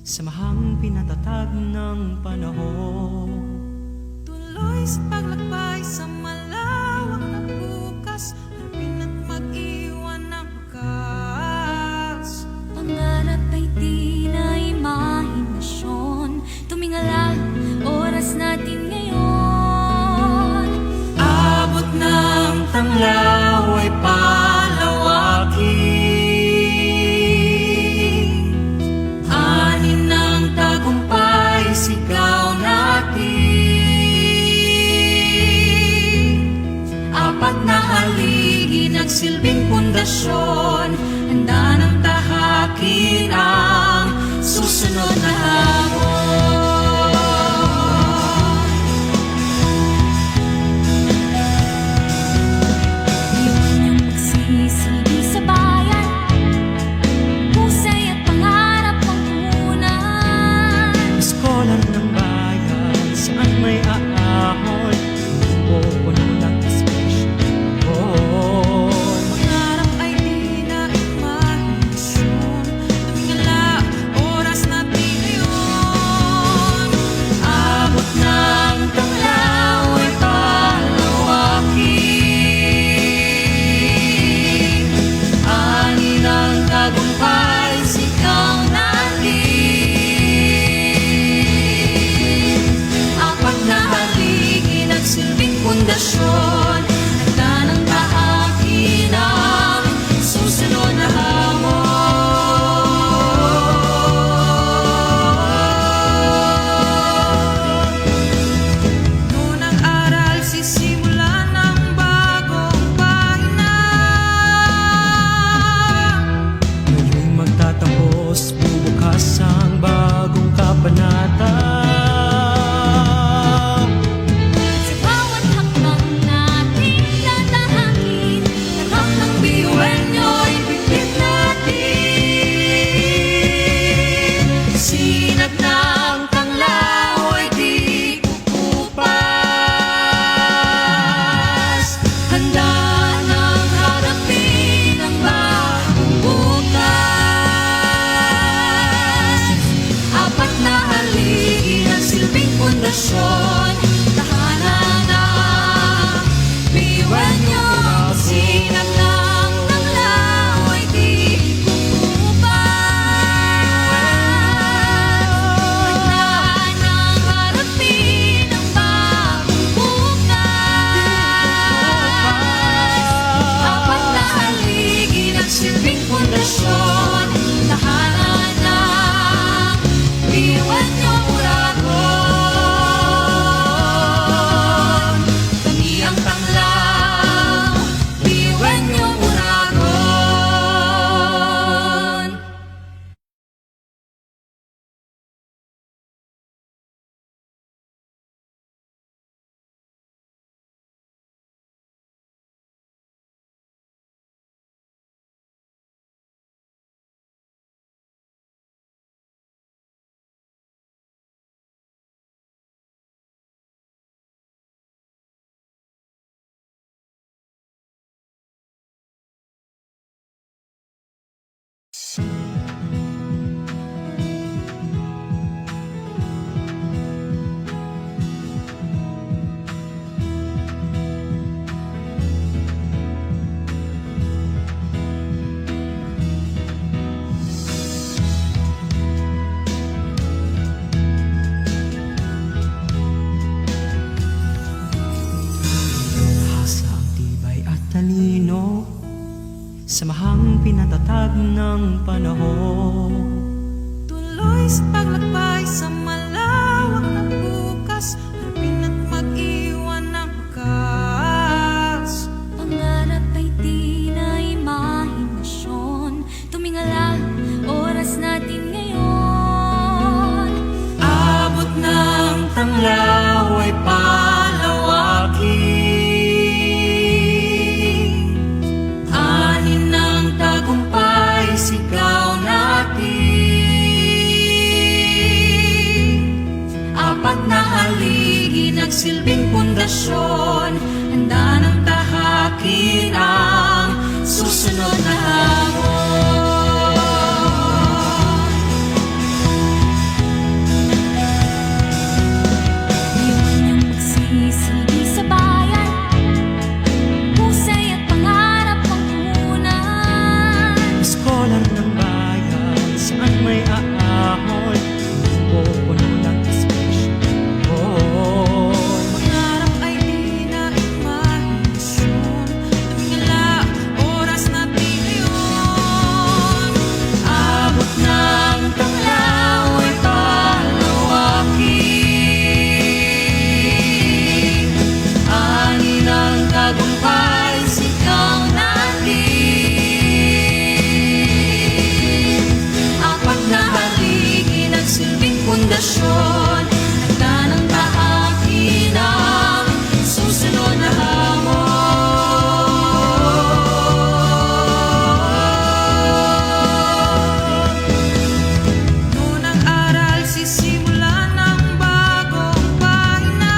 Samahang pinatatag ng panahon, tuloy sa paglakbay sa malawak na bukas, harapin at mag-iwan ng wakas. Pangarap ay di na imahinasyon, tumingala, oras natin ngayon. Abot ng tanglaw ay palawakin, sigaw natin. Apat na haligi nagsilbing pundasyon, handa ng tahakin ang susunod na hamon. Yun yung pagsisilbi sa bayan, husay at pangarap ang punan. iskolan ng bayan, saan may aahon, pupunan ng espesyal. Pangarap ay di na imahinasyon, tumingala, oras natin ngayon. Abot ng tanglaw ay palawakin, ani ng tagumpay, sigaw natin. Apat na haligi nagsilbing pundasyon, handa ng tahakin ang susunod na hamon. Noon ang aral, sisimulan ng bagong pahina. Ngayon'y magtatapos, bubukas ang bagong kabanata. Sa bawat hakbang natin tatahakin, Lahat ng biyuan nyo'y bigit natin. Sinag ng tanglaw ay di kukupas, handa nang harapin ang bagong bukas. Apat na haligi ng silbing pundasyon, tahanan ng biyuan nyo. Sinag ng tanglaw ay di kukupas, handa nang harapin ang bagong bukas. Apat na haligi ng silbing pundasyon, tahanan ng biyuan nyo, Uragon. Kami ang tanglaw, biyuan nyo, Uragon. Asa ang tibay at talino, samahang pinatatag ng panahon. Tuloy sa paglakbay sa malawak na bukas, harapin at mag-iwan ng wakas. pangarap ay di na imahinasyon, tumingala, oras natin ngayon. Abot ng nagsilbing pundasyon, handa ng tahakin ang susunod na hamon. Iwan niyang magsisilbi sa bayan, husay at pangarap ang punan. Iskolar ng bayan, saan may aahon, pupuno ng inspirasyon. Pangarap ay di na imahinasyon, tumingala, oras natin ngayon. Abot ng tanglaw ay palawakin, ani ng tagumpay, sigaw natin. Apat na haligi nagsilbing pundasyon, handa ng tahakin ang susunod na hamon. Noon ang aral, sisimulan ng bagong pahina.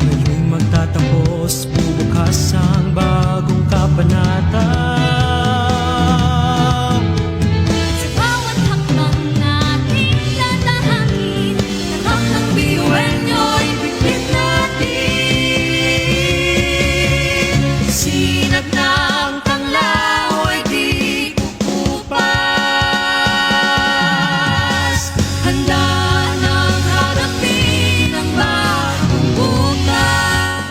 Ngayon'y magtatapos, bubukas ang bagong kabanata. Sa bawat hakbang nating tatahakin, Lahat ng biyuan nyo'y bitbit natin. Sinag ng tanglaw ay di kukupas, handa nang harapin ang bagong bukas.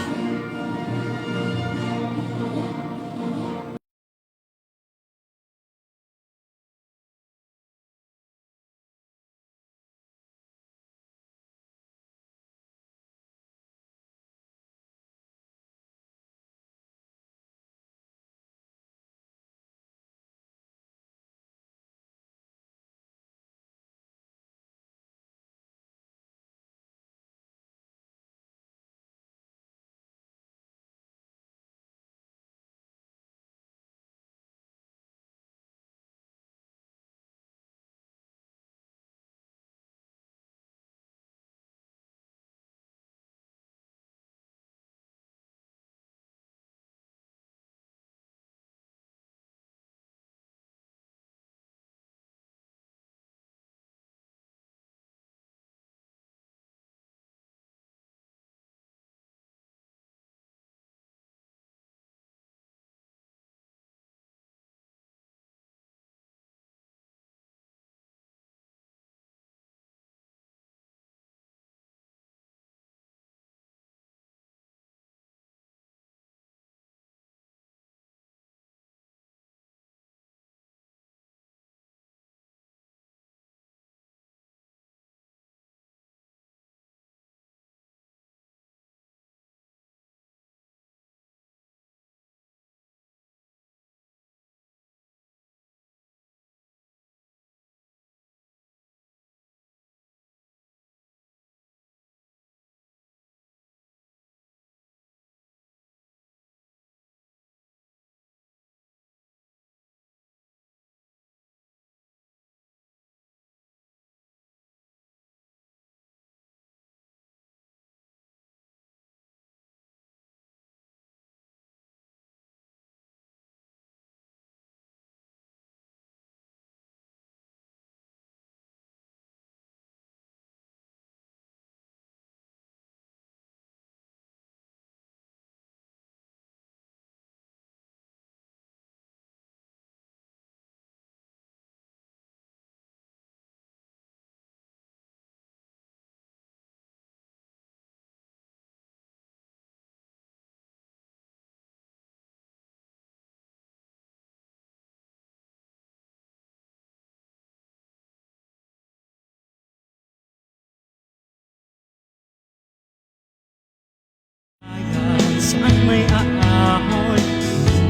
Saan may aahon,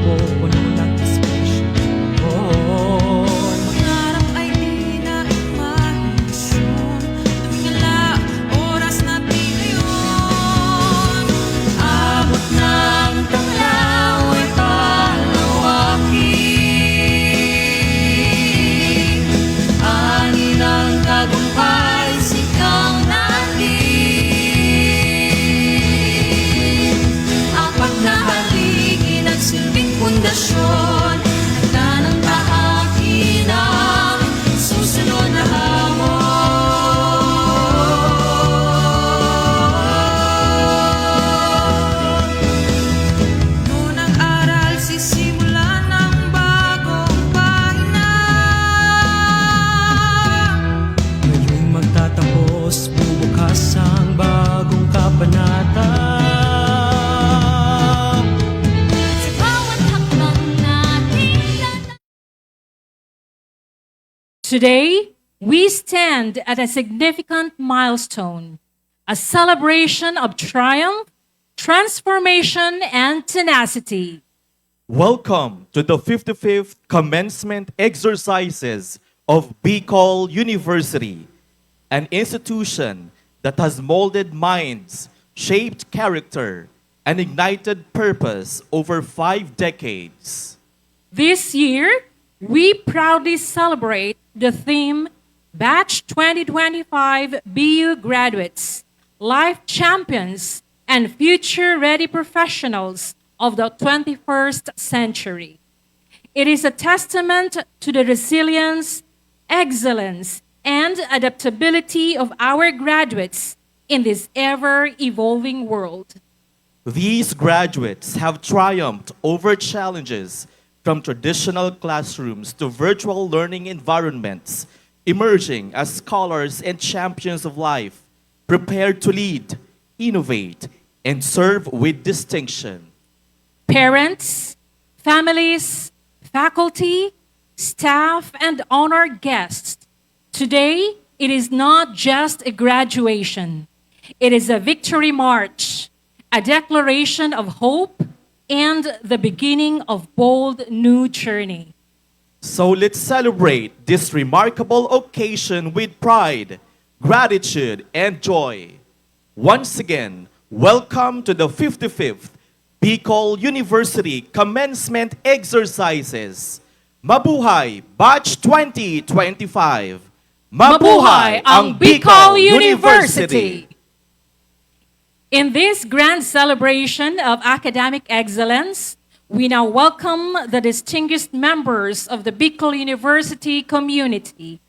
pupuno ng inspirasyon. Pangarap ay di na imahinasyon, tumingala, oras natin ngayon. Abot ng tanglaw ay palawakin, ani ng tagumpay, sigaw natin. Today, we stand at a significant milestone, a celebration of triumph, transformation, and tenacity. Welcome to the 55th commencement exercises of Bicol University, an institution that has molded minds, shaped character, and ignited purpose over 5 decades. This year, we proudly celebrate the theme Batch 2025 BU graduates, life champions, and future ready professionals of the 21st century. It is a testament to the resilience, excellence, and adaptability of our graduates in this ever evolving world. These graduates have triumphed over challenges from traditional classrooms to virtual learning environments, emerging as scholars and champions of life, prepared to lead, innovate, and serve with distinction. Parents, families, faculty, staff, and honored guests, today it is not just a graduation, it is a victory march, a declaration of hope, and the beginning of bold new journey. So let's celebrate this remarkable occasion with pride, gratitude, and joy. Once again, welcome to the 55th Bicol University Commencement Exercises. Mabuhay Batch 2025! Mabuhay ang Bicol University! In this grand celebration of academic excellence, we now welcome the distinguished members of the Bicol University community,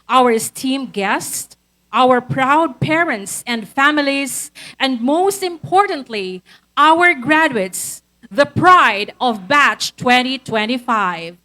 our esteemed guests, our proud parents and families, and most importantly, our graduates, the pride of Batch 2025.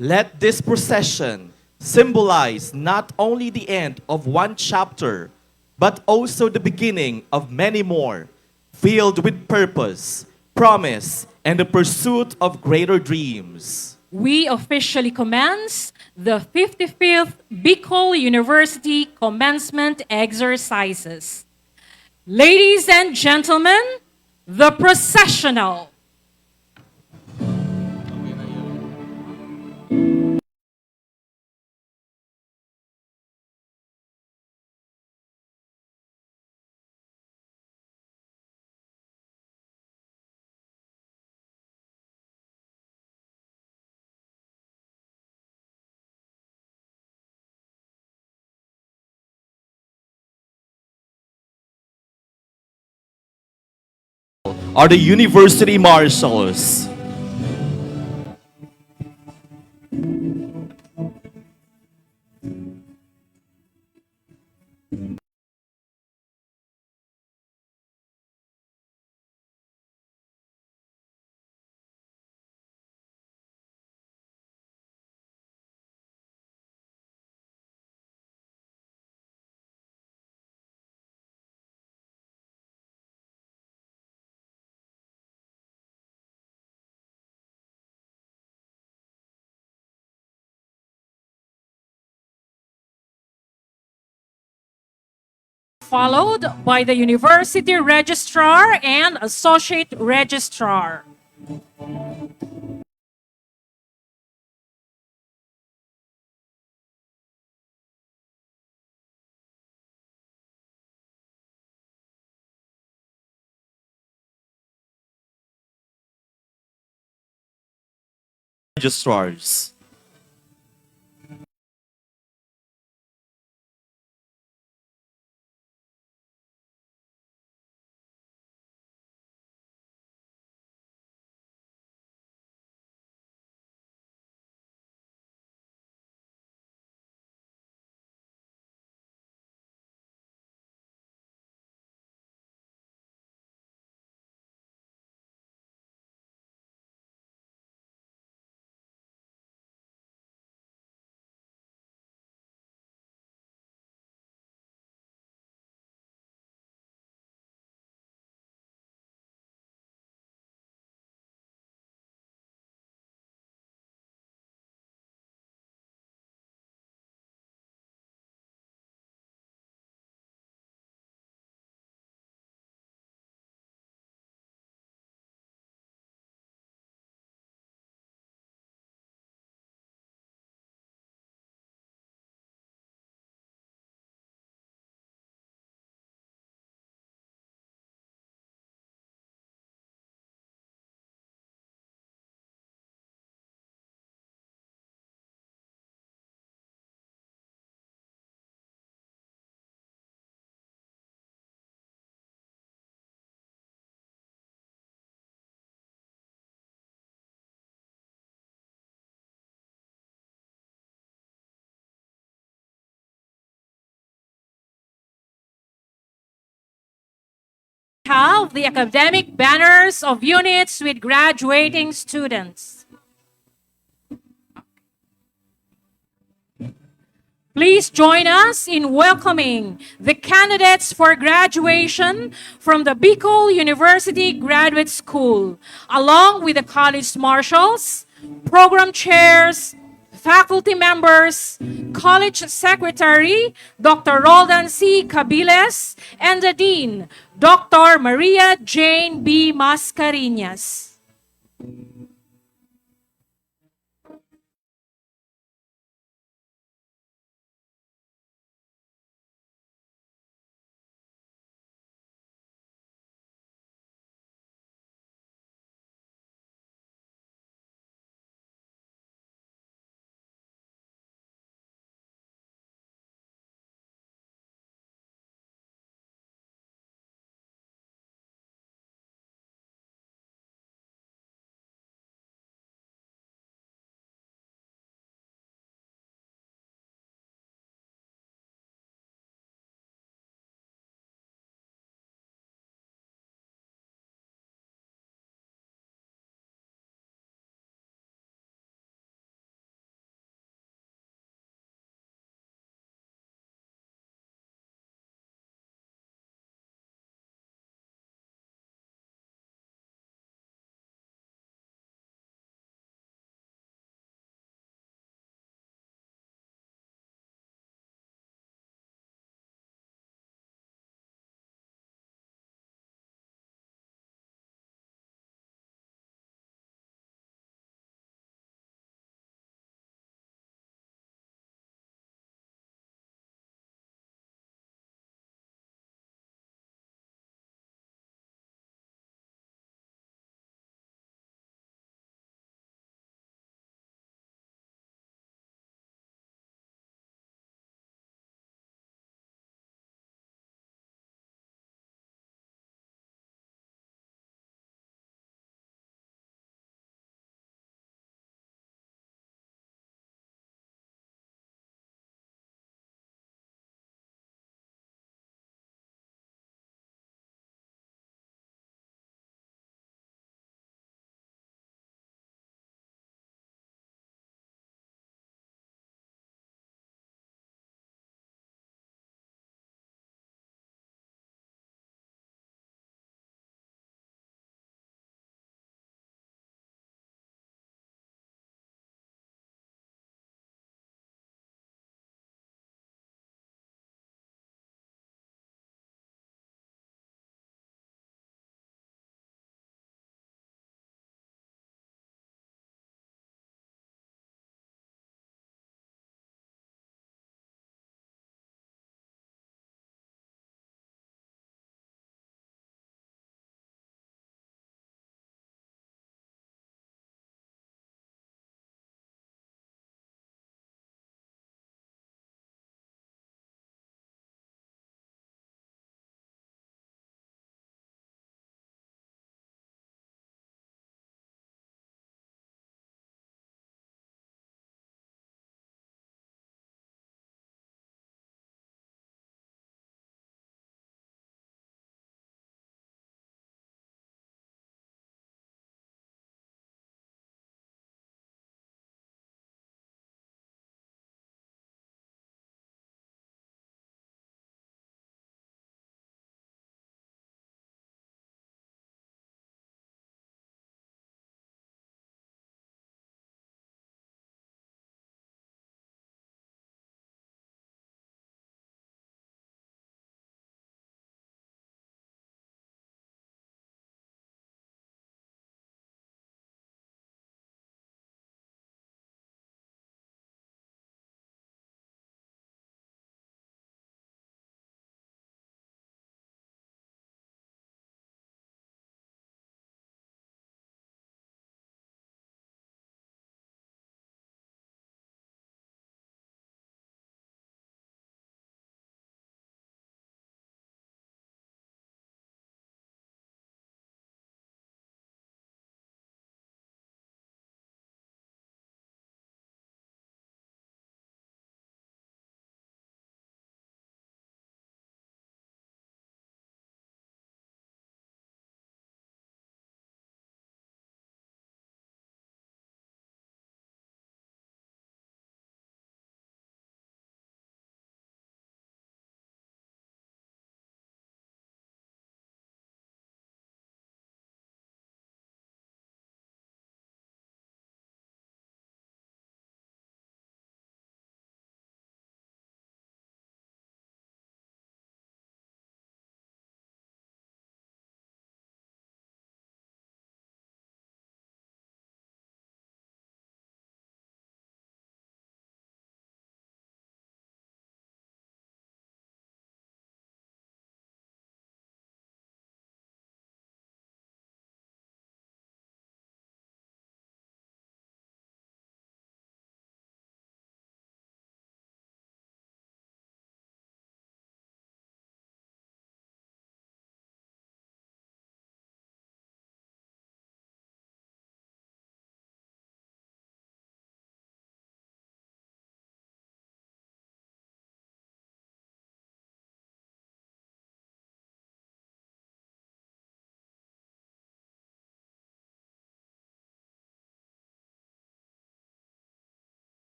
Let this procession symbolize not only the end of one chapter, but also the beginning of many more, filled with purpose, promise, and the pursuit of greater dreams. We officially commence the 55th Bicol University Commencement Exercises. Ladies and gentlemen, the processional. Are the University Marshals. Followed by the University Registrar and Associate Registrar. Registrars. have the academic banners of units with graduating students. Please join us in welcoming the candidates for graduation from the Bicol University Graduate School, along with the college marshals, program chairs, faculty members, college secretary, Dr. Roldan C. Cabiles, and the dean, Dr. Maria Jane B. Mascareñas.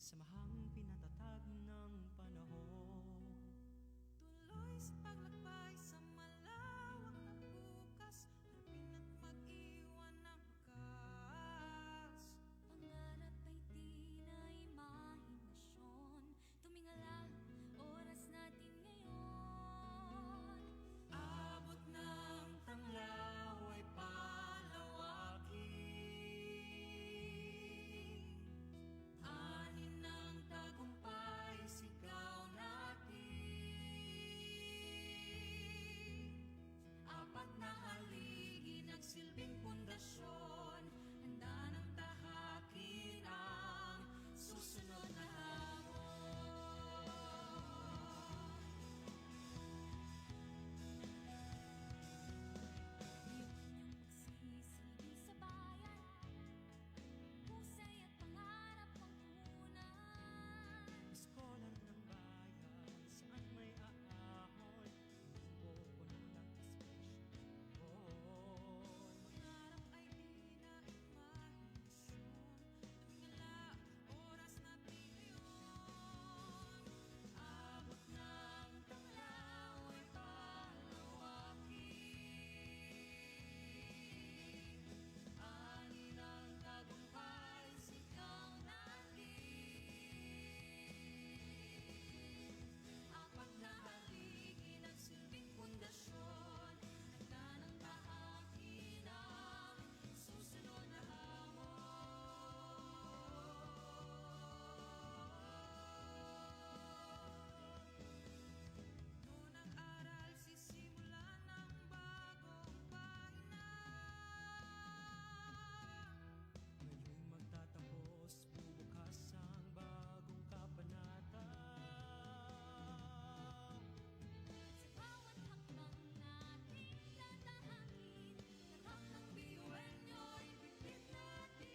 samahang pinatatag ng panahon. Tuloy sa paglakbay sa malawak na bukas, harapin at mag-iwan ng wakas. Pangarap ay di na imahinasyon. Tumingala, oras natin ngayon. Abot ng tanglaw ay palawakin. Anin ng tagumpay, sigaw natin. Apat na haligi, nagsilbing pundasyon. Handa ng tahakin ang susunod na hamon. Iwan niyong magsisilbi sa bayan. Husay at pangarap ang punan. Eskola ng bayan, saan may aahon, pupuno ng aspirasyon. Pangarap ay di na imahinasyon. Tumingala, oras natin ngayon. Abot ng tanglaw ay palawakin. Ani ng tagumpay, sigaw natin. Apat na haligi, nagsilbing pundasyon. Handa ng tahakin ang susunod na hamon. Noon ang aral, sisimulan ng bagong pahina. Ngayon'y magtatapos, bubukas ang bagong kabanata. Sa bawat hakbang nating tatahakin, lahat ng biyuan niyo'y bitbit natin.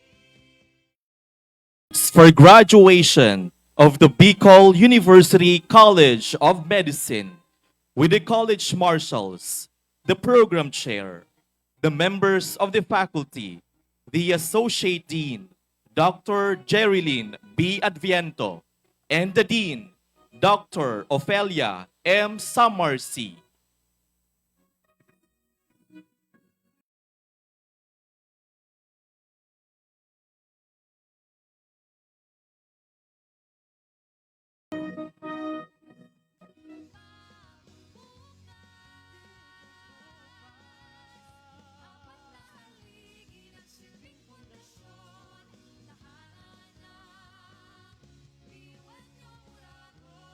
For graduation of the Bicol University College of Medicine with the college marshals, the program chair, the members of the faculty, the associate dean, Dr. Jerilyn B. Adviento, and the dean, Dr. Ophelia M. Samarsi. Apat na haligi, nagsilbing pundasyon. Tahanan ng biyuan niyong uragon.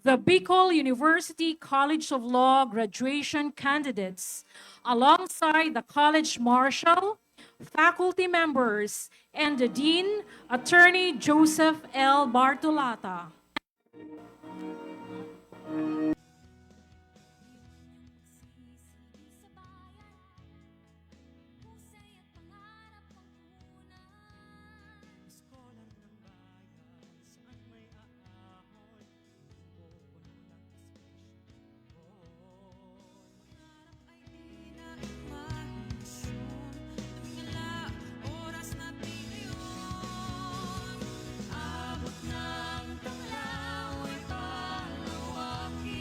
the Bicol University College of Law graduation candidates, alongside the College Marshal, faculty members, and the Dean, Attorney Joseph L. Bartolata. Sisigi sa bayan, husay at pangarap ang punan. Iskolar ng bayan, saan may aahon, pupuno ng inspirasyon. Pangarap ay di na imahinasyon, tumingala, oras natin ngayon. Abot ng tanglaw ay palawakin.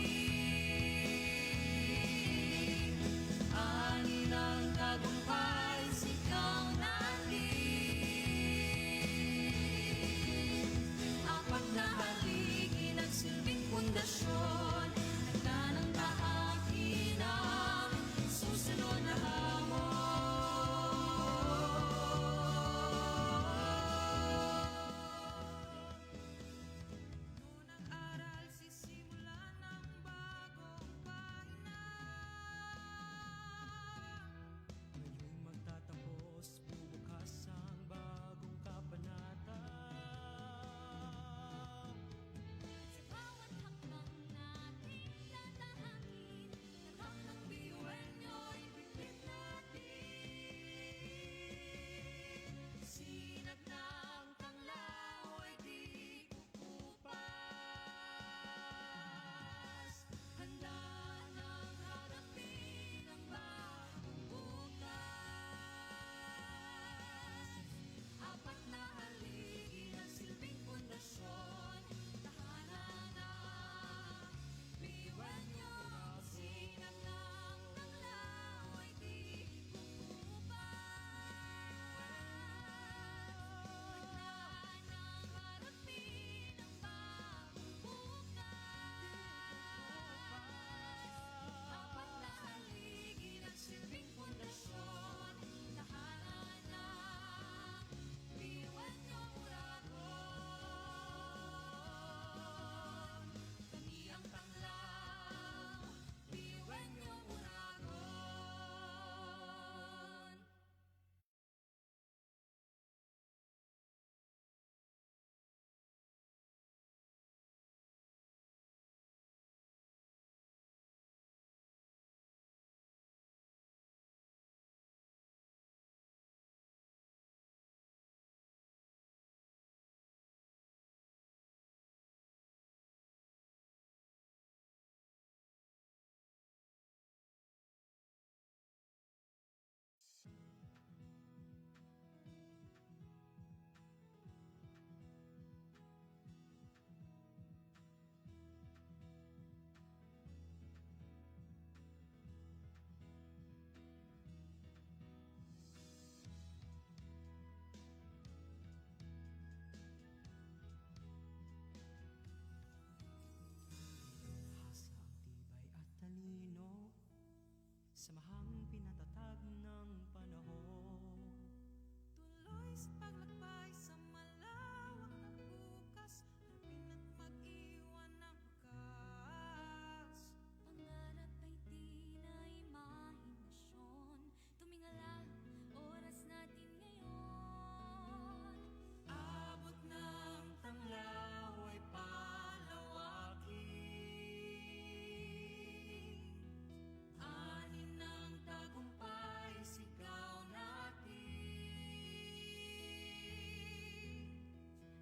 Ani ng tagumpay, sigaw natin. Apat na haligi nagsilbing pundasyon, handa ng tahakin ang susunod na hamon. Unang aral, sisimulan ng bagong pahina. Ngayong magtatapos, bubukas ang bagong kabanata. Sa bawat hakbang nating tatahakin, lahat ng biyuan nyo'y bitbit natin. Sinag ng tanglaw ay di kukupas. Handa nang harapin ang bagong bukas. Apat na haligi ng silbing pundasyon, tahanan ng biyuan nyo. Sinag ng tanglaw ay di kukupas. Handa nang harapin ang bagong bukas. Apat na haligi ng silbing pundasyon, tahanan ng biyuan nyo, Uragon. Kami ang tanglaw, biyuan nyo, Uragon. Hasa ang tibay at talino, samahang pinatatag ng panahon. Tuloy sa paglakbay sa malawak na bukas, harapin at mag-iwan ng wakas. Pangarap ay di na imahinasyon, tumingala, oras natin ngayon. Abot ng tanglaw ay palawakin. Anin ng tagumpay, sigaw natin.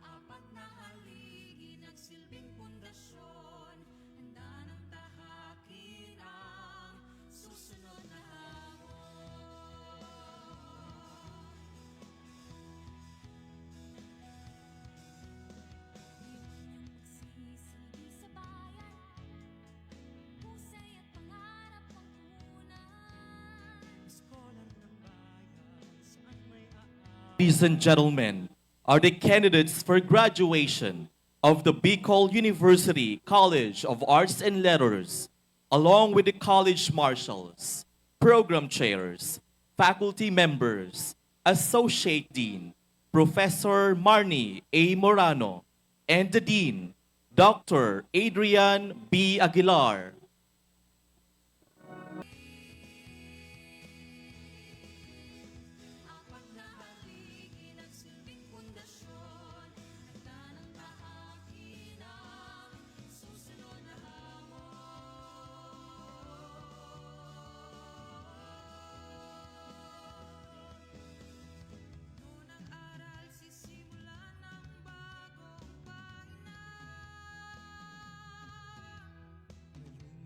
Apat na haligi nagsilbing pundasyon, handa ng tahakin ang susunod na hamon. Iwan yung pagsisigi sa bayan, husay at pangarap ang punan. Iskolar ng bayan, saan may aahon. Ladies and gentlemen, are the candidates for graduation of the Bicol University College of Arts and Letters, along with the college marshals, program chairs, faculty members, associate dean, Professor Marnie A. Morano, and the dean, Dr. Adrian B. Aguilar. Apat na haligi nagsilbing pundasyon, handa ng bahagi ng susunod na hamon. Noon ang aral sisimulan ng bagong pahina. Ngayong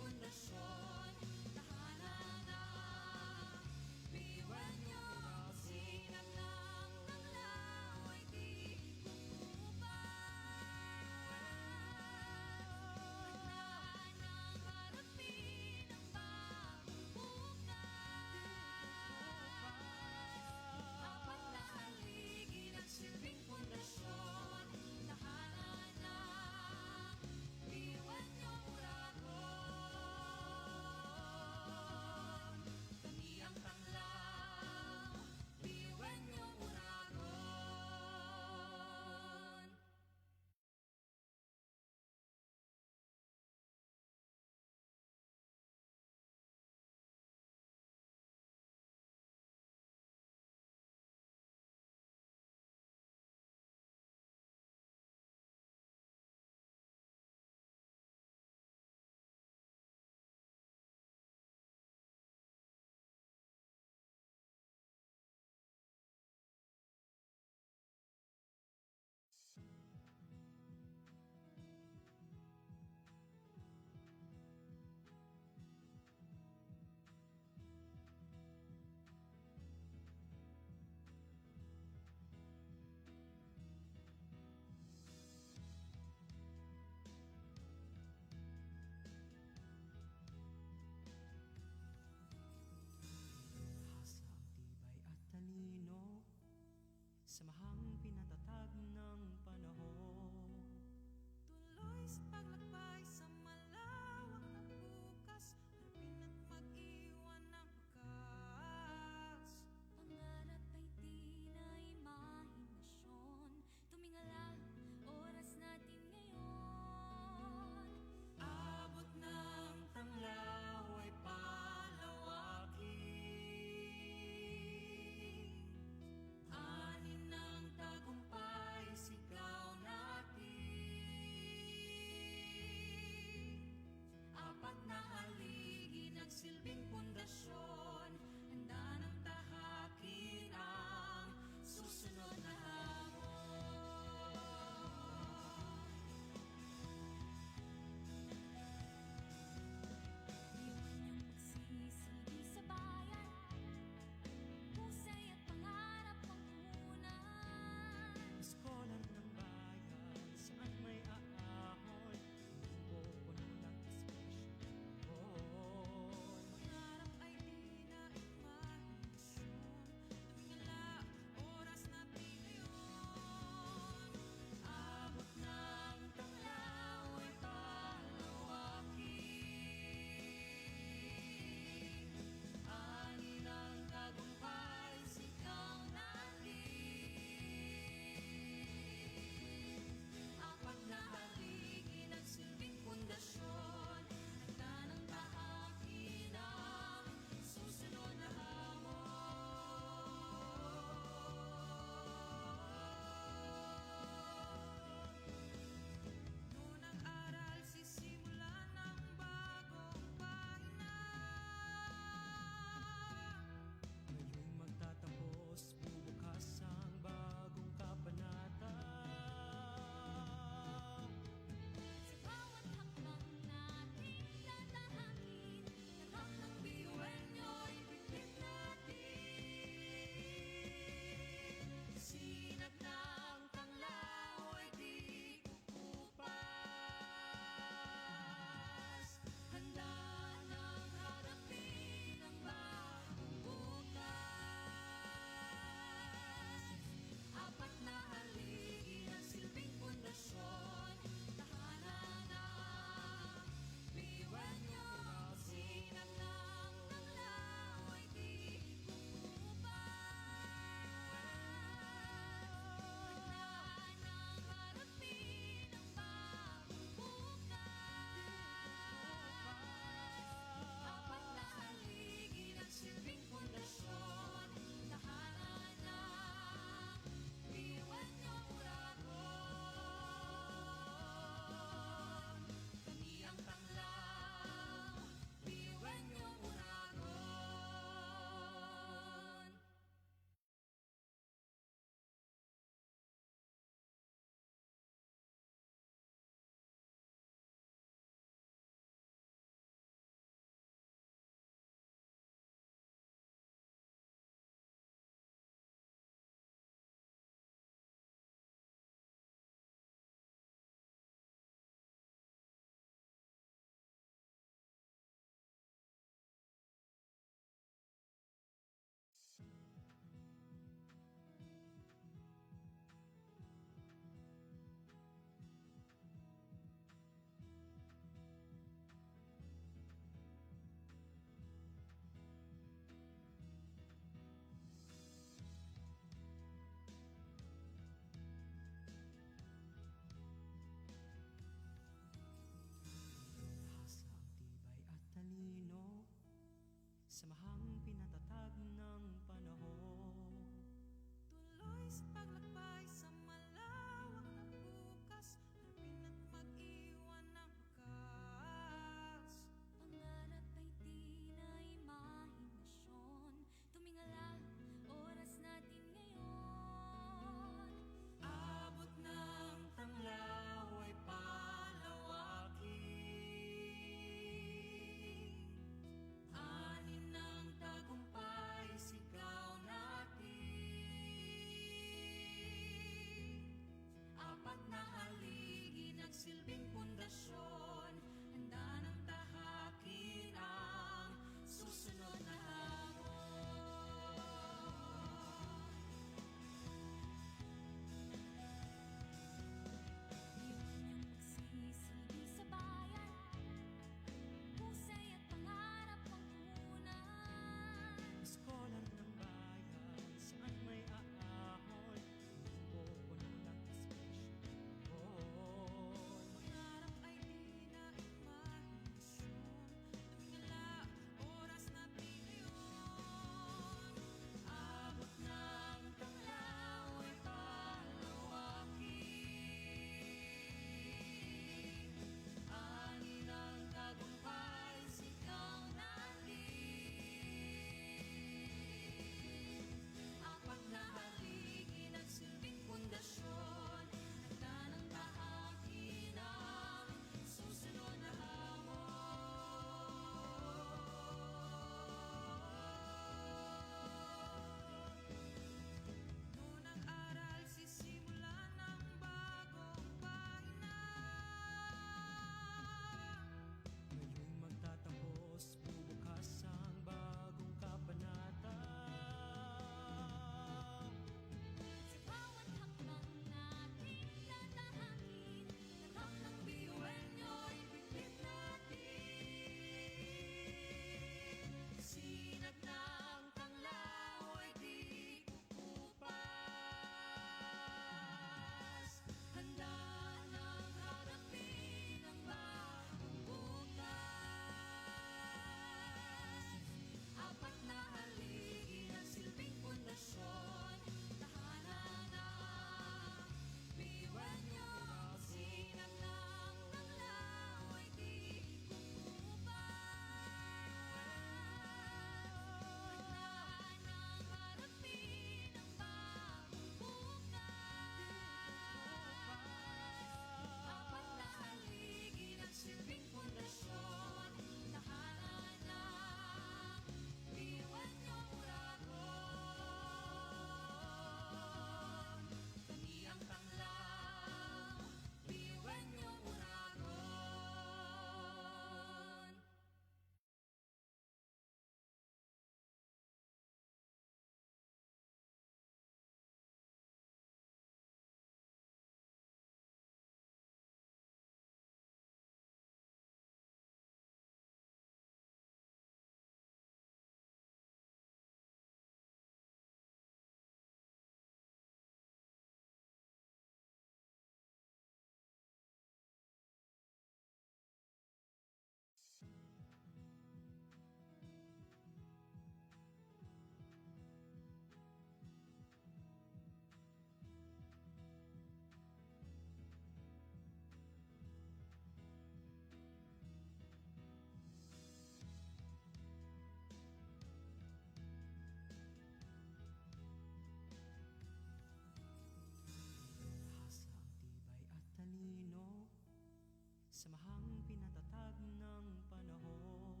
Samahang pinatatag ng panahon.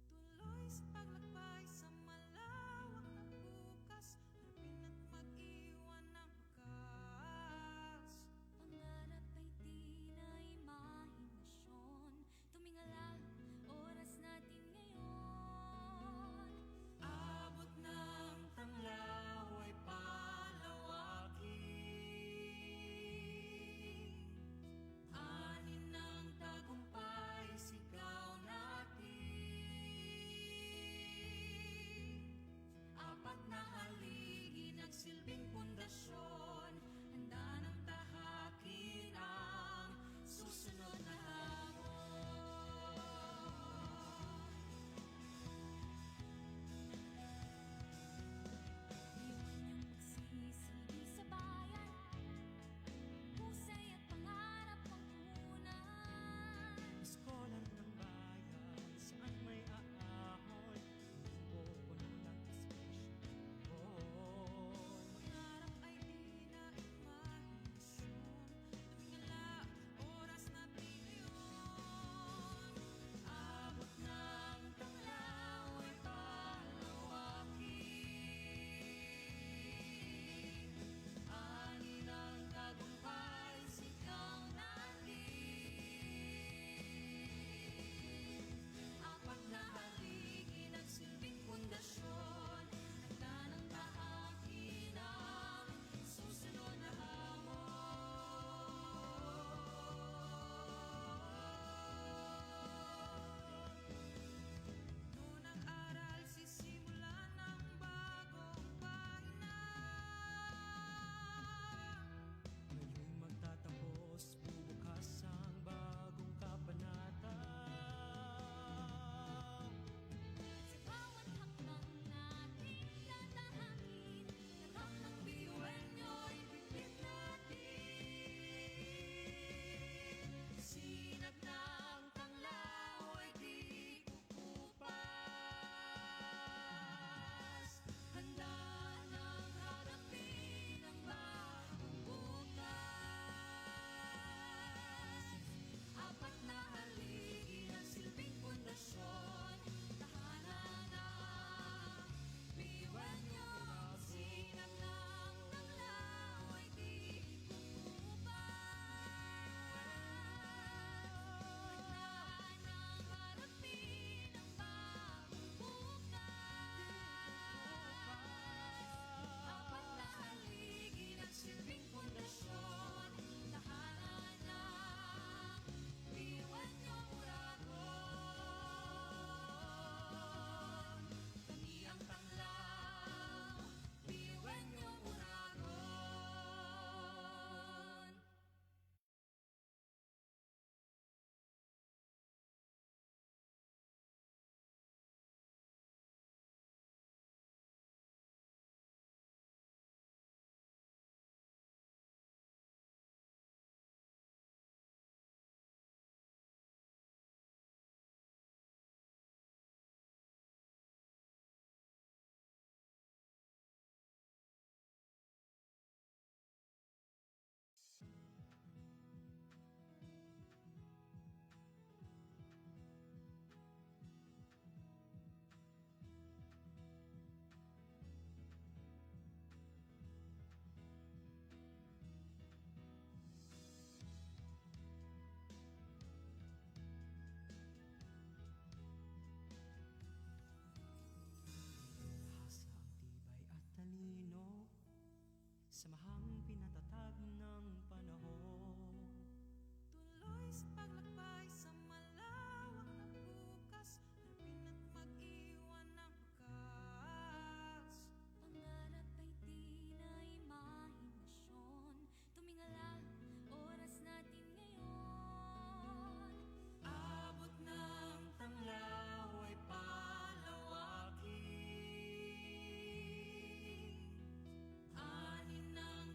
Tuloy sa paglakbay sa malawak na bukas, harapin at mag-iwan ng wakas. Pangarap ay di na imahinasyon, tumingala, oras natin ngayon. Abot ng tanglaw ay palawakin, anin ng tagumpay sigaw natin. Apat na haligi nagsilbing pundasyon, handa ng tahakin ang susunod na hamon. Iwan yung magsisilbi sa bayan, husay at pangarap ang punan. Eskolan ng bayan, saan may aahon, o puno ng inspirasyon. Pangarap ay di na imahinasyon, tumingala, oras natin ngayon. Abot ng tanglaw ay palawakin, anin ng tagumpay sigaw natin. Apat na haligi nagsilbing pundasyon, handa ng tahakin ang susunod na hamon. Noon ang aral, sisimulan ng bagong pahina. Ngayon'y magtatapos, bubukas ang bagong kabanata. Sa bawat hakbang natin tatahakin, lahat ng biyuan nyo'y bitbit natin. Sinag ng tanglaw ay di kukupas, handa nang harapin ang bagong bukas. Apat na haligi ng silbing pundasyon, tahanan ng biyuan nyo. Sinag ng tanglaw ay di kukupas, handa nang harapin ang bagong bukas. Apat na haligi ng silbing pundasyon, tahanan ng biyuan niyong uragon. Kami ang tanglaw, biyuan niyong uragon. Hasa ang tibay at talino, samahang pinatatag ng panahon. Tuloy sa paglakbay sa malawak na bukas, harapin at mag-iwan ng wakas. Pangarap ay di na imahinasyon, tumingala, oras natin ngayon. Abot ng tanglaw ay palawakin, anin ng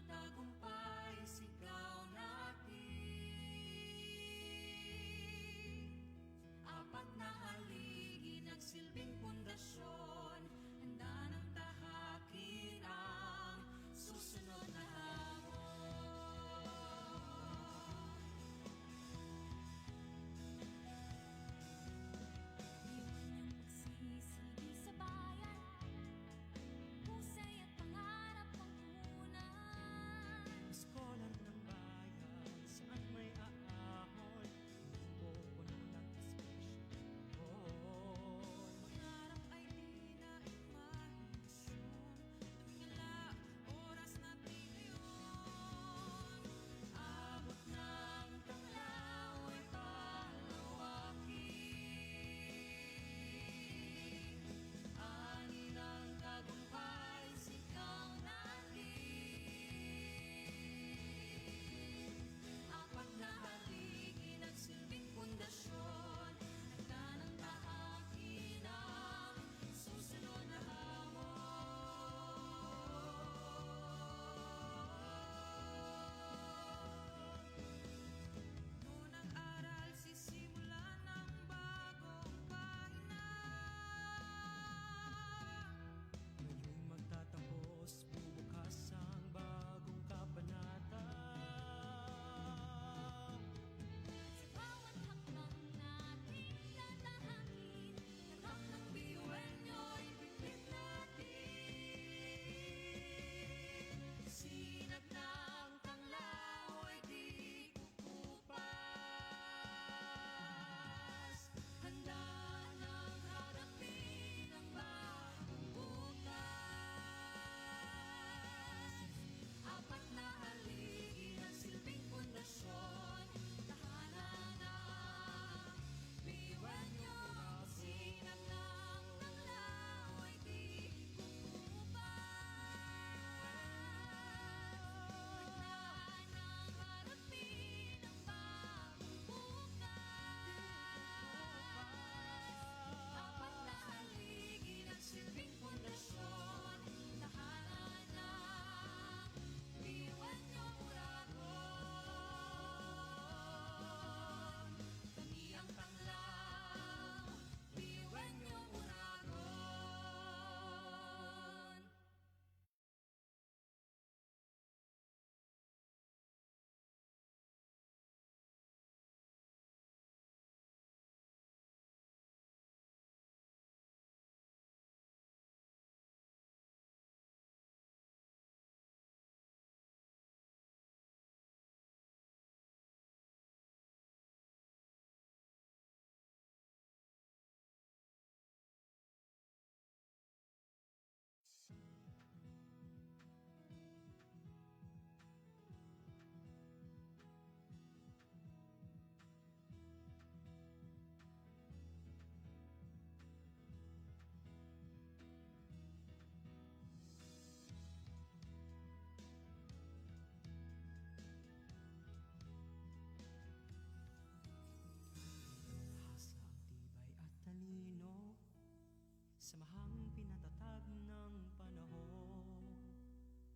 samahang pinatatag ng panahon.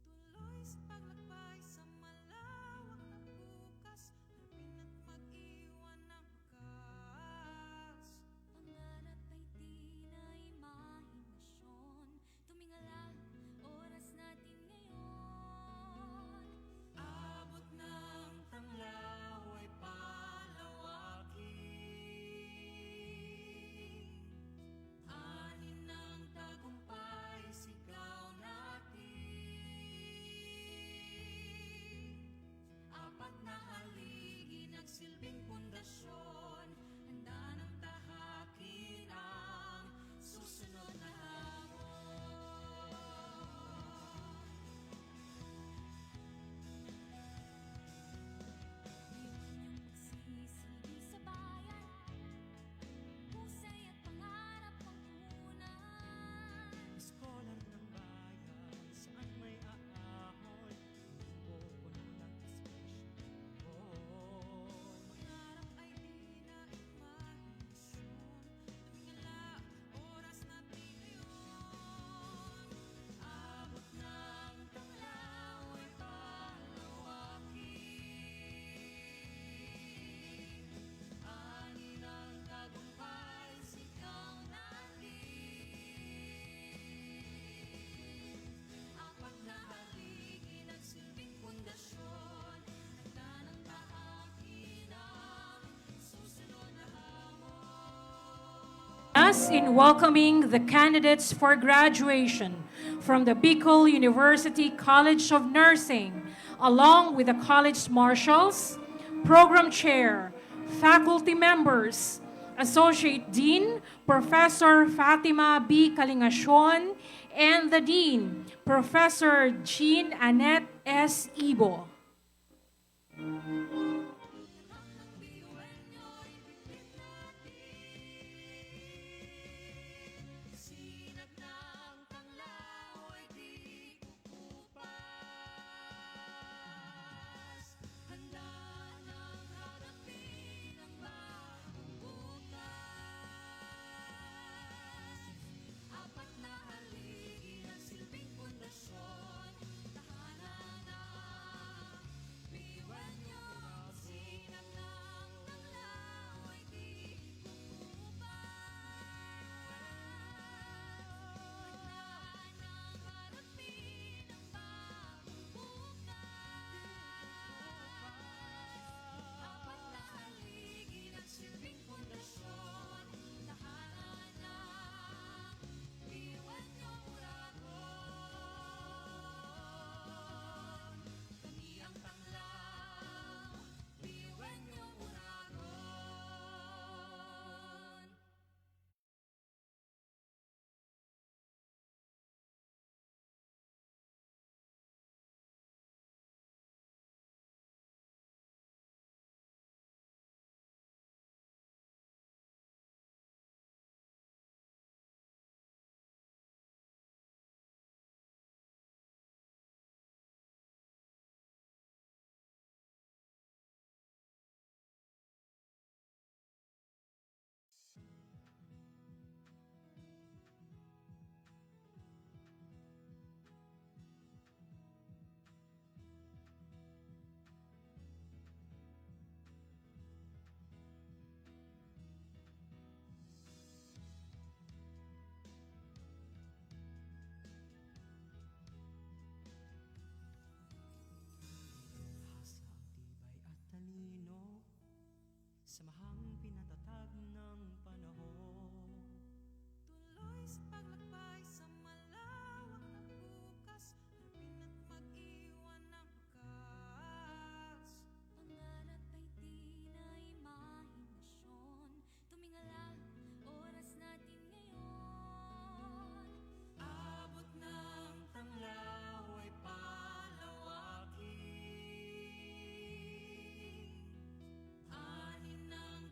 Tuloy sa paglakbay sa malawak na bukas, harapin at mag-iwan ng wakas. Pangarap ay di na imahinasyon, tumingala, oras natin ngayon. Abot ng tanglaw ay palawakin, anin ng tagumpay sigaw natin. Apat na haligi nagsilbing pundasyon, handa ng tahakin ang susunod na hamon. Iwan niyong pagsisilbi sa bayan, husay at pangarap ang punan. Iskolar ng bayan, saan may aahon, pupuno ng aspirasyon. Pangarap ay di na imahinasyon, tumingala, oras natin ngayon. Abot ng tanglaw ay palawakin, anin ng tagumpay sigaw natin. Apat na haligi nagsilbing pundasyon, handa ng tahakin ang susunod na hamon. Us in welcoming the candidates for graduation from the Bicol University College of Nursing, along with the college marshals, program chair, faculty members, Associate Dean, Professor Fatima B. Kalingasyon, and the Dean, Professor Jean Annette S. Ibo. Sinag ng tanglaw ay di kukupas, handa ng harapin ang bagong bukas. Apat na haligi ng silbing pundasyon, tahanan ng biwan niyo. Sinag ng tanglaw ay di kukupas, apat na haligi ng silbing pundasyon, tahanan ng iwan niyong uragon. Kami ang tanglaw, iwan niyong uragon. Hasa ang tibay at talino, samahang pinatatag ng panahon. Tuloy sa paglakbay sa malawak na bukas, harapin at mag-iwan ng wakas. Pangarap ay di na imahinasyon, tumingala, oras natin ngayon. Abot ng tanglaw ay palawakin, anin ng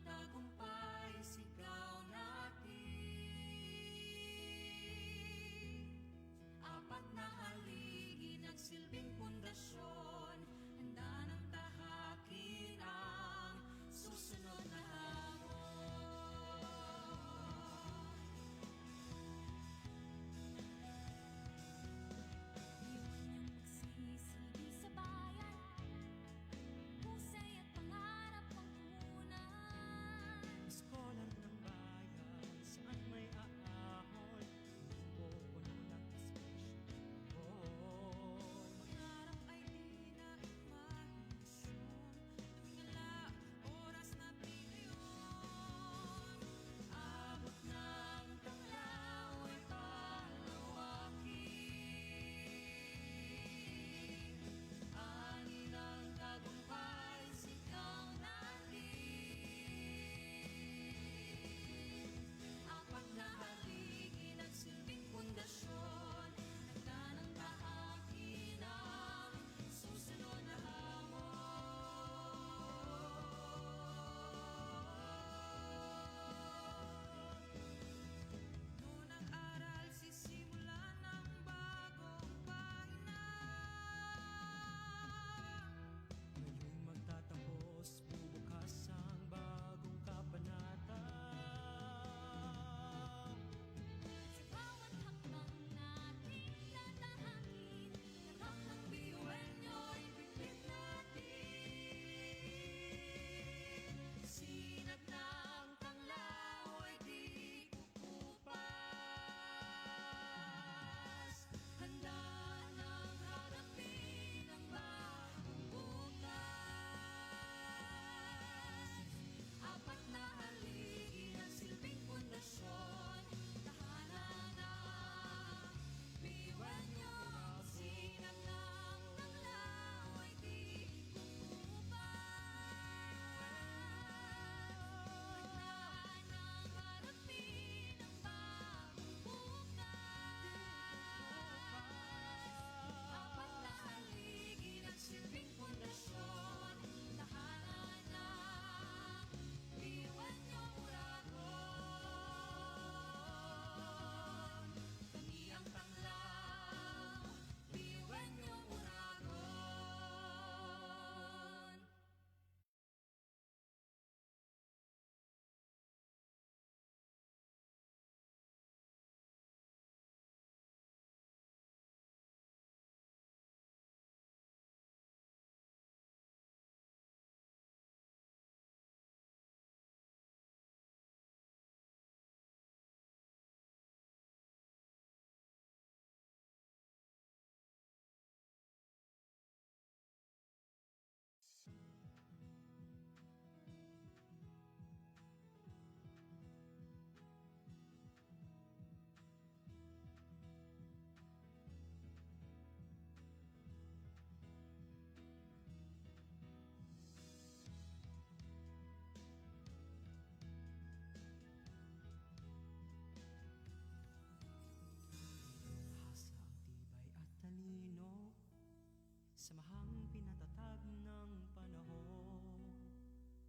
Samahang pinatatag ng panahon.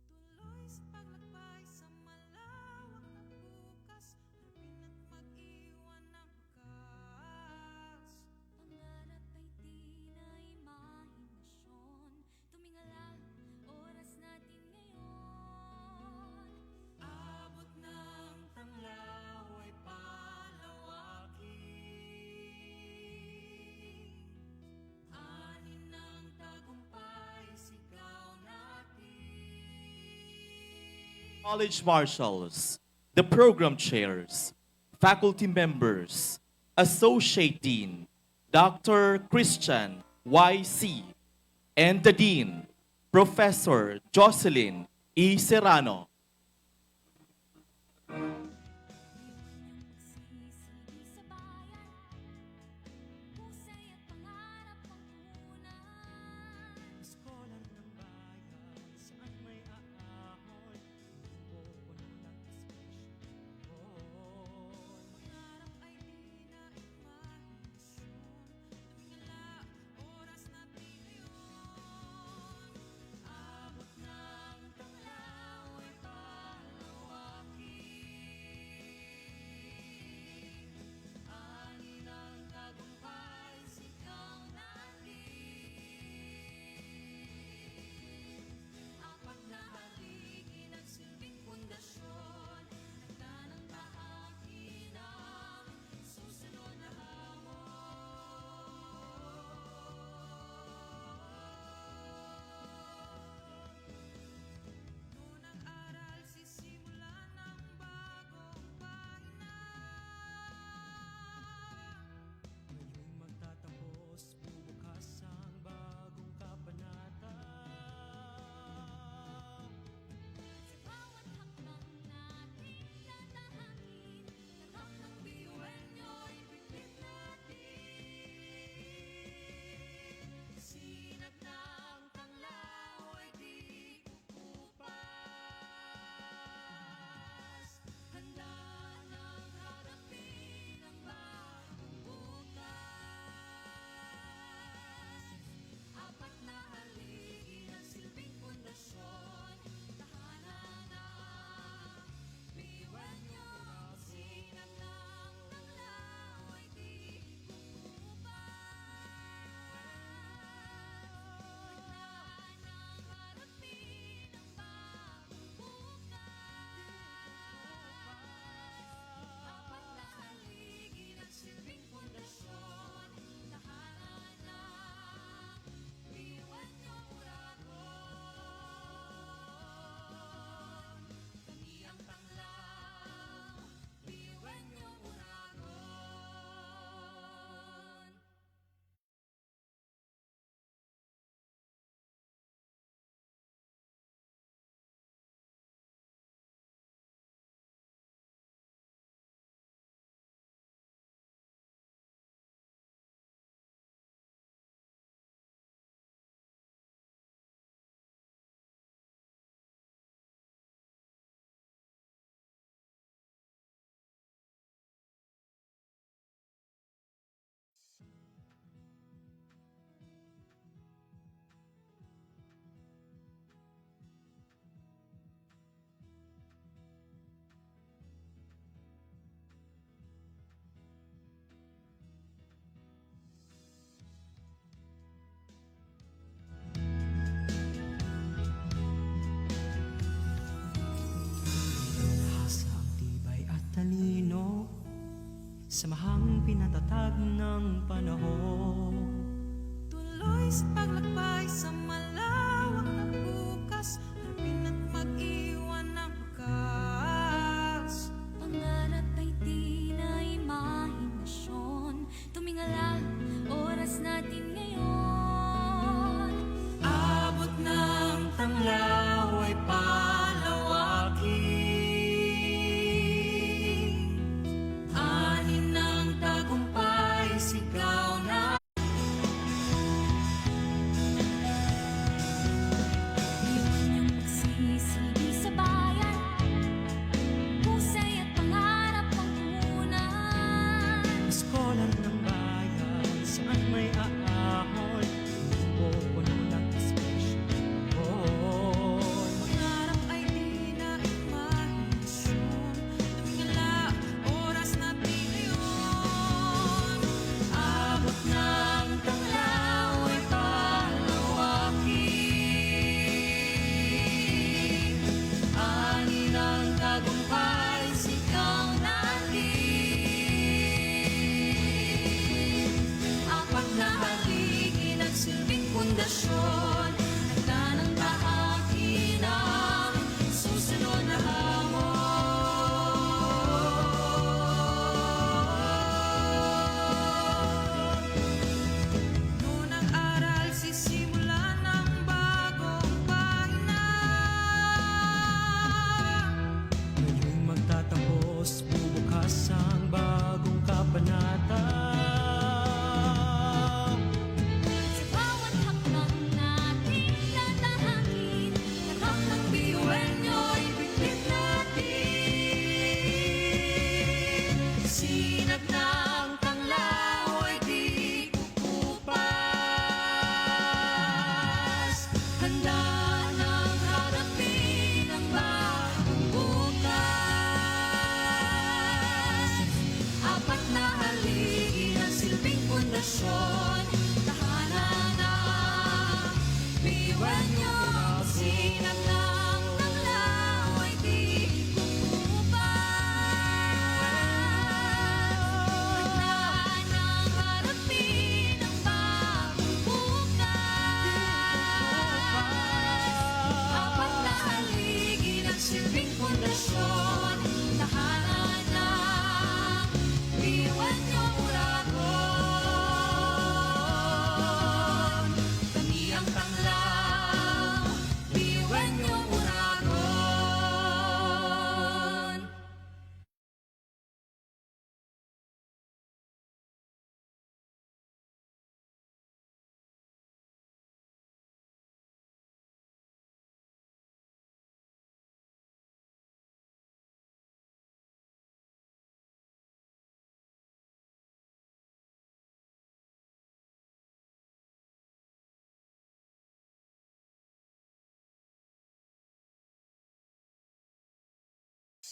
Tuloy sa paglakbay sa malawak na bukas, harapin at mag-iwan ng wakas. Pangarap ay di na imahinasyon. Tumingala, oras natin ngayon. Abot ng tanglaw ay palawakin. Anin ng tagumpay, sigaw natin. College marshals, the program chairs, faculty members, associate dean, Dr. Christian Y.C., and the dean, Professor Jocelyn E. Serrano. Magsisilbi sa bayan, husay at pangarap ang punan. Eskolan ng bayan, saan may aahon, pupuno ng inspirasyon. Pangarap ay di na imahinasyon. Tumingala, oras natin ngayon. Abot ng tanglaw ay palawakin. Anin ng tagumpay, sigaw natin. Apat na haligi nagsilbing pundasyon, handa ng tahakin ang susunod na hamon. Unang aral, sisimulan ng bagong pahina. Ngayong magtatapos, bubukas ang bagong kabanata. Sa bawat hakbang natin tatahakin, lahat ng biyuan nyo'y bitbit natin. Sinag ng tanglaw ay di kukupas. Handa nang harapin ang bagong bukas. Apat na haligi ng silbing pundasyon, tahanan ng biyuan nyo. Sinag ng tanglaw ay di kukupas. Handa nang harapin ang bagong bukas. Apat na haligi ng silbing pundasyon, tahanan ng biyuan niyong uragon. Kami ang tanglaw, biyuan niyong uragon. Hasa ang tibay at talino, samahang pinatatag ng panahon. Tuloy sa paglakbay sa malawak na bukas, harapin at mag-iwan ng wakas. Pangarap ay di na imahinasyon. Tumingala, oras natin ngayon. Abot ng tanglaw ay palawakin. Anin ng tagumpay, sigaw na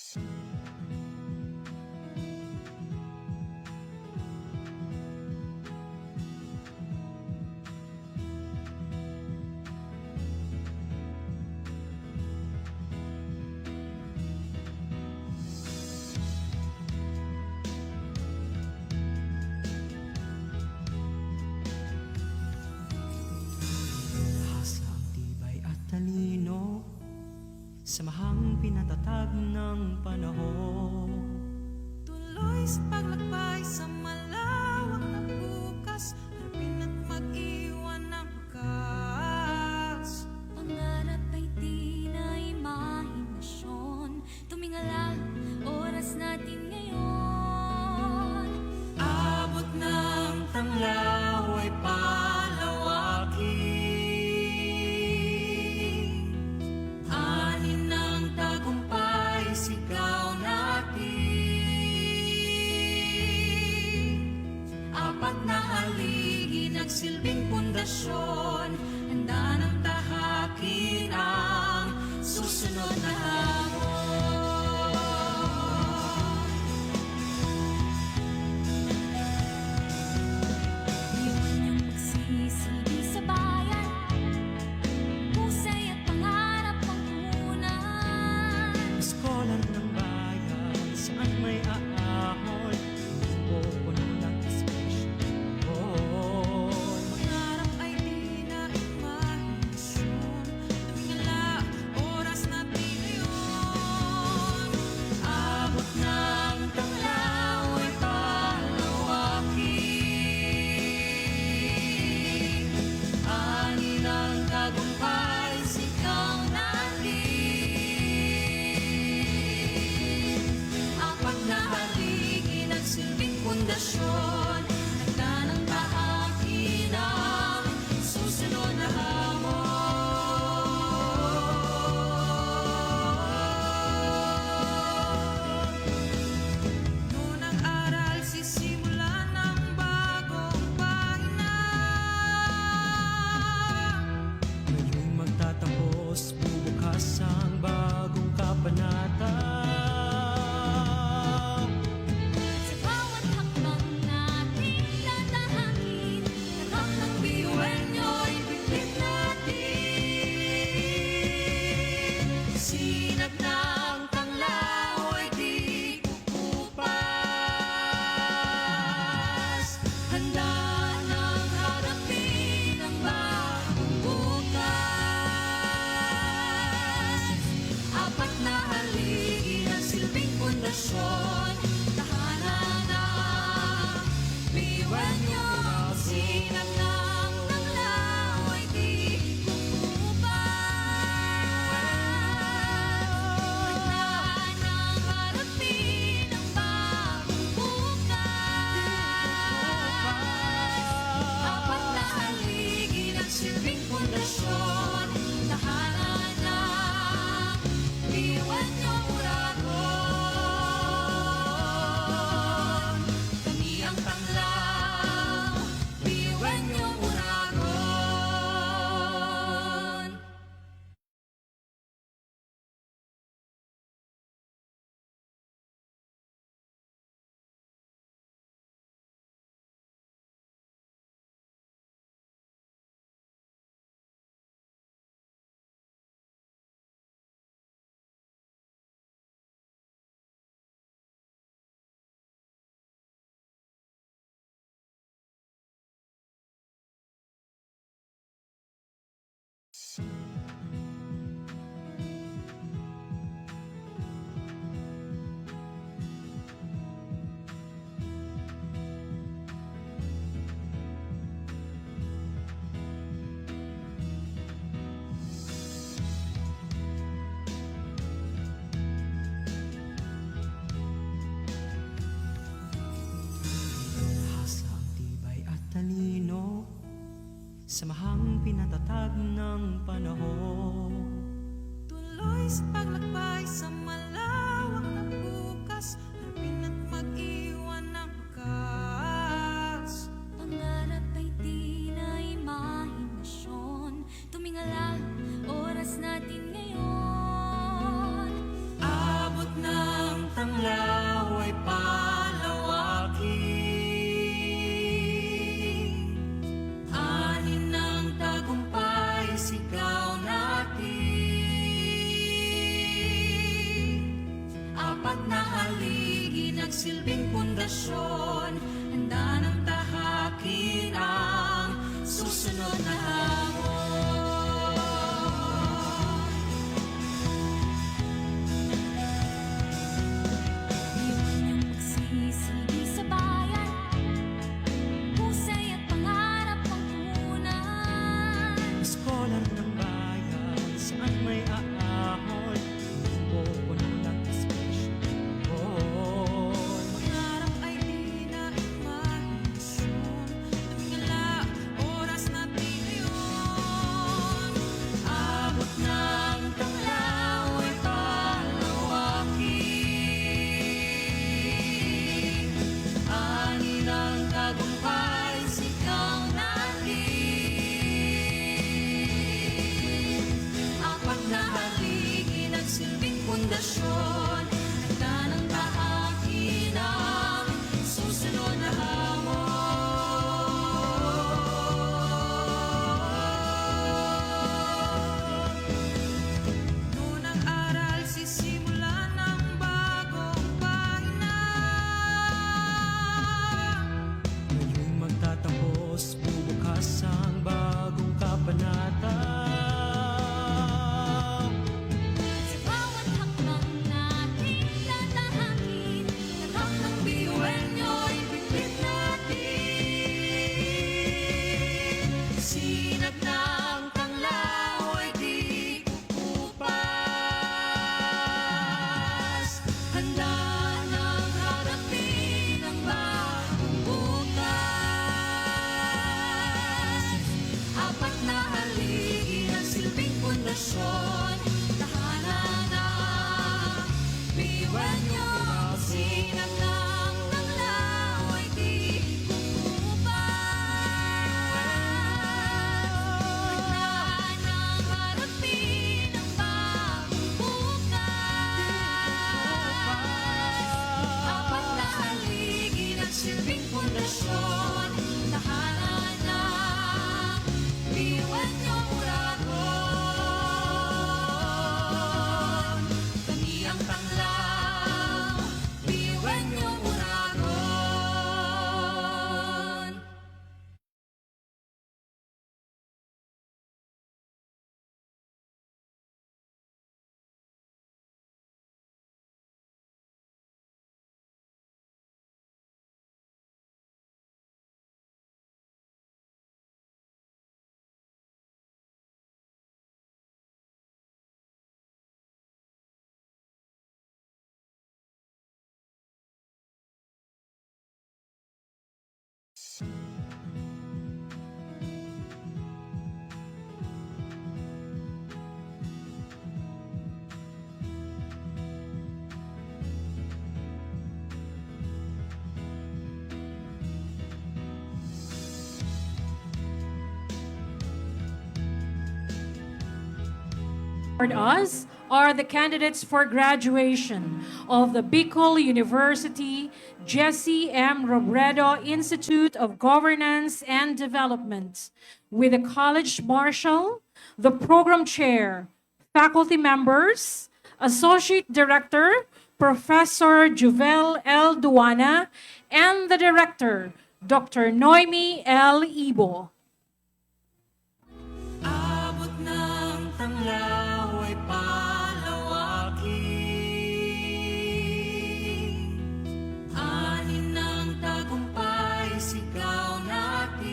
Hasa ang tibay at talino, samahang pinatatag ng panahon. Tuloy sa paglakbay sa malawak na bukas, harapin at mag-iwan ng wakas. Pangarap ay di na imahinasyon. Tumingala, oras natin ngayon. Abot ng tanglaw ay palawakin. Anin ng tagumpay, sigaw natin. Apat na haligi, nagsilbing pundasyon. Handa ng tahakin ang susunod na hamon. Iwan yung magsisilbi sa bayan. Husay at pangarap ang punan. Eskolan ng bayan, saan may aahon, o puno ng inspirasyon. Pangarap ay di na imahinasyon. Tumingala, oras natin ngayon. Abot ng tanglaw ay palawakin. Ani ng tagumpay, sigaw natin. Apat na haligi, nagsilbing pundasyon. Handa ng tahakin ang susunod na hamon. Noon ang aral, sisimulan ng bagong pahina. Ngayong magtatapos, bubukas ang bagong kabanata. Sa bawat hakbang natin tatahakin, Tatak ng biwenyo'y bitbit natin. Sinag ng tanglaw ay di kukupas. Handa nang harapin ang bagong bukas. Apat na haligi, nagsilbing pundasyon. Tahanan ng biwenyo. Sinag ng tanglaw ay di kukupas. Handa nang harapin ang bagong bukas. Apat na haligi, nagsilbing pundasyon. Tahanan ng biwenyo uragon. Kami ang tanglaw, biwenyo uragon. Hasa ang tibay at talino, samahang pinatatag ng panahon. Tuloy sa paglakbay sa malawak na bukas, harapin at mag-iwan ng wakas. pangarap ay di na imahinasyon. Tumingala, oras natin ngayon. Abot ng tanglaw ay palawakin. Anin ng tagumpay, sigaw natin. Apat na haligi, nagsilbing pundasyon, handa ng tahakin ang susunod na hamon. Iwan niyong magsisilbi sa bayan, husay at pangarap ang punan. Eskola ng bayan, saan may aahon, pupuno ng espesyal. Pangarap ay di na imahinasyon, tumingala, oras natin ngayon. Abot ng tanglaw ay palawakin. Ani ng tagumpay, sigaw natin. Apat na haligi, nagsilbing pundasyon, handa ng tahakin ang susunod na hamon. Noon ang aral, sisimulan ng bagong pahina. Ngayong magtatapos, bubukas ang bagong kabanata. Sa bawat hakbang natin tatahakin, lahat ng biyuenyo'y bitbit natin. Sinag ng tanglaw ay di kukupas, handa nang harapin ang bagong bukas. Apat na haligi, nagsilbing pundasyon, tahanan na biyuenyo. Sinag ng tanglaw ay di kukupas, handa nang harapin ang bagong bukas. Apat na haligi, nagsilbing pundasyon, tahanan na biyuenyo uragon. Kami ang tanglaw, biyuenyo uragon. Toward us are the candidates for graduation of the Bicol University Jesse M. Robredo Institute of Governance and Development, with the College Marshal, the Program Chair, faculty members, Associate Director, Professor Juvel L. Duana, and the Director, Dr. Noemi L. Ibo. Abot ng tanglaw ay palawakin. Anin ng tagumpay, sigaw natin.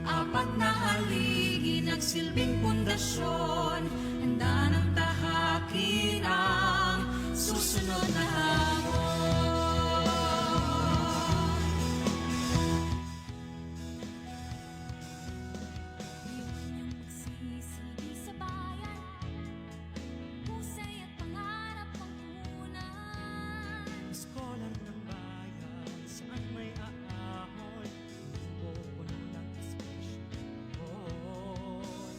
Apat na haligi, nagsilbing pundasyon, handa ng tahakin ang susunod na hamon. Iwan niyong magsisilbi sa bayan, husay at pangarap ang punan. Eskola ng bayan, saan may aahon, pupuno ng espesyal.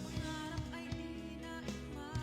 Pangarap ay di na imahinasyon,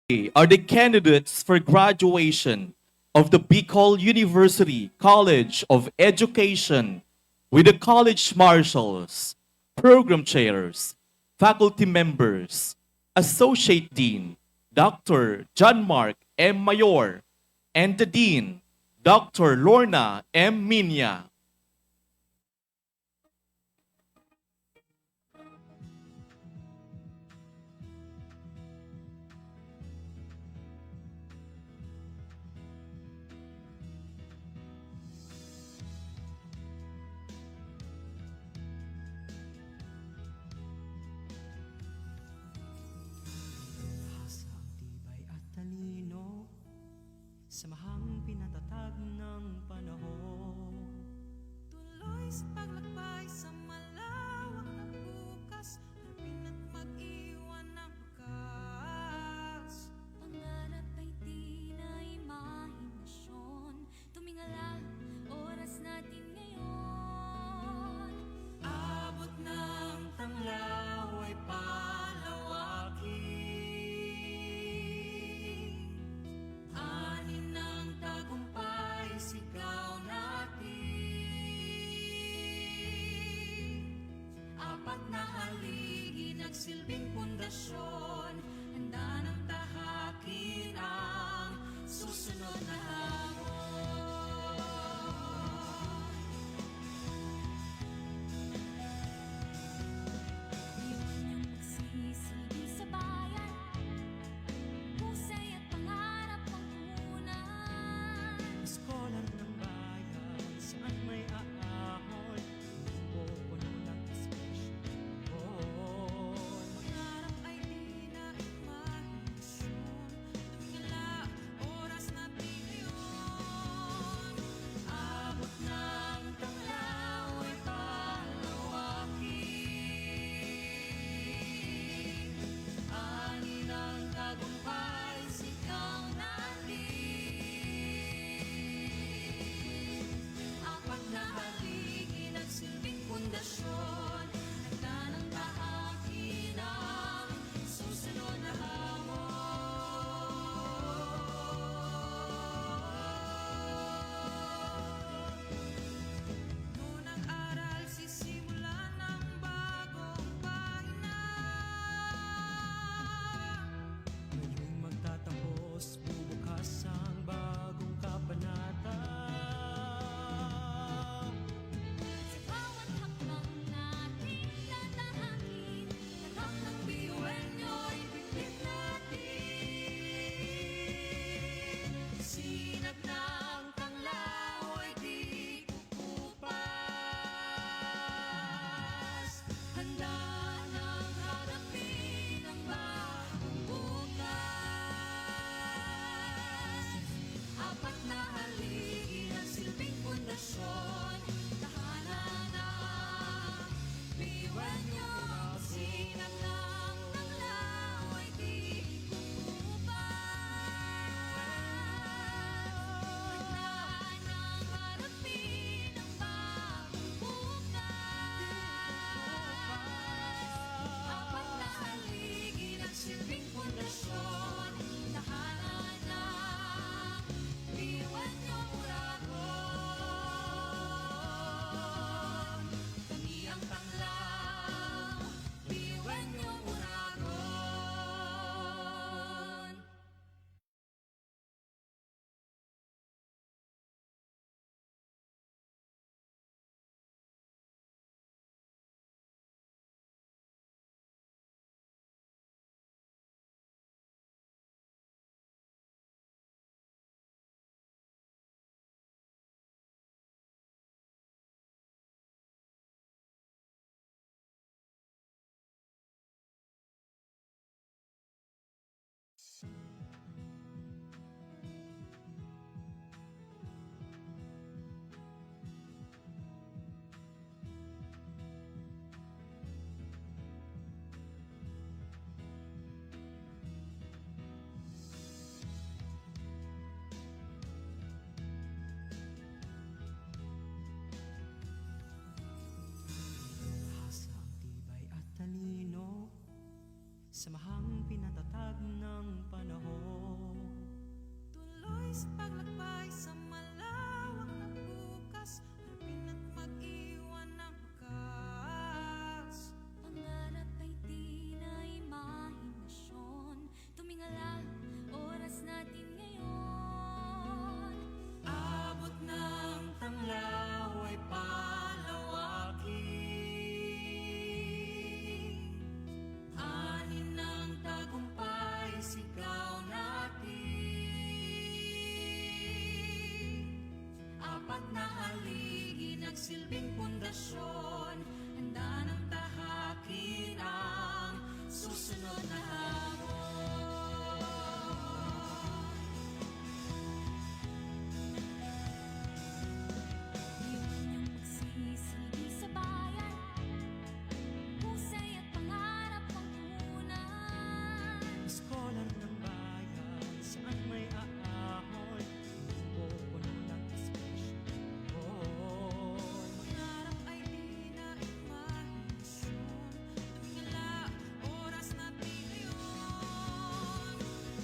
are the candidates for graduation of the Bicol University College of Education with the college marshals, program chairs, faculty members, Associate Dean, Dr. John Mark M. Mayor, and the Dean, Dr. Lorna M. Minya. Hasa ang tibay at talino, samahang pinatatag ng panahon. Tuloy sa paglakbay sa malawak na bukas, harapin at mag-iwan ng bakas. Pangarap ay di na imahinasyon. Tumingala, oras natin ngayon. Abot ng tanglaw ay palawakin. Anin ng tagumpay, sigaw natin. Apat na haligi, nagsilbing pundasyon. Handa ng tahakin ang susunod na hamon. Iwan niyong magsisilbi sa bayan. Husay at pangarap ang punan. Scholar ng bayan, saan may aahon, pupuno ng inspirasyon. Pangarap ay di na imahinasyon. Tumingala, oras natin ngayon. Abot ng tanglaw ay palawakin. Anin ang tagumpay, sigaw natin. Apat na haligi, nagsilbing pundasyon. Handa ng tahakin ang susunod na hamon. Noon ang aral, sisimulan ng bagong pahina. Ngayong magtatapos, bubukas ang bagong kabanata. Sa bawat hakbang nating tatahakin, lahat ng biyuan nyo'y bibig natin. Sinag ng tanglaw ay di kukupas. Handa nang harapin ang bagong bukas. Apat na haligi, nagsilbing pundasyon. Tahanan ng biyuan nyo. Sinag ng tanglaw ay di Handa nang harapin ang bagong bukas. Apat na haligi, nagsilbing pundasyon. Tahanan ng biyuan nyo, Uragon. Kami ang tanglaw, biyuan nyo, Uragon. Hasa ang tibay at talino, samahang pinatatag ng panahon. Apat na haligi nagsilbing pundasyon, handa ng tahakin ang susunod na hamon. Iwan niyong magsisilbi sa bayan, husay at pangarap ang punan. Iskolar ng bayan, saan may aahon, o puno ng inspirasyon. Pangarap ay di na imahinasyon, tumingala, oras natin ngayon.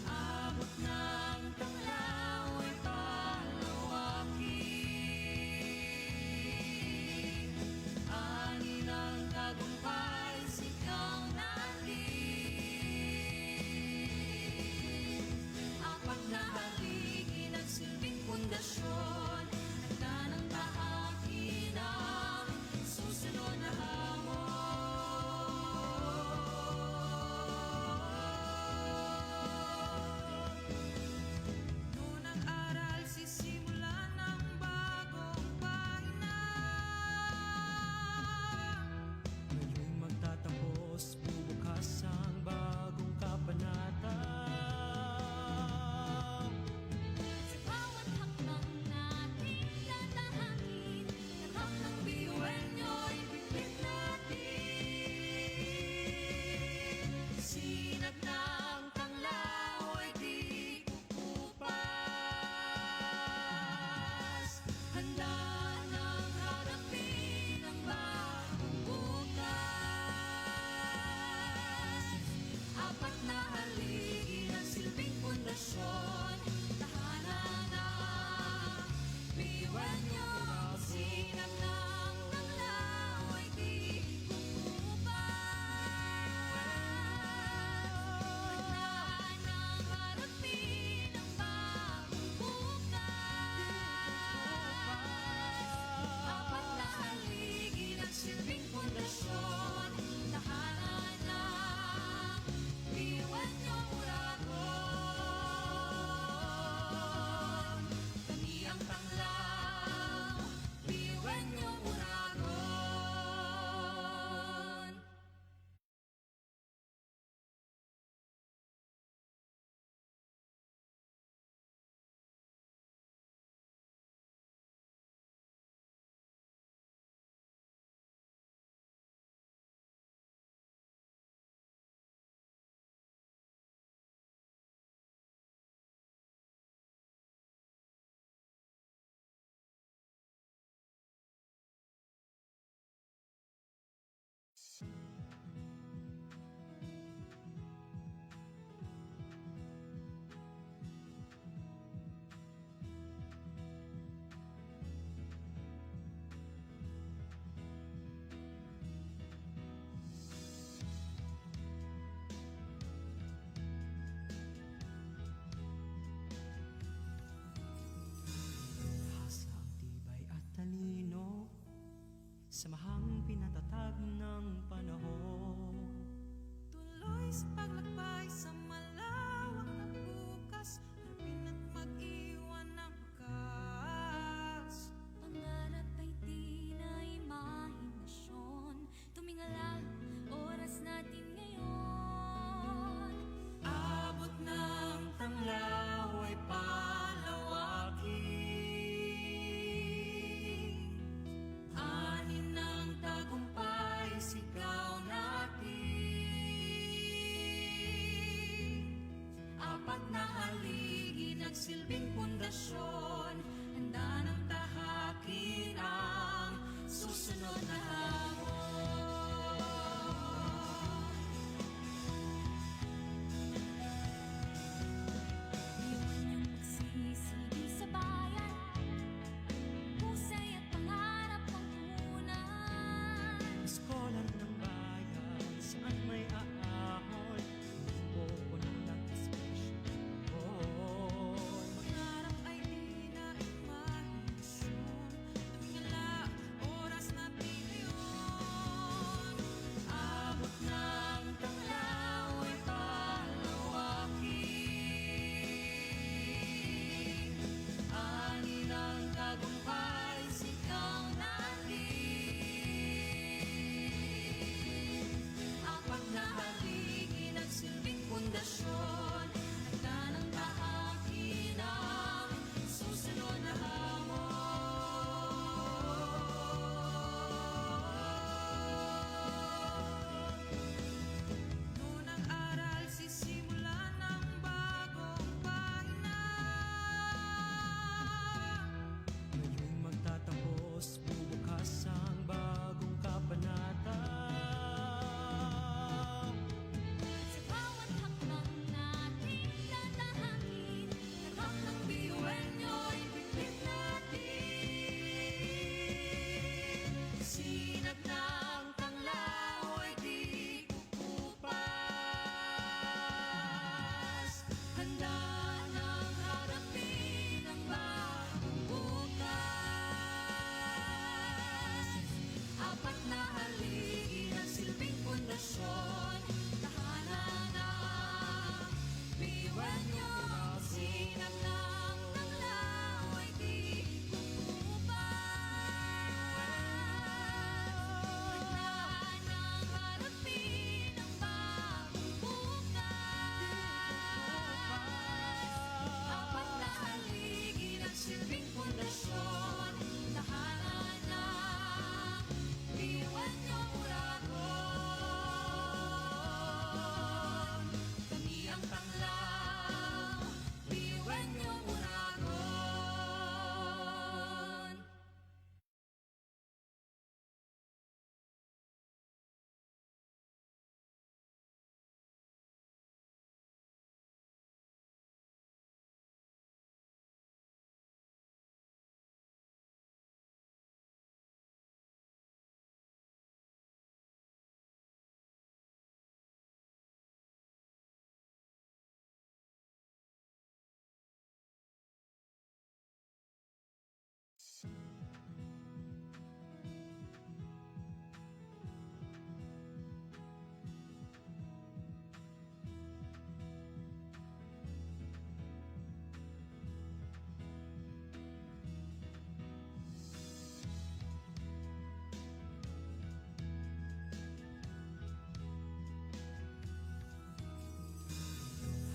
Abot ng tanglaw ay palawakin, ani ng tagumpay sigaw natin. Apat na haligi nagsilbing pundasyon, handa ng tahakin ang susunod na hamon. Noon ang aral, sisimulan ng bagong pahina. Ngayong magtatapos, bubukas ang bagong kabanata. Sa bawat hakbang natin tatahakin, lahat ng biyuan nyo'y pipit natin. Sinag ng tanglaw ay di kukupas, handa nang harapin ang bagong bukas. Apat na haligi ng silbing pundasyon, tahanan ng biyuan nyo. Sinag ng tanglaw ay di kukupas, handa nang harapin ang bagong bukas. Apat na haligi ng silbing pundasyon, tahanan ng biyuan nyo, Uragon. Kami ang tanglaw, biyuan nyo, Uragon. Hasa ang tibay at talino, samahang pinatatag ng panahon. Tuloy sa paglakbay sa malawak na bukas, harapin at mag-iwan ng bakas. Pangarap ay di na imahinasyon, tumingala, oras natin ngayon. Abot ng Tanglaw ay palawakin, anin ng tagumpay sigaw natin. Apat na haligi nagsilbing pundasyon, handa ng tahakin ang susunod na hamon. Iwan niyong magsisilbi sa bayan, husay at pangarap ang punan. Iskolar ng bayan, saan may aahon, o puno ng inspirasyon. pangarap ay di na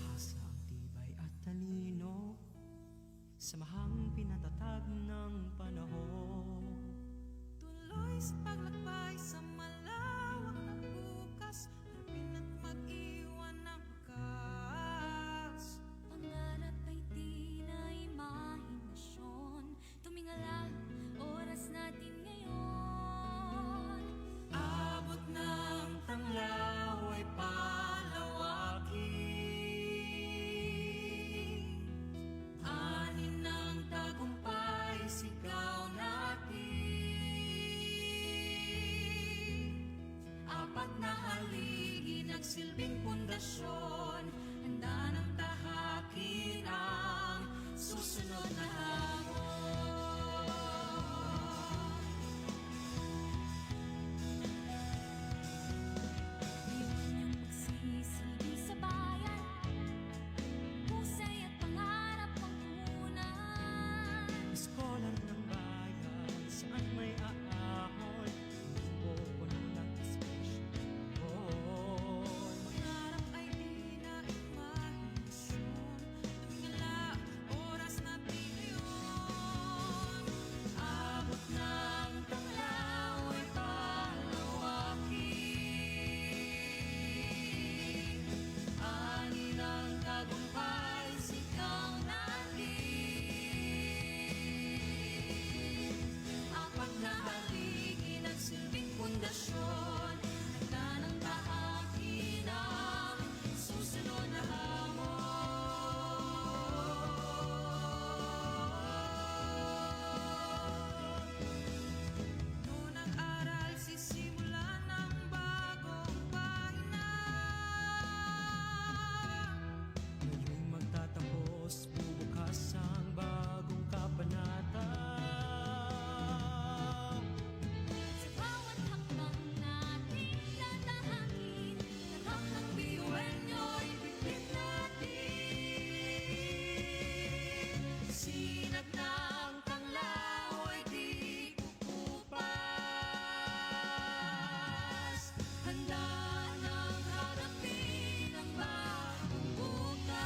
Hasa ang tibay at talino, samahang pinatatag ng panahon. Tuloy sa paglakbay sa malawak na bukas, harapin at mag-iwan ng wakas. Pangarap ay di na imahinasyon, tumingala, oras natin ngayon. Abot ng tanglaw ay palawakin, Anin ng tagumpay, sigaw natin. Apat na haligi, nagsilbing pundasyon, handa ng tahakin ang susunod na hamon. Iwan niyong pagsisilbi sa bayan, husay at pangarap ang punan. Iskolar ng bayan, saan may aahon, pupuno ng inspirasyon. Pangarap ay di na imahinasyon, tumingala, oras natin ngayon. Abot ng tanglaw ay palawakin, Ani ng tagumpay, sigaw natin. Apat na haligi, nagsilbing pundasyon, handa ng tahakin ang susunod na hamon. Noon ang aral, sisimulan ng bagong pahina. Ngayon'y magtatapos, bubukas ang bagong kabanata. Sa bawat hakbang natin tatahakin, Lahat ng biyuan nyo'y bitbit natin. Sinag ng tanglaw ay di kukupas. Handa nang harapin ang bagong bukas.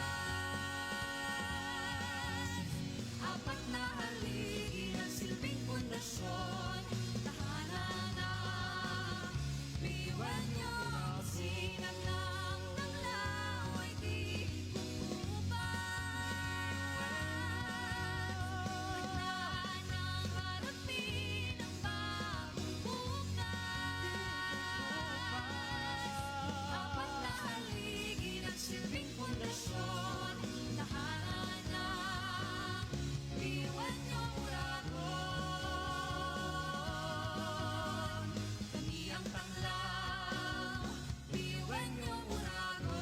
Apat na haligi, nagsilbing pundasyon, tahanan ng biyuan nyo. Sinag ng tanglaw ay di kukupas. Handa nang harapin ang bagong bukas. Apat na haligi, nagsilbing pundasyon, tahanan ng biyuan nyo, Uragon. Kami ang tanglaw, biyuan nyo, Uragon.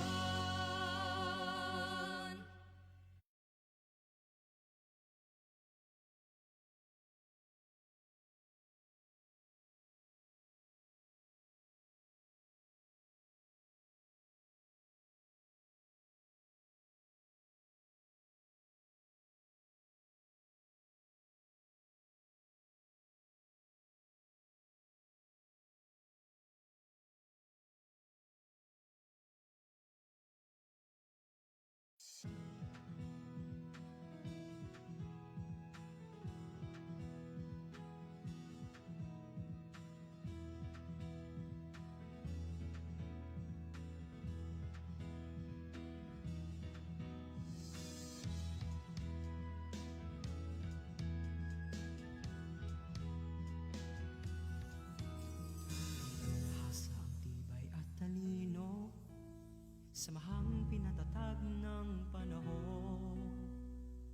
Hasa ang tibay at talino, samahang pinatatag ng panahon.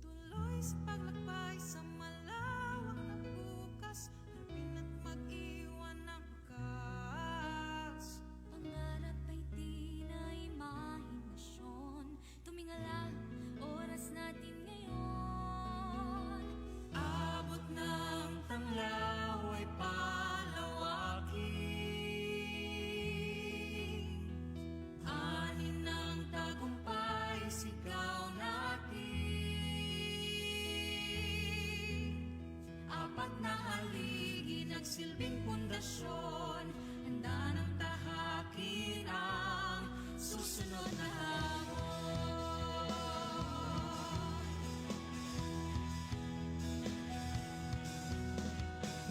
Tuloy sa paglakbay sa malawak na bukas, harapin at mag-iwan ng wakas. pangarap ay di na imahinasyon, tumingala, oras natin ngayon. Abot ng nagsilbing pundasyon, handa ng tahakin ang susunod na hamon.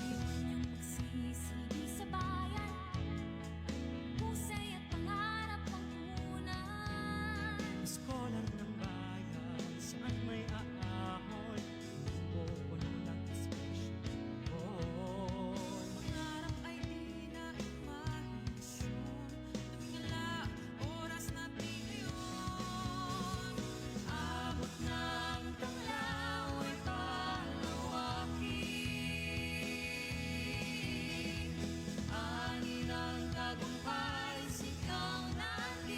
Iwan niyong magsisilbi sa bayan, husay at pangarap ang punan. Scholar ng bayan, saan may aahon, pupuno ng inspirasyon. Pangarap ay di na imahinasyon, tumingala, oras natin ngayon. Abot ng tanglaw ay palawakin, ani ng tagumpay, sigaw natin.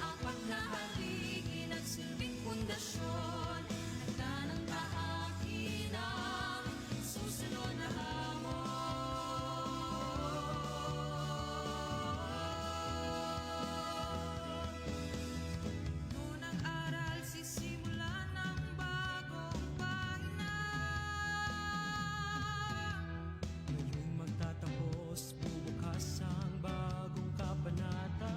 Apat na haligi, nagsilbing pundasyon, handa ng tahakin ang susunod na hamon. Noon ang aral, sisimulan ng bagong pahina. Ngayong magtatapos, bubukas ang bagong kabanata.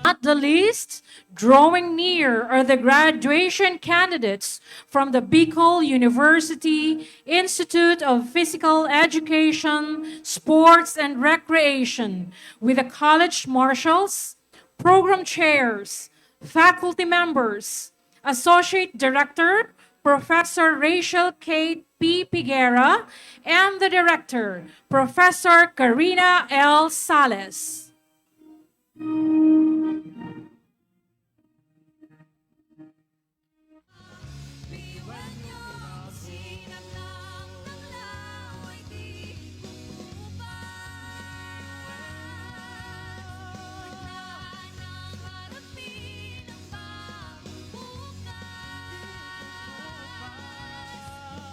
Not the least, drawing near are the graduation candidates from the Bicol University Institute of Physical Education, Sports and Recreation, with the college marshals, program chairs, faculty members, Associate Director, Professor Rachel Kate P. Piguera, and the Director, Professor Karina L. Sales. Biwan niyo ang sinag ng tanglaw ay di umubay. Tandaan ang harapin ang bagong bukas.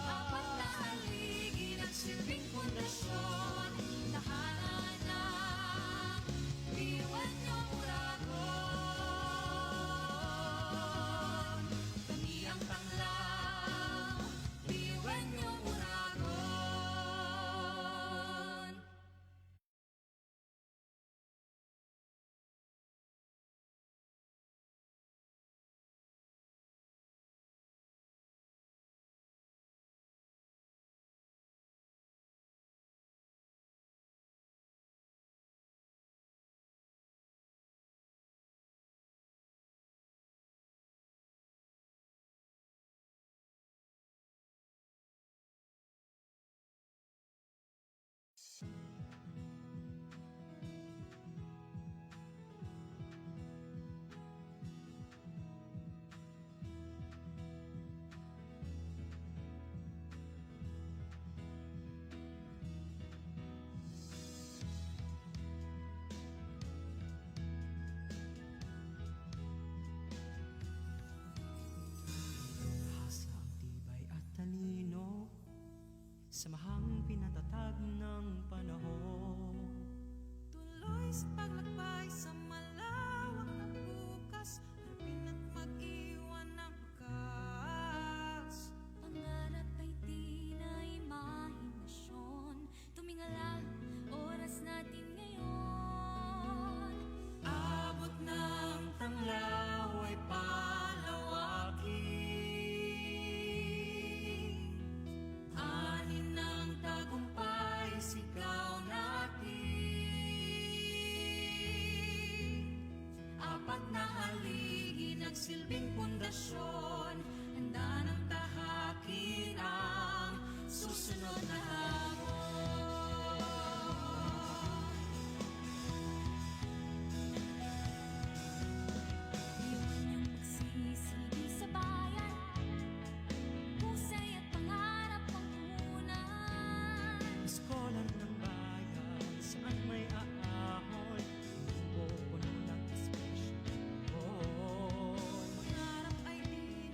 Apat na haligi, nagsilbing pundasyon, tahanan ng biwan niyong uragon. Kami ang tanglaw, biwan niyong uragon. Hasa ang tibay at talino, samahang pinatatag ng panahon. Tuloy sa paglakbay sa malawak na bukas, harapin at mag-iwan ng wakas. Pangarap ay di na imahinasyon, tumingala, oras natin ngayon. Abot ng tanglaw ay palawakin, ani ng tagumpay, sigaw natin. Apat na haligi, nagsilbing pundasyon, handa ng tahakin ang susunod na hamon. Iwan niyong magsisilbi sa bayan, husay at pangarap ang punan. Scholar ng bayan, saan may aahon, pupuno ng inspirasyon. Pangarap ay di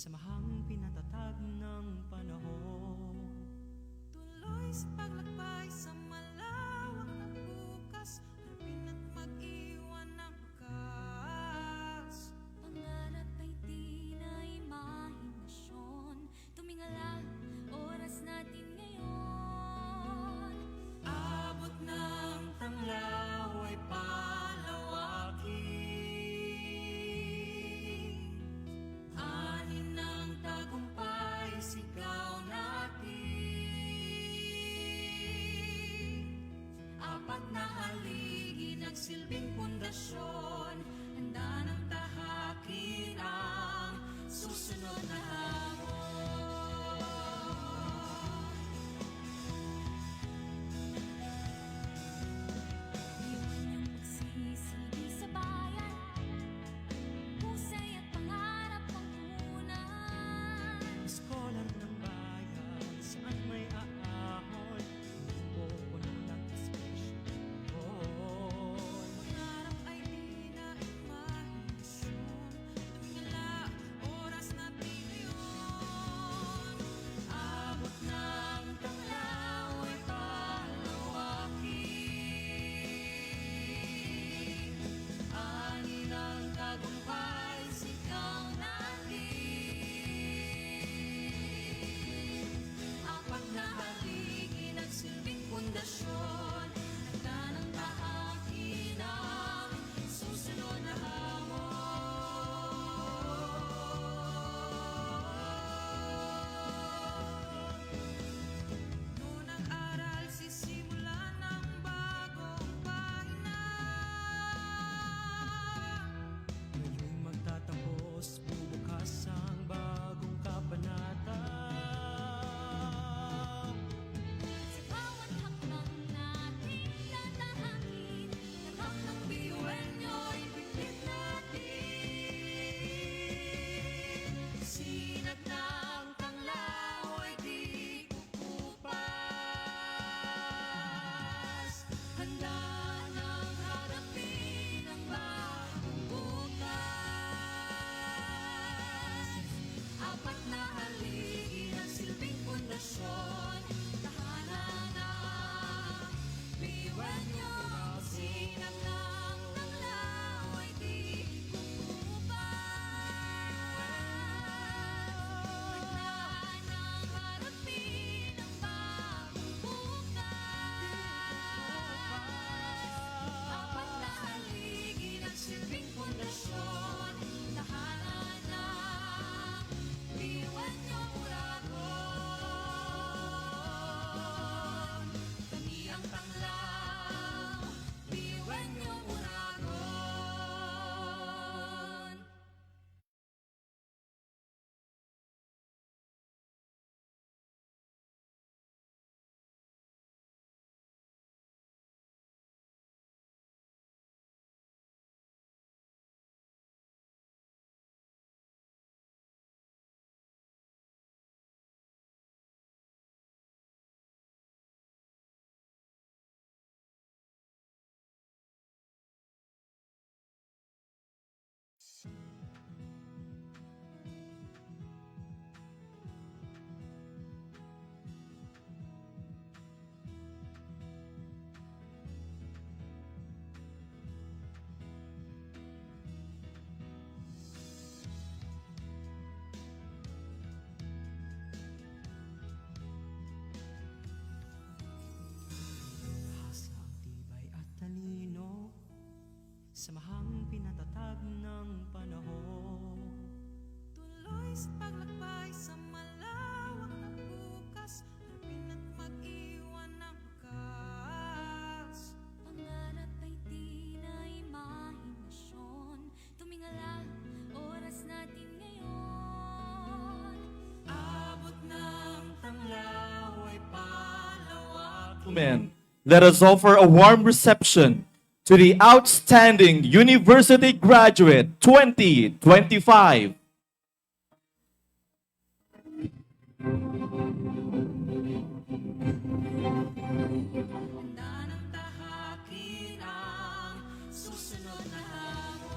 Samahang pinatatag ng panahon. Tuloy sa paglakbay sa malawak na bukas, harapin at mag-iwan ng wakas. Pangarap ay di na imahinasyon, tumingala, oras natin ngayon. Abot ng tanglaw ay palawakin. Anin ng tagumpay, sigaw natin. Apat na haligi, nagsilbing pundasyon, handa ng tahakin ang susunod na hamon. Iwan yung pagsisilbi sa bayan, husay at pangarap ang punan. Iskolar ng bayan, saan may aahon, pupunan ng espesyal. Pangarap ay di na imahinasyon, tumingala, oras natin ngayon. Abot ng tanglaw ay palawakin. Ani ng tagumpay, sigaw natin. Apat na haligi, nagsilbing pundasyon, handa ng tahakin ang susunod na hamon. Noon ang aral, sisimulan ng bagong pahina. Ngayon'y magtatapos, bubukas ang bagong kabanata. Sa bawat hakbang natin tatahakin, lahat ng biyuan nyo'y bigit natin. Sinag ng tanglaw ay di kukupas, handa nang harapin ang bagong bukas. Apat na haligi, nagsilbing pundasyon, tahanan na biyuan nyo. Sinag ng tanglaw ay di kukupas, handa nang harapin ang bagong bukas. Apat na haligi, nagsilbing pundasyon, tahanan na biyuan nyo, Uragon. Kami ang tanglaw, biyuan nyo, Uragon. Hasa ang tibay at talino, samahang pinatatag ng panahon. Tuloy sa paglakbay sa malawak na bukas, harapin at mag-iwan ng wakas. Pangarap ay di na imahinasyon, tumingala, oras natin ngayon. Abot ng tanglaw ay palawakin. Gentlemen, let us offer a warm reception to the outstanding university graduate 2025. Handa ng tahakin ang susunod na hamon.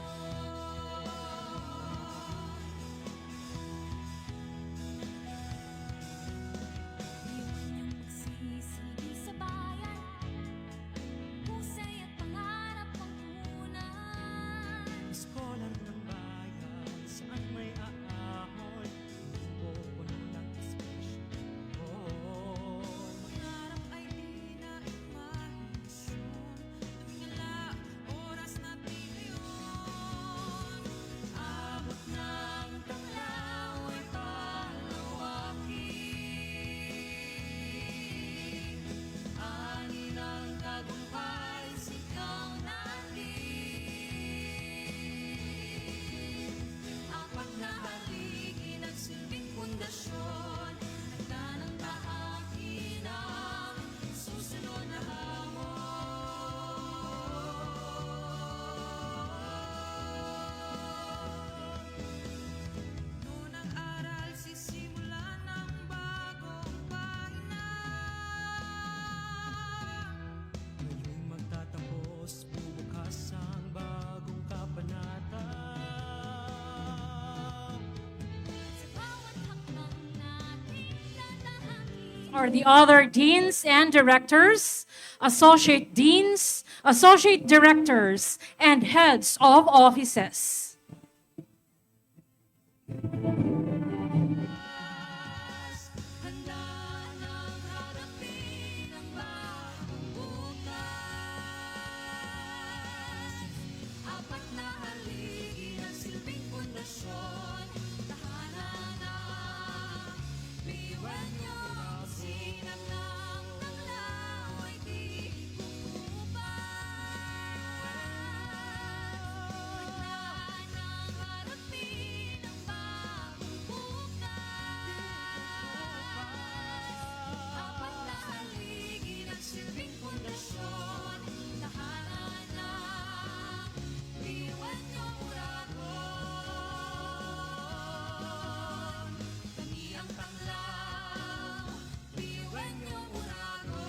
are the other deans and directors, associate deans, associate directors, and heads of offices. Handa nang harapin ang bagong bukas. Apat na haligi ang silbing pundasyon. Tahanan ng liwan niyo, sinang ng tanglaw ay di Handa nang harapin ang bagong bukas. Apat na haligi ng silbing pundasyon. Tahanan ng liwan niyong uragon. Kami ang tanglaw, liwan niyong uragon.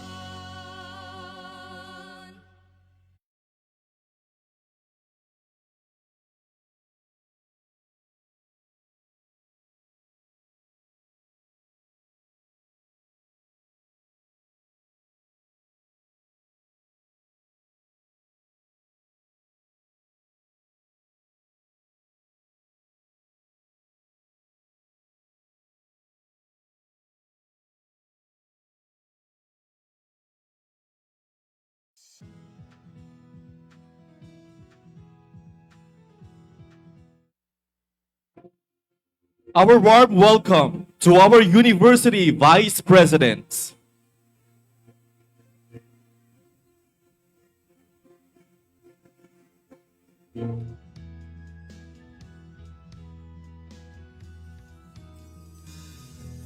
Our warm welcome to our university vice presidents.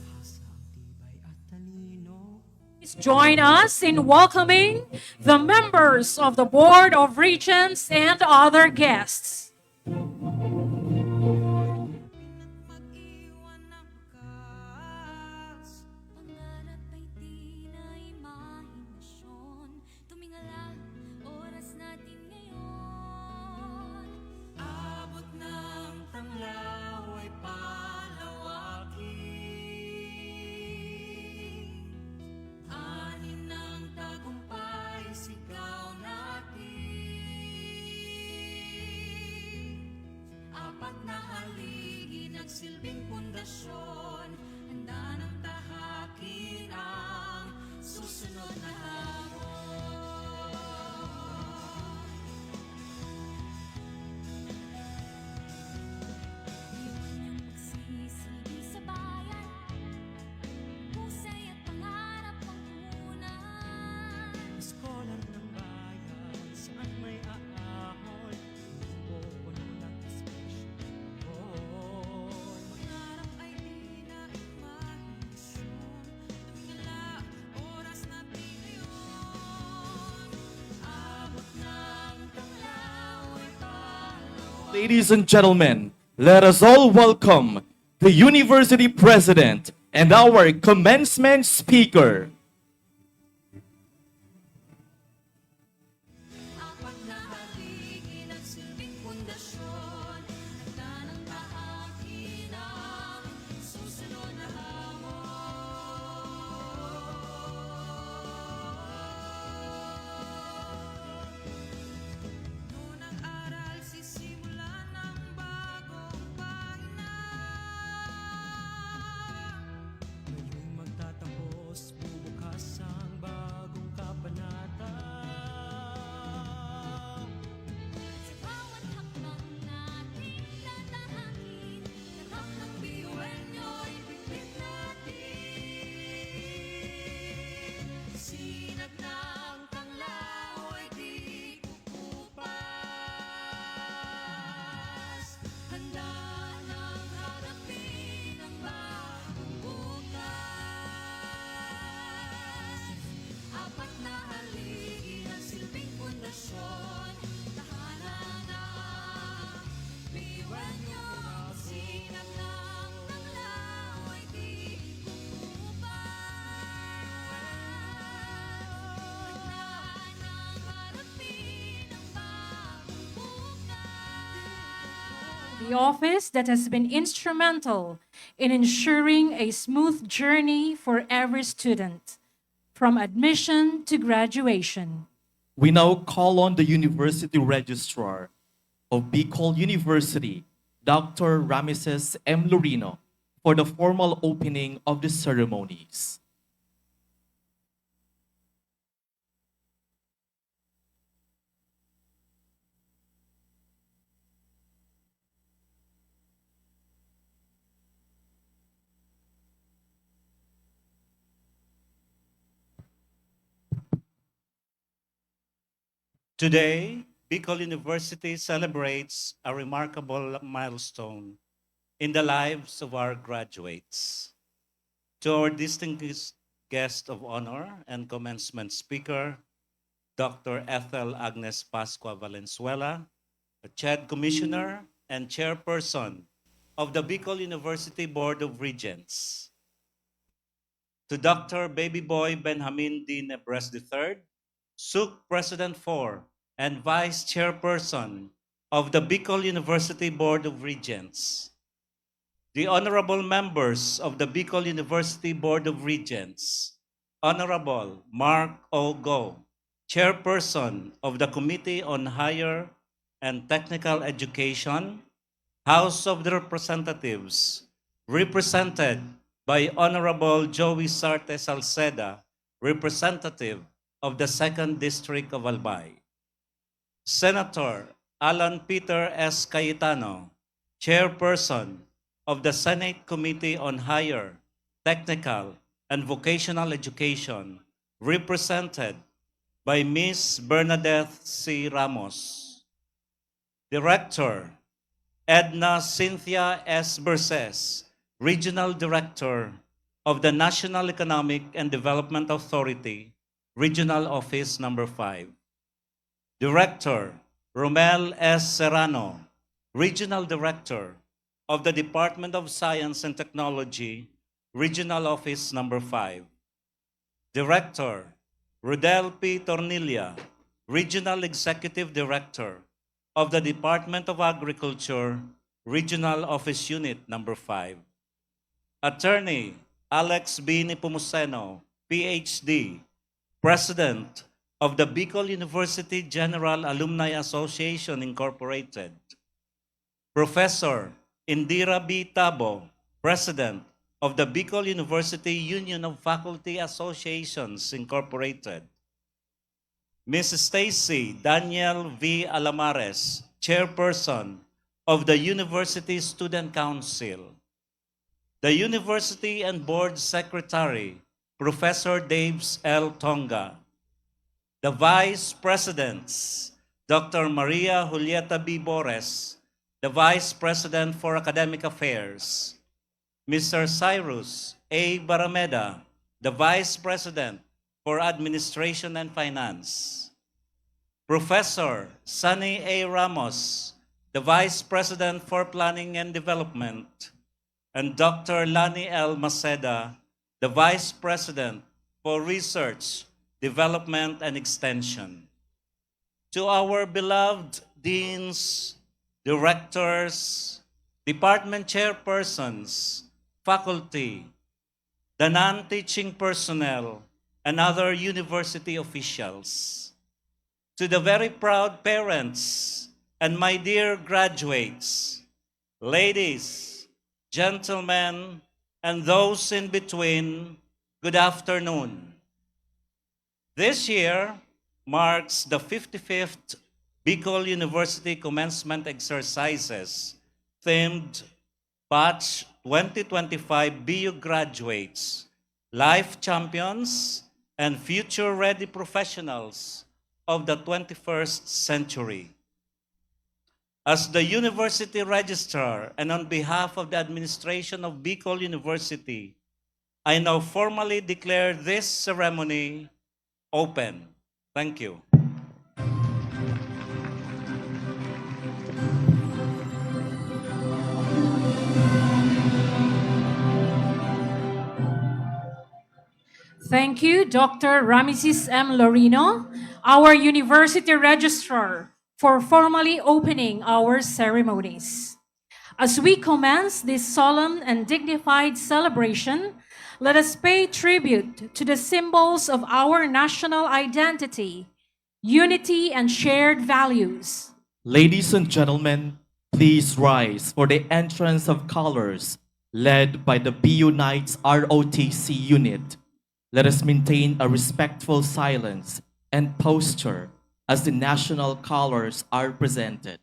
Hasa ang tibay at talino. Please join us in welcoming the members of the Board of Regents and other guests. Mag-iwan ng wakas. Pangarap ay di na imahinasyon. Tumingala, oras natin ngayon. Abot ng tanglaw ay palawakin. Anin ng tagumpay, sigaw natin. Apat na haligi nagsilbing pundasyon. Handa ng tahakin ang susunod na hamon. Iwan niyong magsisilbi sa bayan. Husay at pangarap ang punan. Scholar ng bayan, saan may aahon? Pupuno ng inspirasyon. Pangarap ay di na imahinasyon. Tumingala, oras natin ngayon. Abot ng tanglaw ay palaw. Ladies and gentlemen, let us all welcome the university president and our commencement speaker. Apat na haligi nagsilbing pundasyon. Handa ng tahakin ang susunod na hamon. Noon ang aral, sisimulan ng bagong pahina. Ngayong magtatapos, bubukas the office that has been instrumental in ensuring a smooth journey for every student, from admission to graduation. We now call on the University Registrar of Bicol University, Dr. Ramesses M. Lorino, for the formal opening of the ceremonies. Today, Bicol University celebrates a remarkable milestone in the lives of our graduates. To our distinguished guest of honor and commencement speaker, Dr. Ethel Agnes Pascua Valenzuela, a CHED Commissioner and Chairperson of the Bicol University Board of Regents. To Dr. Baby Boy Benjamin D. Nebres III, SUC President 4 and Vice Chairperson of the Bicol University Board of Regents. The honorable members of the Bicol University Board of Regents, Honorable Mark O. Go, Chairperson of the Committee on Higher and Technical Education, House of the Representatives, represented by Honorable Joey Sarte Salceda, Representative of the 2nd District of Albay. Senator Alan Peter S. Cayetano, Chairperson of the Senate Committee on Higher, Technical, and Vocational Education, represented by Ms. Bernadette C. Ramos. Director Edna Cynthia S. Berses, Regional Director of the National Economic and Development Authority, Regional Office Number 5. Director Romel S. Serrano, Regional Director of the Department of Science and Technology, Regional Office Number 5. Director Rodel P. Tornilla, Regional Executive Director of the Department of Agriculture, Regional Office Unit Number 5. Attorney Alex B. Nepomuceno, PhD, President of the Bicol University General Alumni Association Incorporated. Professor Indira B. Tabo, President of the Bicol University Union of Faculty Associations Incorporated. Ms. Stacy Daniel V. Alamares, Chairperson of the University Student Council. The University and Board Secretary, Professor Daves L. Tonga. The Vice Presidents, Dr. Maria Julieta B. Bores, the Vice President for Academic Affairs. Mr. Cyrus A. Barameda, the Vice President for Administration and Finance. Professor Sunny A. Ramos, the Vice President for Planning and Development. And Dr. Lani L. Maceda, the Vice President for Research, Development, and Extension. To our beloved deans, directors, department chairpersons, faculty, the non-teaching personnel, and other university officials. To the very proud parents and my dear graduates, ladies, gentlemen, and those in between, good afternoon. This year marks the 55th Bicol University Commencement Exercises themed Batch 2025 BU Graduates, Life Champions, and Future-Ready Professionals of the 21st Century. As the University Registrar and on behalf of the administration of Bicol University, I now formally declare this ceremony open. Thank you. Thank you, Dr. Ramesses M. Lorino, our University Registrar, for formally opening our ceremonies. As we commence this solemn and dignified celebration, let us pay tribute to the symbols of our national identity, unity, and shared values. Ladies and gentlemen, please rise for the entrance of colors led by the BU Knights ROTC unit. Let us maintain a respectful silence and posture as the national colors are presented.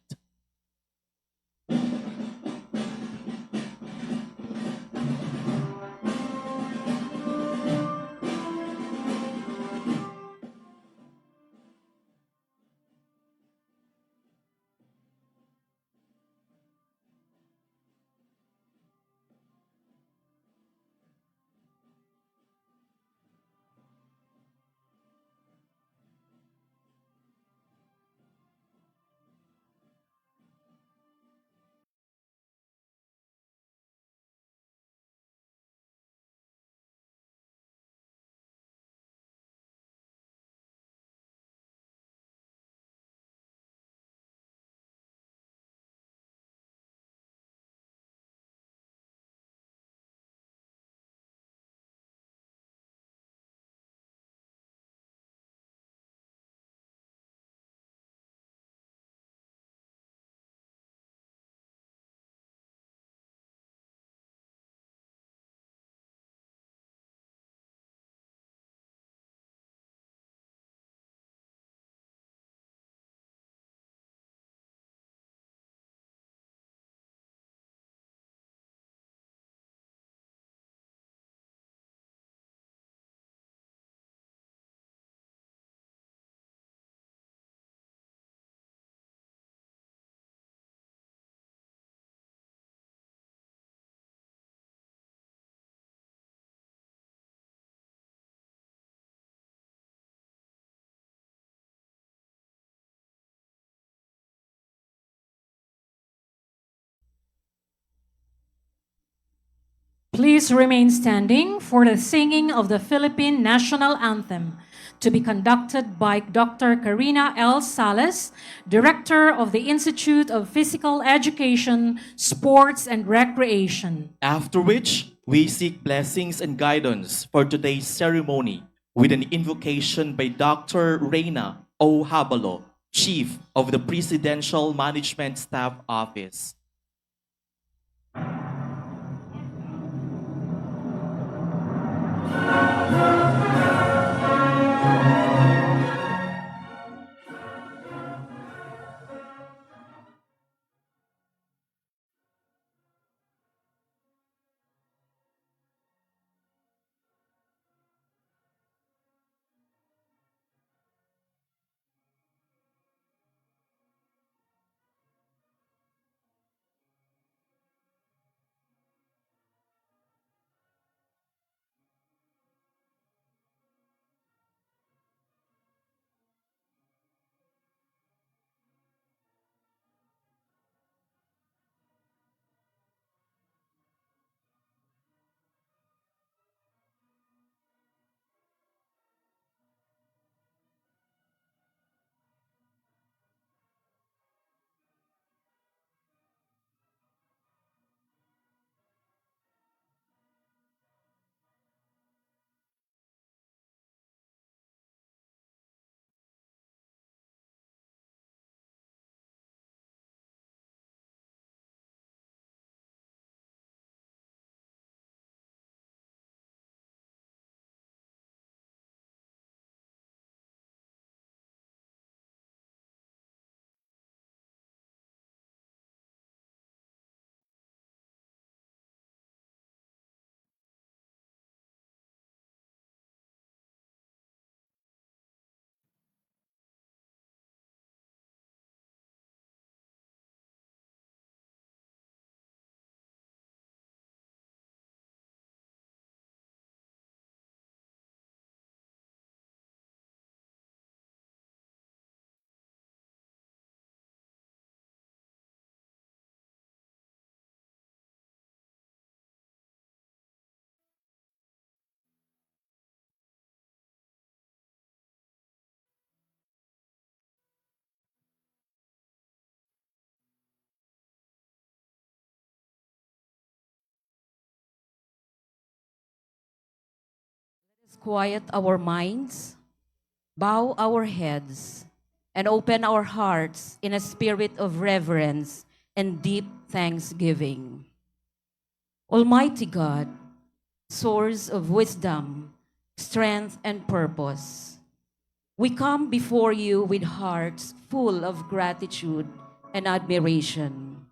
Please remain standing for the singing of the Philippine National Anthem to be conducted by Dr. Karina L. Salas, Director of the Institute of Physical Education, Sports and Recreation. After which, we seek blessings and guidance for today's ceremony with an invocation by Dr. Reyna O. Habalo, Chief of the Presidential Management Staff Office. Quiet our minds, bow our heads, and open our hearts in a spirit of reverence and deep thanksgiving. Almighty God, source of wisdom, strength, and purpose, we come before you with hearts full of gratitude and admiration.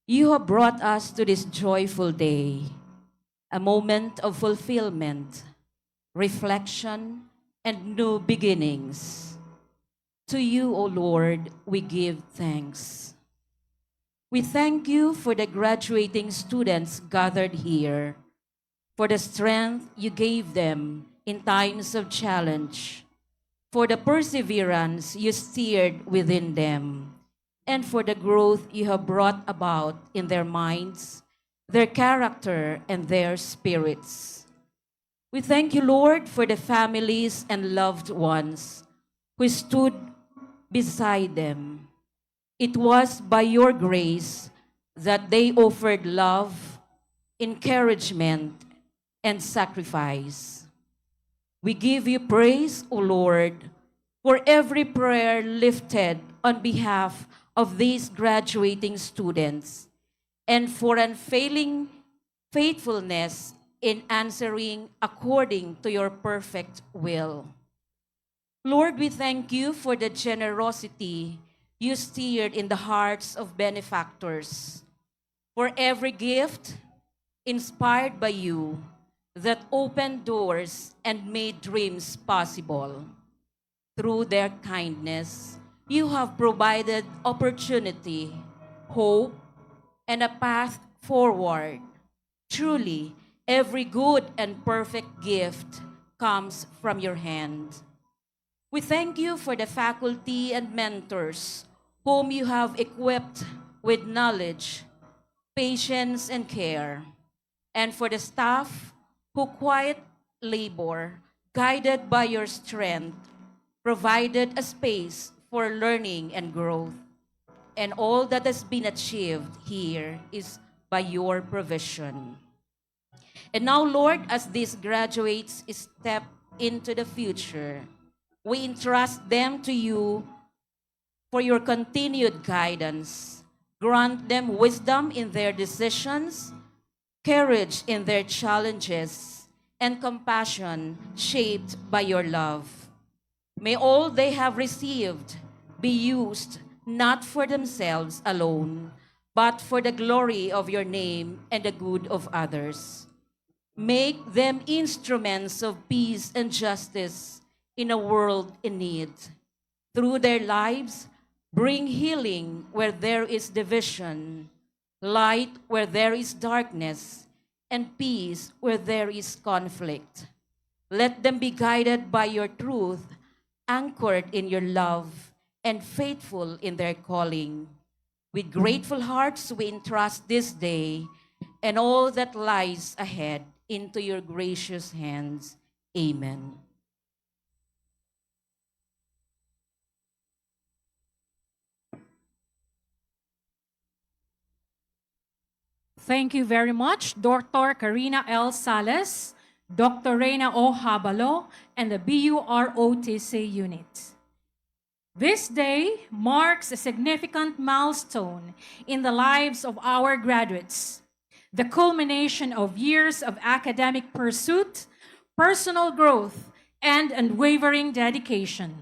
You have brought us to this joyful day, a moment of fulfillment, reflection, and new beginnings. To you, O Lord, we give thanks. We thank you for the graduating students gathered here, for the strength you gave them in times of challenge, for the perseverance you steered within them, and for the growth you have brought about in their minds, their character, and their spirits. We thank you, Lord, for the families and loved ones who stood beside them. It was by your grace that they offered love, encouragement, and sacrifice. We give you praise, O Lord, for every prayer lifted on behalf of these graduating students and for unfailing faithfulness in answering according to your perfect will. Lord, we thank you for the generosity you steered in the hearts of benefactors, for every gift inspired by you that opened doors and made dreams possible. Through their kindness, you have provided opportunity, hope, and a path forward. Truly, every good and perfect gift comes from your hand. We thank you for the faculty and mentors whom you have equipped with knowledge, patience, and care, and for the staff who quiet labor, guided by your strength, provided a space for learning and growth. And all that has been achieved here is by your provision. And now, Lord, as these graduates step into the future, we entrust them to you for your continued guidance. Grant them wisdom in their decisions, courage in their challenges, and compassion shaped by your love. May all they have received be used not for themselves alone, but for the glory of your name and the good of others. Make them instruments of peace and justice in a world in need. Through their lives, bring healing where there is division, light where there is darkness, and peace where there is conflict. Let them be guided by your truth, anchored in your love, and faithful in their calling. With grateful hearts, we entrust this day and all that lies ahead into your gracious hands. Amen. Thank you very much, Dr. Karina L. Sales, Dr. Reina O. Habalo, and the BUROTC unit. This day marks a significant milestone in the lives of our graduates, the culmination of years of academic pursuit, personal growth, and unwavering dedication.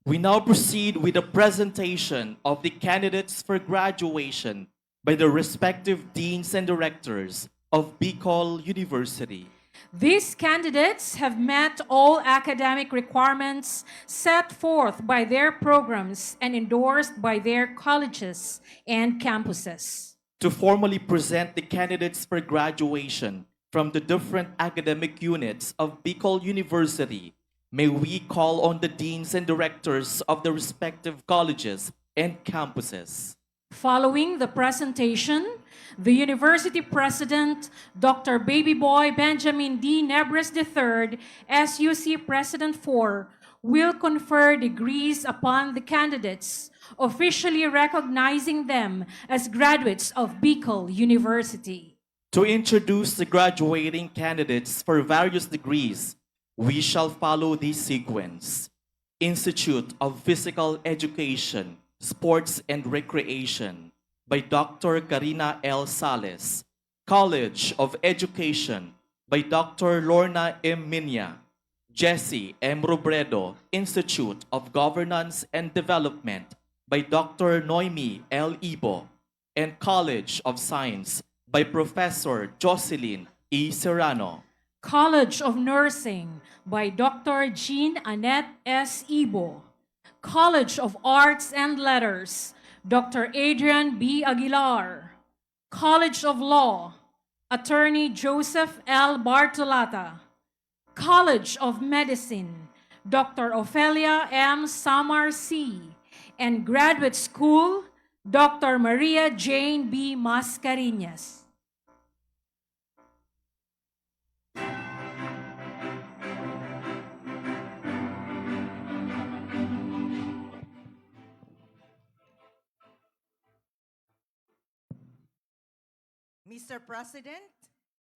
We now proceed with the presentation of the candidates for graduation by the respective deans and directors of Bicol University. These candidates have met all academic requirements set forth by their programs and endorsed by their colleges and campuses. To formally present the candidates for graduation from the different academic units of Bicol University, may we call on the deans and directors of the respective colleges and campuses. Following the presentation, the University President, Dr. Baby Boy Benjamin D. Nebres III, SUC President 4, will confer degrees upon the candidates, officially recognizing them as graduates of Bicol University. To introduce the graduating candidates for various degrees, We shall follow this sequence. Institute of Physical Education, Sports and Recreation by Dr. Karina L. Sales. College of Education by Dr. Lorna M. Minya. Jesse M. Robredo, Institute of Governance and Development by Dr. Noemi L. Ibo. And College of Science by Professor Jocelyn E. Serrano. College of Nursing by Dr. Jean Annette S. Ibo. College of Arts and Letters, Dr. Adrian B. Aguilar. College of Law, Attorney Joseph L. Bartolata. College of Medicine, Dr. Ofelia M. Samar C. And Graduate School, Dr. Maria Jane B. Mascareñas. Mr. President,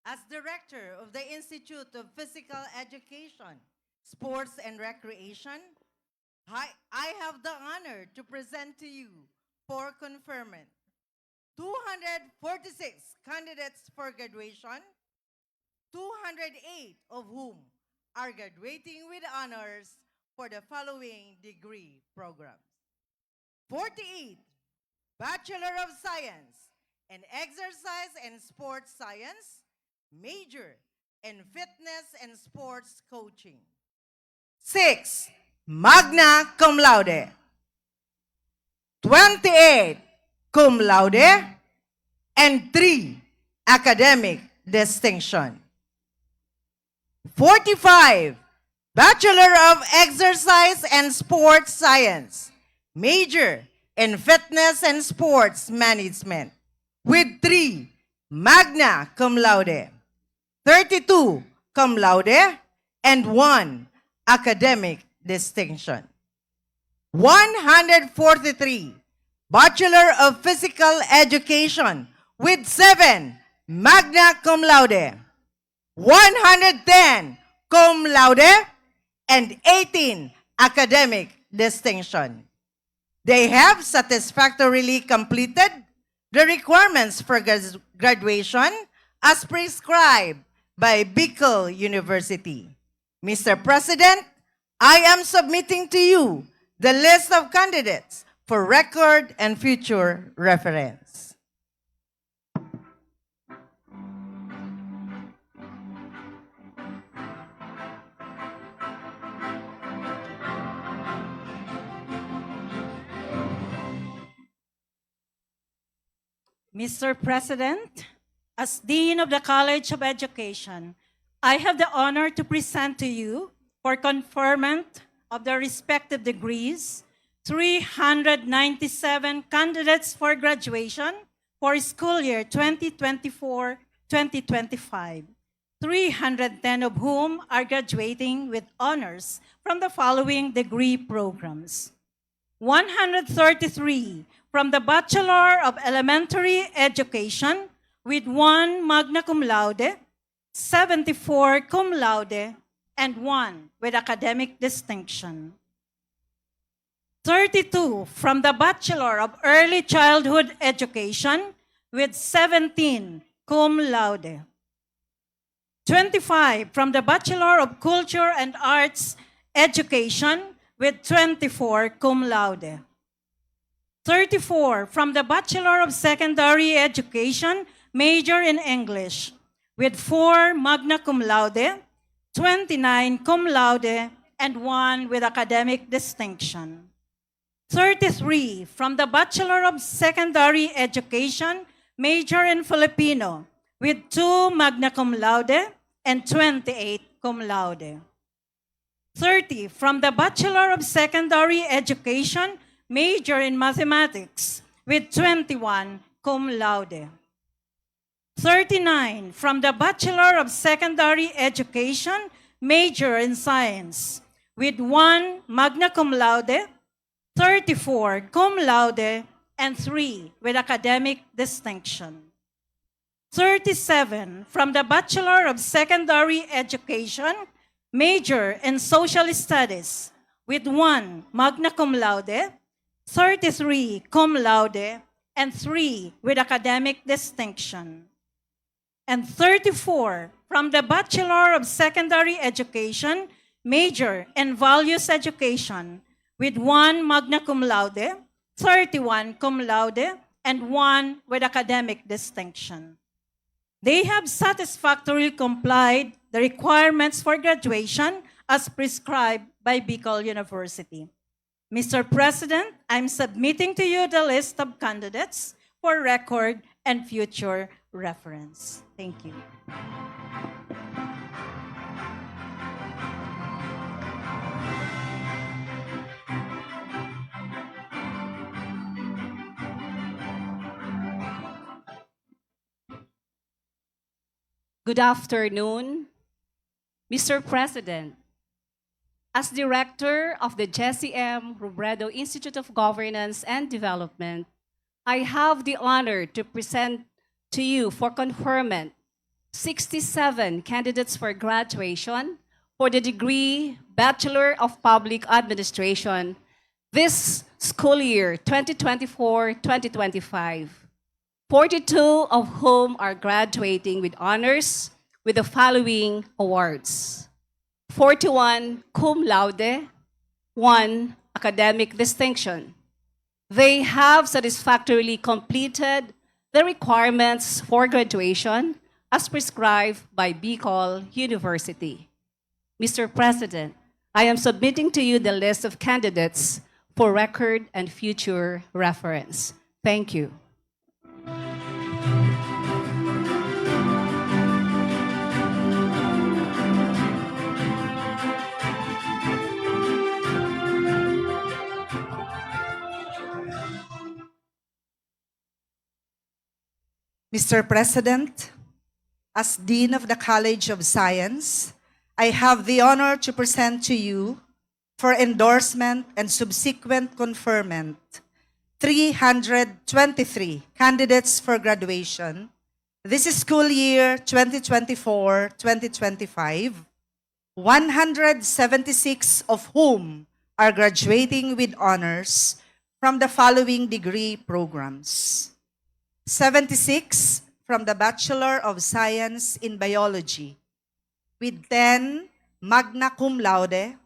as Director of the Institute of Physical Education, Sports and Recreation, I have the honor to present to you for conferment 246 candidates for graduation, 208 of whom are graduating with honors for the following degree programs: 48 Bachelor of Science in Exercise and Sports Science, major in Fitness and Sports Coaching. 6 Magna Cum Laude. 28 Cum Laude, and 3 Academic Distinction. 45 Bachelor of Exercise and Sports Science, major in Fitness and Sports Management, with 3 Magna Cum Laude, 32 Cum Laude, and 1 Academic Distinction. 143 Bachelor of Physical Education with 7 Magna Cum Laude, 110 Cum Laude, and 18 Academic Distinction. They have satisfactorily completed the requirements for graduation as prescribed by Bicol University. Mr. President, I am submitting to you the list of candidates for record and future reference. Mr. President, as Dean of the College of Education, I have the honor to present to you for conferment of the respective degrees 397 candidates for graduation for school year 2024-2025, 310 of whom are graduating with honors from the following degree programs: 133 from the Bachelor of Elementary Education with 1 Magna Cum Laude, 74 Cum Laude, and 1 with academic distinction. 32 from the Bachelor of Early Childhood Education with 17 Cum Laude. 25 from the Bachelor of Culture and Arts Education with 24 Cum Laude. 34 from the Bachelor of Secondary Education, major in English, with 4 Magna Cum Laude, 29 Cum Laude, and 1 with academic distinction. 33 from the Bachelor of Secondary Education, major in Filipino, with 2 Magna Cum Laude and 28 Cum Laude. 30 from the Bachelor of Secondary Education, major in Mathematics, with 21 Cum Laude. 39 from the Bachelor of Secondary Education, major in Science, with 1 Magna Cum Laude, 34 Cum Laude, and 3 with academic distinction. 37 from the Bachelor of Secondary Education, major in social studies with 1 magna cum laude, 33 cum laude, and 3 with academic distinction. And 34 from the Bachelor of Secondary Education, major in values education with 1 magna cum laude, 31 cum laude, and 1 with academic distinction. They have satisfactorily complied the requirements for graduation as prescribed by Bicol University. Mr. President, I'm submitting to you the list of candidates for record and future reference. Thank you. Good afternoon, Mr. President. As Director of the Jesse M. Robredo Institute of Governance and Development, I have the honor to present to you for conferment 67 candidates for graduation for the degree Bachelor of Public Administration this school year 2024-2025. 42 of whom are graduating with honors with the following awards: 41 cum laude, 1 academic distinction. They have satisfactorily completed the requirements for graduation as prescribed by Bicol University. Mr. President, I am submitting to you the list of candidates for record and future reference. Thank you. Mr. President, as Dean of the College of Science, I have the honor to present to you for endorsement and subsequent conferment 323 candidates for graduation this school year 2024-2025, 176 of whom are graduating with honors from the following degree programs: 76 from the Bachelor of Science in Biology, with 10 magna cum laude,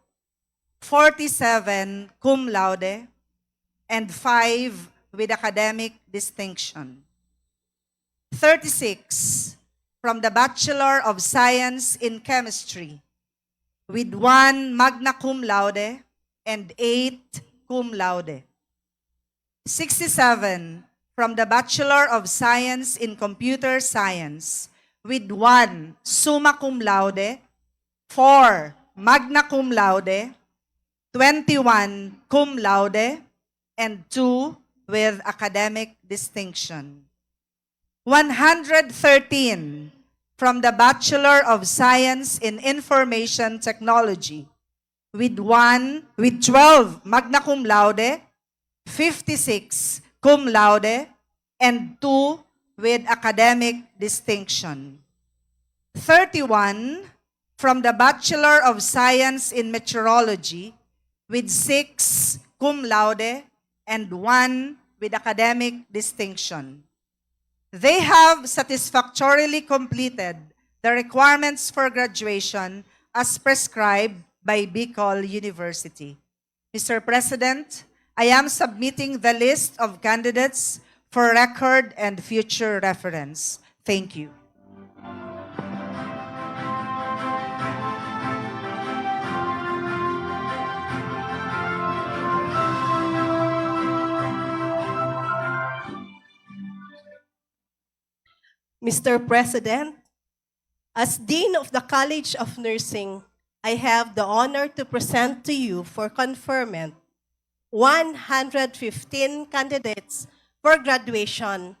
47 cum laude, and 5 with academic distinction. 36 from the Bachelor of Science in Chemistry, with 1 magna cum laude and 8 cum laude. 67 from the Bachelor of Science in Computer Science, with 1 summa cum laude, 4 magna cum laude, 21 cum laude, and 2 with academic distinction. 113 from the Bachelor of Science in Information Technology, with 12 magna cum laude, 56 cum laude, and 2 with academic distinction. 31 from the Bachelor of Science in Meteorology, with 6 cum laude and 1 with academic distinction. They have satisfactorily completed the requirements for graduation as prescribed by Bicol University. Mr. President, I am submitting the list of candidates for record and future reference. Thank you. Mr. President, as Dean of the College of Nursing, I have the honor to present to you for conferment 115 candidates for graduation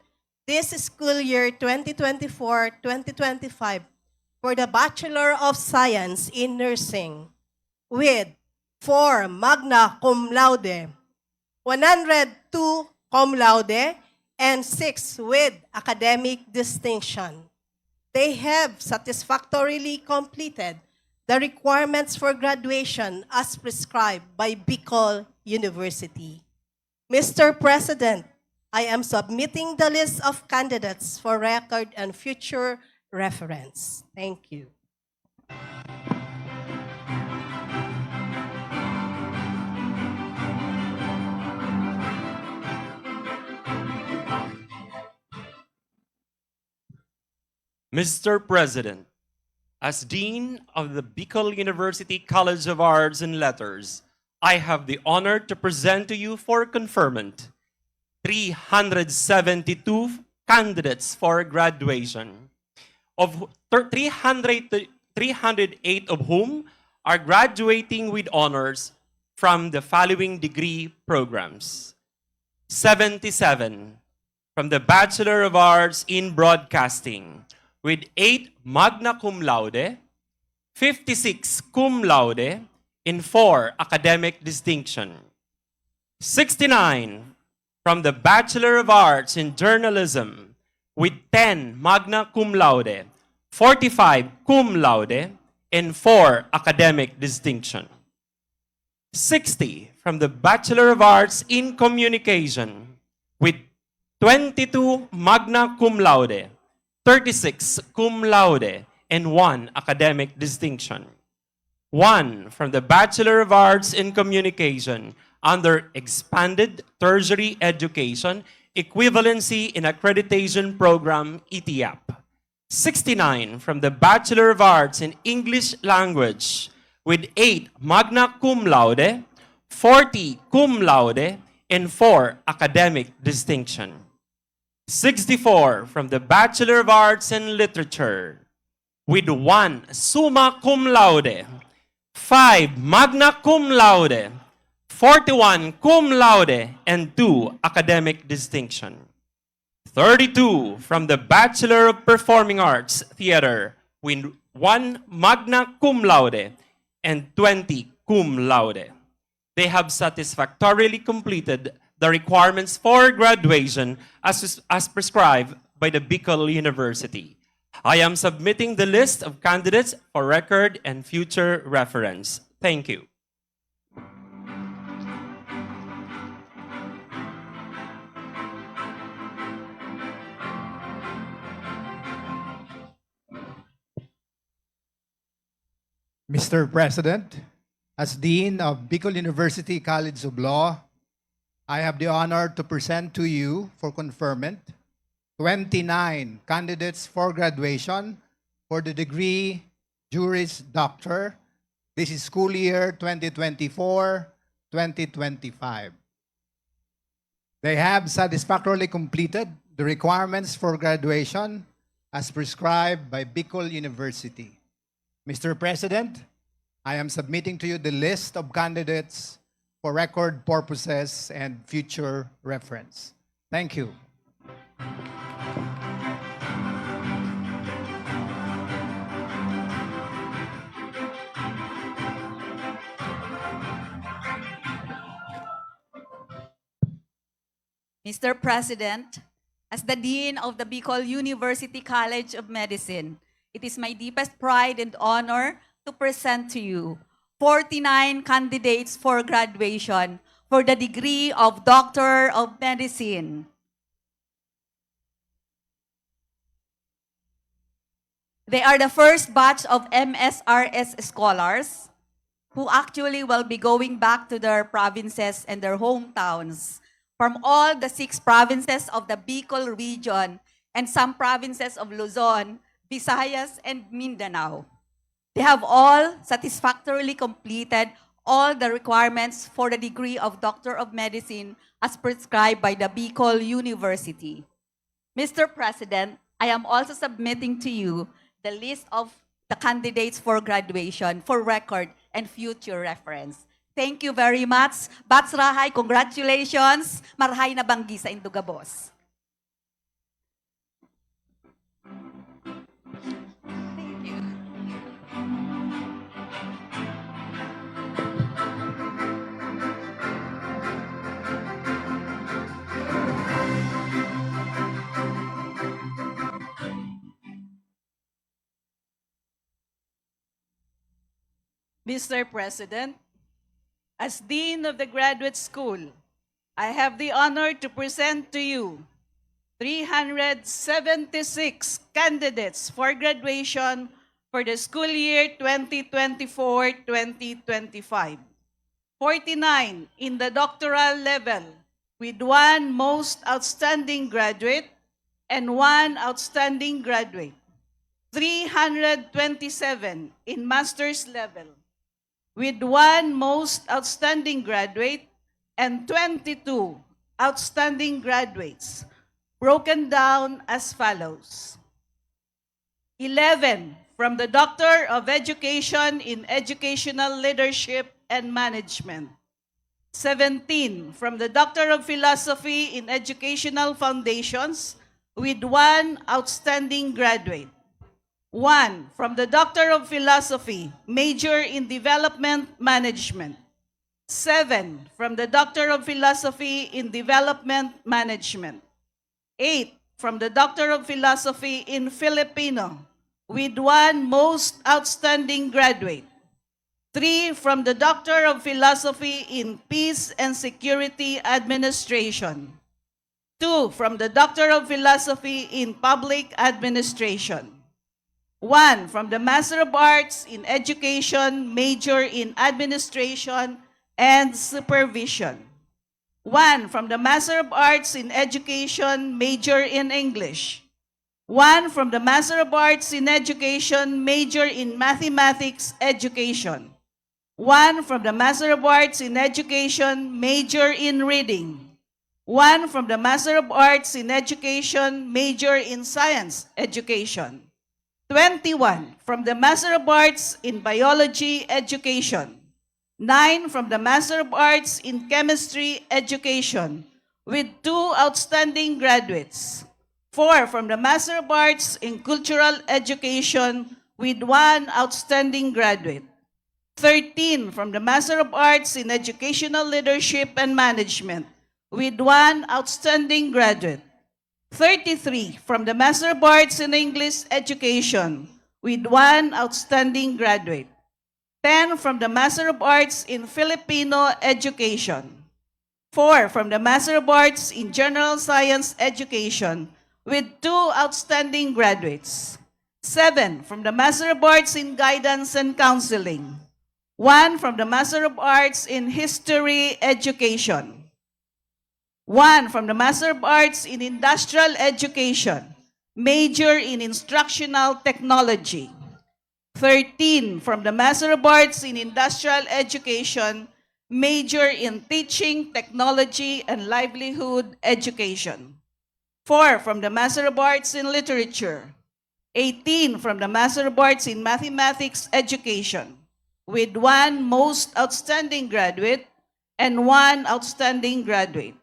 this school year 2024-2025 for the Bachelor of Science in Nursing with 4 magna cum laude, 102 cum laude, and 6 with academic distinction. They have satisfactorily completed the requirements for graduation as prescribed by Bicol University. Mr. President, I am submitting the list of candidates for record and future reference. Thank you. Mr. President, as Dean of the Bicol University College of Arts and Letters, I have the honor to present to you for conferment 372 candidates for graduation, of 308 of whom are graduating with honors from the following degree programs: 77 from the Bachelor of Arts in Broadcasting, with 8 magna cum laude, 56 cum laude, in 4 academic distinction. 69 from the Bachelor of Arts in Journalism, with 10 magna cum laude, 45 cum laude, and 4 academic distinction. 60 from the Bachelor of Arts in Communication, with 22 magna cum laude, 36 cum laude, and 1 academic distinction. 1 from the Bachelor of Arts in Communication under Expanded Tertiary Education Equivalency in Accreditation Program, ETIAP. 69 from the Bachelor of Arts in English Language, with 8 magna cum laude, 40 cum laude, and 4 academic distinction. 64 from the Bachelor of Arts in Literature, with 1 summa cum laude, 5 magna cum laude, 41 cum laude, and 2 academic distinction. 32 from the Bachelor of Performing Arts Theater, with 1 magna cum laude and 20 cum laude. They have satisfactorily completed the requirements for graduation as prescribed by the Bicol University. I am submitting the list of candidates for record and future reference. Thank you. Mr. President, as Dean of Bicol University College of Law, I have the honor to present to you for conferment 29 candidates for graduation for the degree Juris Doctor. This is school year 2024-2025. They have satisfactorily completed the requirements for graduation as prescribed by Bicol University. Mr. President, I am submitting to you the list of candidates for record purposes and future reference. Thank you. Mr. President, as the Dean of the Bicol University College of Medicine, it is my deepest pride and honor to present to you 49 candidates for graduation for the degree of Doctor of Medicine. They are the first batch of MSRS scholars who actually will be going back to their provinces and their hometowns from all the 6 provinces of the Bicol region and some provinces of Luzon, Visayas, and Mindanao. They have all satisfactorily completed all the requirements for the degree of Doctor of Medicine as prescribed by the Bicol University. Mr. President, I am also submitting to you the list of the candidates for graduation for record and future reference. Thank you very much. Bats Rahay, congratulations. Marhay na banggi sa Indugabos. Thank you. Mr. President, as Dean of the Graduate School, I have the honor to present to you 376 candidates for graduation for the school year 2024-2025. 49 in the doctoral level, with one most outstanding graduate and one outstanding graduate. 327 in master's level, with one most outstanding graduate and 22 outstanding graduates, broken down as follows. 11 from the Doctor of Education in Educational Leadership and Management. 17 from the Doctor of Philosophy in Educational Foundations, with one outstanding graduate. 1 from the Doctor of Philosophy, major in Development Management. 7 from the Doctor of Philosophy in Development Management. 8 from the Doctor of Philosophy in Filipino, with one most outstanding graduate. 3 from the Doctor of Philosophy in Peace and Security Administration. 2 from the Doctor of Philosophy in Public Administration. 1 from the Master of Arts in Education, major in Administration and Supervision. 1 from the Master of Arts in Education, major in English. 1 from the Master of Arts in Education, major in Mathematics Education. 1 from the Master of Arts in Education, major in Reading. 1 from the Master of Arts in Education, major in Science Education. 21 from the Master of Arts in Biology Education. 9 from the Master of Arts in Chemistry Education, with 2 outstanding graduates. 4 from the Master of Arts in Cultural Education, with 1 outstanding graduate. 13 from the Master of Arts in Educational Leadership and Management, with 1 outstanding graduate. 33 from the Master of Arts in English Education, with 1 outstanding graduate. 10 from the Master of Arts in Filipino Education. 4 from the Master of Arts in General Science Education, with 2 outstanding graduates. 7 from the Master of Arts in Guidance and Counseling. 1 from the Master of Arts in History Education. 1 from the Master of Arts in Industrial Education, major in Instructional Technology. 13 from the Master of Arts in Industrial Education, major in Teaching, Technology, and Livelihood Education. 4 from the Master of Arts in Literature. 18 from the Master of Arts in Mathematics Education, with 1 most outstanding graduate and 1 outstanding graduate.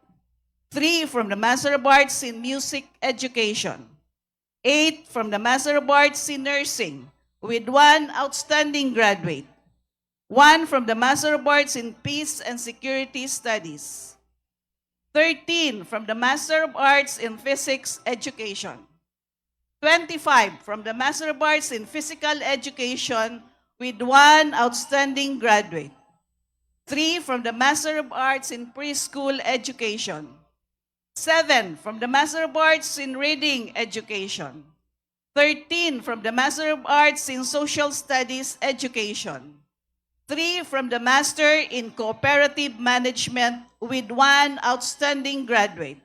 3 from the Master of Arts in Music Education. 8 from the Master of Arts in Nursing, with 1 outstanding graduate. 1 from the Master of Arts in Peace and Security Studies. 13 from the Master of Arts in Physics Education. 25 from the Master of Arts in Physical Education, with 1 outstanding graduate. 3 from the Master of Arts in Preschool Education. 7 from the Master of Arts in Reading Education. 13 from the Master of Arts in Social Studies Education. 3 from the Master in Cooperative Management, with 1 outstanding graduate.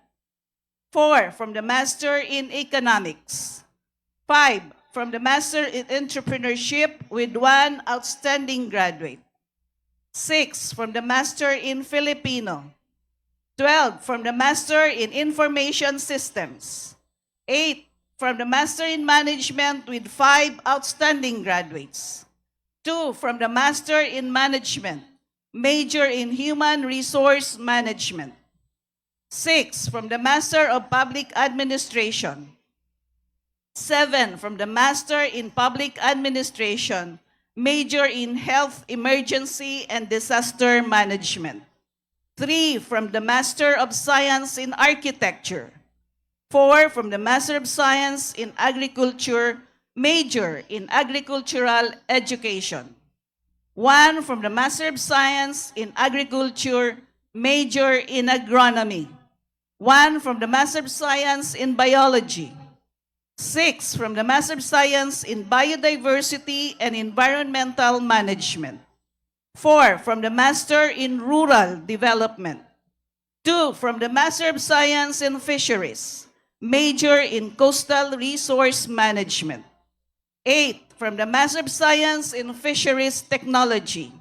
4 from the Master in Economics. 5 from the Master in Entrepreneurship, with 1 outstanding graduate. 6 from the Master in Filipino. 12 from the Master in Information Systems. 8 from the Master in Management, with 5 outstanding graduates. 2 from the Master in Management, major in Human Resource Management. 6 from the Master of Public Administration. 7 from the Master in Public Administration, major in Health Emergency and Disaster Management. 3 from the Master of Science in Architecture. 4 from the Master of Science in Agriculture, major in Agricultural Education. 1 from the Master of Science in Agriculture, major in Agronomy. 1 from the Master of Science in Biology. 6 from the Master of Science in Biodiversity and Environmental Management. 4 from the Master in Rural Development. 2 from the Master of Science in Fisheries, major in Coastal Resource Management. 8 from the Master of Science in Fisheries Technology.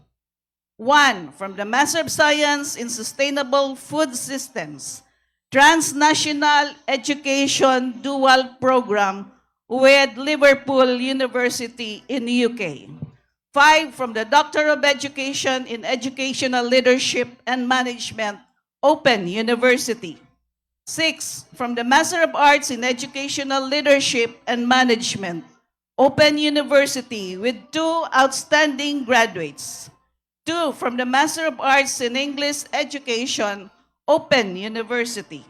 1 from the Master of Science in Sustainable Food Systems, Transnational Education Dual Program with Liverpool University in UK. 5 from the Doctor of Education in Educational Leadership and Management, Open University. 6 from the Master of Arts in Educational Leadership and Management, Open University with 2 outstanding graduates. 2 from the Master of Arts in English Education, Open University.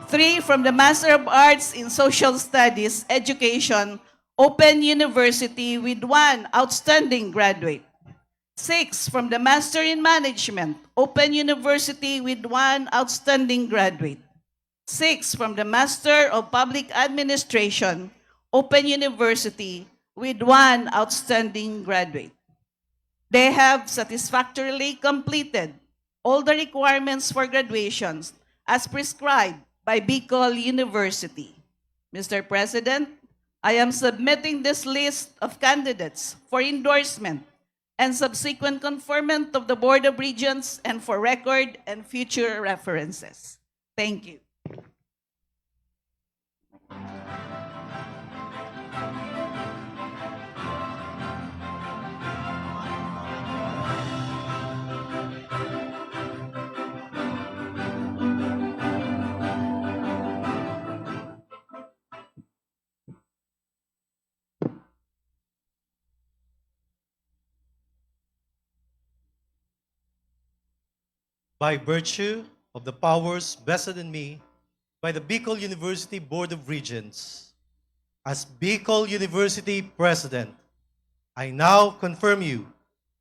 3 from the Master of Arts in Social Studies Education, Open University with 1 outstanding graduate. 6 from the Master in Management, Open University with 1 outstanding graduate. 6 from the Master of Public Administration, Open University with 1 outstanding graduate. They have satisfactorily completed all the requirements for graduations as prescribed by Bicol University. Mr. President, I am submitting this list of candidates for endorsement and subsequent conferment of the Board of Regents and for record and future references. Thank you. By virtue of the powers vested in me by the Bicol University Board of Regents, as Bicol University President, I now confirm you,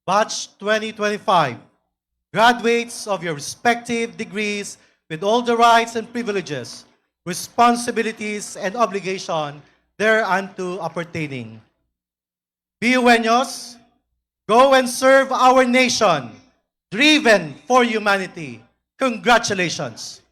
Batch 2025, graduates of your respective degrees with all the rights and privileges, responsibilities, and obligation thereunto appertaining. Biueños, go and serve our nation, driven for humanity. Congratulations.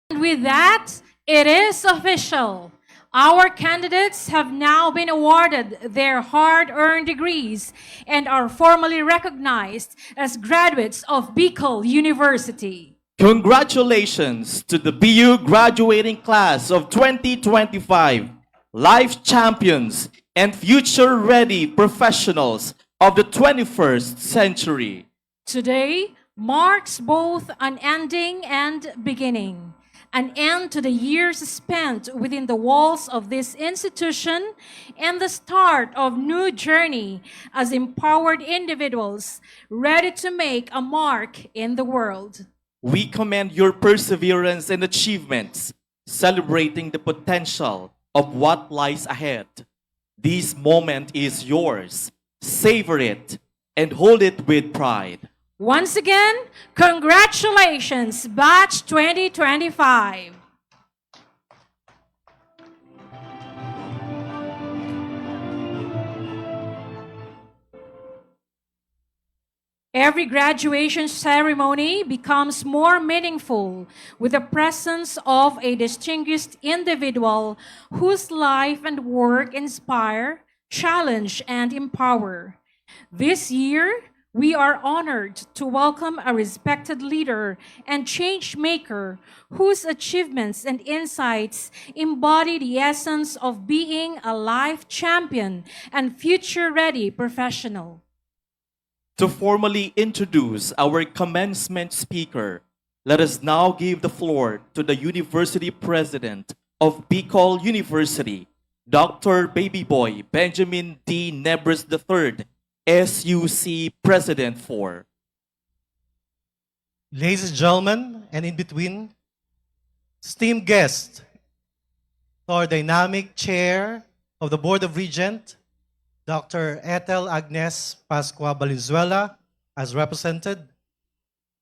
With that, it is official. Our candidates have now been awarded their hard-earned degrees and are formally recognized as graduates of Bicol University. Congratulations to the BU graduating class of 2025, life champions and future-ready professionals of the 21st century. Today marks both an ending and beginning. An end to the years spent within the walls of this institution and the start of new journey as empowered individuals ready to make a mark in the world. We commend your perseverance and achievements, celebrating the potential of what lies ahead. This moment is yours. Savor it and hold it with pride. Once again, congratulations, Batch 2025. Every graduation ceremony becomes more meaningful with the presence of a distinguished individual whose life and work inspire, challenge, and empower. This year, we are honored to welcome a respected leader and change maker whose achievements and insights embody the essence of being a life champion and future-ready professional. To formally introduce our commencement speaker, let us now give the floor to the University President of Bicol University, Dr. Baby Boy Benjamin D. Nebres III, SUC President 4. Ladies and gentlemen, and in between, esteemed guests, our dynamic chair of the Board of Regents, Dr. Ethel Agnes Pascua Valenzuela, as represented,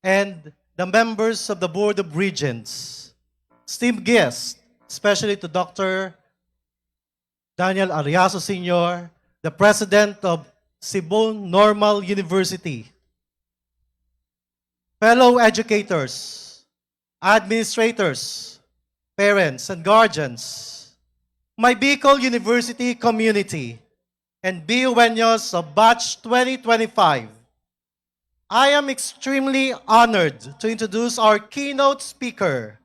and the members of the Board of Regents, esteemed guests, especially to Dr. Daniel Ariaso Sr., the President of Cebu Normal University, fellow educators, administrators, parents, and guardians, my Bicol University community, and BUenos of Batch 2025, I am extremely honored to introduce our keynote speaker,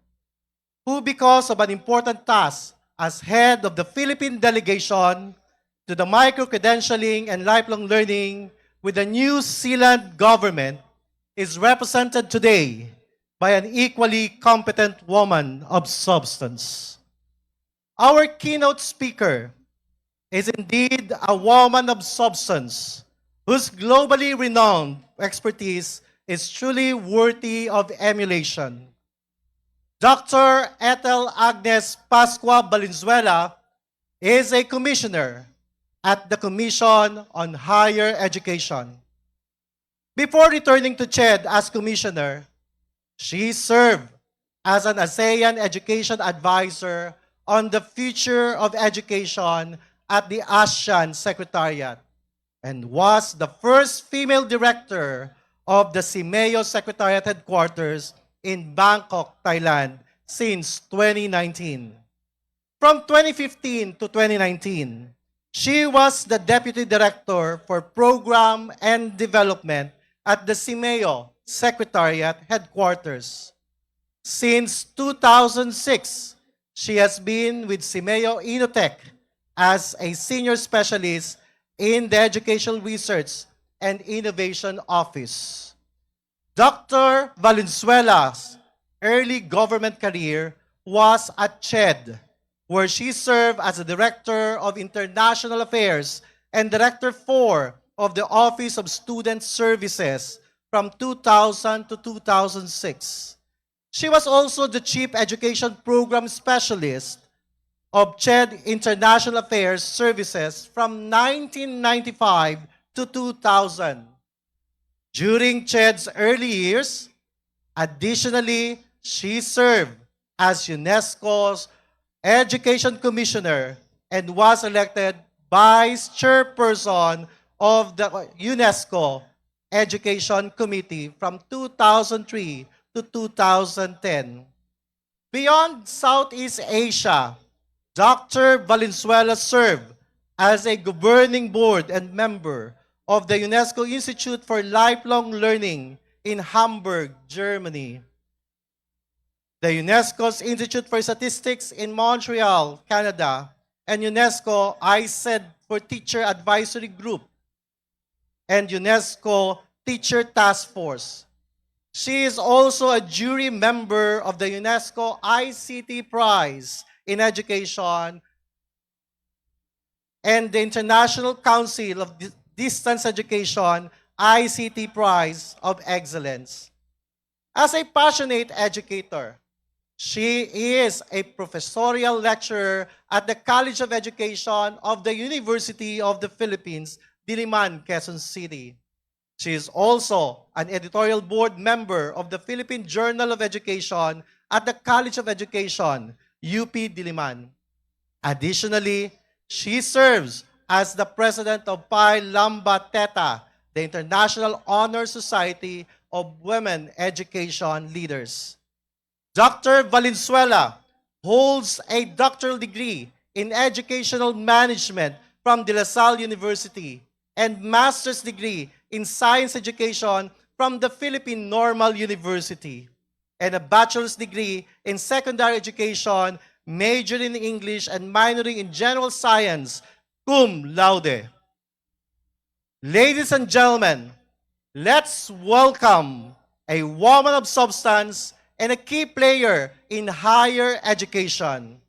who, because of an important task as head of the Philippine delegation to the micro-credentialing and lifelong learning with the New Zealand government, is represented today by an equally competent woman of substance. Our keynote speaker is indeed a woman of substance whose globally renowned expertise is truly worthy of emulation. Dr. Ethel Agnes Pascua Valenzuela is a commissioner at the Commission on Higher Education. Before returning to CHED as commissioner, she served as an ASEAN Education Advisor on the future of education at the ASEAN Secretariat and was the first female director of the CIMEO Secretariat Headquarters in Bangkok, Thailand since 2019. From 2015 to 2019, she was the Deputy Director for Program and Development at the CIMEO Secretariat Headquarters. Since 2006, she has been with CIMEO Innotech as a Senior Specialist in the Educational Research and Innovation Office. Dr. Valenzuela's early government career was at CHED, where she served as the Director of International Affairs and Director 4 of the Office of Student Services from 2000 to 2006. She was also the Chief Education Program Specialist of CHED International Affairs Services from 1995 to 2000. During CHED's early years, additionally, she served as UNESCO's Education Commissioner and was elected Vice Chairperson of the UNESCO Education Committee from 2003 to 2010. Beyond Southeast Asia, Dr. Valenzuela served as a governing board and member of the UNESCO Institute for Lifelong Learning in Hamburg, Germany, the UNESCO's Institute for Statistics in Montreal, Canada, and UNESCO ICED for Teacher Advisory Group, and UNESCO Teacher Task Force. She is also a jury member of the UNESCO ICT Prize in Education and the International Council of Distance Education ICT Prize of Excellence. As a passionate educator, she is a professorial lecturer at the College of Education of the University of the Philippines, Diliman, Quezon City. She is also an editorial board member of the Philippine Journal of Education at the College of Education, UP Diliman. Additionally, she serves as the president of Pi Lambda Theta, the International Honor Society of Women Education Leaders. Dr. Valenzuela holds a doctoral degree in educational management from De La Salle University and master's degree in science education from the Philippine Normal University and a bachelor's degree in secondary education, majoring in English and minoring in general science, cum laude. Ladies and gentlemen, let's welcome a woman of substance and a key player in higher education,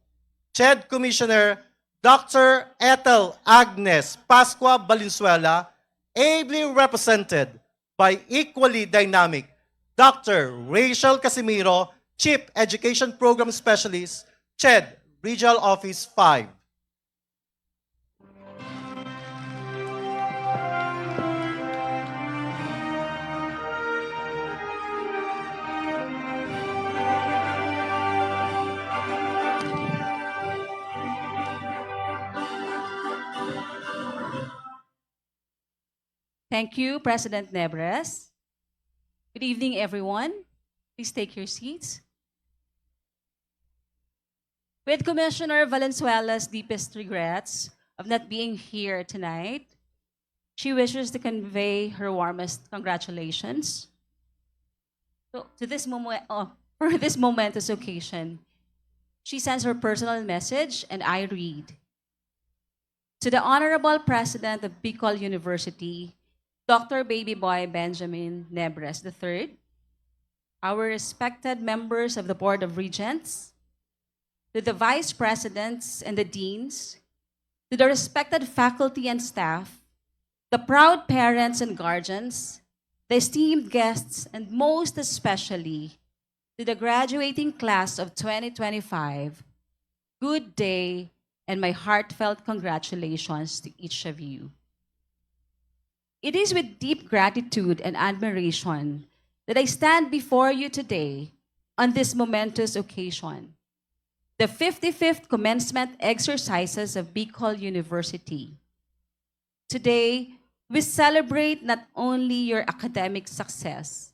CHED Commissioner Dr. Ethel Agnes Pascua Valenzuela, ably represented by equally dynamic Dr. Rachel Casimiro, Chief Education Program Specialist, CHED, Regional Office 5. Thank you, President Nebres. Good evening, everyone. Please take your seats. With Commissioner Valenzuela's deepest regrets of not being here tonight, she wishes to convey her warmest congratulations. So, to this moment, for this momentous occasion, she sends her personal message, and I read. To the Honorable President of Bicol University, Dr. Baby Boy Benjamin Nebres III, our respected members of the Board of Regents, to the Vice Presidents and the Deans, to the respected faculty and staff, the proud parents and guardians, the esteemed guests, and most especially to the graduating class of 2025, good day and my heartfelt congratulations to each of you. It is with deep gratitude and admiration that I stand before you today on this momentous occasion, the 55th commencement exercises of Bicol University. Today, we celebrate not only your academic success,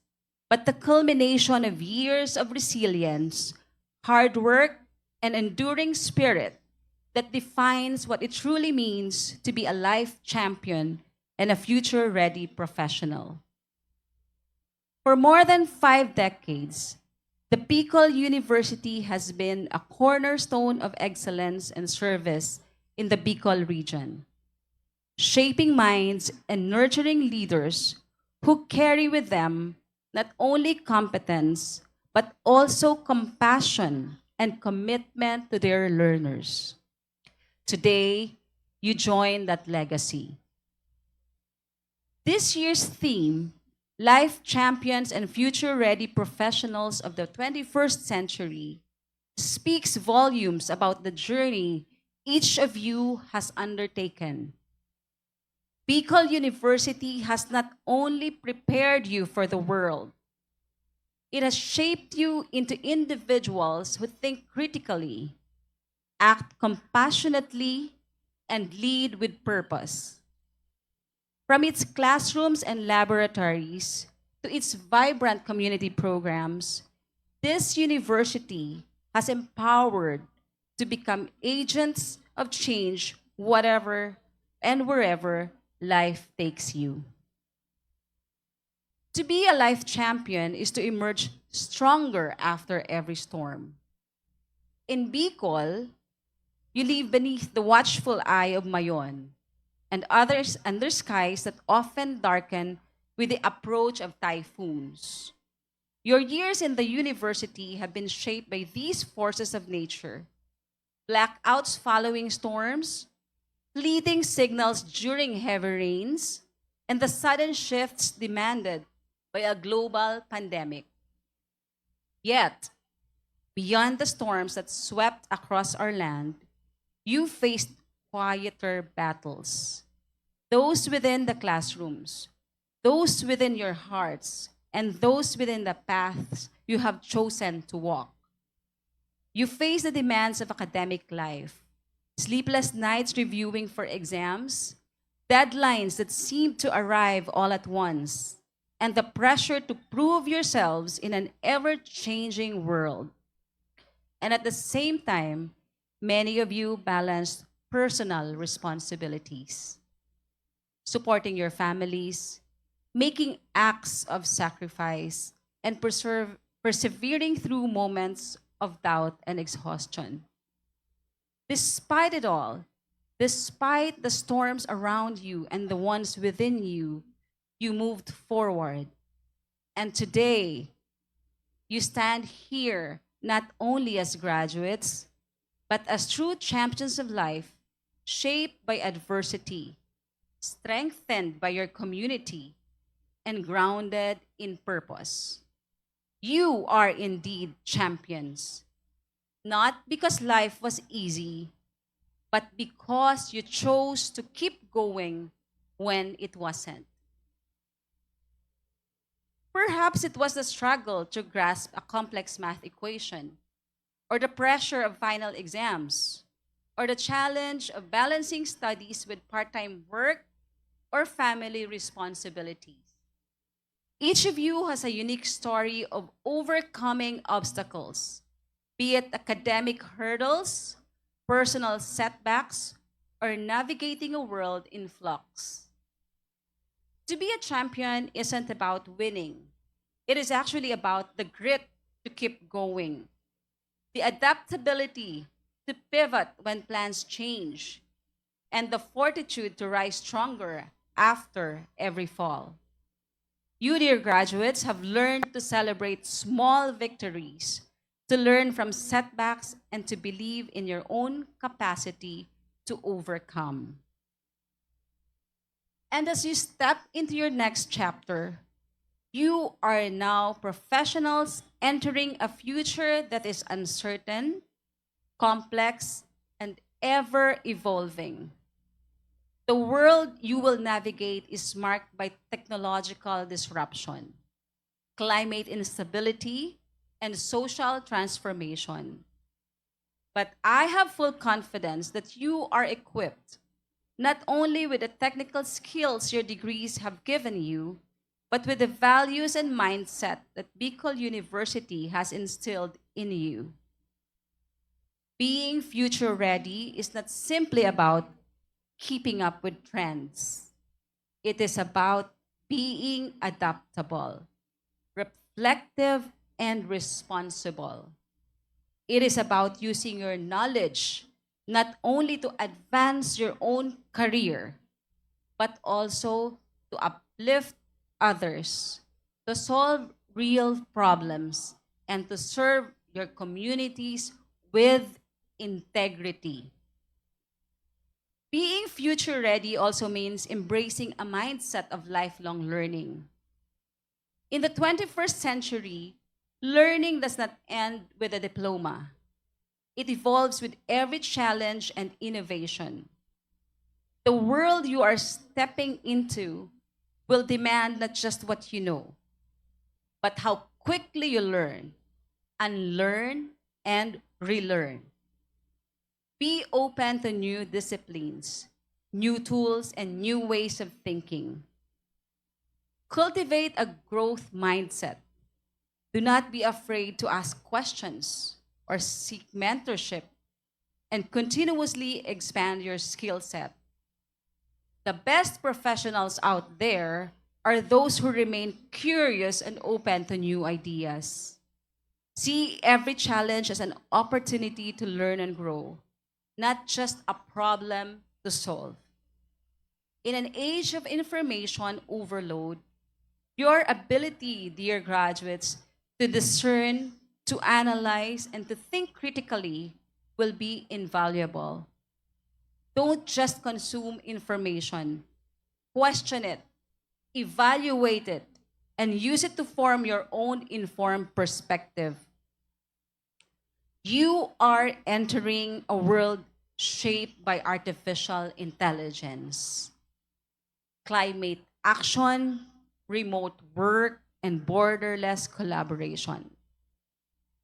but the culmination of years of resilience, hard work, and enduring spirit that defines what it truly means to be a life champion and a future-ready professional. For more than 5 decades, the Bicol University has been a cornerstone of excellence and service in the Bicol region, shaping minds and nurturing leaders who carry with them not only competence, but also compassion and commitment to their learners. Today, you join that legacy. This year's theme, Life Champions and Future-Ready Professionals of the 21st Century, speaks volumes about the journey each of you has undertaken. Bicol University has not only prepared you for the world, it has shaped you into individuals who think critically, act compassionately, and lead with purpose. From its classrooms and laboratories to its vibrant community programs, this university has empowered to become agents of change whatever and wherever life takes you. To be a life champion is to emerge stronger after every storm. In Bicol, you live beneath the watchful eye of Mayon and others under skies that often darken with the approach of typhoons. Your years in the university have been shaped by these forces of nature: blackouts following storms, fleeting signals during heavy rains, and the sudden shifts demanded by a global pandemic. Yet, beyond the storms that swept across our land, you faced quieter battles. Those within the classrooms, those within your hearts, and those within the paths you have chosen to walk. You face the demands of academic life, sleepless nights reviewing for exams, deadlines that seem to arrive all at once, and the pressure to prove yourselves in an ever-changing world. And at the same time, many of you balance personal responsibilities, supporting your families, making acts of sacrifice, and persevering through moments of doubt and exhaustion. Despite it all, despite the storms around you and the ones within you, you moved forward. And today, you stand here not only as graduates, but as true champions of life shaped by adversity, strengthened by your community, and grounded in purpose. You are indeed champions, not because life was easy, but because you chose to keep going when it wasn't. Perhaps it was the struggle to grasp a complex math equation, or the pressure of final exams, or the challenge of balancing studies with part time work or family responsibilities. Each of you has a unique story of overcoming obstacles, be it academic hurdles, personal setbacks, or navigating a world in flux. To be a champion isn't about winning. It is actually about the grit to keep going, the adaptability to pivot when plans change, and the fortitude to rise stronger after every fall. You, dear graduates, have learned to celebrate small victories, to learn from setbacks, and to believe in your own capacity to overcome. And as you step into your next chapter, you are now professionals entering a future that is uncertain, complex, and ever evolving. The world you will navigate is marked by technological disruption, climate instability, and social transformation. But I have full confidence that you are equipped not only with the technical skills your degrees have given you, but with the values and mindset that Bicol University has instilled in you. Being future ready is not simply about keeping up with trends. It is about being adaptable, reflective, and responsible. It is about using your knowledge not only to advance your own career, but also to uplift others, to solve real problems, and to serve your communities with integrity. Being future ready also means embracing a mindset of lifelong learning. In the 21st century, learning does not end with a diploma. It evolves with every challenge and innovation. The world you are stepping into will demand not just what you know, but how quickly you learn, unlearn, and relearn. Be open to new disciplines, new tools, and new ways of thinking. Cultivate a growth mindset. Do not be afraid to ask questions or seek mentorship, and continuously expand your skill set. The best professionals out there are those who remain curious and open to new ideas. See every challenge as an opportunity to learn and grow, not just a problem to solve. In an age of information overload, your ability, dear graduates, to discern, to analyze, and to think critically will be invaluable. Don't just consume information. Question it, evaluate it, and use it to form your own informed perspective. You are entering a world shaped by artificial intelligence, climate action, remote work, and borderless collaboration.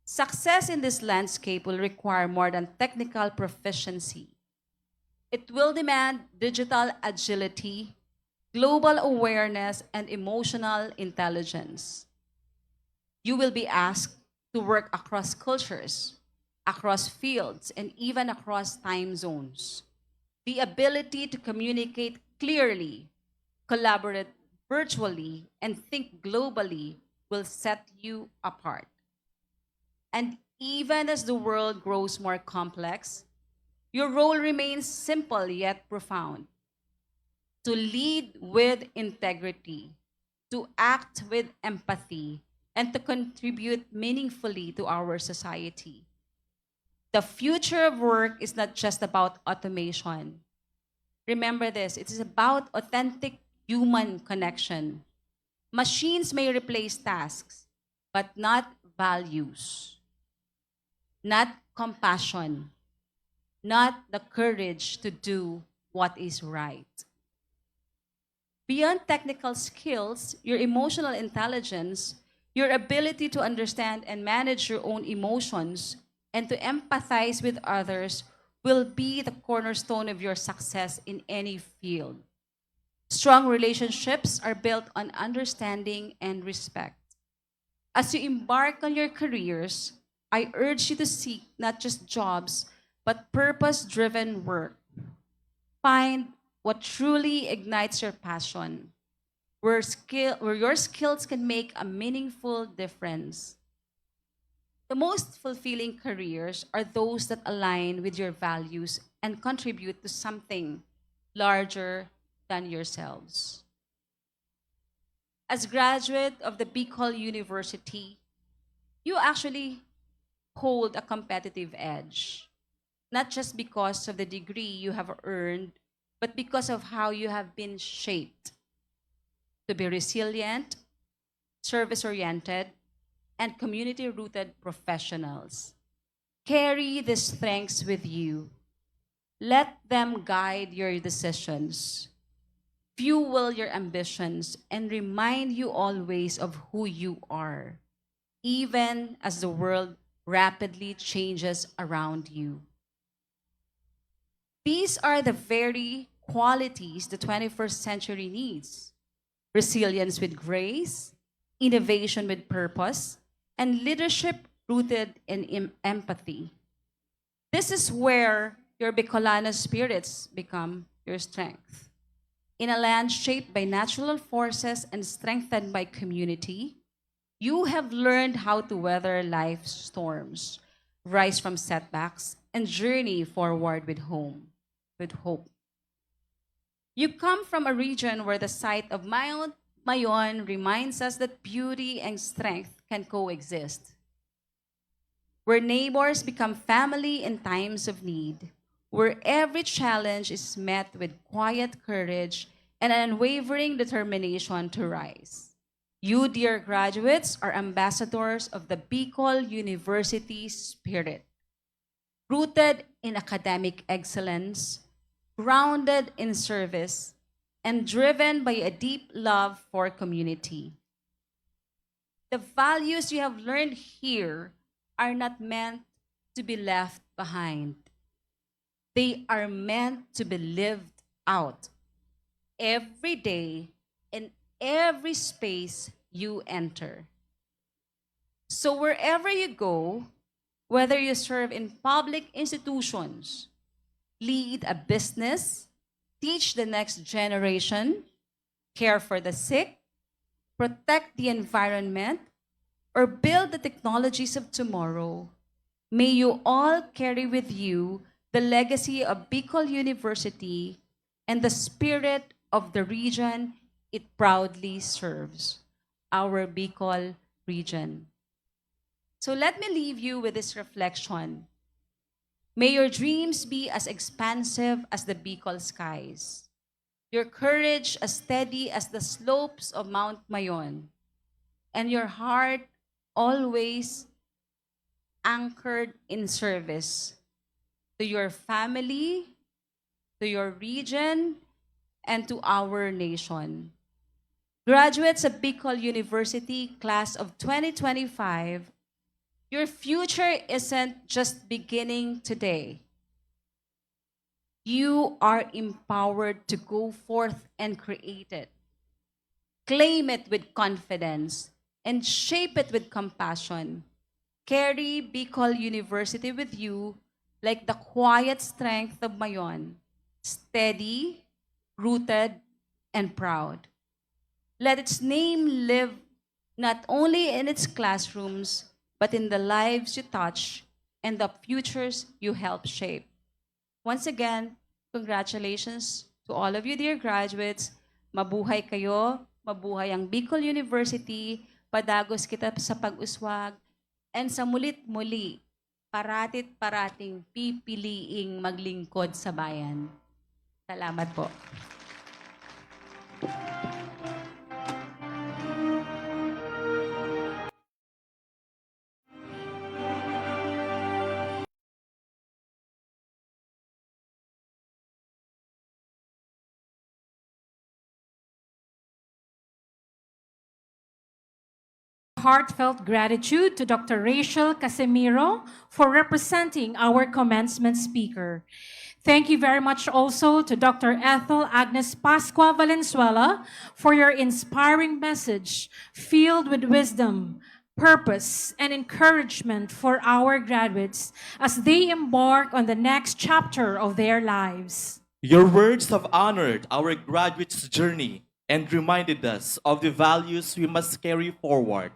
Success in this landscape will require more than technical proficiency. It will demand digital agility, global awareness, and emotional intelligence. You will be asked to work across cultures, across fields, and even across time zones. The ability to communicate clearly, collaborate virtually, and think globally will set you apart. And even as the world grows more complex, your role remains simple yet profound: to lead with integrity, to act with empathy, and to contribute meaningfully to our society. The future of work is not just about automation, Remember this, it is about authentic human connection. Machines may replace tasks, but not values, not compassion, not the courage to do what is right. Beyond technical skills, your emotional intelligence, your ability to understand and manage your own emotions and to empathize with others will be the cornerstone of your success in any field. Strong relationships are built on understanding and respect. As you embark on your careers, I urge you to seek not just jobs, but purpose-driven work. Find what truly ignites your passion, where your skills can make a meaningful difference. The most fulfilling careers are those that align with your values and contribute to something larger than yourselves. As graduate of the Bicol University, you actually hold a competitive edge, not just because of the degree you have earned, but because of how you have been shaped to be resilient, service-oriented, and community-rooted professionals. Carry these strengths with you. Let them guide your decisions, fuel your ambitions, and remind you always of who you are, even as the world rapidly changes around you. These are the very qualities the 21st century needs: resilience with grace, innovation with purpose, and leadership rooted in empathy. This is where your Bicolano spirits become your strength. In a land shaped by natural forces and strengthened by community, you have learned how to weather life's storms, rise from setbacks, and journey forward with hope. You come from a region where the sight of Mount Mayon reminds us that beauty and strength can coexist, where neighbors become family in times of need, where every challenge is met with quiet courage and an unwavering determination to rise. You, dear graduates, are ambassadors of the Bicol University spirit, rooted in academic excellence, grounded in service, and driven by a deep love for community. The values you have learned here are not meant to be left behind. They are meant to be lived out every day in every space you enter. So wherever you go, whether you serve in public institutions, lead a business, teach the next generation, care for the sick, protect the environment, or build the technologies of tomorrow, may you all carry with you the legacy of Bicol University and the spirit of the region it proudly serves, our Bicol region. So let me leave you with this reflection. May your dreams be as expansive as the Bicol skies, your courage as steady as the slopes of Mount Mayon, and your heart always anchored in service to your family, to your region, and to our nation. Graduates of Bicol University, class of 2025, your future isn't just beginning today. You are empowered to go forth and create it. Claim it with confidence and shape it with compassion. Carry Bicol University with you like the quiet strength of Mayon, steady, rooted, and proud. Let its name live not only in its classrooms, but in the lives you touch and the futures you help shape. Once again, congratulations to all of you, dear graduates. Mabuhay kayo, mabuhay ang Bicol University, padagos kita sa pag-uswag, and sa mulit-muli, paratit-parating pipiliing maglingkod sa bayan. Salamat po. Heartfelt gratitude to Dr. Rachel Casimiro for representing our commencement speaker. Thank you very much also to Dr. Ethel Agnes Pascua Valenzuela for your inspiring message filled with wisdom, purpose, and encouragement for our graduates as they embark on the next chapter of their lives. Your words have honored our graduates' journey and reminded us of the values we must carry forward: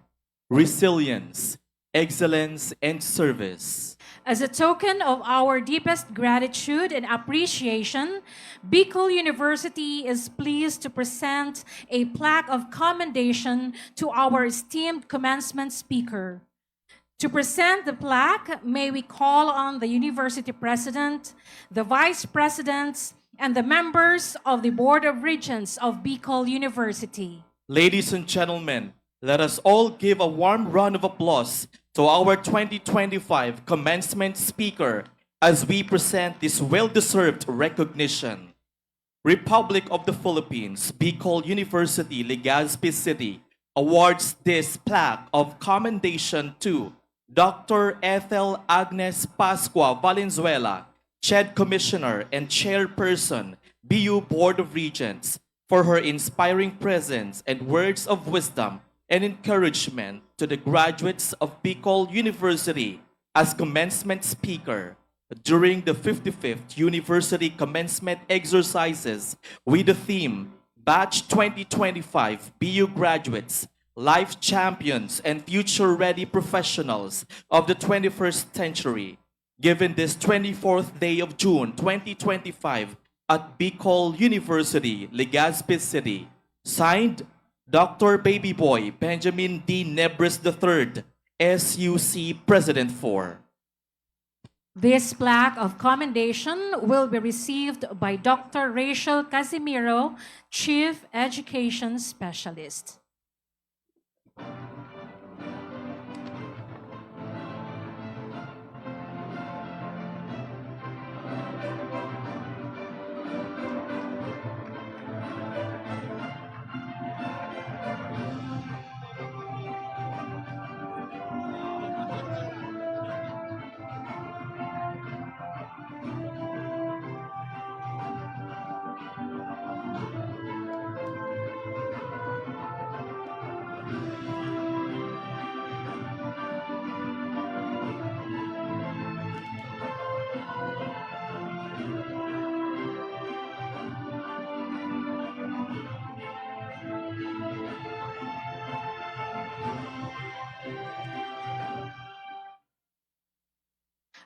resilience, excellence, and service. As a token of our deepest gratitude and appreciation, Bicol University is pleased to present a plaque of commendation to our esteemed commencement speaker. To present the plaque, may we call on the university president, the vice presidents, and the members of the Board of Regents of Bicol University. Ladies and gentlemen, let us all give a warm round of applause to our 2025 commencement speaker as we present this well-deserved recognition. Republic of the Philippines, Bicol University, Legazpi City awards this plaque of commendation to Dr. Ethel Agnes Pascua Valenzuela, CHED Commissioner and Chairperson, BU Board of Regents, for her inspiring presence and words of wisdom and encouragement to the graduates of Bicol University as commencement speaker during the 55th University Commencement Exercises with the theme Batch 2025 BU Graduates, Life Champions and Future-Ready Professionals of the 21st Century, given this 24th day of June 2025 at Bicol University, Legazpi City. Signed, Dr. Baby Boy Benjamin D. Nebres III, SUC President 4. This plaque of commendation will be received by Dr. Rachel Casimiro, Chief Education Specialist.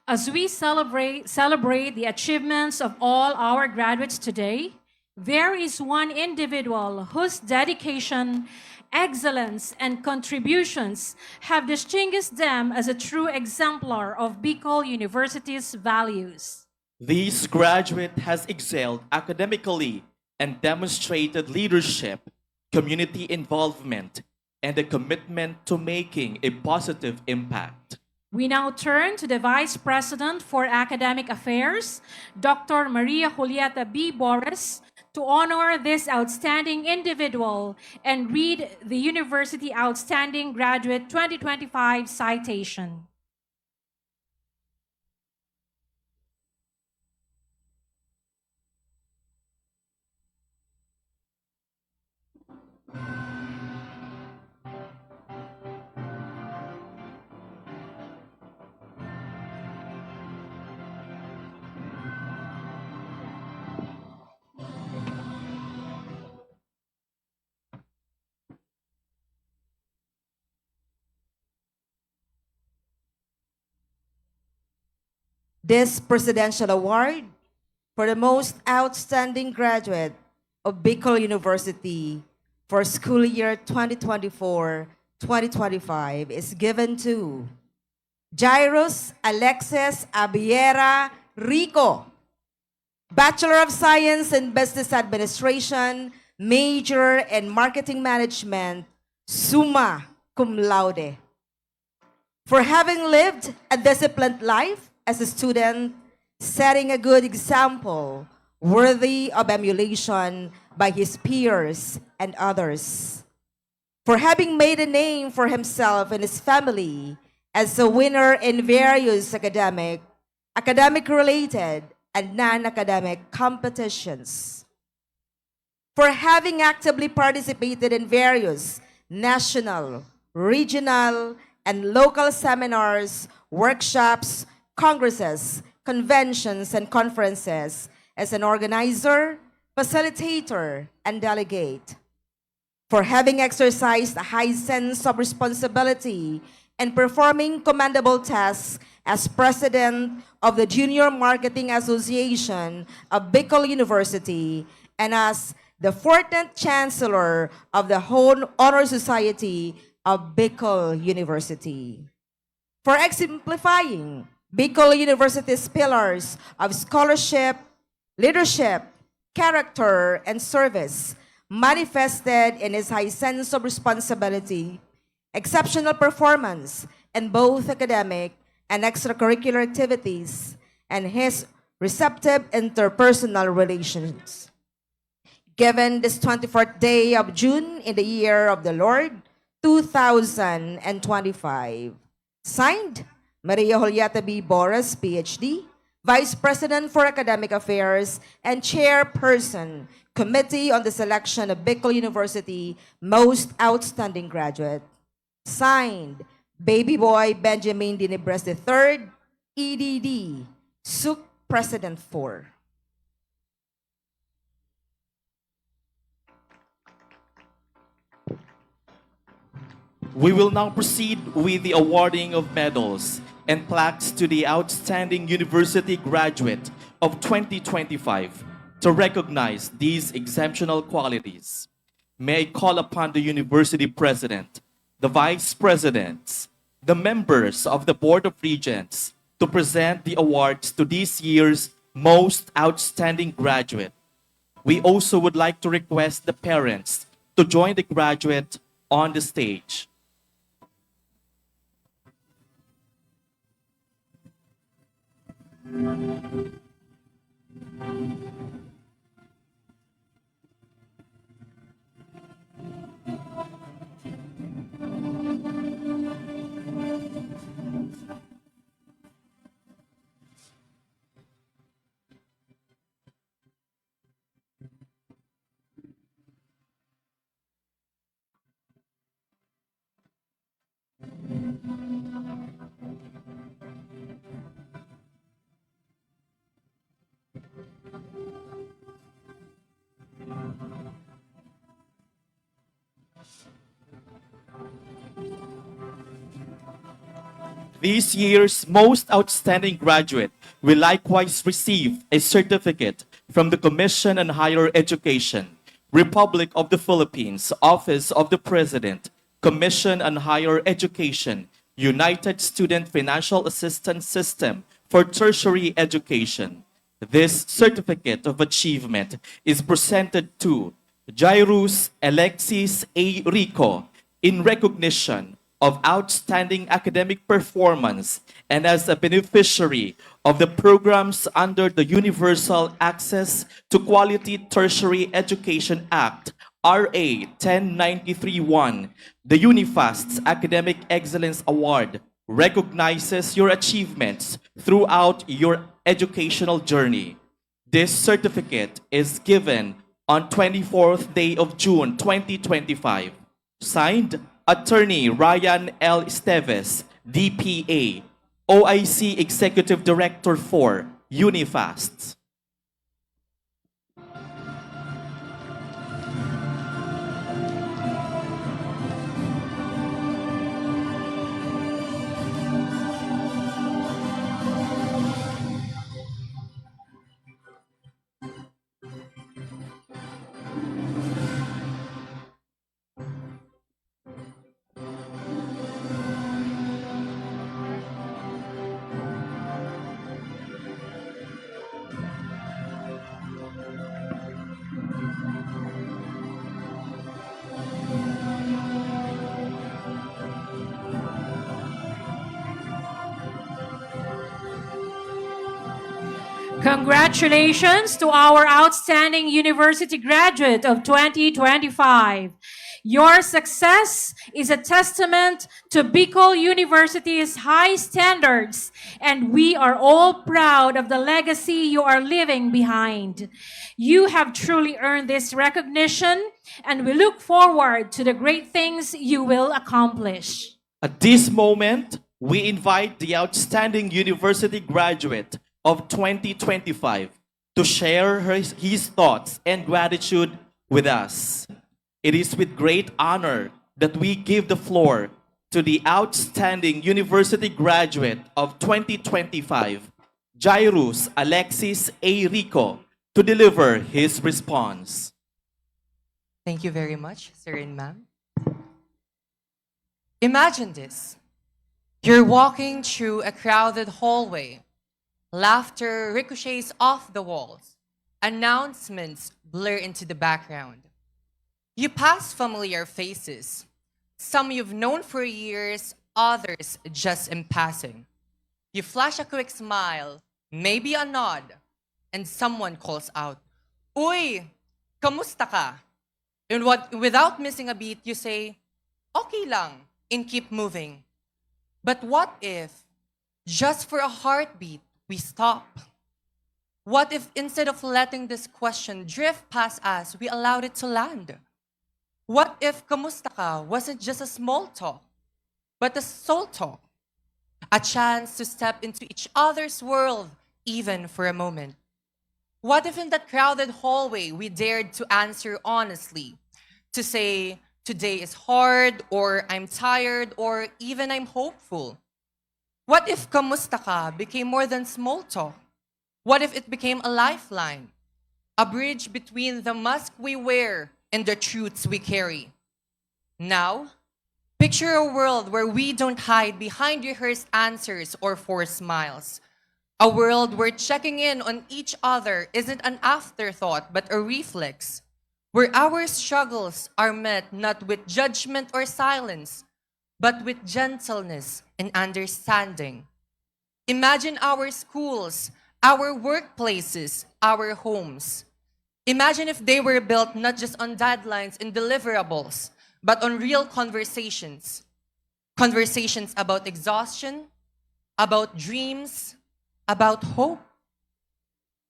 As we celebrate the achievements of all our graduates today, there is one individual whose dedication, excellence, and contributions have distinguished them as a true exemplar of Bicol University's values. This graduate has excelled academically and demonstrated leadership, community involvement, and a commitment to making a positive impact. We now turn to the Vice President for Academic Affairs, Dr. Maria Julieta B. Boris, to honor this outstanding individual and read the University Outstanding Graduate 2025 citation. This Presidential Award for the most outstanding graduate of Bicol University for school year 2024-2025 is given to Jairus Alexis Abiera Rico, Bachelor of Science in Business Administration, major in Marketing Management, summa cum laude. For having lived a disciplined life as a student, setting a good example worthy of emulation by his peers and others. For having made a name for himself and his family as a winner in various academic-related and non-academic competitions. For having actively participated in various national, regional, and local seminars, workshops, congresses, conventions, and conferences as an organizer, facilitator, and delegate. For having exercised a high sense of responsibility and performing commendable tasks as president of the Junior Marketing Association of Bicol University and as the 14th Chancellor of the Honor Society of Bicol University. For exemplifying Bicol University's pillars of scholarship, leadership, character, and service, manifested in his high sense of responsibility, exceptional performance in both academic and extracurricular activities, and his receptive interpersonal relations. Given this 24th day of June in the year of the Lord, 2025. Signed, Maria Julieta B. Boras, PhD, Vice President for Academic Affairs and Chairperson, Committee on the Selection of Bicol University Most Outstanding Graduate. Signed, Baby Boy Benjamin Dinibres III, EDD, SUC President 4. We will now proceed with the awarding of medals and plaques to the outstanding university graduate of 2025 to recognize these exceptional qualities. May I call upon the university president, the vice presidents, the members of the Board of Regents to present the awards to this year's most outstanding graduate. We also would like to request the parents to join the graduate on the stage. This year's most outstanding graduate will likewise receive a certificate from the Commission on Higher Education, Republic of the Philippines, Office of the President, Commission on Higher Education, United Student Financial Assistance System for Tertiary Education. This certificate of achievement is presented to Jairus Alexis A. Rico in recognition of outstanding academic performance and as a beneficiary of the programs under the Universal Access to Quality Tertiary Education Act, RA 10931. The UniFast's Academic Excellence Award recognizes your achievements throughout your educational journey. This certificate is given on 24th day of June 2025. Signed, Attorney Ryan L. Esteves, DPA, OIC Executive Director for UniFast. Congratulations to our outstanding university graduate of 2025. Your success is a testament to Bicol University's high standards, and we are all proud of the legacy you are leaving behind. You have truly earned this recognition, and we look forward to the great things you will accomplish. At this moment, we invite the outstanding university graduate of 2025 to share his thoughts and gratitude with us. It is with great honor that we give the floor to the outstanding university graduate of 2025, Jairus Alexis A. Rico, to deliver his response. Thank you very much, sir and ma'am. Imagine this. You're walking through a crowded hallway. Laughter ricochets off the walls. Announcements blur into the background. You pass familiar faces. Some you've known for years, others just in passing. You flash a quick smile, maybe a nod, and someone calls out, "Uy, kamusta ka?" And without missing a beat, you say, "Okay lang," and keep moving. But what if, just for a heartbeat, we stop? What if instead of letting this question drift past us, we allowed it to land? What if kamusta ka wasn't just a small talk, but a soul talk? A chance to step into each other's world, even for a moment. What if in that crowded hallway we dared to answer honestly, to say, "Today is hard," or "I'm tired," or even "I'm hopeful"? What if kamusta ka became more than small talk? What if it became a lifeline, a bridge between the mask we wear and the truths we carry? Now, picture a world where we don't hide behind rehearsed answers or forced smiles. A world where checking in on each other isn't an afterthought but a reflex. Where our struggles are met not with judgment or silence, but with gentleness and understanding. Imagine our schools, our workplaces, our homes. Imagine if they were built not just on deadlines and deliverables, but on real conversations. Conversations about exhaustion, about dreams, about hope.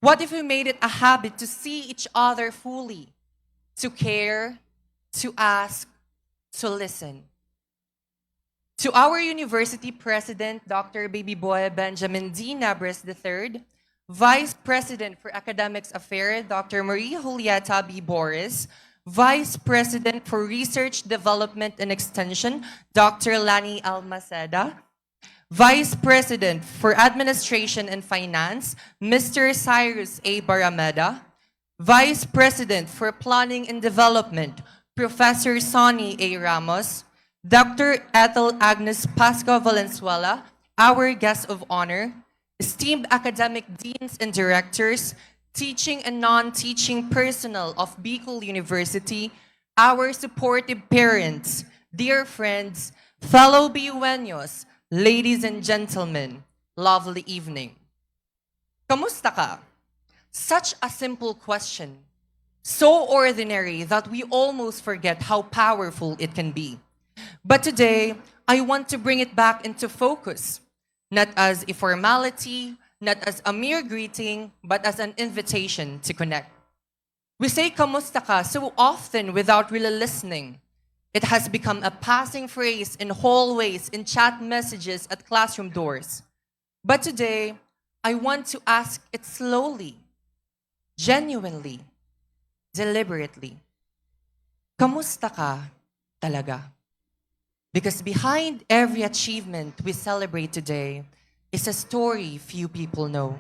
What if we made it a habit to see each other fully, to care, to ask, to listen? To our university president, Dr. Baby Boy Benjamin D. Nabres III, Vice President for Academics Affairs, Dr. Maria Julieta B. Boris, Vice President for Research, Development, and Extension, Dr. Lani Almaceda, Vice President for Administration and Finance, Mr. Cyrus A. Barameda, Vice President for Planning and Development, Professor Sonny A. Ramos, Dr. Ethel Agnes Pasco Valenzuela, our guest of honor, esteemed academic deans and directors, teaching and non-teaching personnel of Bicol University, our supportive parents, dear friends, fellow BUenos, ladies and gentlemen, lovely evening. Kamusta ka? Such a simple question, so ordinary that we almost forget how powerful it can be. But today, I want to bring it back into focus, not as a formality, not as a mere greeting, but as an invitation to connect. We say kamusta ka so often without really listening. It has become a passing phrase in hallways, in chat messages, at classroom doors. But today, I want to ask it slowly, genuinely, deliberately. Kamusta ka talaga? Because behind every achievement we celebrate today is a story few people know.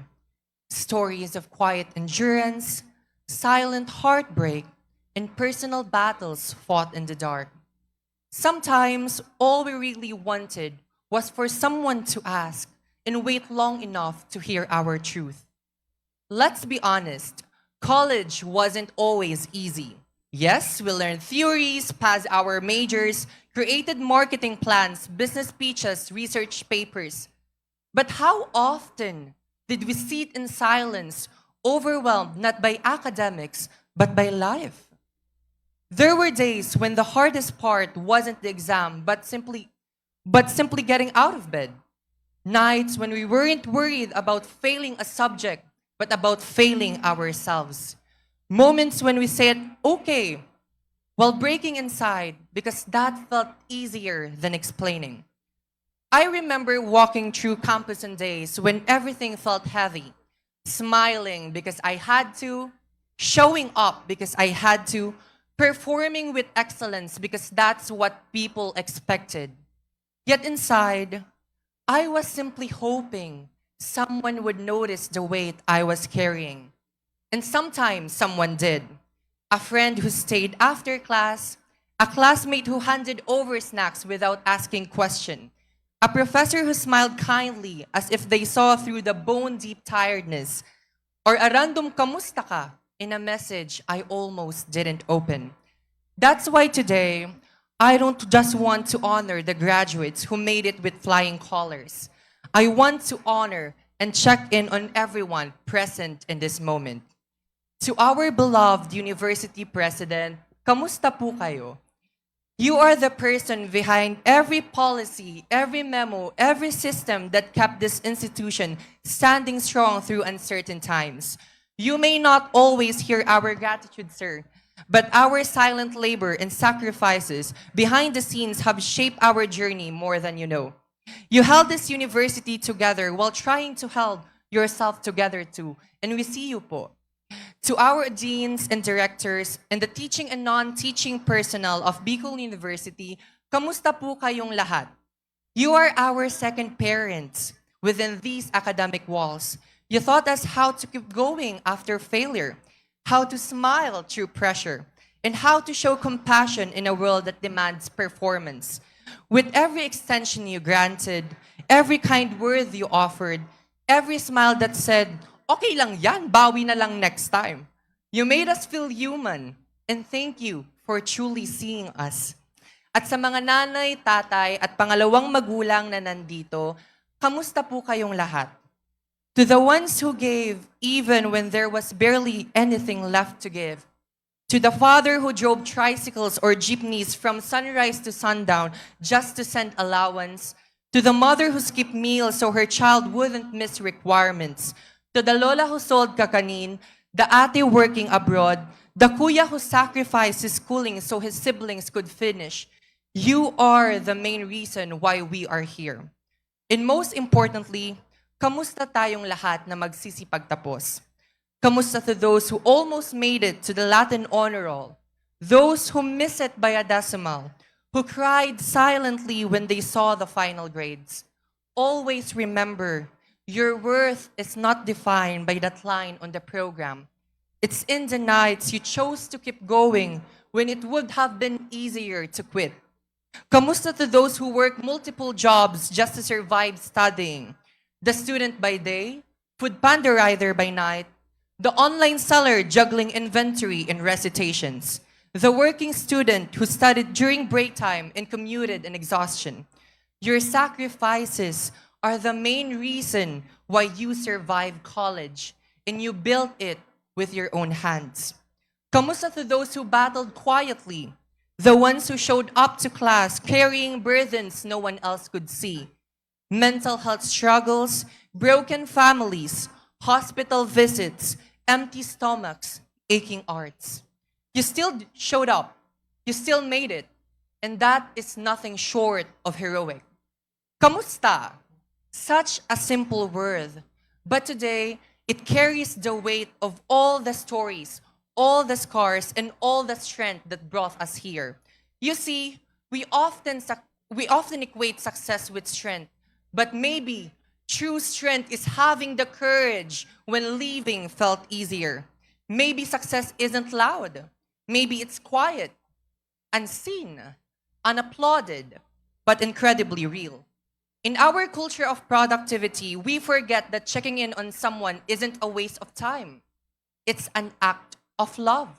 Stories of quiet endurance, silent heartbreak, and personal battles fought in the dark. Sometimes all we really wanted was for someone to ask and wait long enough to hear our truth. Let's be honest, college wasn't always easy. Yes, we learned theories, passed our majors, created marketing plans, business pitches, research papers. But how often Did we sit in silence, overwhelmed not by academics, but by life? There were days when the hardest part wasn't the exam, but simply getting out of bed. Nights when we weren't worried about failing a subject, but about failing ourselves. Moments when we said, okay, while breaking inside because that felt easier than explaining. I remember walking through campus on days when everything felt heavy, smiling because I had to, showing up because I had to, performing with excellence because that's what people expected. Yet inside, I was simply hoping someone would notice the weight I was carrying. And sometimes someone did. A friend who stayed after class, a classmate who handed over snacks without asking question, a professor who smiled kindly as if they saw through the bone-deep tiredness, or a random kamusta ka in a message I almost didn't open. That's why today, I don't just want to honor the graduates who made it with flying colors. I want to honor and check in on everyone present in this moment. To our beloved university president, kamusta po kayo? You are the person behind every policy, every memo, every system that kept this institution standing strong through uncertain times. You may not always hear our gratitude, sir, but our silent labor and sacrifices behind the scenes have shaped our journey more than you know. You held this university together while trying to hold yourself together too, and we see you po. To our deans and directors and the teaching and non-teaching personnel of Bicol University, kamusta po kayong lahat? You are our second parents within these academic walls. You taught us how to keep going after failure, how to smile through pressure, and how to show compassion in a world that demands performance. With every extension you granted, every kind word you offered, every smile that said, okay lang yan, bawi na lang next time. You made us feel human, and thank you for truly seeing us. At sa mga nanay, tatay, at pangalawang magulang na nandito, kamusta po kayong lahat? To the ones who gave even when there was barely anything left to give. To the father who drove tricycles or jeepneys from sunrise to sundown just to send allowance. To the mother who skipped meals so her child wouldn't miss requirements. To the lola who sold kakanin, the ate working abroad, the kuya who sacrificed his schooling so his siblings could finish. You are the main reason why we are here. And most importantly, kamusta tayong lahat na magsisipagtapos? Kamusta to those who almost made it to the Latin honor roll? Those who missed it by a decimal, who cried silently when they saw the final grades. Always remember, your worth is not defined by that line on the program. It's in the nights you chose to keep going when it would have been easier to quit. Kamusta to those who work multiple jobs just to survive studying? The student by day, food panda rider by night, the online seller juggling inventory and recitations, the working student who studied during break time and commuted in exhaustion. Your sacrifices are the main reason why you survived college, and you built it with your own hands. Kamusta to those who battled quietly, the ones who showed up to class carrying burdens no one else could see. Mental health struggles, broken families, hospital visits, empty stomachs, aching hearts. You still showed up. You still made it. And that is nothing short of heroic. Kamusta? Such a simple word. But today, it carries the weight of all the stories, all the scars, and all the strength that brought us here. You see, we often equate success with strength. But maybe true strength is having the courage when leaving felt easier. Maybe success isn't loud. Maybe it's quiet, unseen, unapplauded, but incredibly real. In our culture of productivity, we forget that checking in on someone isn't a waste of time. It's an act of love.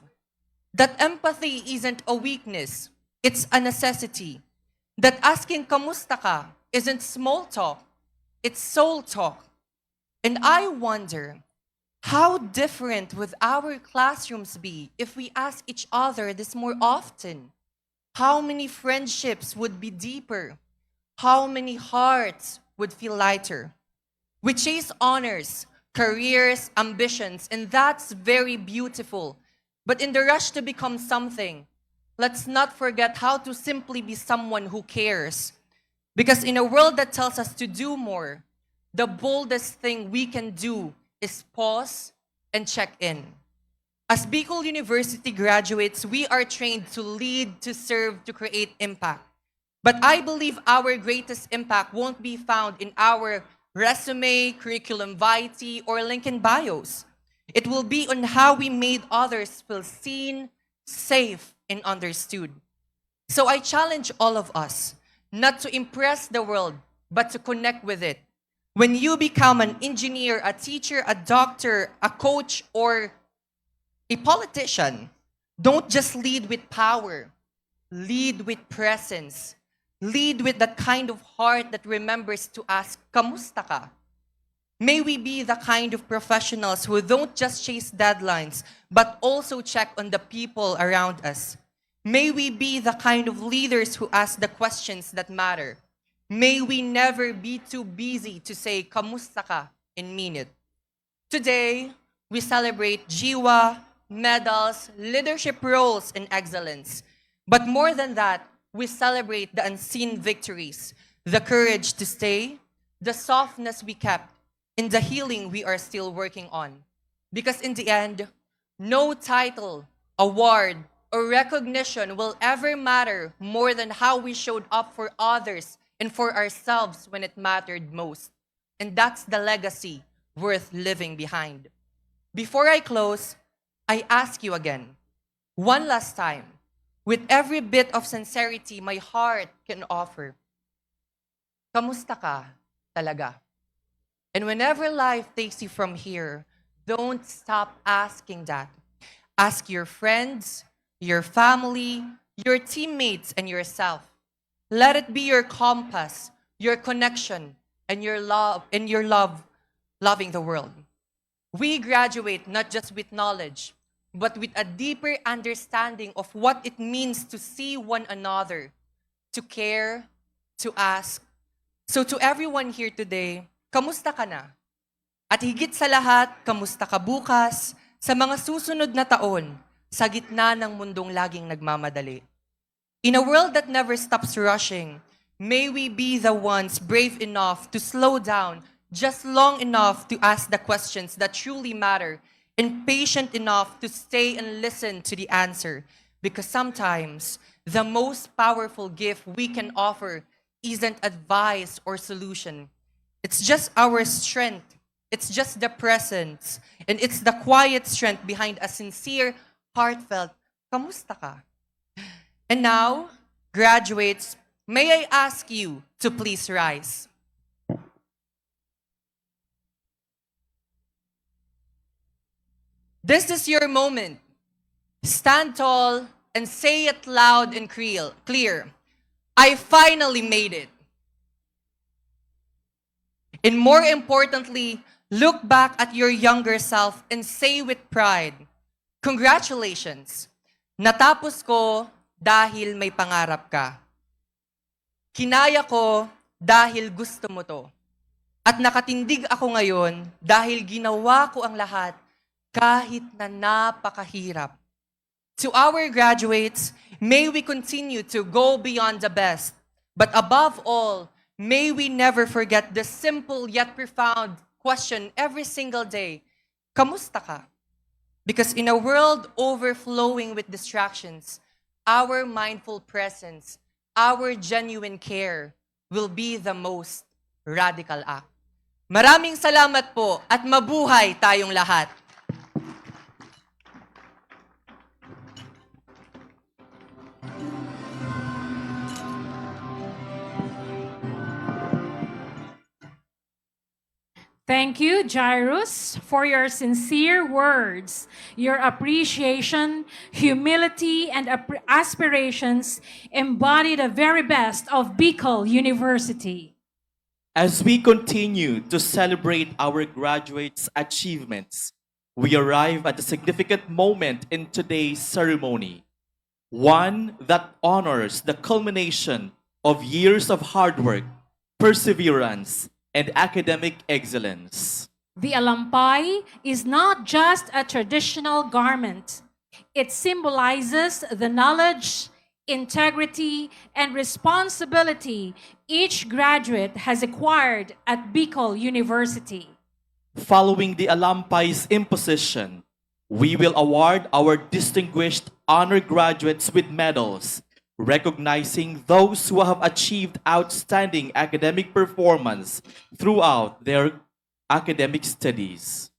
That empathy isn't a weakness. It's a necessity. That asking kamusta ka isn't small talk, it's soul talk. And I wonder, how different would our classrooms be if we ask each other this more often? How many friendships would be deeper? How many hearts would feel lighter? We chase honors, careers, ambitions, and that's very beautiful. But in the rush to become something, let's not forget how to simply be someone who cares. Because in a world that tells us to do more, the boldest thing we can do is pause and check in. As Bicol University graduates, we are trained to lead, to serve, to create impact. But I believe our greatest impact won't be found in our resume, curriculum vitae, or LinkedIn bios. It will be on how we made others feel seen, safe, and understood. So I challenge all of us not to impress the world, but to connect with it. When you become an engineer, a teacher, a doctor, a coach, or a politician, don't just lead with power, lead with presence. Lead with that kind of heart that remembers to ask, kamusta ka? May we be the kind of professionals who don't just chase deadlines, but also check on the people around us. May we be the kind of leaders who ask the questions that matter. May we never be too busy to say, kamusta ka, and mean it. Today, we celebrate jiwa, medals, leadership roles, and excellence. But more than that, we celebrate the unseen victories, the courage to stay, the softness we kept, and the healing we are still working on. Because in the end, no title, award, or recognition will ever matter more than how we showed up for others and for ourselves when it mattered most. And that's the legacy worth living behind. Before I close, I ask you again, one last time, with every bit of sincerity my heart can offer, kamusta ka talaga? And whenever life takes you from here, don't stop asking that. Ask your friends, your family, your teammates, and yourself. Let it be your compass, your connection, and your love loving the world. We graduate not just with knowledge, but with a deeper understanding of what it means to see one another, to care, to ask. So to everyone here today, kamusta ka na? At higit sa lahat, kamusta ka bukas, sa mga susunod na taon, sa gitna ng mundong laging nagmamadali? In a world that never stops rushing, may we be the ones brave enough to slow down just long enough to ask the questions that truly matter, and patient enough to stay and listen to the answer. Because sometimes, the most powerful gift we can offer isn't advice or solution. It's just our strength. It's just the presence. And it's the quiet strength behind a sincere, heartfelt, kamusta ka? And now, graduates, may I ask you to please rise. This is your moment. Stand tall and say it loud and clear. I finally made it. And more importantly, look back at your younger self and say with pride, congratulations. Natapos ko dahil may pangarap ka. Kinaya ko dahil gusto mo to. At nakatindig ako ngayon dahil ginawa ko ang lahat kahit na napakahirap. To our graduates, may we continue to go beyond the best. But above all, may we never forget the simple yet profound question every single day, kamusta ka? Because in a world overflowing with distractions, our mindful presence, our genuine care will be the most radical act. Maraming salamat po at mabuhay tayong lahat. Thank you, Jairus, for your sincere words. Your appreciation, humility, and aspirations embody the very best of Bicol University. As we continue to celebrate our graduates' achievements, we arrive at a significant moment in today's ceremony, one that honors the culmination of years of hard work, perseverance, and academic excellence. The alampay is not just a traditional garment. It symbolizes the knowledge, integrity, and responsibility each graduate has acquired at Bicol University. Following the alampay's imposition, we will award our distinguished honor graduates with medals, recognizing those who have achieved outstanding academic performance throughout their academic studies.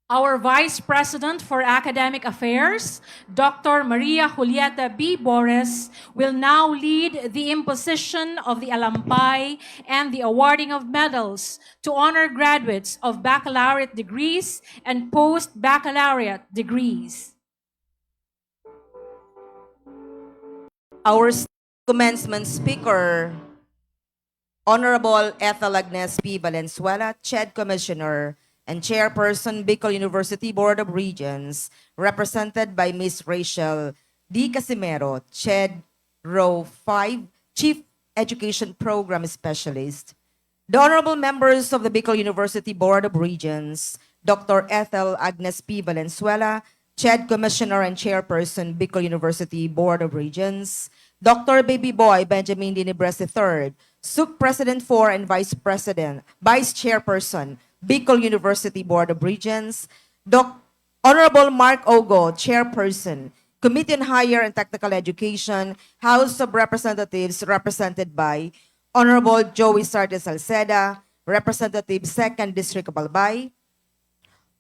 Our Vice President for Academic Affairs, Dr. Maria Julieta B. Bores, will now lead the imposition of the alampay and the awarding of medals to honor graduates of baccalaureate degrees and post-baccalaureate degrees. Our commencement speaker, Honorable Ethel Agnes P. Valenzuela, CHED Commissioner and Chairperson, Bicol University Board of Regents, represented by Ms. Rachel D. Casimero, CHED Row 5, Chief Education Program Specialist. The honorable members of the Bicol University Board of Regents, Dr. Ethel Agnes P. Valenzuela, CHED Commissioner and Chairperson, Bicol University Board of Regents, Dr. Baby Boy Benjamin Dinibres III, SUC President 4 and Vice Chairperson, Bicol University Board of Regents, Honorable Mark Ogo, Chairperson, Committee on Higher and Technical Education, House of Representatives, represented by Honorable Joey Sarte Salceda, Representative 2nd District of Albay,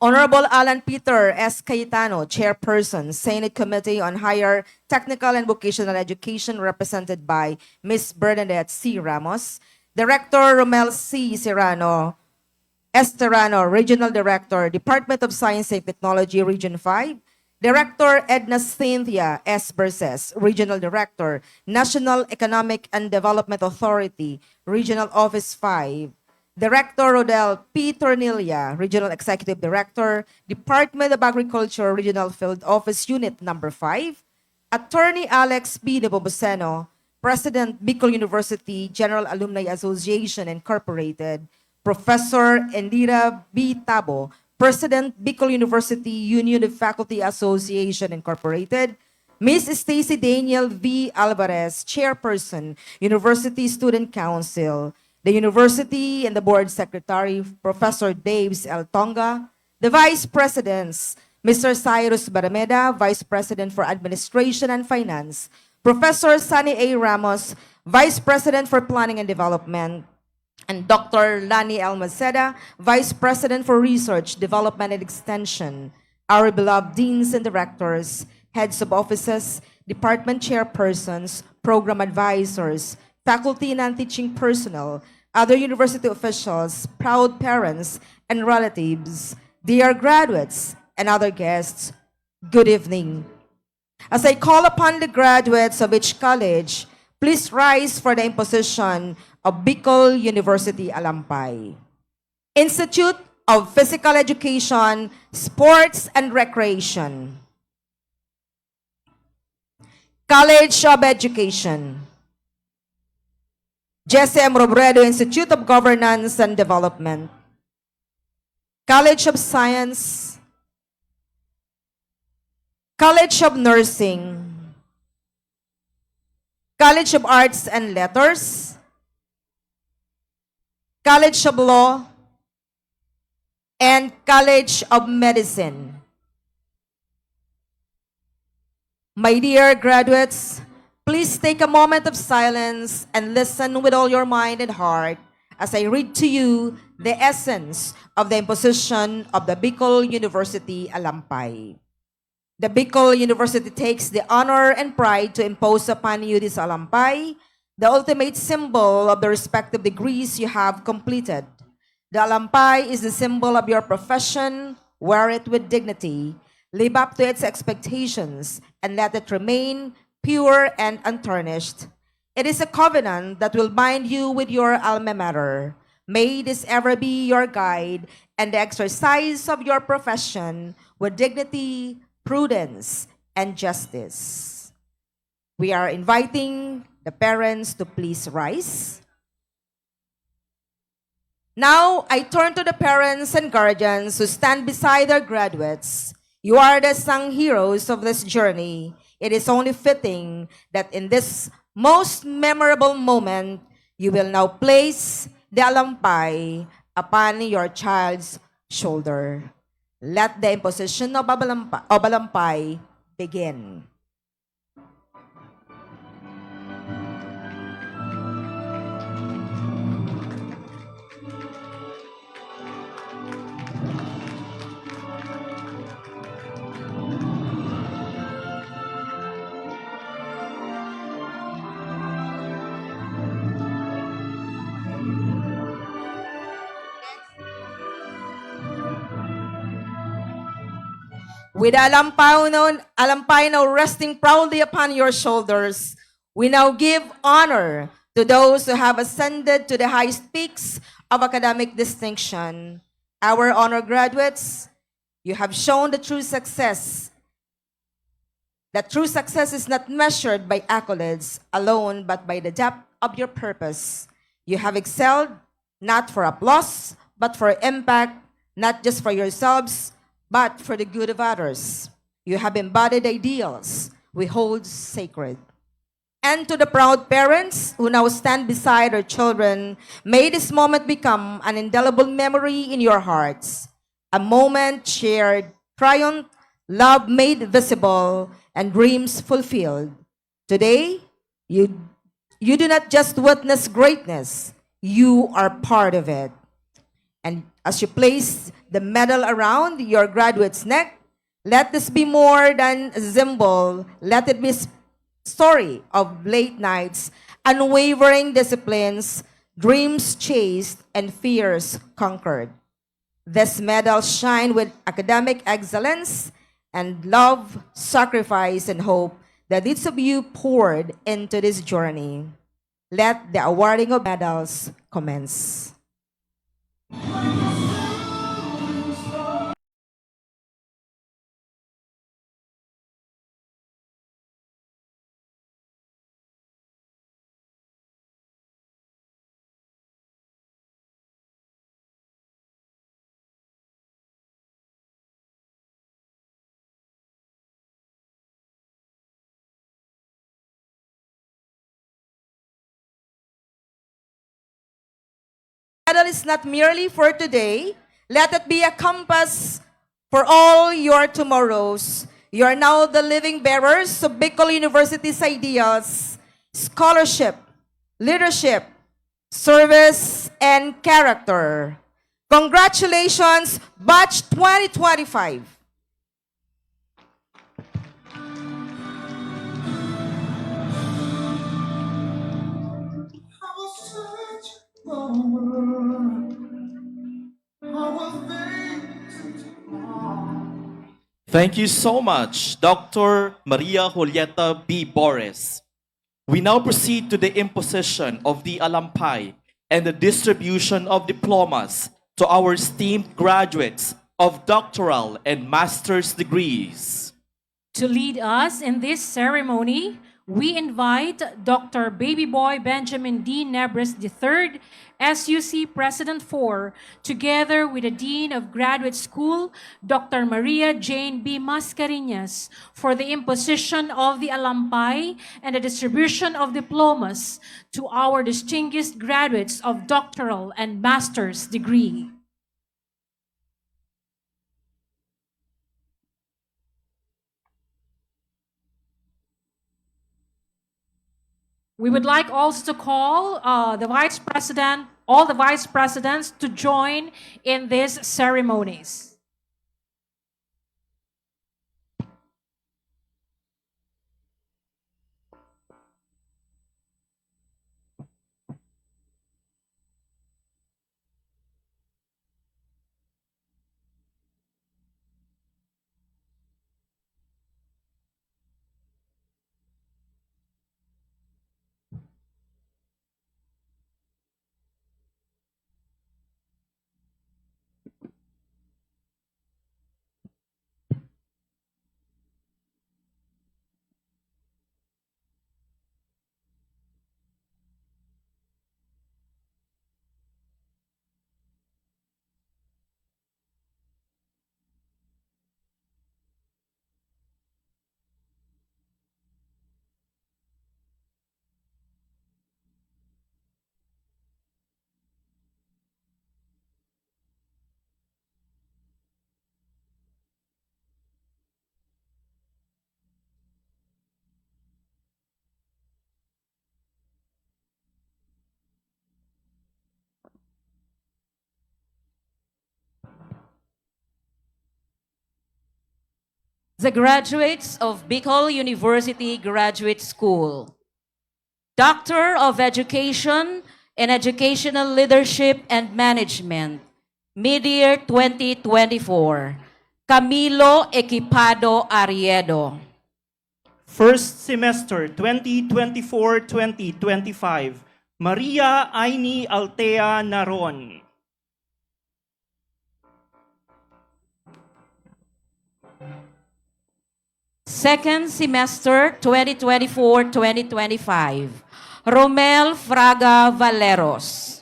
Honorable Alan Peter S. Cayetano, Chairperson, Senate Committee on Higher Technical and Vocational Education, represented by Ms. Bernadette C. Ramos, Director Romel C. Serrano, Esterano, Regional Director, Department of Science and Technology, Region 5, Director Edna Cynthia S. Berses, Regional Director, National Economic and Development Authority, Regional Office 5, Director Rodel P. Tornilla, Regional Executive Director, Department of Agriculture, Regional Field Office Unit Number 5, Attorney Alex B. Nepomuceno, President, Bicol University General Alumni Association Incorporated, Professor Endira B. Tabo, President, Bicol University Union of Faculty Association Incorporated, Ms. Stacy Daniel V. Alvarez, Chairperson, University Student Council, the University and the Board Secretary, Professor Daves L. Tonga, the Vice Presidents, Mr. Cyrus Barameda, Vice President for Administration and Finance, Professor Sunny A. Ramos, Vice President for Planning and Development, and Dr. Lani L. Maceda, Vice President for Research, Development and Extension, our beloved deans and directors, heads of offices, department chairpersons, program advisors, faculty and non-teaching personnel, other university officials, proud parents, and relatives, dear graduates, and other guests, good evening. As I call upon the graduates of each college, please rise for the imposition of Bicol University Alampay. Institute of Physical Education, Sports and Recreation. College of Education. Jesse M. Robredo Institute of Governance and Development. College of Science. College of Nursing. College of Arts and Letters, College of Law, and College of Medicine. My dear graduates, please take a moment of silence and listen with all your mind and heart as I read to you the essence of the imposition of the Bicol University Alampay. The Bicol University takes the honor and pride to impose upon you this alampay, the ultimate symbol of the respective degrees you have completed. The alampay is the symbol of your profession. Wear it with dignity, live up to its expectations, and let it remain pure and untarnished. It is a covenant that will bind you with your alma mater. May this ever be your guide and the exercise of your profession with dignity, prudence, and justice. We are inviting the parents to please rise. Now, I turn to the parents and guardians who stand beside their graduates. You are the sung heroes of this journey. It is only fitting that in this most memorable moment, you will now place the alampay upon your child's shoulder. Let the imposition of alampay begin. With alampay now resting proudly upon your shoulders, we now give honor to those who have ascended to the highest peaks of academic distinction. Our honor graduates, you have shown the true success. That true success is not measured by accolades alone, but by the depth of your purpose. You have excelled not for applause, but for impact, not just for yourselves, but for the good of others. You have embodied ideals we hold sacred. And to the proud parents who now stand beside their children, may this moment become an indelible memory in your hearts. A moment shared, triumph, love made visible, and dreams fulfilled. Today, you do not just witness greatness, you are part of it. And as you place the medal around your graduate's neck, let this be more than a symbol. Let it be a story of late nights, unwavering disciplines, dreams chased, and fears conquered. This medal shine with academic excellence and love, sacrifice, and hope that each of you poured into this journey. Let the awarding of medals commence. Medal is not merely for today. Let it be a compass for all your tomorrows. You are now the living bearers of Bicol University's ideals, scholarship, leadership, service, and character. Congratulations, Batch 2025. Thank you so much, Dr. Maria Julieta B. Boris. We now proceed to the imposition of the alampay and the distribution of diplomas to our esteemed graduates of doctoral and master's degrees. To lead us in this ceremony, we invite Dr. Babyboy Benjamin D. Nebres III, SUC President 4, together with the Dean of Graduate School, Dr. Maria Jane B. Mascareñas, for the imposition of the alampay and the distribution of diplomas to our distinguished graduates of doctoral and master's degree. We would like also to call the Vice President, all the Vice Presidents to join in these ceremonies. the graduates of Bicol University Graduate School, Doctor of Education in Educational Leadership and Management, mid-year 2024, Camilo Equipado Ariedo. First semester 2024-2025, Maria Aini Altea Naron. Second semester 2024-2025, Romel Fraga Valeros.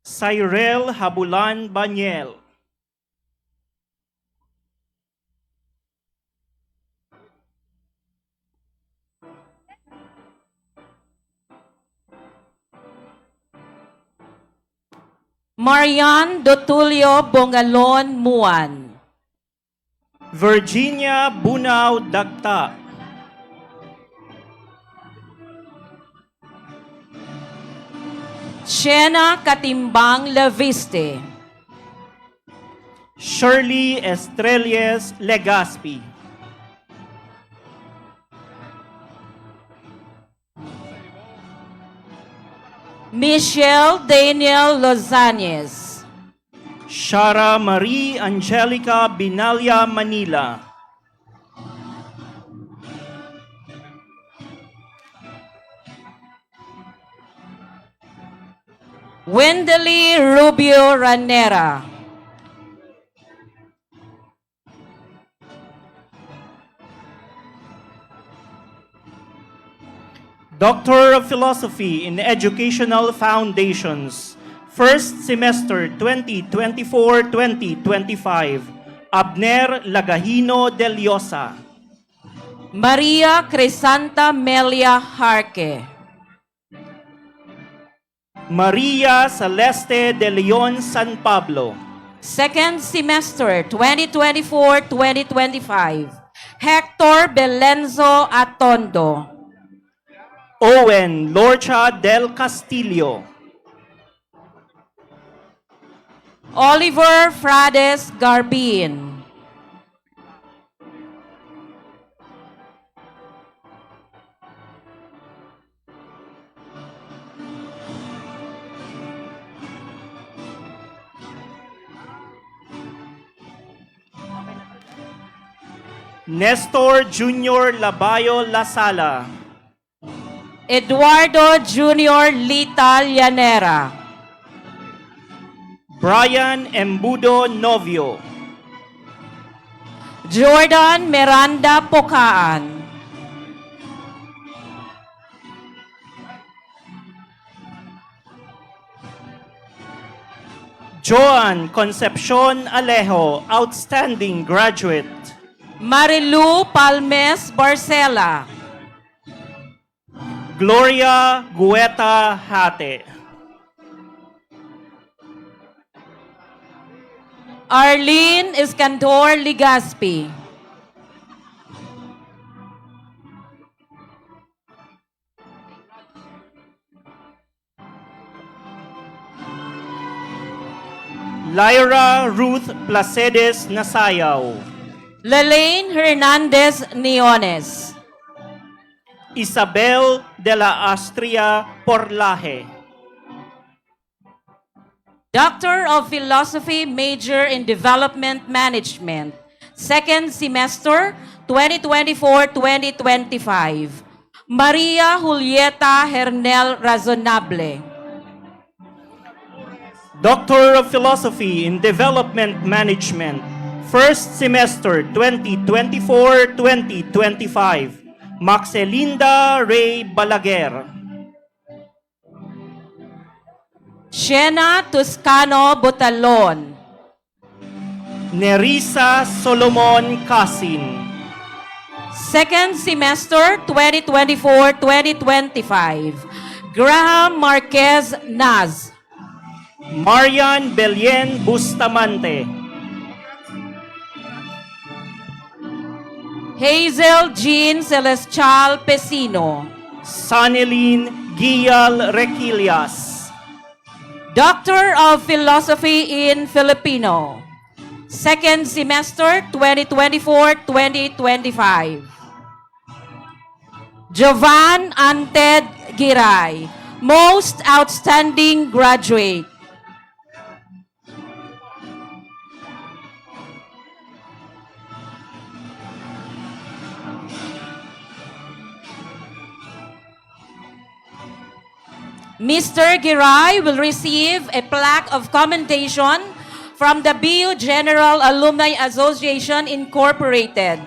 Cyrel Habulan Banyel. Marian Dotulio Bongalon Muan. Virginia Bunao Dagta. Shena Katimbang Leviste. Shirley Estrelles Legaspi. Michelle Daniel Lozanes. Shara Marie Angelica Binalya Manila. Wendely Rubio Ranera. Doctor of Philosophy in Educational Foundations, first semester 2024-2025, Abner Lagahino Del Llosa. Maria Crisanta Melia Harque. Maria Celeste de Leon San Pablo. Second semester 2024-2025, Hector Belenzo Atondo. Owen Lorcha del Castillo. Oliver Frades Garbin. Nestor Junior Labayo Lasala. Eduardo Junior Lita Llanera. Brian Embudo Novio. Jordan Miranda Pokaan. Joan Concepcion Alejo, outstanding graduate. Marilu Palmes Barcela. Gloria Gueta Hate. Arlene Iskandor Ligaspi. Lyra Ruth Placedes Nasayaw. Lelaine Hernandez Niones. Isabel de la Astria Porlaje. Doctor of Philosophy, major in Development Management. Second semester, 2024-2025. Maria Julieta Hernel Razonable. Doctor of Philosophy in Development Management. First semester 2024-2025. Maxelinda Ray Balaguer. Shena Toscano Botalon. Nerissa Solomon Casin. Second semester 2024-2025. Graham Marquez Naz. Marian Belien Bustamante. Hazel Jean Celestial Pesino. Sanilin Gial Requilias. Doctor of Philosophy in Filipino. second semester 2024-2025. Jovan Anted Giray, most outstanding graduate. Mr. Giray will receive a plaque of commendation from the BU General Alumni Association Incorporated.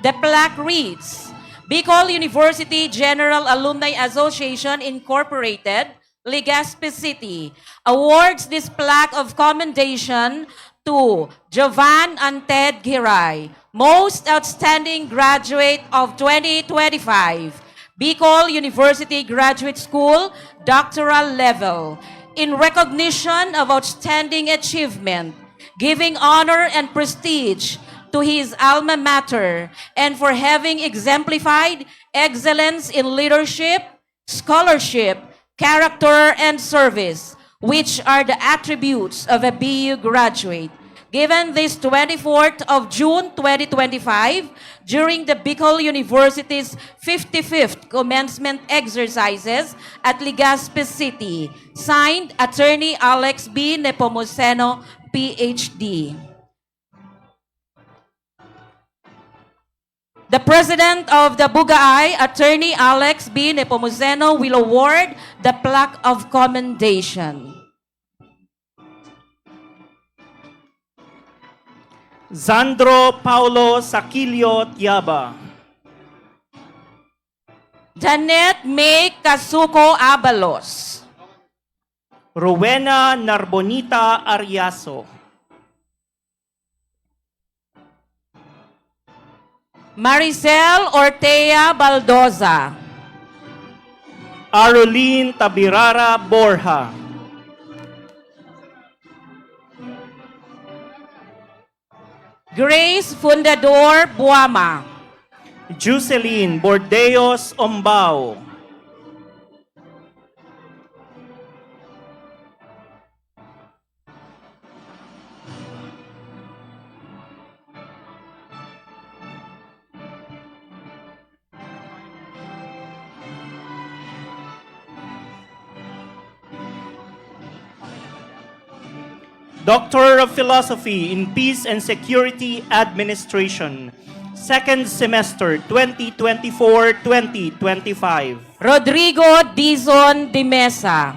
The plaque reads, Bicol University General Alumni Association Incorporated, Legazpi City, awards this plaque of commendation to Jovan Anted Giray, most outstanding graduate of 2025, Bicol University Graduate School, doctoral level, in recognition of outstanding achievement, giving honor and prestige to his alma mater, and for having exemplified excellence in leadership, scholarship, character, and service, which are the attributes of a BU graduate. Given this 24th of June 2025, during the Bicol University's 55th commencement exercises at Legazpi City. Signed, Attorney Alex B. Nepomuceno, PhD. The President of the Bugaay, Attorney Alex B. Nepomuceno, will award the plaque of commendation. Zandro Paulo Saquilio Tiaba. Janet May Casuco Abalos. Rowena Narbonita Ariaso. Maricel Ortea Baldoza. Arolene Tabirara Borja. Grace Fundador Buama. Jocelyn Bordeos Ombao. Doctor of Philosophy in Peace and Security Administration, second semester 2024-2025. Rodrigo Dizon de Mesa.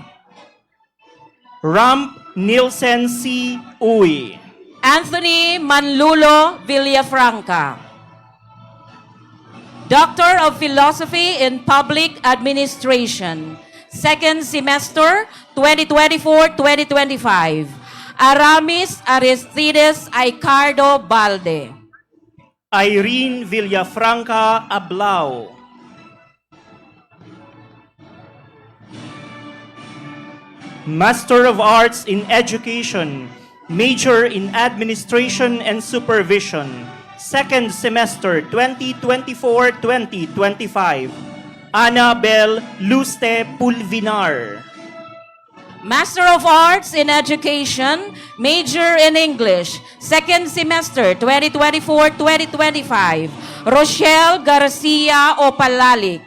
Ramp Nielsen C. Uy. Anthony Manlulo Villafranca. Doctor of Philosophy in Public Administration, second semester 2024-2025. Aramis Aristides Aicardo Balde. Irene Villafranca Ablao. Master of Arts in Education, major in Administration and Supervision, second semester 2024-2025. Annabel Luste Pulvinar. Master of Arts in Education, major in English, second semester 2024-2025. Rochelle Garcia Opalalik.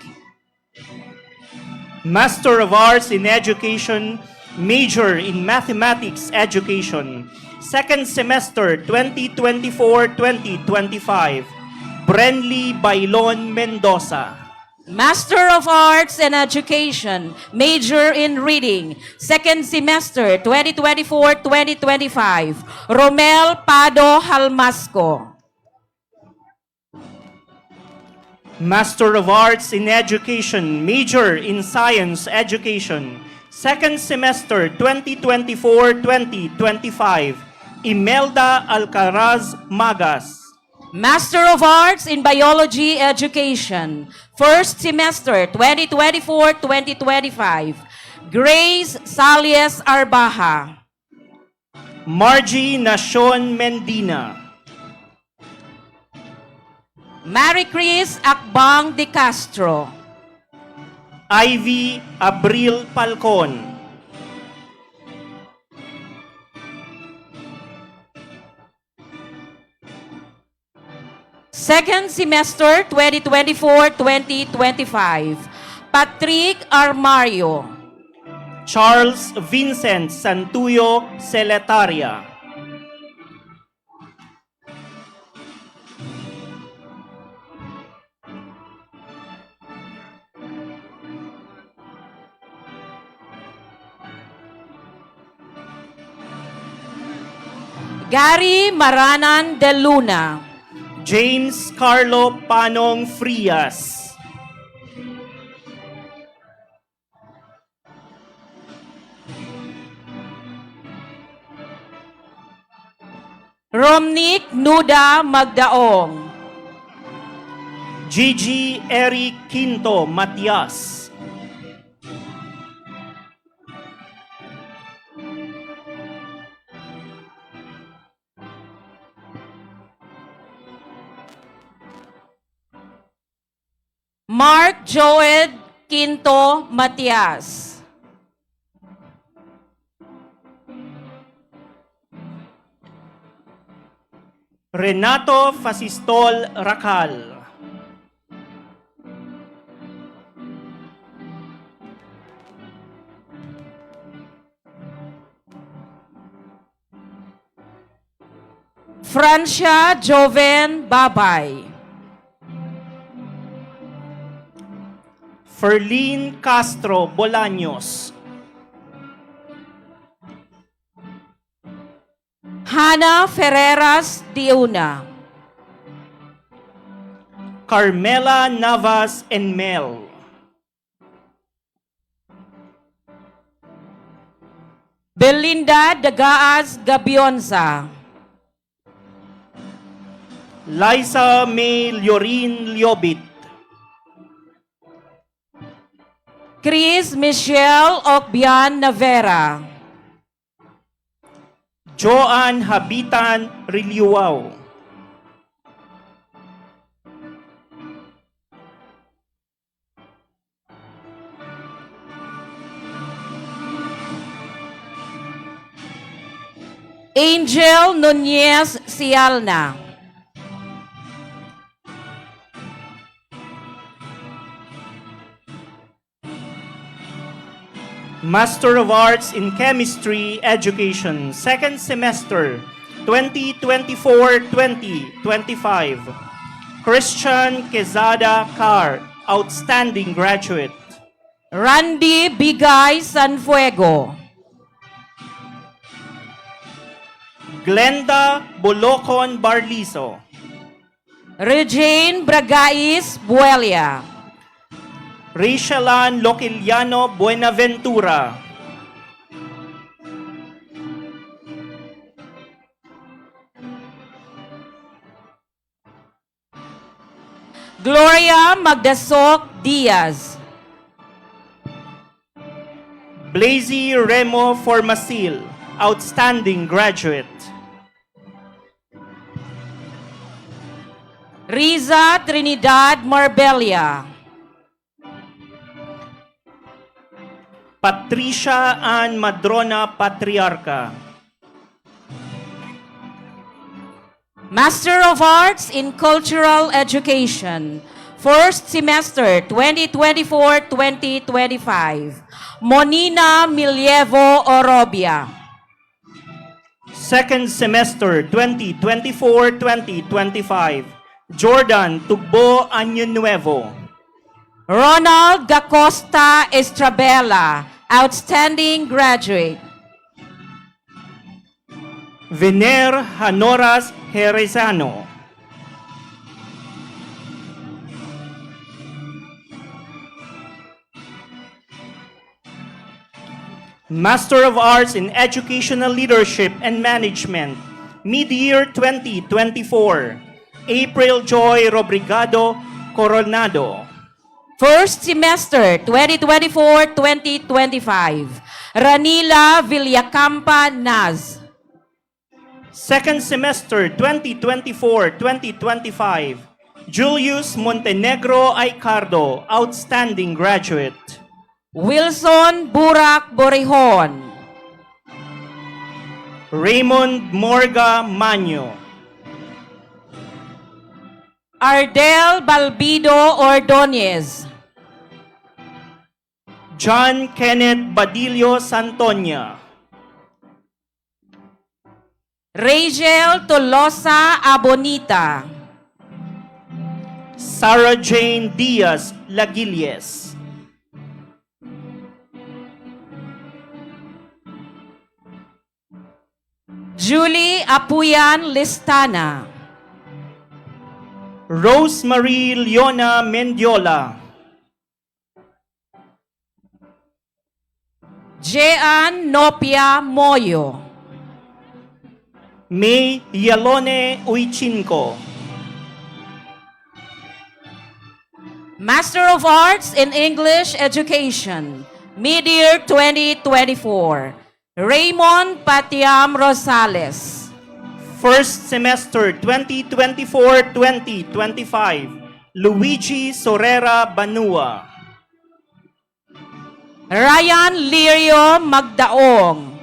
Master of Arts in Education, major in Mathematics Education, second semester 2024-2025. Brenly Bailon Mendoza. Master of Arts in Education, major in Reading, second semester 2024-2025. Romel Pado Halmasco. Master of Arts in Education, major in Science Education, second semester 2024-2025. Imelda Alcaraz Magas. Master of Arts in Biology Education, first semester 2024-2025. Grace Salias Arbaja. Margie Nacion Mendina. Mary Chris Akbang de Castro. Ivy Abril Palcon. Second semester 2024-2025. Patrick Armario. Charles Vincent Santuyo Celetaria. Gary Maranan de Luna. James Carlo Panong Frias. Romnick Nuda Magdaong. Gigi Eric Quinto Matias. Mark Joed Quinto Matias. Renato Fasistol Racal. Francia Joven Babay. Ferlin Castro Bolaños. Hannah Ferreras Diuna. Carmela Navas Enmel. Belinda Dagaas Gabionza. Liza May Llorin Liobit. Chris Michelle Okbian Navera. Joan Habitan Riliuao. Angel Nunez Sialna. Master of Arts in Chemistry Education, second semester, 2024-2025. Christian Quezada Carr, outstanding graduate. Randy Bigay Sanfuego. Glenda Bolocon Barliso. Regine Bragais Buelia. Rachelan Loquiliano Buenaventura. Gloria Magdasok Diaz. Blazy Remo Formasil, outstanding graduate. Riza Trinidad Marbella. Patricia Ann Madrona Patriarca. Master of Arts in Cultural Education, first semester 2024-2025. Monina Milievo Orobia. Second semester 2024-2025. Jordan Tugbo Año Nuevo. Ronald Gacosta Estrabella, outstanding graduate. Vener Hanoras Jerezano. Master of Arts in Educational Leadership and Management, mid-year 2024. April Joy Robrigado Coronado. First semester 2024-2025. Ranila Villacampa Naz. Second semester 2024-2025. Julius Montenegro Aicardo, outstanding graduate. Wilson Burak Borihon. Raymond Morga Manyo. Ardel Balbido Ordonez. John Kenneth Badillo Santoña. Rachel Tolosa Abonita. Sarah Jane Diaz Lagilles. Julie Apuyan Listana. Rosemary Leona Mendiola. Jean Nopia Moyo. May Yalone Uichinco. Master of Arts in English Education, mid-year 2024, Raymond Patiam Rosales. First semester 2024-2025, Luigi Sorera Banua. Ryan Lirio Magdaong.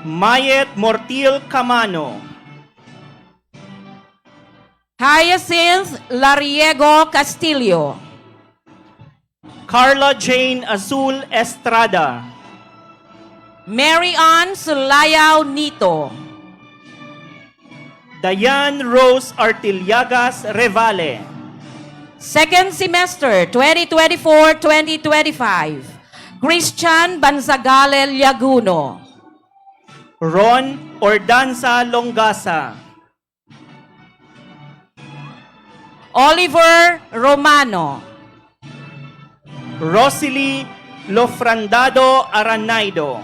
Mayet Mortil Camano. Hyacinth Lariego Castillo. Carla Jane Azul Estrada. Mary Ann Sulayaw Nito. Diane Rose Artiliagas Revale. Second semester 2024-2025, Christian Banzagale Liaguno. Ron Ordanza Longasa. Oliver Romano. Rosalie Lofrandado Aranaido.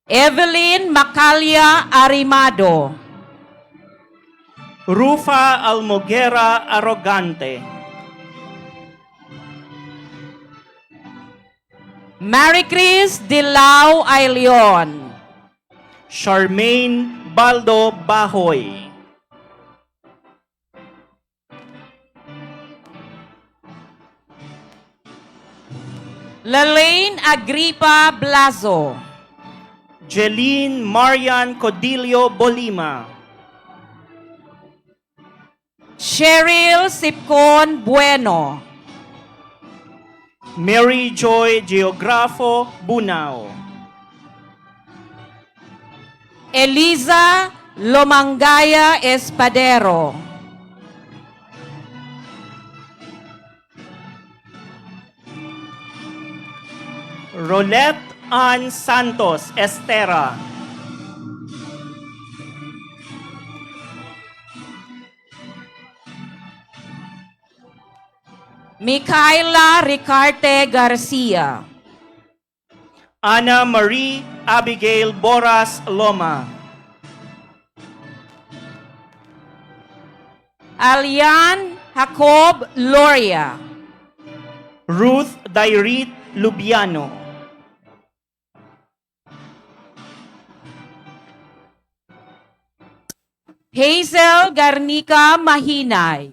Evelyn Macalia Arimado. Rufa Almoguera Arrogante. Mary Chris Dilao Aileon. Charmaine Baldo Bahoy. Lalaine Agripa Blazo. Jeline Marian Codilio Bolima. Cheryl Sipcon Bueno. Mary Joy Geografo Bunao. Eliza Lomangaya Espadero. Rolette Ann Santos Estera. Micaela Ricarte Garcia. Ana Marie Abigail Boras Loma. Alian Jacob Loria. Ruth Dairit Lubiano. Hazel Garnica Mahinay.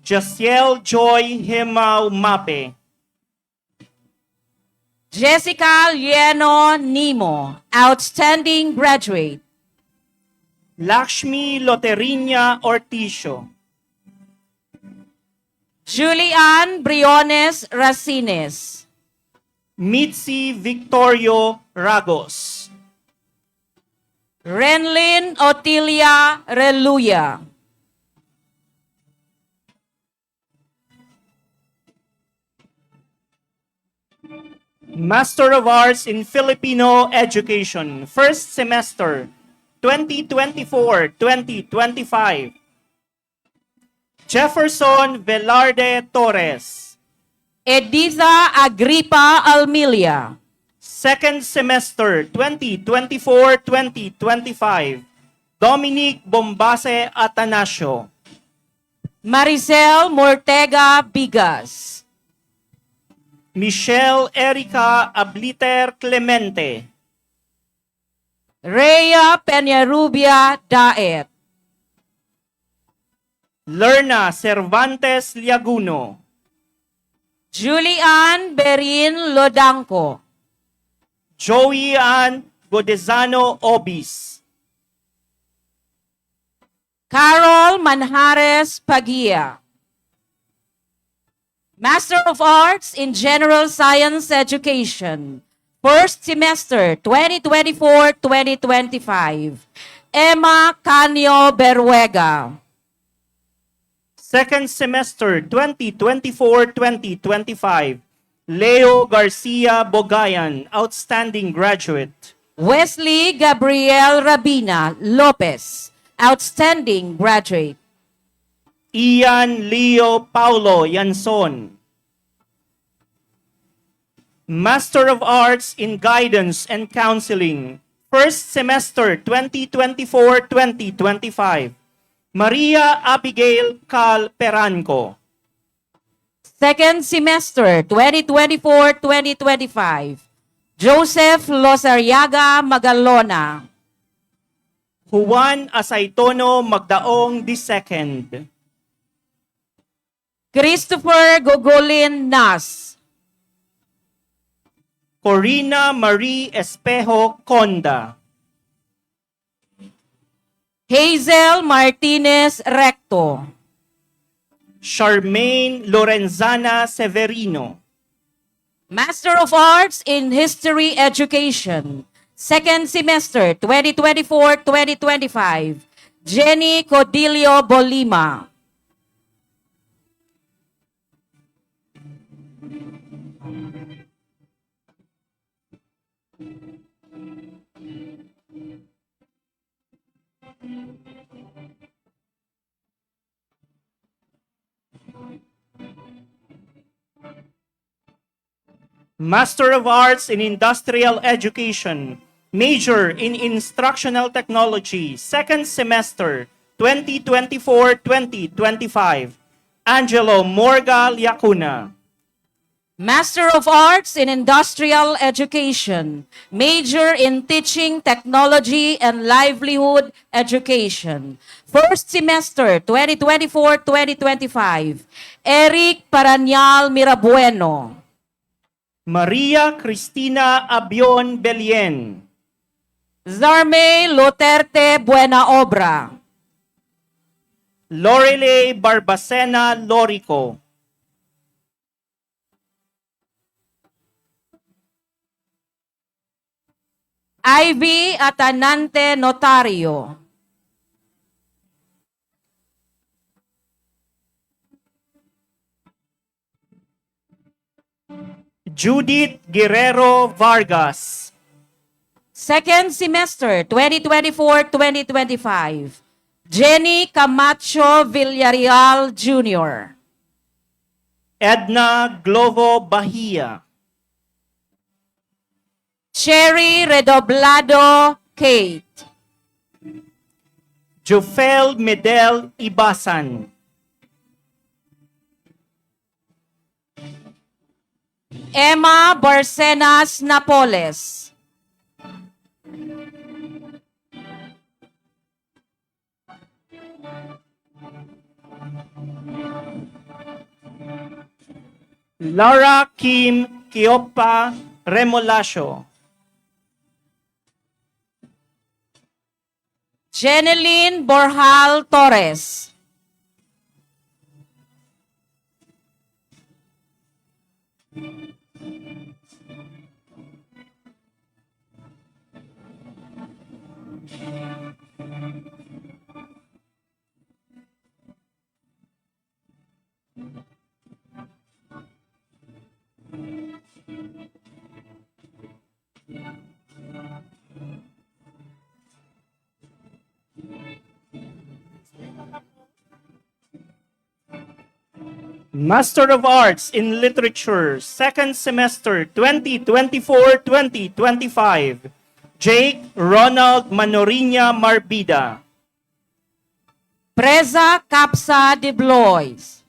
Jaciel Joy Himau Mape. Jessica Lieno Nimo, outstanding graduate. Lakshmi Loterinia Orticio. Julian Briones Racines. Mitzi Victorio Ragos. Renlin Otilia Reluya. Master of Arts in Filipino Education, first semester 2024-2025. Jefferson Velarde Torres. Editha Agripa Almilia. Second semester 2024-2025. Dominic Bombase Atanasio. Maricel Mortega Bigas. Michelle Erica Abliter Clemente. Rhea Peñarubia Daet. Lerna Cervantes Liaguno. Julian Berin Lodanco. Joey Ann Godezano Obis. Carol Manjares Pagia. Master of Arts in General Science Education. First semester 2024-2025. Emma Canio Beruega. Second semester 2024-2025. Leo Garcia Bogayan, outstanding graduate. Wesley Gabriel Rabina Lopez, outstanding graduate. Ian Leo Paulo Yanson. Master of Arts in Guidance and Counseling. First semester 2024-2025. Maria Abigail Cal Peranco. Second semester 2024-2025. Joseph Losariaga Magalona. Juan Asaitono Magdaong II. Christopher Gogolin Nas. Corina Marie Espejo Conda. Hazel Martinez Recto. Charmaine Lorenzana Severino. Master of Arts in History Education. Second semester 2024-2025. Jenny Codilio Bolima. Master of Arts in Industrial Education, major in Instructional Technology, second semester 2024-2025. Angelo Morga Liacuna. Master of Arts in Industrial Education, major in Teaching Technology and Livelihood Education. First semester 2024-2025. Eric Paranyal Mirabueno. Maria Cristina Abion Belien. Zarme Luterte Buena Obra. Lorelei Barbacena Lorico. Ivy Atanante Notario. Judith Guerrero Vargas. Second semester 2024-2025. Jenny Camacho Villarreal Jr. Edna Glovo Bahia. Cherry Redoblado Kate. Jofel Medel Ibasan. Emma Barcenas Napoles. Laura Kim Kiopa Remolacio. Jeneline Borjal Torres. Master of Arts in Literature, second semester 2024-2025. Jake Ronald Manoriña Marbida. Preza Capsa de Blois.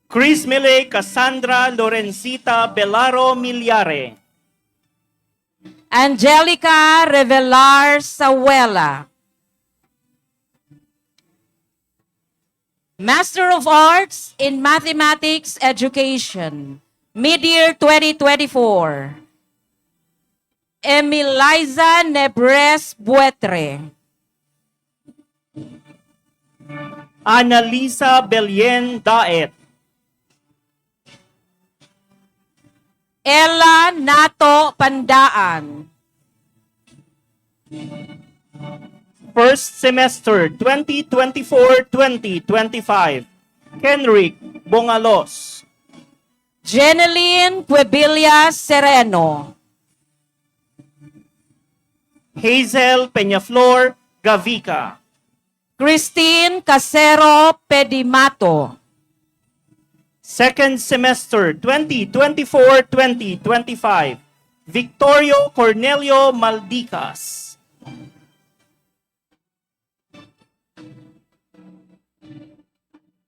Chris Mille Cassandra Lorencita Belaro Miliare. Angelica Revelar Sawela. Master of Arts in Mathematics Education, Mid-year 2024. Emiliza Nebres Buetre. Annalisa Belien Daet. Ella Nato Pandaan. First semester 2024-2025. Kenrick Bongalos. Jeneline Puebilia Sereno. Hazel Peñaflor Gavica. Christine Casero Pedimato. Second semester 2024-2025. Victorio Cornelio Maldicas.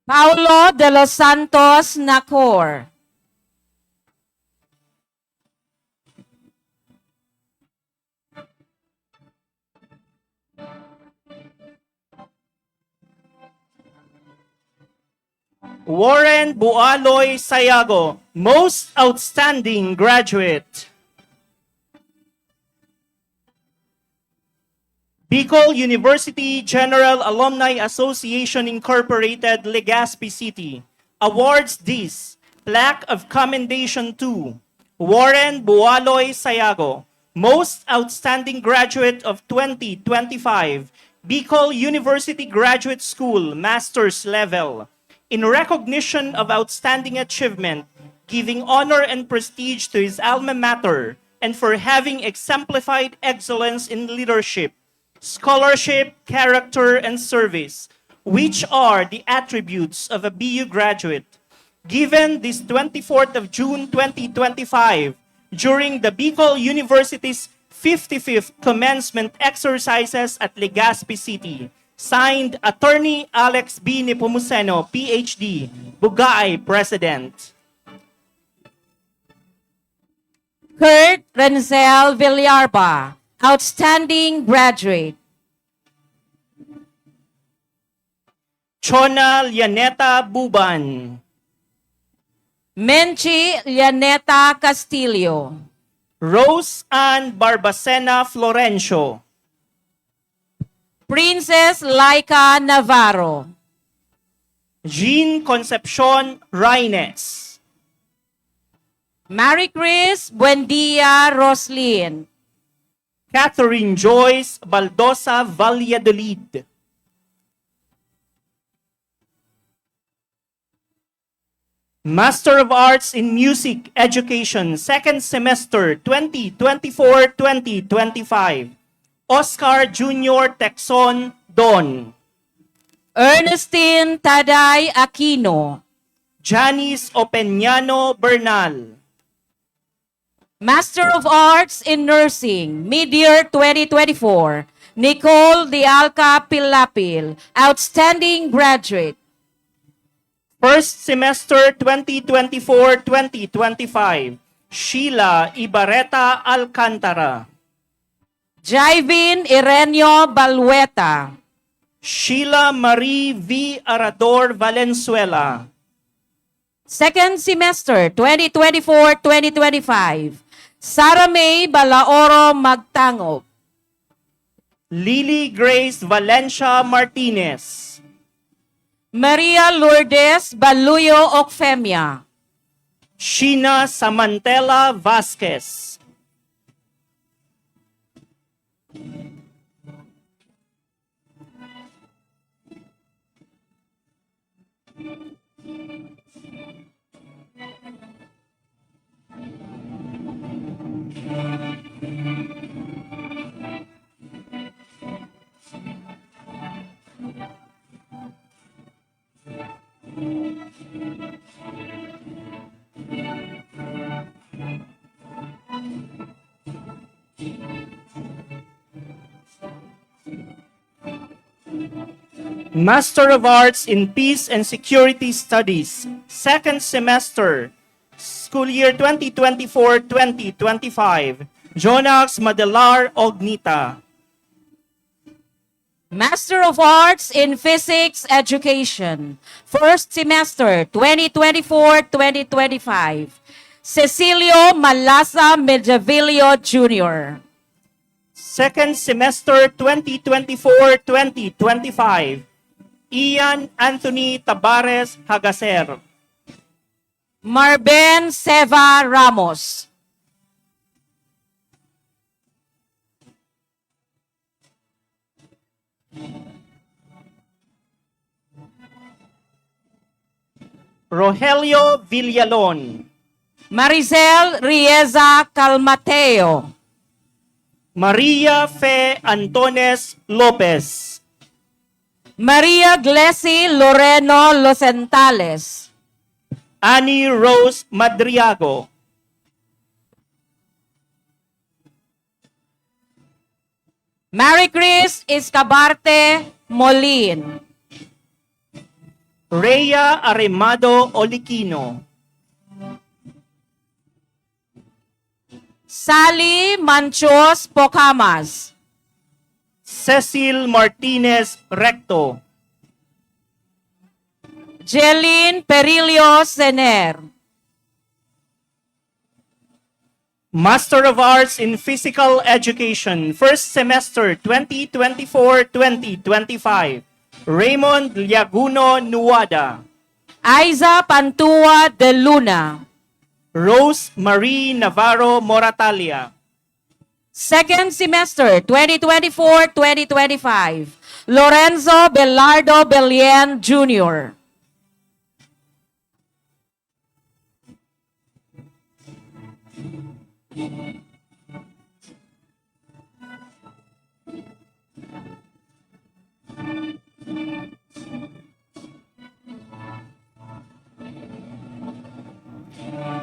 Paulo de los Santos Nacor. Warren Bualoy Sayago, Most Outstanding Graduate. Bicol University General Alumni Association Incorporated, Legazpi City, awards this plaque of commendation to Warren Bualoy Sayago, Most Outstanding Graduate of 2025, Bicol University Graduate School, Master's Level, in recognition of outstanding achievement, giving honor and prestige to his alma mater, and for having exemplified excellence in leadership, scholarship, character, and service, which are the attributes of a BU graduate. Given this 24th of June 2025, during the Bicol University's 55th commencement exercises at Legazpi City, signed Attorney Alex B. Nepomuceno, PhD, Bugay President. Kurt Renzel Villarba, Outstanding Graduate. Chona Lianeta Buban. Menchi Lianeta Castillo. Rose Ann Barbacena Florencio. Princess Laika Navarro. Jean Concepcion Raines. Mary Chris Buendia Roslin. Catherine Joyce Baldosa Valladolid. Master of Arts in Music Education, second semester 2024-2025. Oscar Junior Texon Don. Ernestine Taday Aquino. Janice Opeñano Bernal. Master of Arts in Nursing, mid-year 2024, Nicole Dialca Pilapil, Outstanding Graduate. First semester 2024-2025, Sheila Ibarreta Alcantara. Jaivin Irenio Balueta. Sheila Marie V. Arador Valenzuela. Second semester 2024-2025, Sara May Balaoro Magtangop. Lily Grace Valencia Martinez. Maria Lourdes Baluyo Okfemia. Sheena Samantela Vasquez. Master of Arts in Peace and Security Studies, second semester, school year 2024-2025, Jonax Madelar Ognita. Master of Arts in Physics Education, first semester 2024-2025, Cecilio Malasa Medjavilio Jr. Second semester 2024-2025, Ian Anthony Tabares Hagaser. Marben Seva Ramos. Rogelio Villalon. Maricel Rieza Calmateo. Maria Fe Antones Lopez. Maria Glessy Loreno Losentales. Annie Rose Madriago. Mary Chris Escabarte Molin. Rhea Aremado Oliquino. Sally Manchos Pocamas. Cecil Martinez Recto. Jeline Perillo Sener. Master of Arts in Physical Education, first semester 2024-2025, Raymond Liaguno Nuada. Aiza Pantua de Luna. Rose Marie Navarro Moratalia. Second semester 2024-2025, Lorenzo Belardo Belien Jr.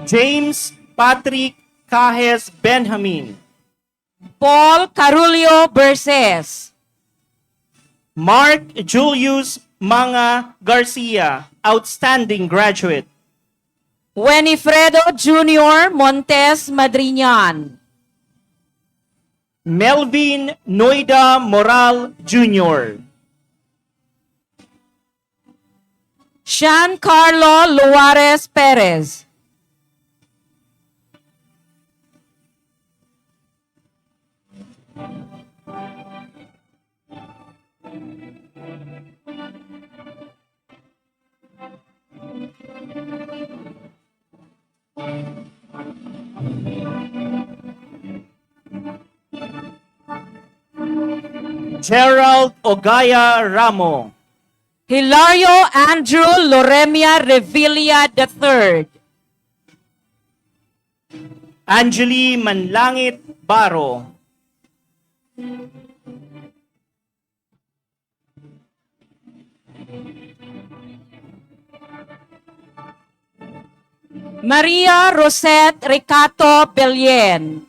James Patrick Cajes Benjamin. Paul Carulio Berses. Mark Julius Manga Garcia, outstanding graduate. Winifredo Jr. Montes Madriñan. Melvin Noida Moral Jr. Sean Carlo Luares Perez. Gerald Ogaya Ramo. Hilario Andrew Loremia Revilla III. Angeli Manlangit Baro. Maria Rosette Ricato Belien.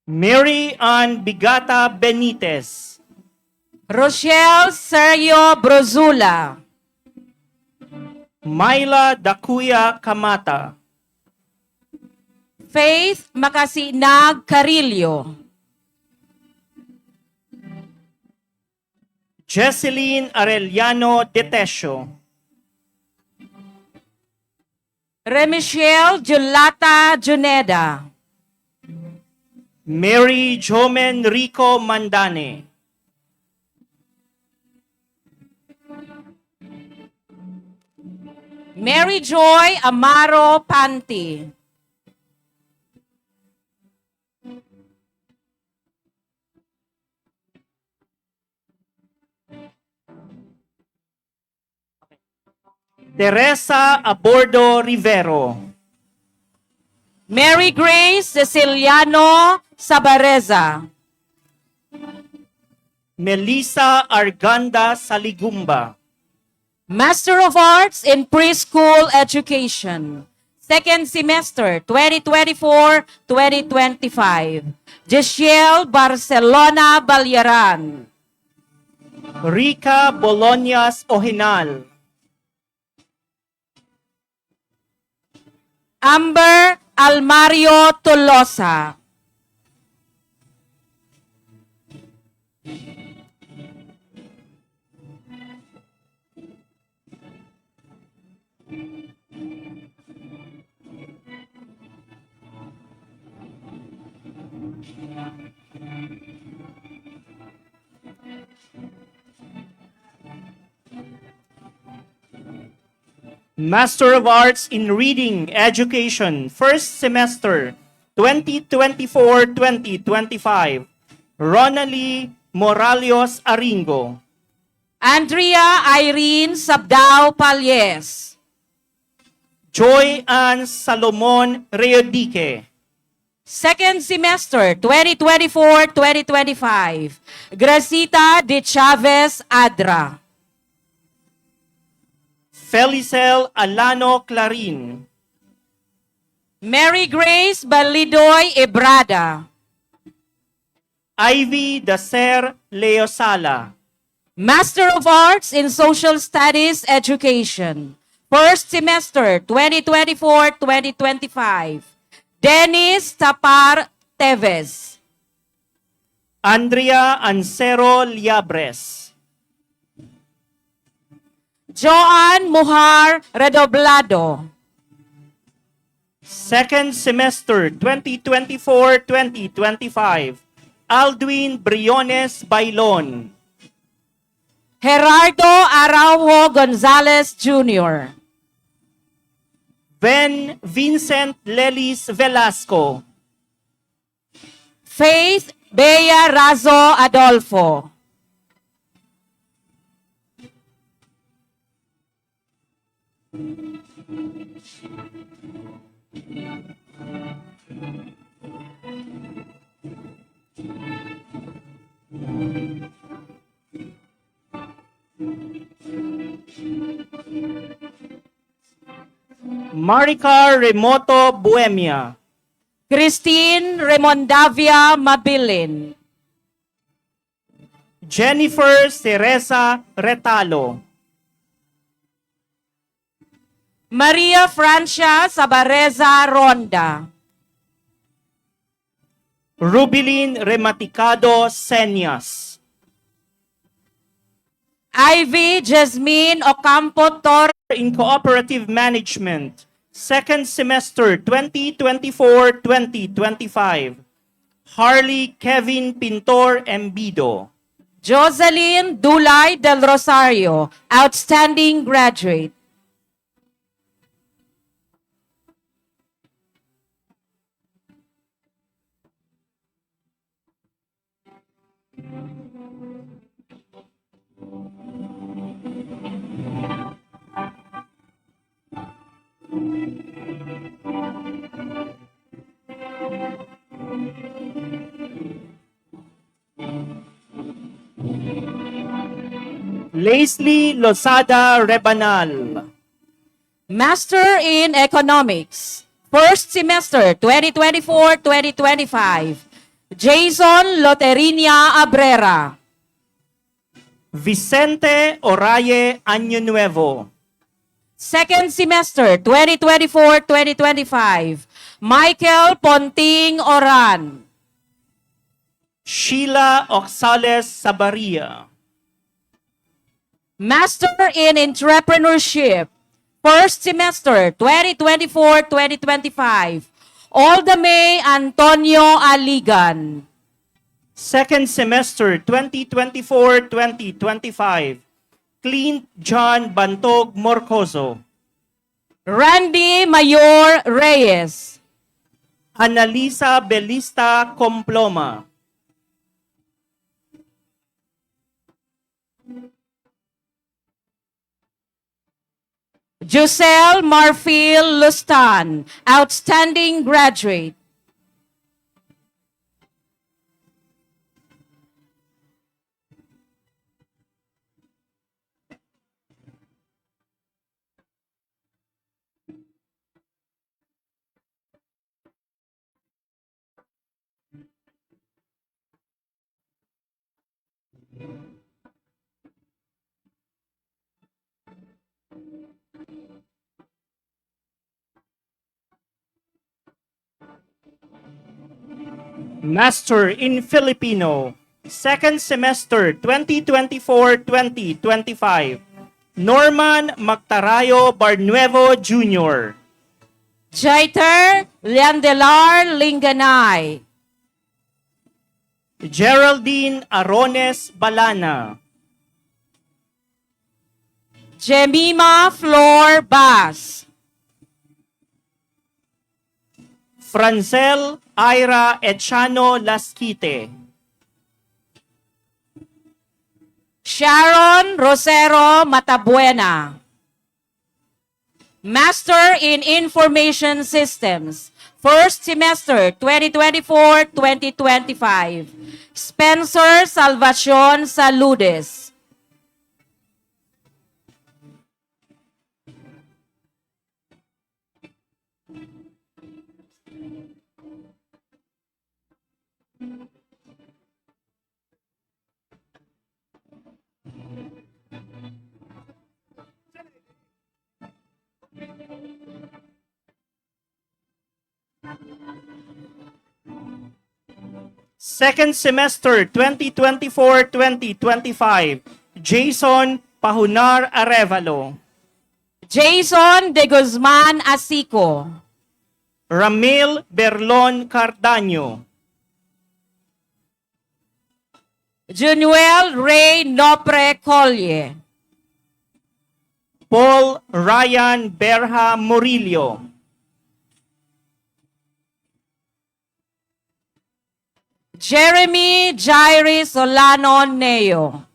Mary Ann Bigata Benitez. Rochelle Sergio Brozula. Myla Dakuya Kamata. Faith Makasinag Carillo. Jesseline Arellano Detesio. Remichelle Julata Juneda. Mary Jomen Rico Mandane. Mary Joy Amaro Panti. Teresa Abordo Rivero. Mary Grace Ceciliano Sabareza. Melissa Arganda Saligumba. Master of Arts in Preschool Education. Second semester 2024-2025. Giselle Barcelona Balyaran. Rica Bolonias Ohinal. Amber Almario Tolosa. Master of Arts in Reading Education, first semester, 2024-2025, Ronalie Moralios Aringo. Andrea Irene Sabdao Palyes. Joy Ann Salomon Reodique. Second semester, 2024-2025, Gracita de Chavez Adra. Felicel Alano Clarin. Mary Grace Balidoy Ebrada. Ivy Dacer Leosala. Master of Arts in Social Studies Education. First semester, 2024-2025. Dennis Tapar Teves. Andrea Ancero Liabres. Joan Muhar Redoblado. Second semester, 2024-2025. Aldwin Briones Bailon. Gerardo Araujo Gonzalez Jr. Ben Vincent Lelis Velasco. Faith Bea Razo Adolfo. Maricar Remoto Buemia. Christine Remondavia Mabilin. Jennifer Cereza Retalo. Maria Francia Sabareza Ronda. Rubilin Rematicado Senyas. Ivy Jasmine Ocampo Torres. In Cooperative Management, second semester 2024-2025. Harley Kevin Pintor Embido. Jocelyn Dulay del Rosario, outstanding graduate. Leslie Losada Rebanal. Master in Economics, first semester 2024-2025. Jason Loterinia Abrera. Vicente Oraye Año Nuevo. Second semester 2024-2025. Michael Ponting Oran. Sheila Oxales Sabaria. Master in Entrepreneurship, first semester 2024-2025. Aldame Antonio Aligan. Second semester 2024-2025. Clint John Bantog Morcoso. Randy Mayor Reyes. Analisa Belista Comploma. Giselle Marfil Lustan, outstanding graduate. Master in Filipino, second semester 2024-2025, Norman Mactarayo Barnuevo Jr. Jaiter Leandelar Linganay. Geraldine Arones Balana. Jemima Flor Bas. Francel Ira Echano Lasquite. Sharon Rosero Matabuena. Master in Information Systems, first semester 2024-2025. Spencer Salvacion Saludes. Second semester 2024-2025, Jason Pahunar Arevalo. Jason De Guzman Asico. Ramil Berlon Cardaño. Junuel Ray Nopre Colye. Paul Ryan Berha Murillo. Jeremy Jairi Solano Neo.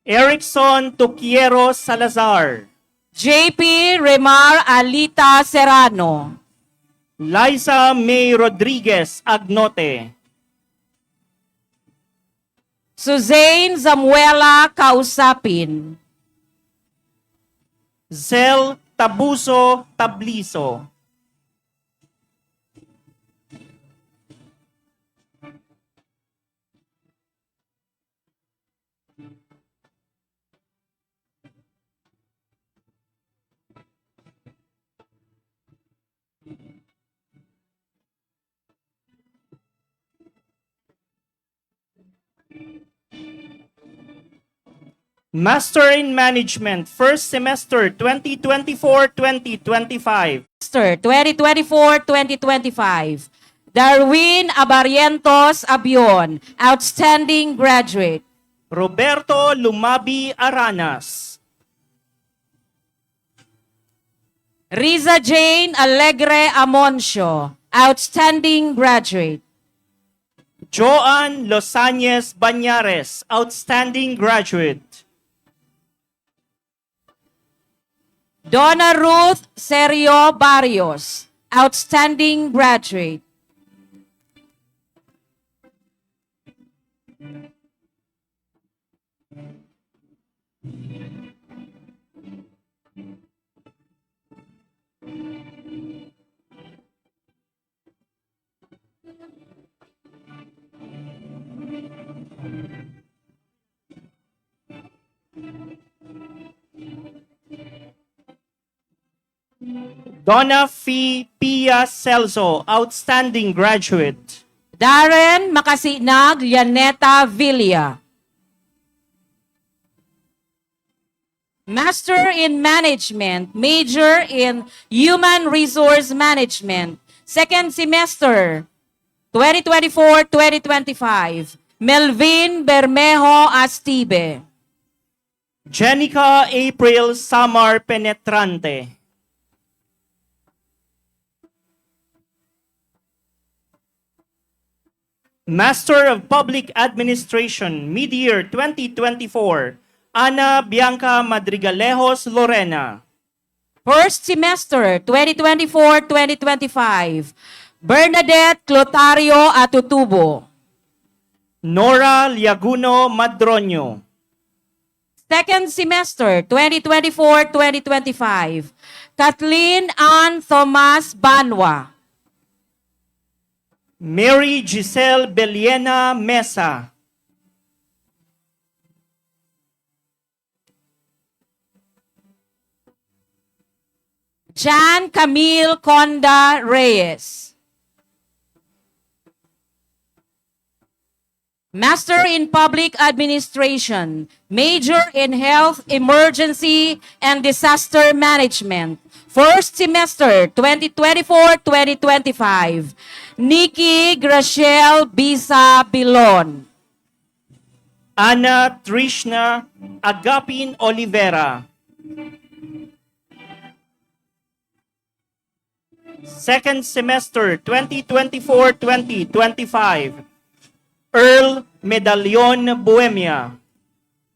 Erickson Tuquiero Salazar. JP Remar Alita Serrano. Liza May Rodriguez Agnote. Suzanne Zamuela Kausapin. Zel Tabuso Tabliso. Master in Management, first semester 2024-2025. Master 2024-2025. Darwin Abarientos Abion, outstanding graduate. Roberto Lumabi Aranas. Riza Jane Alegre Amoncio, outstanding graduate. Joan Losañez Bañares, outstanding graduate. Donna Ruth Serio Barrios, outstanding graduate. Donna Fee Pia Celso, outstanding graduate. Darren Makasinag Yaneta Villa. Master in Management, major in Human Resource Management, second semester 2024-2025. Melvin Bermejo Astibe. Jenica April Samar Penetrante. Master of Public Administration, mid-year 2024, Ana Bianca Madrigalejos Lorena. First semester 2024-2025. Bernadette Clotario Atutubo. Nora Liaguno Madronio. Second semester 2024-2025, Kathleen Ann Thomas Banwa. Mary Giselle Beliena Mesa. Jan Camille Conda Reyes. Master in Public Administration, Major in Health, Emergency, and Disaster Management. First semester 2024-2025, Nikki Graciel Bisa Bilon. Ana Trishna Agapin Olivera. Second semester 2024-2025, Earl Medallion Bohemia.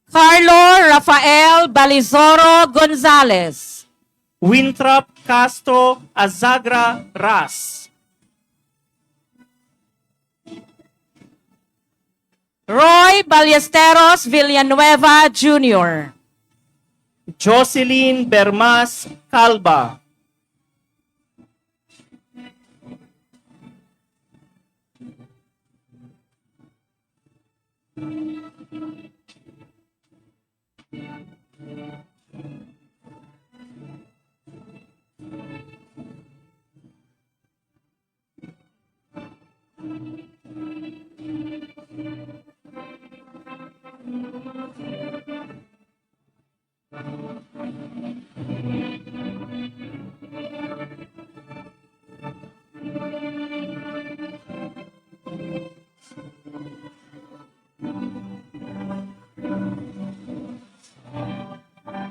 Carlo Rafael Balizoro Gonzalez. Winthrop Castro Azagra Ras. Roy Ballesteros Villanueva Jr. Jocelyn Bermas Calba.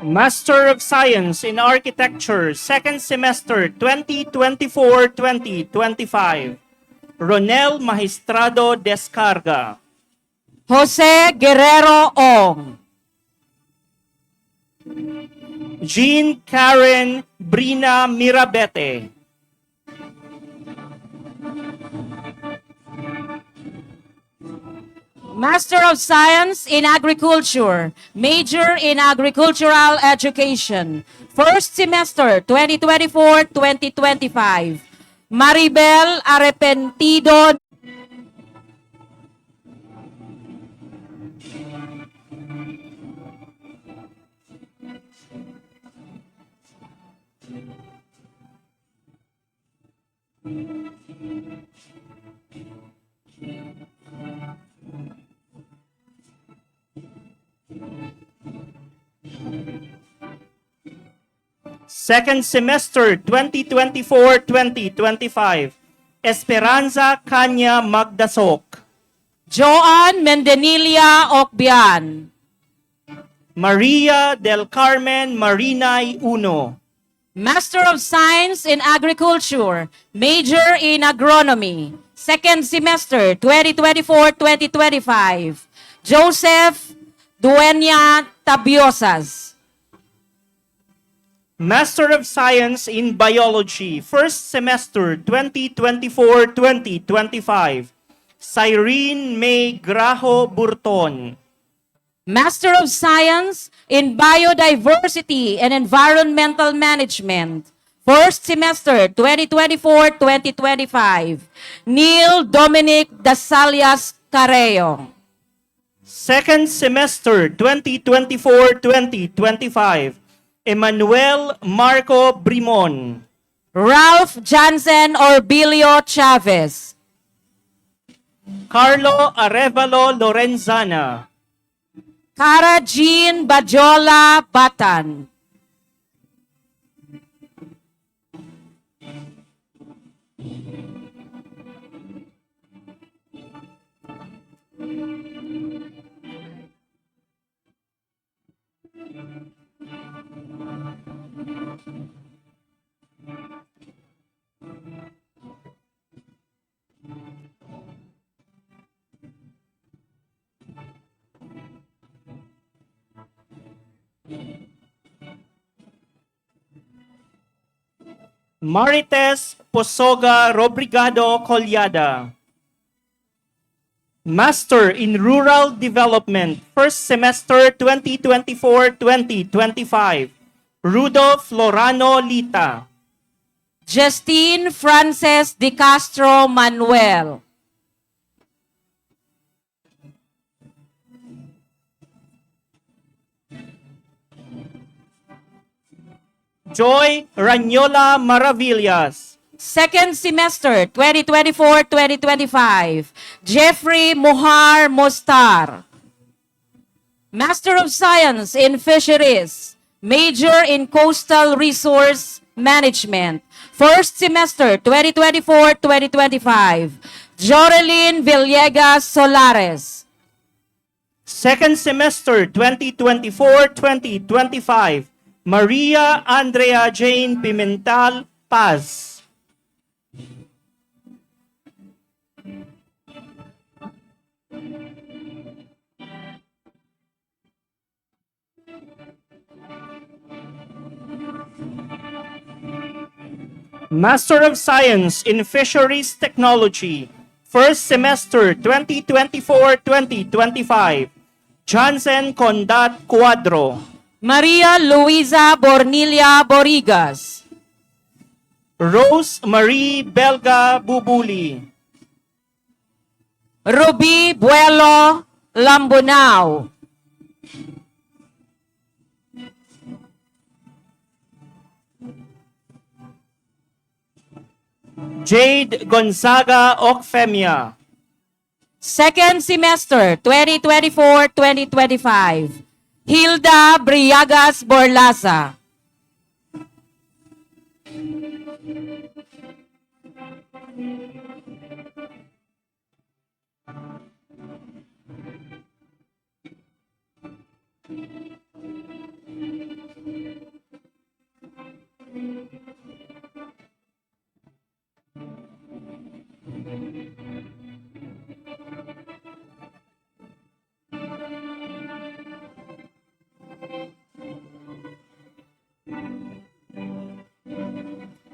Master of Science in Architecture, second semester 2024-2025, Ronel Magistrado Descarga. Jose Guerrero Ong. Jean Karen Brina Mirabete. Master of Science in Agriculture, Major in Agricultural Education. First semester 2024-2025, Maribel Arrepentido. Second semester 2024-2025, Esperanza Kanya Magdasok. Joan Mendenilia Okbian. Maria del Carmen Marinay Uno. Master of Science in Agriculture, Major in Agronomy. Second semester 2024-2025, Joseph Dueña Tabiosas. Master of Science in Biology, first semester 2024-2025, Cyrene May Grajo Burton. Master of Science in Biodiversity and Environmental Management. First semester 2024-2025, Neil Dominic Dasalias Carreo. Second semester 2024-2025, Emmanuel Marco Brimon. Ralph Jansen Orbilio Chavez. Carlo Arevalo Lorenzana. Cara Jean Bajola Batan. Marites Posoga Robrigado Colyada. Master in Rural Development, first semester 2024-2025, Rudolph Lorano Lita. Justine Frances De Castro Manuel. Joy Ranyola Maravillas. Second semester 2024-2025, Jeffrey Mohar Mostar. Master of Science in Fisheries, major in Coastal Resource Management. First semester 2024-2025, Jorelyn Villegas Solares. Second semester 2024-2025, Maria Andrea Jane Pimental Paz. Master of Science in Fisheries Technology, first semester 2024-2025, Johnson Condat Cuadro. Maria Luisa Bornilla Borigas. Rose Marie Belga Bubuli. Ruby Buelo Lambunao. Jade Gonzaga Ocfemia. Second semester 2024-2025, Hilda Briagas Borlaza.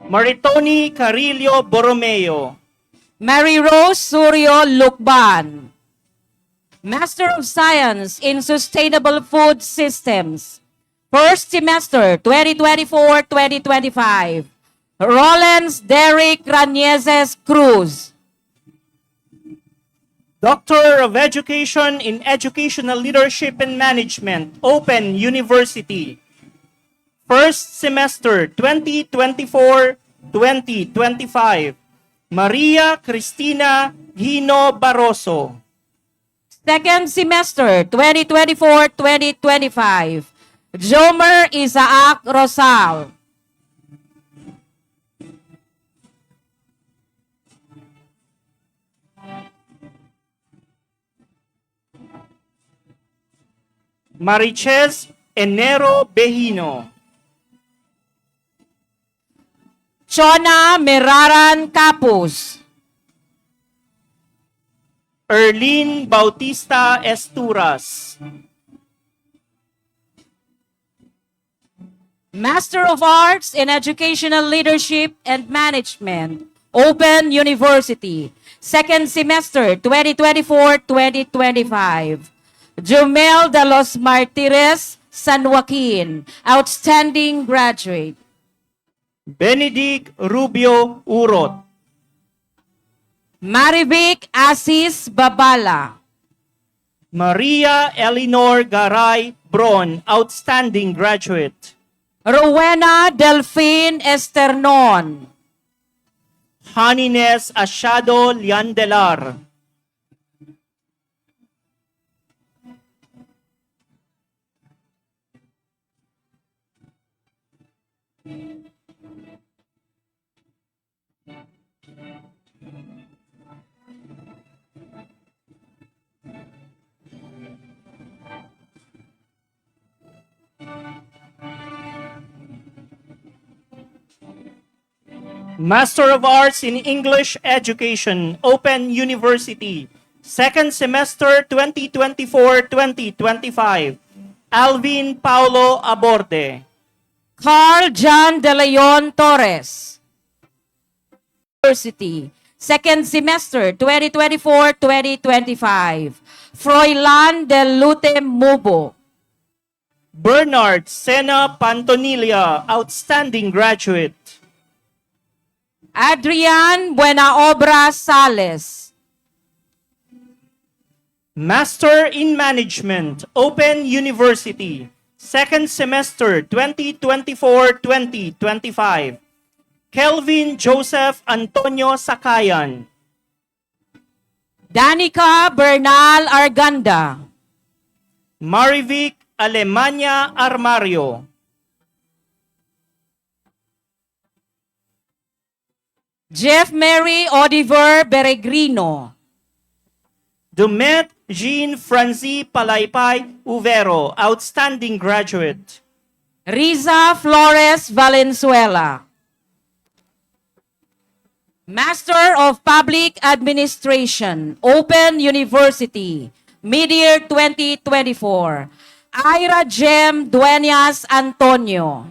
Maritoni Carillo Borromeo. Mary Rose Suryo Lukban. Master of Science in Sustainable Food Systems. First semester 2024-2025. Rollins Derek Ranieses Cruz. Doctor of Education in Educational Leadership and Management, Open University. First semester 2024-2025, Maria Cristina Gino Barroso. Second semester 2024-2025, Jomer Isaac Rosal. Mariches Enero Behino. Chona Meraran Capus. Erlene Bautista Esturas. Master of Arts in Educational Leadership and Management, Open University. Second semester 2024-2025. Jumel de los Martires San Joaquin, outstanding graduate. Benedict Rubio Urot. Marivic Asis Babala. Maria Eleanor Garay Bron, outstanding graduate. Rowena Delphine Esternon. Hanines Ashado Liandelar. Master of Arts in English Education, Open University. Second semester 2024-2025. Alvin Paulo Aborde. Carl John De Leon Torres. University. second semester 2024-2025. Froilan Del Lute Mubo. Bernard Sena Pantonilla, outstanding graduate. Adrian Buenaobra Sales. Master in Management, Open University, second semester 2024-2025. Kelvin Joseph Antonio Sakayan. Danica Bernal Arganda. Marivic Alemania Armario. Jeff Mary Oliver Beregrino. Dumet Jean Francie Palaypay Uvero, outstanding graduate. Riza Flores Valenzuela. Master of Public Administration, Open University, mid-year 2024. Ira Jem Dueñas Antonio.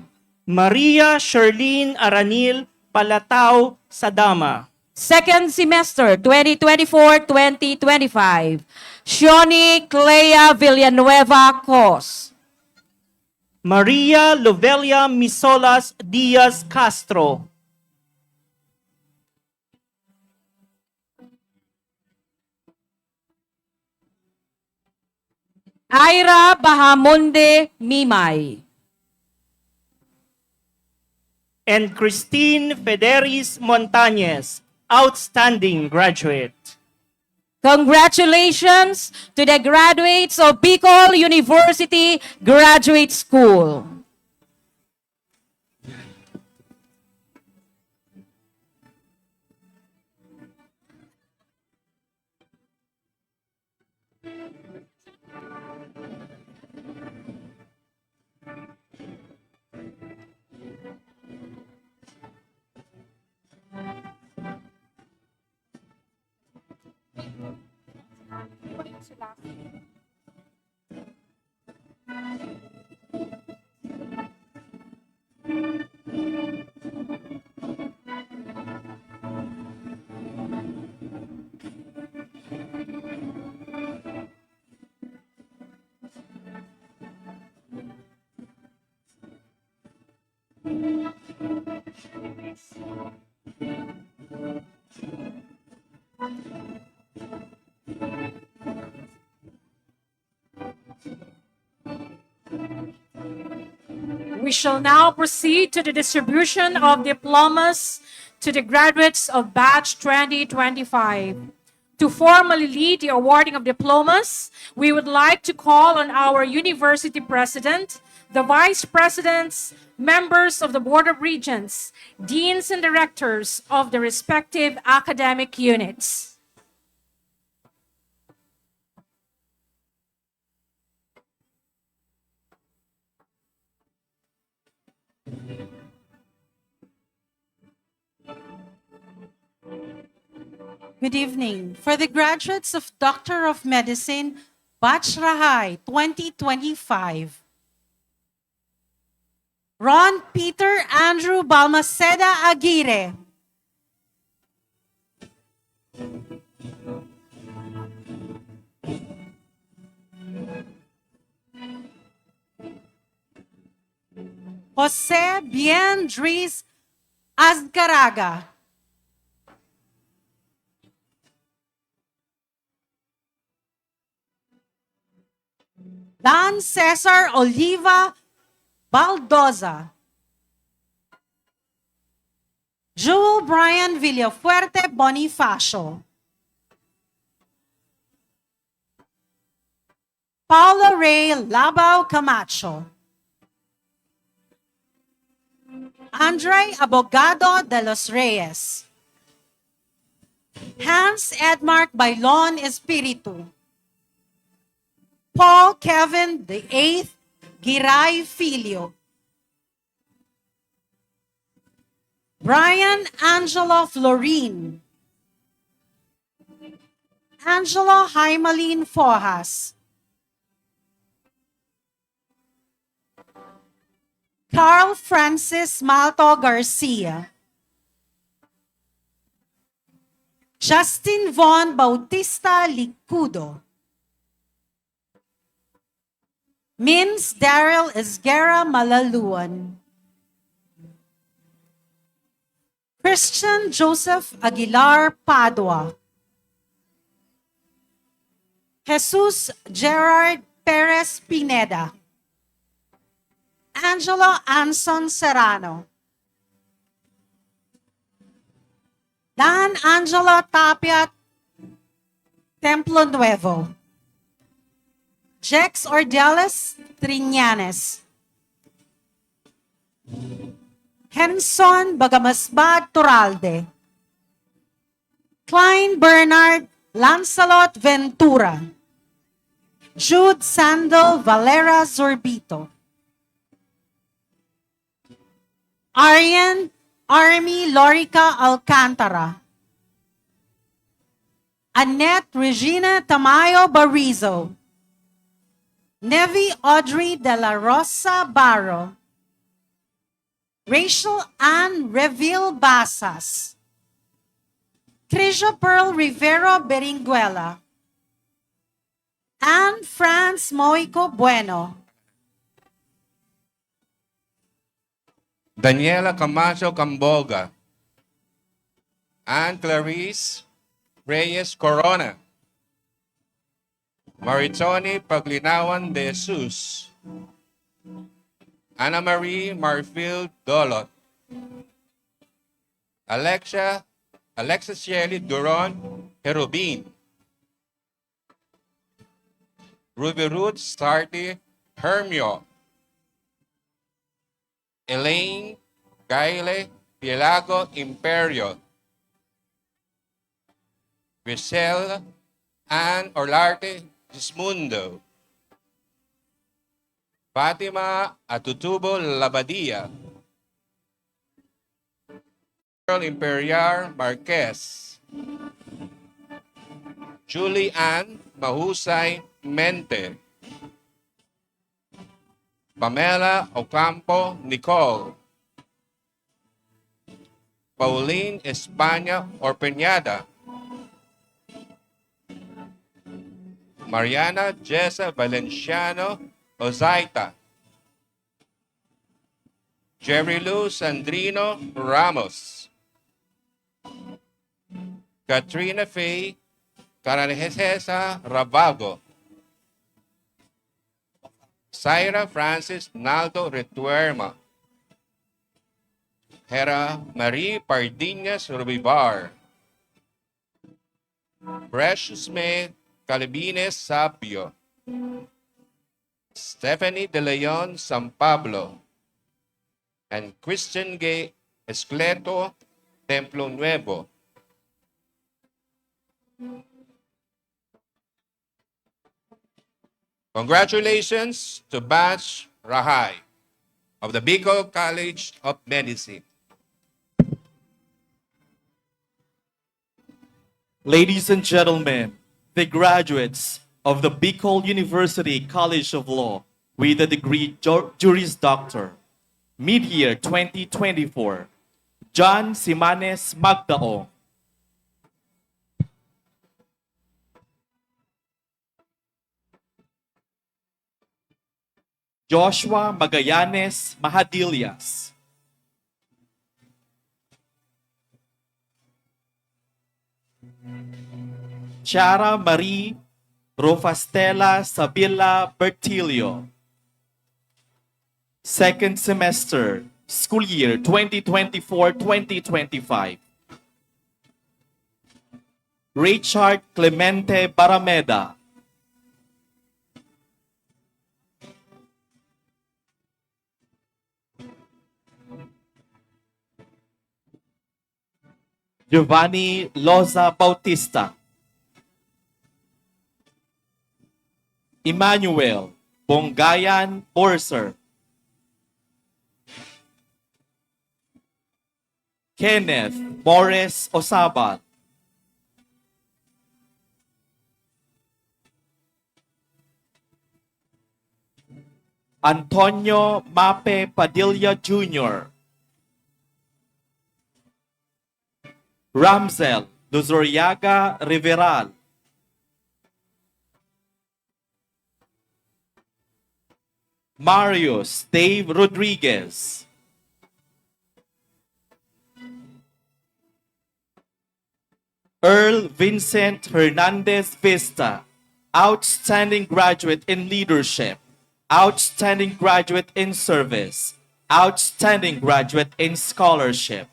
Maria Sherlyn Aranil Palatao Sadama. Second semester 2024-2025. Shioni Clea Villanueva Cos. Maria Lovelia Misolas Diaz Castro. Ira Bahamonde Mimay. And Christine Federis Montañez, outstanding graduate. Congratulations to the graduates of Bicol University Graduate School. We shall now proceed to the distribution of diplomas to the graduates of Batch 2025. To formally lead the awarding of diplomas, we would like to call on our university president, the vice presidents, members of the Board of Regents, deans and directors of the respective academic units. Good evening. For the graduates of Doctor of Medicine, Batch Rahay 2025. Ron Peter Andrew Balmaceda Aguirre. Jose Bien Dries Azcaraga. Dan Cesar Oliva Baldoza. Jewel Brian Villafuerte Bonifacio. Paula Ray Labao Camacho. Andre Abogado de los Reyes. Hans Edmark Bailon Espiritu. Paul Kevin VIII Giray Filio. Brian Angelo Florin. Angelo Jaimalin Fojas. Carl Francis Malto Garcia. Justin Von Bautista Licudo. Mins Daryl Esguerra Malaluan. Christian Joseph Aguilar Padua. Jesus Gerard Perez Pineda. Angelo Anson Serrano. Dan Angelo Tapia Templo Nuevo. Jex Ordeles Triñanes. Henson Bagamasbad Turalde. Klein Bernard Lancelot Ventura. Jude Sandal Valera Zorbito. Arian Army Lorica Alcantara. Annette Regina Tamayo Barizo. Nevi Audrey de la Rosa Barro. Rachel Ann Reville Basas. Trisha Pearl Rivero Beringuela. Anne France Moico Bueno. Daniela Camacho Camboga. Anne Clarice Reyes Corona. Maritoni Paglinawan de Jesus. Ana Marie Marfield Dolot. Alexia Shelley Duron Herubin. Ruby Ruth Starty Hermio. Elaine Gaile Pielago Imperio. Grisel Ann Orlarte Gismundo. Fatima Atutubo Labadia. Earl Imperial Marquez. Julie Ann Mahusay Mente. Pamela Ocampo Nicole. Pauline España Orpeñada. Mariana Jessa Valenciano Ozaita. Jerry Lou Sandrino Ramos. Katrina Faye Caranjesa Ravago. Zaira Francis Naldo Retuerma. Hera Marie Pardinas Rubivar. Precious May Calibines Sapio. Stephanie De Leon San Pablo. And Christian Gay Escleto Templo Nuevo. Congratulations to Batch Rahay of the Bicol College of Medicine. Ladies and gentlemen, the graduates of the Bicol University College of Law with the degree Juris Doctor, mid-year 2024, John Simanes Magdao. Joshua Magallanes Mahadillas. Chara Marie Rofastela Sabila Bertilio. Second semester, school year 2024-2025. Richard Clemente Barameda. Giovanni Loza Bautista. Emmanuel Bongayan Borser. Kenneth Morris Osabal. Antonio Mape Padilla Jr. Ramzel Luzuriaga Riveral, Marius Dave Rodriguez, Earl Vincent Hernandez Vista, outstanding graduate in leadership, outstanding graduate in service, outstanding graduate in scholarship.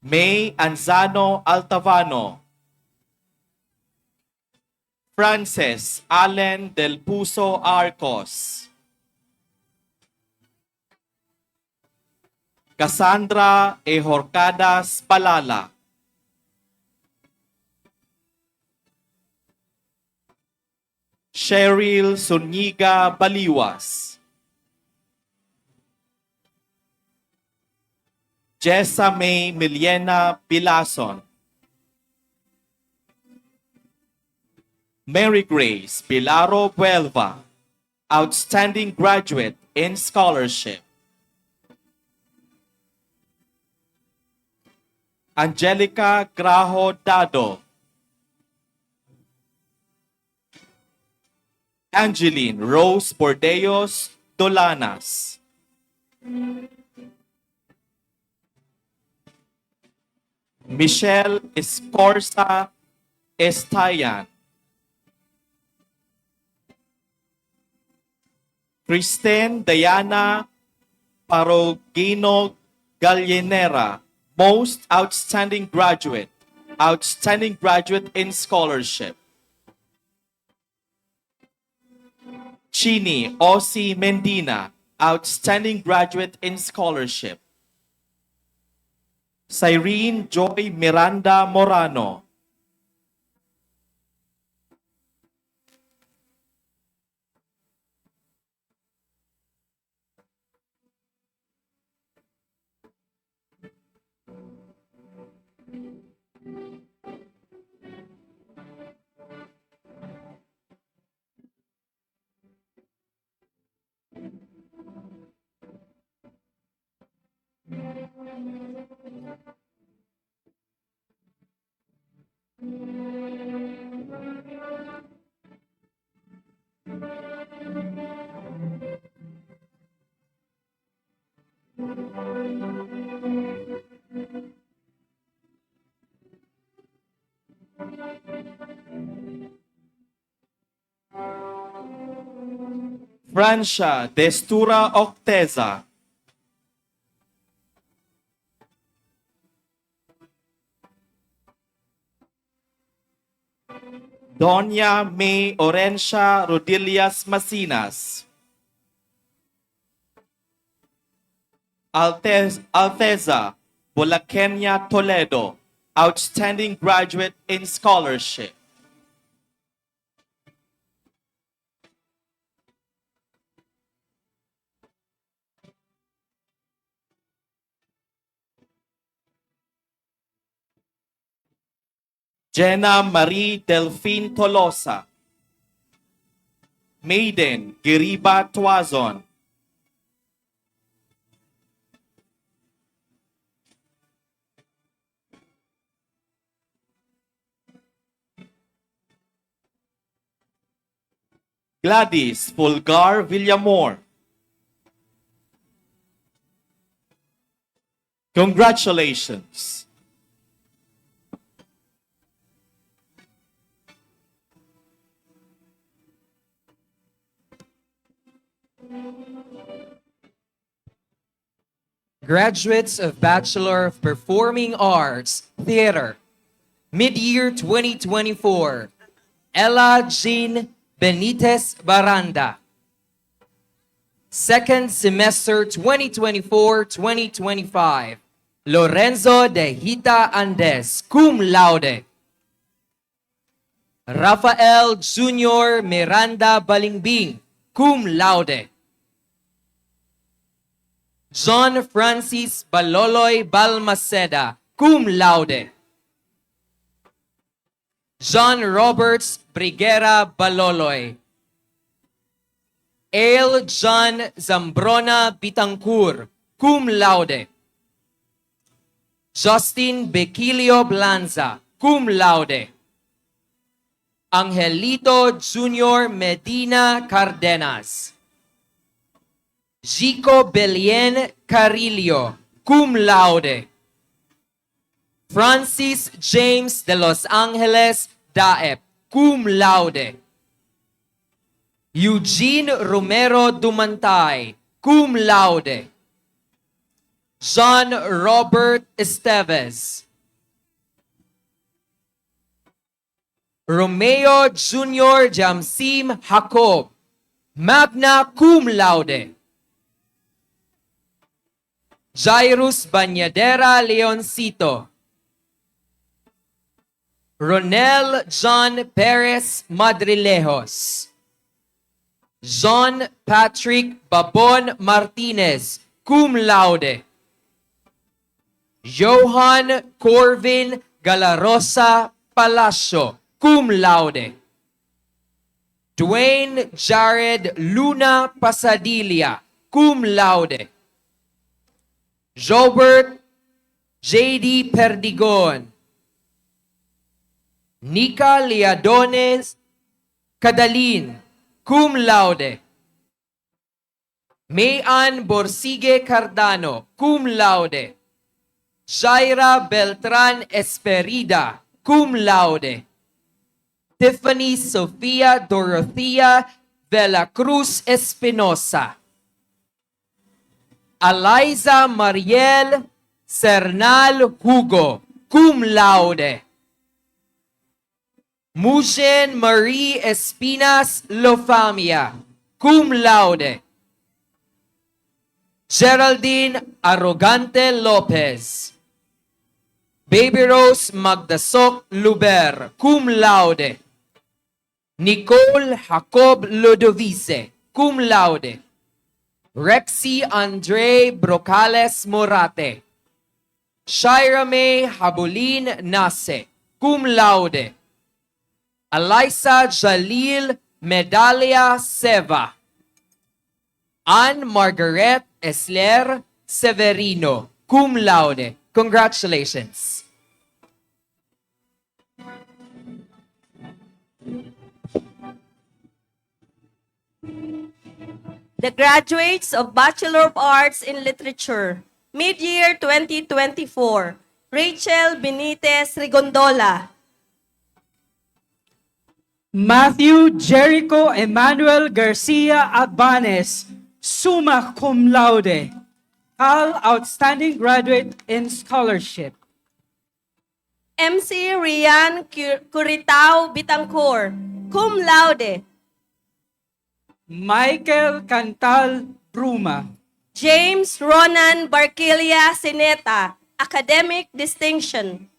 May Anzano Altavano, Frances Allen Del Puso Arcos, Cassandra Ehorcadas Palala, Cheryl Suniga Baliwas, Jessa May Miliena Pilason, Mary Grace Pilaro Buelva, outstanding graduate in scholarship. Angelica Grajo Dado, Angeline Rose Bordeos Dolanas, Michelle Escorza Estayan, Kristen Diana Parogino Gallinera, most outstanding graduate in scholarship. Chini Osi Mendina, outstanding graduate in scholarship. Cyrene Joy Miranda Morano, Francia Destura Octeza, Doña May Orencia Rodillas Masinas, Alteza Bolakenya Toledo, outstanding graduate in scholarship. Jenna Marie Delphine Tolosa, Maiden Giriba Tuazon, Gladys Fulgar Villamor. Congratulations. Graduates of Bachelor of Performing Arts, Theater, Mid-Year 2024, Ella Jean Benitez Baranda. Second Semester 2024-2025, Lorenzo de Hita Andes, cum laude. Rafael Jr. Miranda Balingbing, cum laude. John Francis Baloloy Balmaceda, cum laude. John Roberts Briguera Baloloy. Ale John Zambrona Bitangkur, cum laude. Justin Bequilio Blanza, cum laude. Angelito Junior Medina Cardenas. Zico Belien Carillo, cum laude. Francis James de Los Angeles Daep, cum laude. Eugene Romero Dumantay, cum laude. John Robert Esteves. Romeo Junior Jamsim Jacob, magna cum laude. Jairus Banyadera Leoncito. Ronel John Perez Madrilejos. John Patrick Babon Martinez, cum laude. Johan Corvin Galarosa Palacio, cum laude. Dwayne Jared Luna Pasadilla, cum laude. Robert J.D. Perdigon. Nika Liadones Cadalin, cum laude. Mayan Borsige Cardano, cum laude. Jaira Beltran Esperida, cum laude. Tiffany Sofia Dorothea Vela Cruz Espinosa. Eliza Mariel Cernal Hugo, cum laude. Mujen Marie Espinas Lofamia, cum laude. Geraldine Arrogante Lopez. Baby Rose Magdasok Luber, cum laude. Nicole Jacob Lodovice, cum laude. Rexy Andre Brocales Morate. Shira May Habulin Nase, cum laude. Alyssa Jalil Medalia Seva. Anne Margaret Esler Severino, cum laude. Congratulations. The graduates of Bachelor of Arts in Literature, mid-year 2024, Rachel Benitez Rigondola. Matthew Jericho Emmanuel Garcia Abanes, summa cum laude. Cal Outstanding Graduate in Scholarship. MC Rian Curitao Bitangcor, cum laude. Michael Cantal Bruma. James Ronan Barquilia Sineta, academic distinction.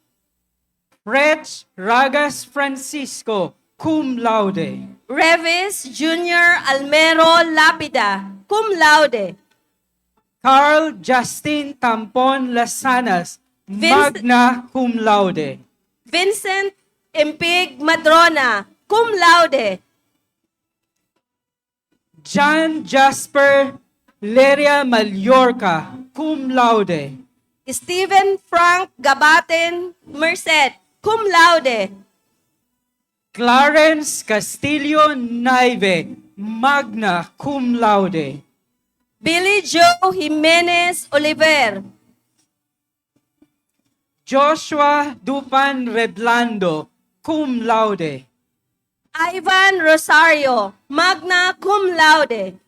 Reg Ragas Francisco, cum laude. Revis Junior Almero Lapida, cum laude. Carl Justin Tampon Lasanas, magna cum laude. Vincent Impig Madrona, cum laude. John Jasper Leria Mallorca, cum laude. Stephen Frank Gabaten Merced, cum laude. Clarence Castillo Naive, magna cum laude. Billy Joe Jimenez Oliver. Joshua Dupan Reblando, cum laude. Ivan Rosario, magna cum laude.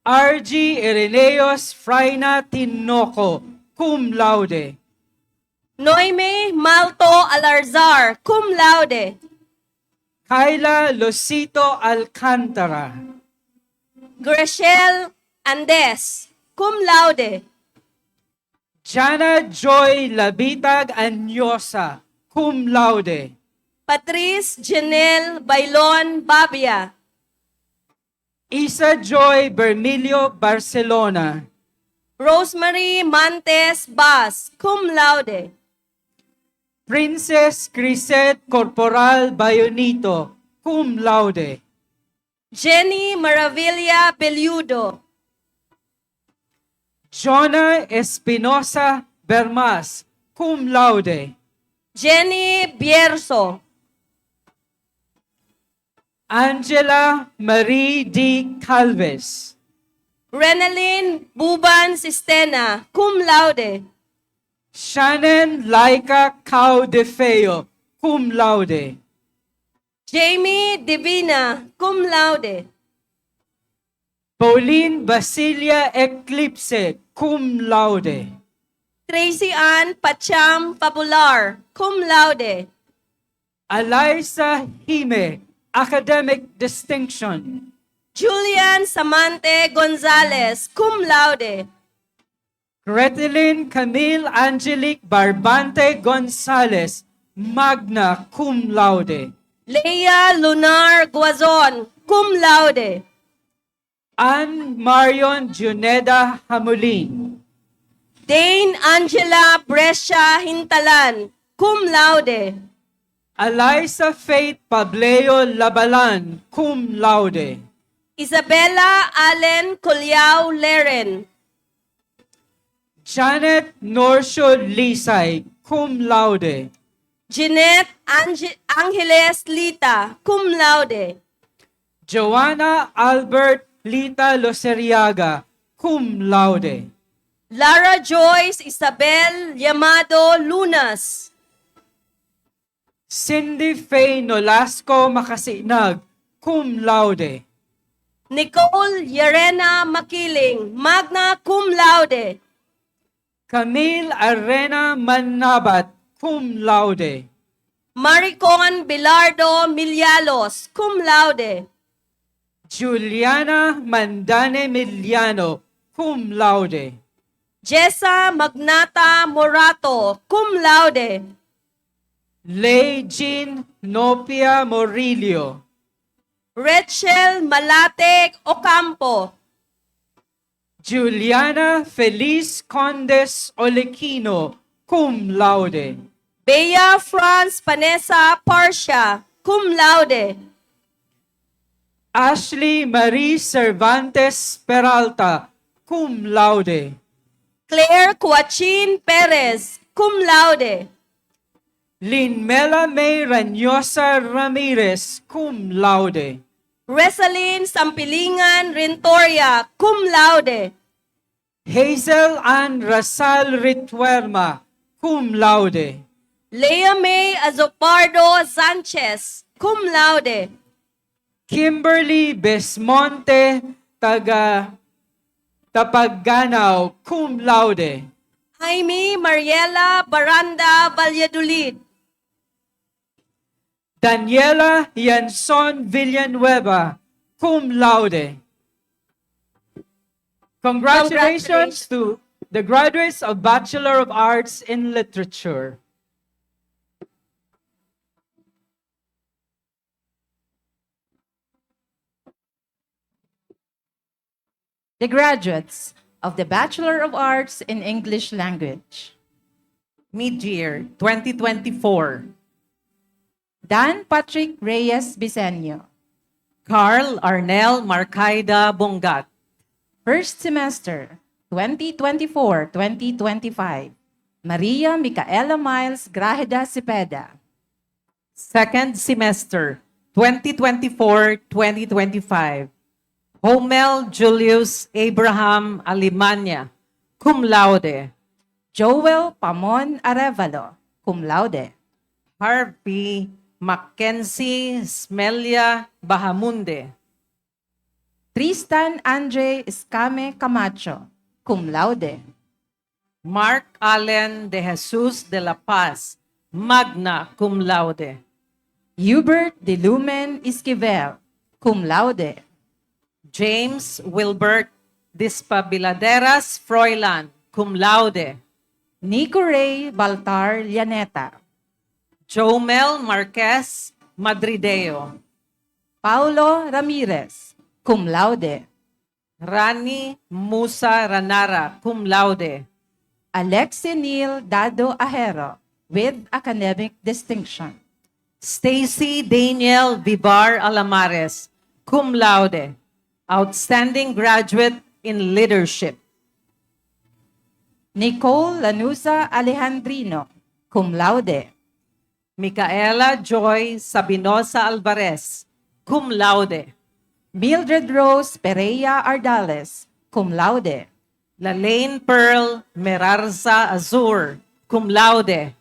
R.G. Ireneos Fraina Tinoco, cum laude. Noime Malto Alarzar, cum laude. Kyla Losito Alcantara. Graciel Andes, cum laude. Jana Joy Labitag Anyosa, cum laude. Patrice Janelle Bailon Babia. Isa Joy Bermilio Barcelona. Rosemary Mantes Bas, cum laude. Princess Crisette Corporal Bayonito, cum laude. Jenny Maravilla Peludo. Jonah Espinosa Bermas, cum laude. Jenny Bierzo. Angela Marie D. Calves. Renalyn Buban Sistena, cum laude. Shannon Laika Cao de Feo, cum laude. Jamie Divina, cum laude. Pauline Basilia Eclipse, cum laude. Tracy Ann Pacham Popular, cum laude. Eliza Hime, academic distinction. Julian Samante Gonzalez, cum laude. Gretelyn Camille Angelique Barbante Gonzalez, magna cum laude. Leia Lunar Guazon, cum laude. Ann Marion Juneda Hamulin. Dane Angela Brescia Hintalan, cum laude. Eliza Faith Pableo Labalan, cum laude. Isabella Allen Colyao Leren. Janet Norcio Lisay, cum laude. Jeanette Angeles Lita, cum laude. Joanna Albert Lita Loseriaga, cum laude. Lara Joyce Isabel Llamado Lunas. Cindy Faye Nolasco Makasinag, cum laude. Nicole Yerena Makiling, magna cum laude. Camille Arena Manabat, cum laude. Maricon Bilardo Milialos, cum laude. Juliana Mandane Miliano, cum laude. Jessa Magnata Morato, cum laude. Lei Jean Nopia Morillo. Rachel Malate Ocampo. Juliana Feliz Condes Olequino, cum laude. Bea Franz Panessa Parcia, cum laude. Ashley Marie Cervantes Peralta, cum laude. Claire Coachin Perez, cum laude. Linmela May Ranyosa Ramirez, cum laude. Resaline Sampilingan Rentoria, cum laude. Hazel Ann Rasal Rituerma, cum laude. Lea May Azopardo Sanchez, cum laude. Kimberly Besmonte Tapagganaw, cum laude. Jaime Mariela Baranda Valladolid. Daniela Yanson Villanueva, cum laude. Congratulations to the graduates of Bachelor of Arts in Literature. The graduates of the Bachelor of Arts in English Language. Mid-year 2024. Dan Patrick Reyes Bisenio. Carl Arnel Marcaida Bongat. First semester 2024-2025. Maria Micaela Miles Grajeda Cepeda. Second semester 2024-2025. Homel Julius Abraham Alimanya, cum laude. Joel Pamon Arevalo, cum laude. Harvey Mackenzie Smelia Bahamunde. Tristan Andre Escame Camacho, cum laude. Mark Allen de Jesus de la Paz, magna cum laude. Hubert de Lumen Esquivel, cum laude. James Wilbert Dispabiladeras Froilan, cum laude. Nico Ray Baltar Llaneta. Jomel Marquez Madrideo. Paulo Ramirez, cum laude. Rani Musa Ranara, cum laude. Alexi Neil Dado Ahero, with academic distinction. Stacy Daniel Vivar Alamares, cum laude. Outstanding graduate in leadership. Nicole Lanusa Alejandrino, cum laude. Micaela Joy Sabinosa Alvarez, cum laude. Mildred Rose Pereira Ardales, cum laude. Lalaine Pearl Merarza Azur, cum laude.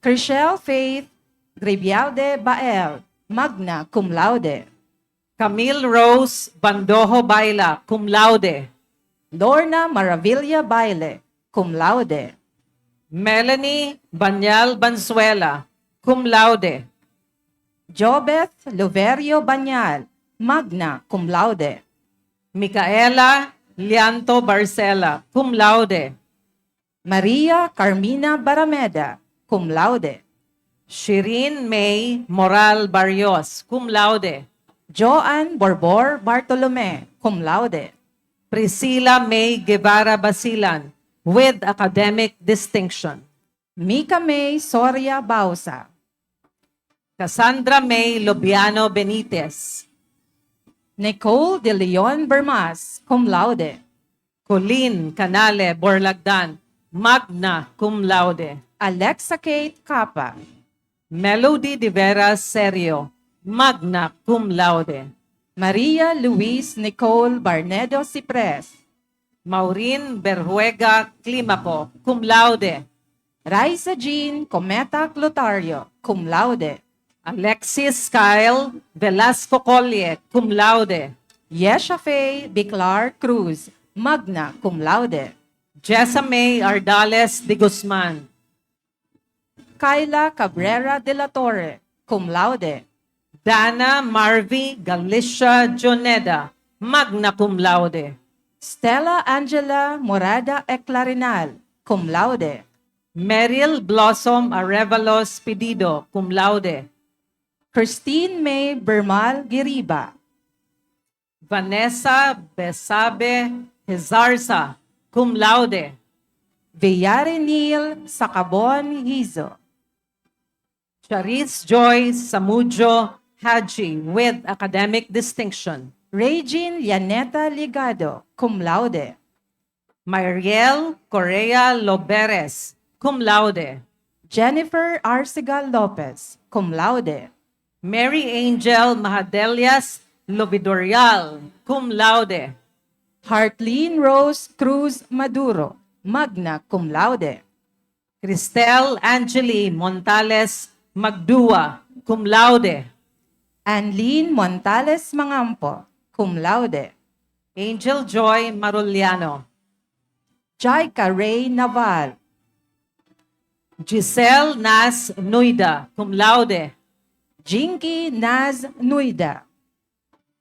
Chriselle Faith Gribialde Bael, magna cum laude. Camille Rose Bandojo Baila, cum laude. Lorna Maravilla Baile, cum laude. Melanie Banyal Banzuela, cum laude. Jobeth Loverio Banyal, magna cum laude. Micaela Lianto Barcela, cum laude. Maria Carmina Barameda, cum laude. Shirin May Moral Barrios, cum laude. Joan Borbor Bartolome, cum laude. Priscilla May Guevara Basilan, with academic distinction. Mika May Soria Bausa. Cassandra May Lobiano Benitez. Nicole De Leon Bermas, cum laude. Colleen Canale Borlagdan, magna cum laude. Alexa Kate Capa. Melody De Vera Serio, magna cum laude. Maria Luis Nicole Barnedo Cipres. Maureen Berhuega Climaco, cum laude. Raisa Jean Cometa Clotario, cum laude. Alexis Kyle Velasco Collier, cum laude. Yesha Faye Biclar Cruz, magna cum laude. Jessa May Ardales de Guzman. Kyla Cabrera de la Torre, cum laude. Dana Marvy Galicia Joneda, magna cum laude. Stella Angela Morada Eclarinal, cum laude. Meryl Blossom Arevalos Pedido, cum laude. Christine May Bermal Giriba. Vanessa Besabe Hezarza, cum laude. Villare Neil Sacabon Hizo. Charis Joy Samujo Haji, with academic distinction. Regine Yaneta Ligado, cum laude. Mariel Correa Loberes, cum laude. Jennifer Arcega Lopez, cum laude. Mary Angel Mahadelias Lobidorial, cum laude. Heartline Rose Cruz Maduro, magna cum laude. Cristel Angeli Montales Magdua, cum laude. Anlene Montales Mangampo, cum laude. Angel Joy Maruliano. Jaika Ray Naval. Giselle Nas Nuida, cum laude. Jinky Naz Nuida.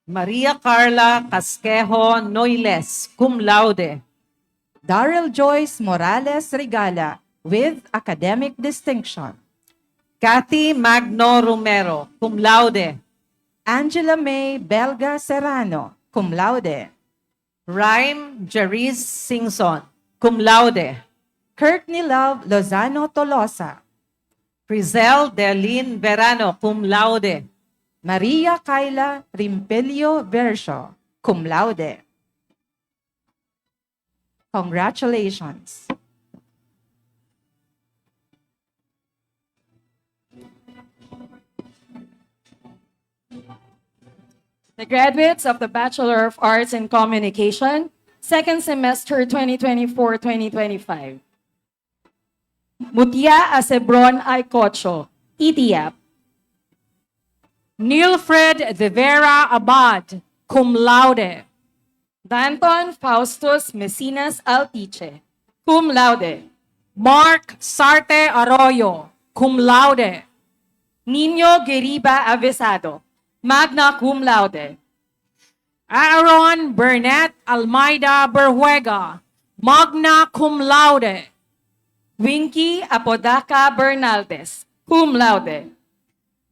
Maria Carla Casquejo Noiles, cum laude. Daryl Joyce Morales Regala, with academic distinction. Cathy Magno Romero, cum laude. Angela May Belga Serrano, cum laude. Rhyme Jeriz Singson, cum laude. Courtney Love Lozano Tolosa. Frizel Delin Verano, cum laude. Maria Kyla Rimpelio Verso, cum laude. Congratulations. The graduates of the Bachelor of Arts in Communication, second semester 2024-2025. Mutia Acebron Aycocho, ETIAP. Nilfred De Vera Abad, cum laude. Danton Faustus Mesinas Altiche, cum laude. Mark Sarte Arroyo, cum laude. Nino Geriba Avesado, magna cum laude. Aaron Burnett Almeida Berhuega, magna cum laude. Winky Apodaca Bernaldez, cum laude.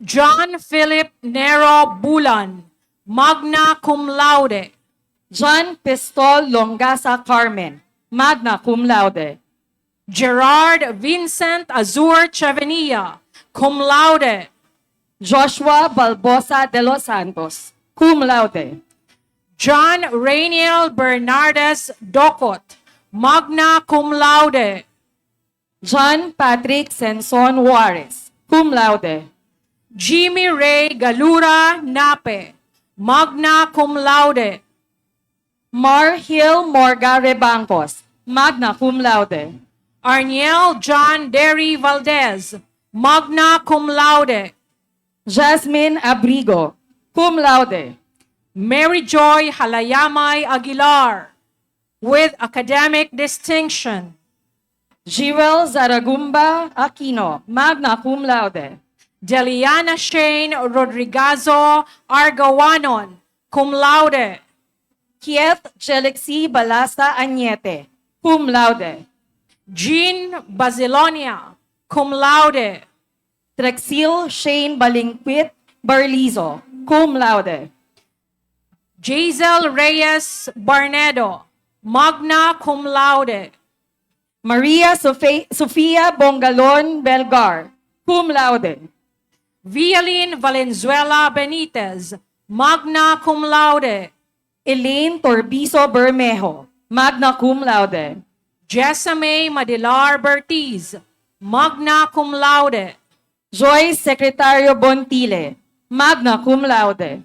John Philip Nero Bulan, magna cum laude. John Pistol Longasa Carmen, magna cum laude. Gerard Vincent Azur Chevenilla, cum laude. Joshua Balbosa de los Santos, cum laude. John Rainiel Bernardes Docot, magna cum laude. John Patrick Senson Juarez, cum laude. Jimmy Ray Galura Nape, magna cum laude. Marhil Morga Rebancos, magna cum laude. Arniel John Derry Valdez, magna cum laude. Jasmine Abrigo, cum laude. Mary Joy Halayamay Aguilar, with academic distinction. Jewel Zaragumba Aquino, magna cum laude. Deliana Shane Rodrigazo Argawanon, cum laude. Kieth Jelexi Balasta Añete, cum laude. Jean Basilonia, cum laude. Trexil Shane Balingpit Barlizo, cum laude. Jazel Reyes Barnedo, magna cum laude. Maria Sofia Bongalon Belgar, cum laude. Violin Valenzuela Benitez, magna cum laude. Elaine Torbizo Bermejo, magna cum laude. Jessame Madilar Bertiz, magna cum laude. Joyce Secretario Bontile, magna cum laude.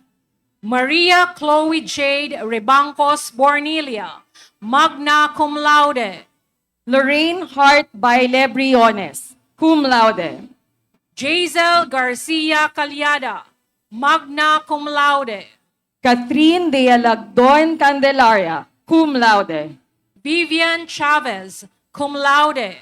Maria Chloe Jade Rebancos Bornilia, magna cum laude. Lorraine Hart Baile Briones, cum laude. Jazel Garcia Calyada, magna cum laude. Catherine de Alagdon Candelaria, cum laude. Vivian Chavez, cum laude.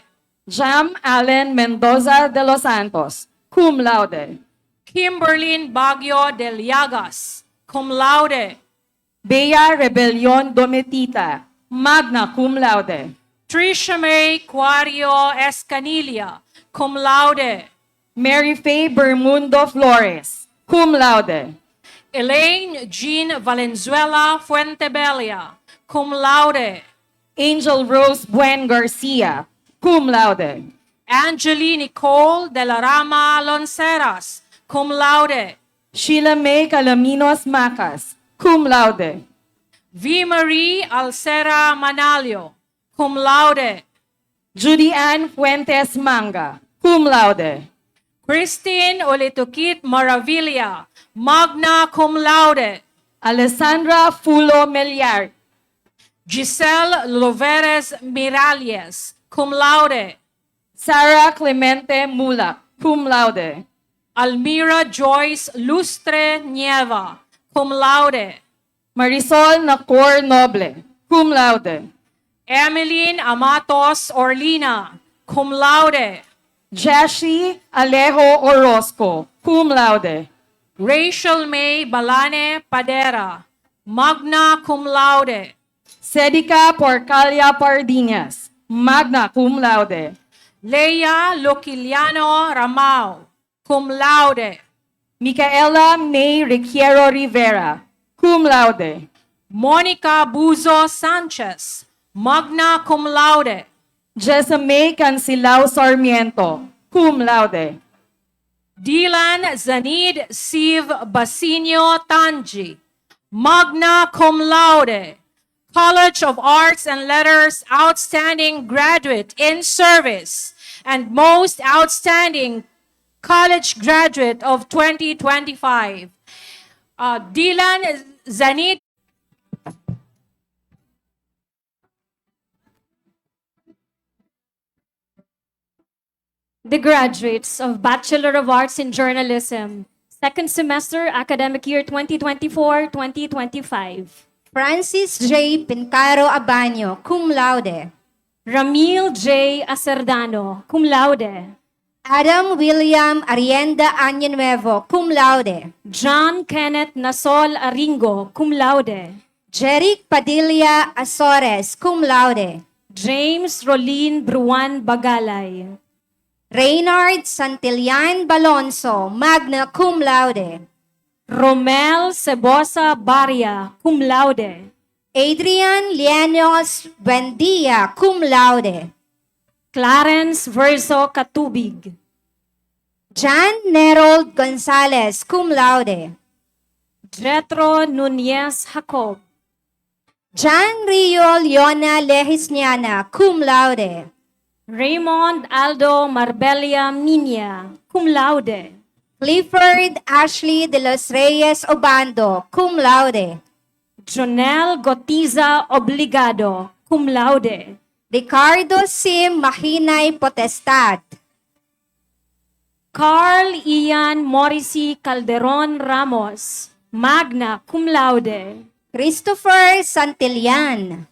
Jam Allen Mendoza de los Santos, cum laude. Kimberlyn Baguio de Llagas, cum laude. Bea Rebelion Dometita, magna cum laude. Trisha May Quario Escanilla, cum laude. Mary Faye Bermundo Flores, cum laude. Elaine Jean Valenzuela Fuentebella, cum laude. Angel Rose Buen Garcia, cum laude. Angeli Nicole de la Rama Lonceras, cum laude. Sheila May Calaminos Macas, cum laude. V. Marie Alcera Manalio, cum laude. Judy Ann Fuentes Manga, cum laude. Christine Olitukit Maravilla, magna cum laude. Alessandra Fulo Meliar. Giselle Loveres Miralles, cum laude. Sarah Clemente Mula, cum laude. Almira Joyce Lustre Nieva, cum laude. Marisol Nacor Noble, cum laude. Emeline Amatos Orlina, cum laude. Jashi Alejo Orozco, cum laude. Rachel May Balane Padera, magna cum laude. Cedica Porcalia Pardinas, magna cum laude. Leia Loquiliano Ramao, cum laude. Micaela May Riquiero Rivera, cum laude. Monica Buzo Sanchez, magna cum laude. Jessamay Cancilao Sarmiento, cum laude. Dylan Zanid Siv Basinio Tanji, magna cum laude. College of Arts and Letters Outstanding Graduate in Service and Most Outstanding College Graduate of 2025. Dylan Zanid. The graduates of Bachelor of Arts in Journalism, second semester, academic year 2024-2025. Francis J. Pincaro Abanyo, cum laude. Ramil J. Acerdano, cum laude. Adam William Arienda Año Nuevo, cum laude. John Kenneth Nasol Aringo, cum laude. Jeric Padilla Azores, cum laude. James Rolin Bruan Bagalay. Reynard Santillan Balonso, magna cum laude. Romel Cebosa Baria, cum laude. Adrian Llanos Buendia, cum laude. Clarence Verso Katubig. John Nerold Gonzalez, cum laude. Jetro Nunez Jacob. John Rio Leona Legisniana, cum laude. Raymond Aldo Marbella Minya, cum laude. Clifford Ashley de los Reyes Obando, cum laude. Jonel Gotiza Obligado, cum laude. Ricardo Sim Mahinay Potestad. Carl Ian Morrissey Calderon Ramos, magna cum laude. Christopher Santillan.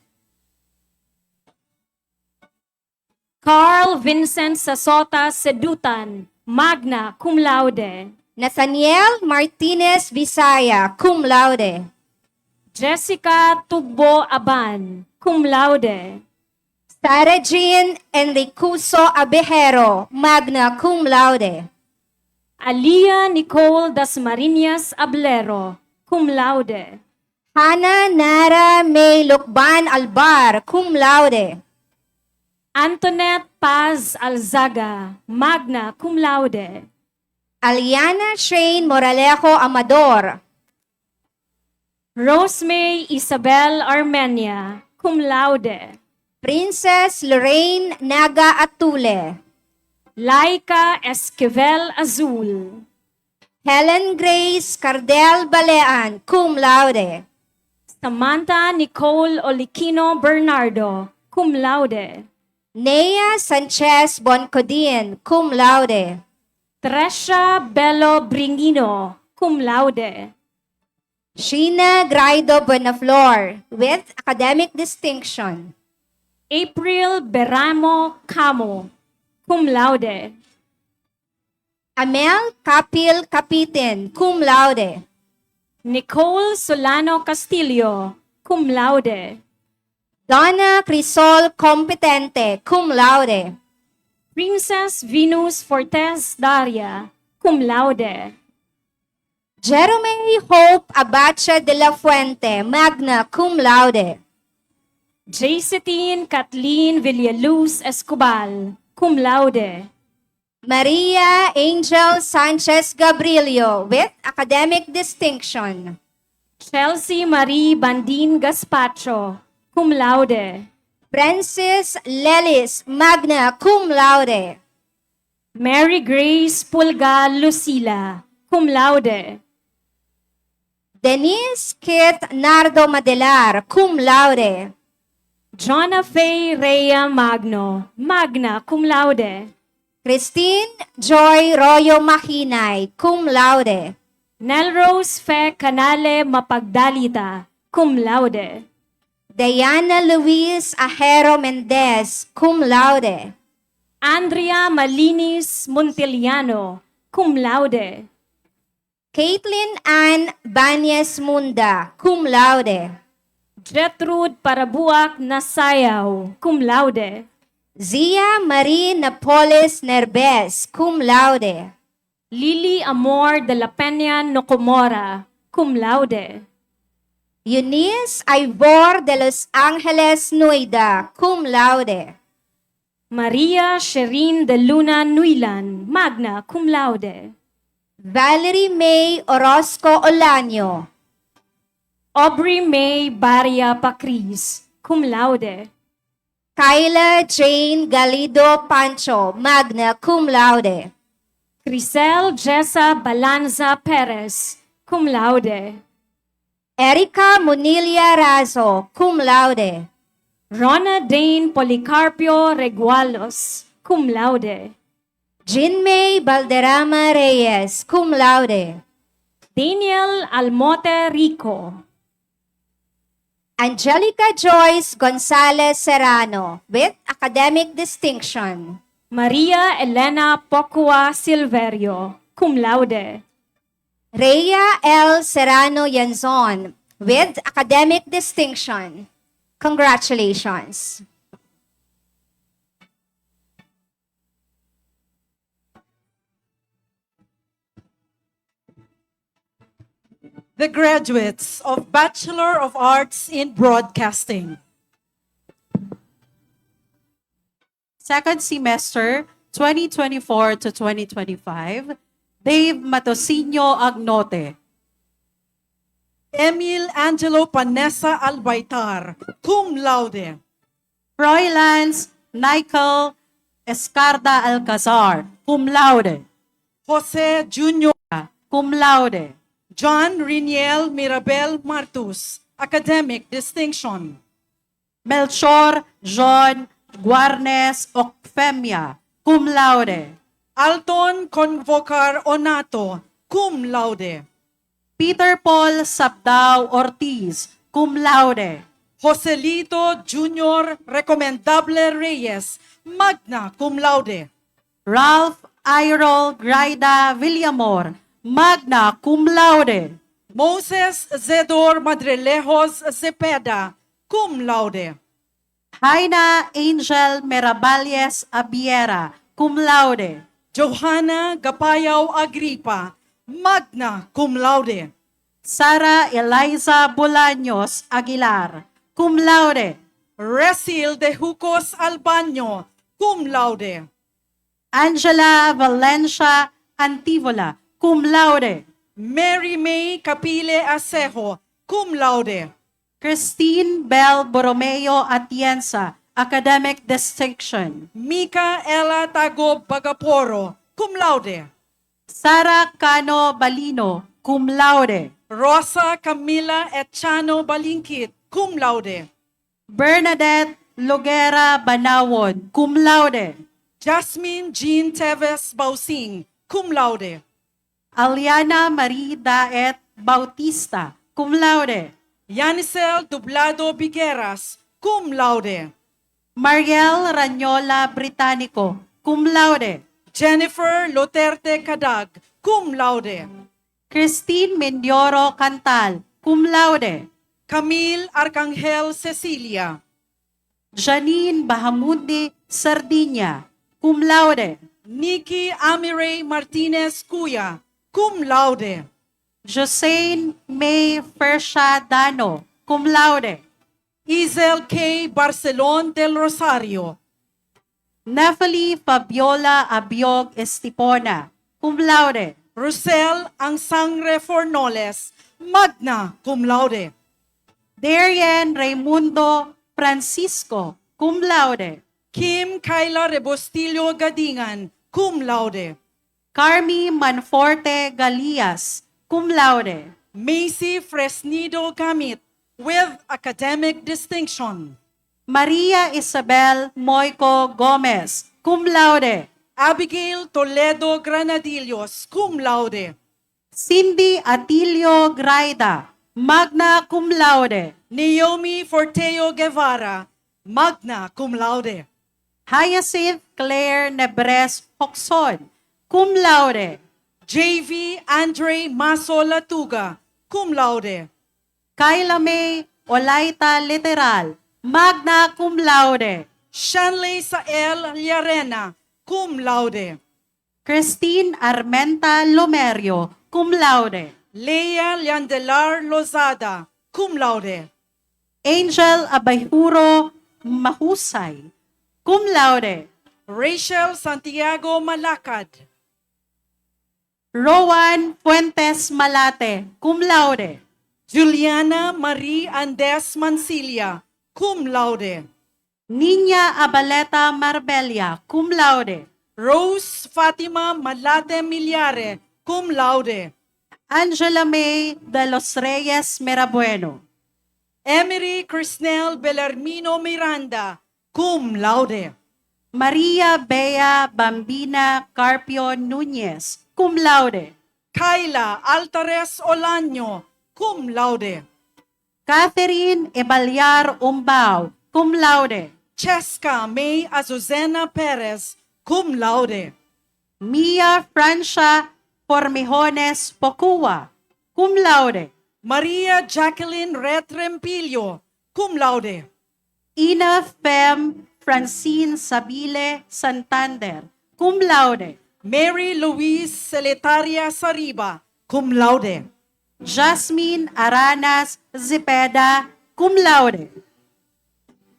Carl Vincent Sasota Sedutan, magna cum laude. Nathaniel Martinez Visaya, cum laude. Jessica Tugbo Aban, cum laude. Sarah Jean Enricuso Abejero, magna cum laude. Alia Nicole Dasmariñas Ablero, cum laude. Hannah Nara May Lukban Albar, cum laude. Antoinette Paz Alzaga, magna cum laude. Aliana Shane Moralejo Amador. Rosemay Isabel Armenia, cum laude. Princess Lorraine Naga Atule. Laika Esquivel Azul. Helen Grace Cardel Balean, cum laude. Samantha Nicole Oliquino Bernardo, cum laude. Nea Sanchez Boncodin, cum laude. Tresha Bello Bringino, cum laude. Sheena Graido Buenaflor, with academic distinction. April Beramo Camo, cum laude. Amel Capil Capitin, cum laude. Nicole Solano Castillo, cum laude. Donna Crisol Competente, cum laude. Princess Venus Fortes Daria, cum laude. Jerome Hope Abacha de la Fuente, magna cum laude. Jacetine Kathleen Villaluz Escobal, cum laude. Maria Angel Sanchez Gabrilio, with academic distinction. Chelsea Marie Bandin Gaspacho, cum laude. Francis Lelis, magna cum laude. Mary Grace Pulga Lucila, cum laude. Denise Kit Nardo Madelar, cum laude. Jonna Faye Rhea Magno, magna cum laude. Christine Joy Royo Mahinay, cum laude. Nelrose Fe Canale Mapagdalita, cum laude. Diana Luis Ajero Mendez, cum laude. Andrea Malinis Montiliano, cum laude. Caitlin Ann Banyes Munda, cum laude. Gertrude Parabuak Nasayaw, cum laude. Zia Marie Napoles Nerbes, cum laude. Lily Amor de la Peña Nocomora, cum laude. Eunice Ivor de Los Angeles Nuida, cum laude. Maria Sherin de Luna Nuilan, magna cum laude. Valerie May Orozco Olaño. Aubrey May Baria Pacris, cum laude. Kyla Jane Galido Pancho, magna cum laude. Crisel Jessa Balanza Perez, cum laude. Erica Munilia Razo, cum laude. Rona Dane Policarpio Regualos, cum laude. Jinmay Balderrama Reyes, cum laude. Daniel Almote Rico. Angelica Joyce Gonzalez Serrano, with academic distinction. Maria Elena Pocua Silverio, cum laude. Rhea L. Serrano Yanzon, with academic distinction. Congratulations. The graduates of Bachelor of Arts in Broadcasting. Second semester, 2024 to 2025, Dave Matosino Agnote. Emil Angelo Panessa Albaitar, cum laude. Froilans Michael Escarda Alcazar, cum laude. Jose Junior, Cum laude. John Riniel Mirabel Martus, academic distinction. Melchor John Guarnes Ocfemia, cum laude. Alton Convocar Onato, cum laude. Peter Paul Sabdao Ortiz, cum laude. Joselito Junior Recomendable Reyes, magna cum laude. Ralph Ayrol Graida Villamor, magna cum laude. Moses Zedor Madrelejos Zepeda, cum laude. Jaina Angel Meraballes Abiera, cum laude. Johanna Gapayaw Agripa, magna cum laude. Sara Eliza Bolaños Aguilar, cum laude. Resil de Jucos Albaño, cum laude. Angela Valencia Antivola, cum laude. Mary May Capile Acejo, cum laude. Christine Bell Borromeo Atienza, academic distinction. Mika Ella Tago Bagaporo, cum laude. Sara Cano Balino, cum laude. Rosa Camila Echano Balinkit, cum laude. Bernadette Logera Banawon, cum laude. Jasmine Jean Teves Bausing, cum laude. Aliana Marie Daet Bautista, cum laude. Yanisel Dublado Bigueras, cum laude. Mariel Ranyola Británico, cum laude. Jennifer Luterte Cadag, cum laude. Christine Mendioro Cantal, cum laude. Camille Arcangel Cecilia. Janine Bahamundi Sardinia, cum laude. Nikki Amire Martinez Cuya, cum laude. Joseine May Fersha Dano, cum laude. Izel K. Barcelon del Rosario. Nephili Fabiola Abiog Estipona, cum laude. Rosel Angsangre Fornoles, magna cum laude. Darien Raimundo Francisco, cum laude. Kim Kyla Rebostillo Gadingan, cum laude. Carmi Manforte Galias, cum laude. Macy Fresnido Gamit, with academic distinction. Maria Isabel Moico Gomez, cum laude. Abigail Toledo Granadillos, cum laude. Cindy Atilio Graida, magna cum laude. Naomi Forteo Guevara, magna cum laude. Hyacinth Claire Nebres Hoxon, cum laude. JV Andre Maso Latuga, cum laude. Kyla May Olaita Literal, magna cum laude. Shanley Sael Llarena, cum laude. Christine Armenta Lomerio, cum laude. Leia Liandelar Lozada, cum laude. Angel Abayhuro Mahusay, cum laude. Rachel Santiago Malacad. Rowan Fuentes Malate, cum laude. Juliana Marie Andes Mancilia, cum laude. Niña Abaleta Marbella, cum laude. Rose Fatima Malate Miliare, cum laude. Angela May de los Reyes Merabueno. Emery Crisnel Belarmino Miranda, cum laude. Maria Bea Bambina Carpio Núñez, cum laude. Kyla Altares Olaño, cum laude. Catherine Ebalyar Umbao, cum laude. Cheska May Azucena Perez, cum laude. Mia Francia Formijones Pocua, cum laude. Maria Jacqueline Retrempillo, cum laude. Ina Fem Francine Sabile Santander, cum laude. Mary Louise Celetaria Sariba, cum laude. Jasmine Aranas Zepeda, cum laude.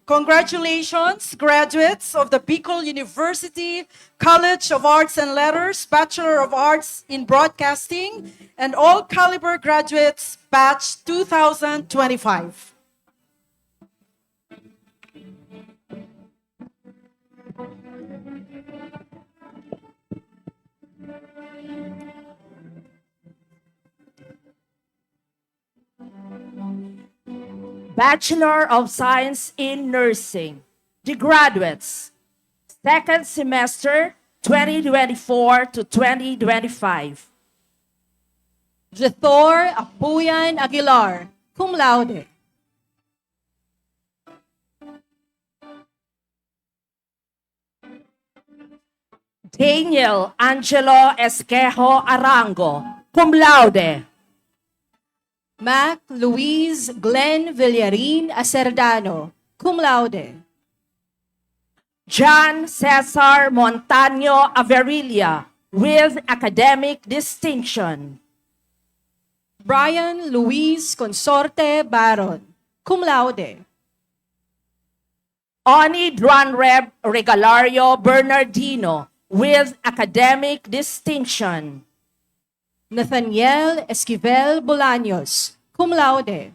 Congratulations, graduates of the Bicol University College of Arts and Letters, Bachelor of Arts in Broadcasting, and all caliber graduates, batch 2025. Bachelor of Science in Nursing, the graduates, second semester 2024 to 2025. Jethor Apuyan Aguilar, cum laude. Daniel Angelo Esquejo Arango, cum laude. Mac Luis Glenn Villarin Acerdano, cum laude. John Cesar Montaño Averilla, with academic distinction. Brian Luis Consorte Baron, cum laude. Oni Dranreb Regalario Bernardino, with academic distinction. Nathaniel Esquivel Bolaños, cum laude.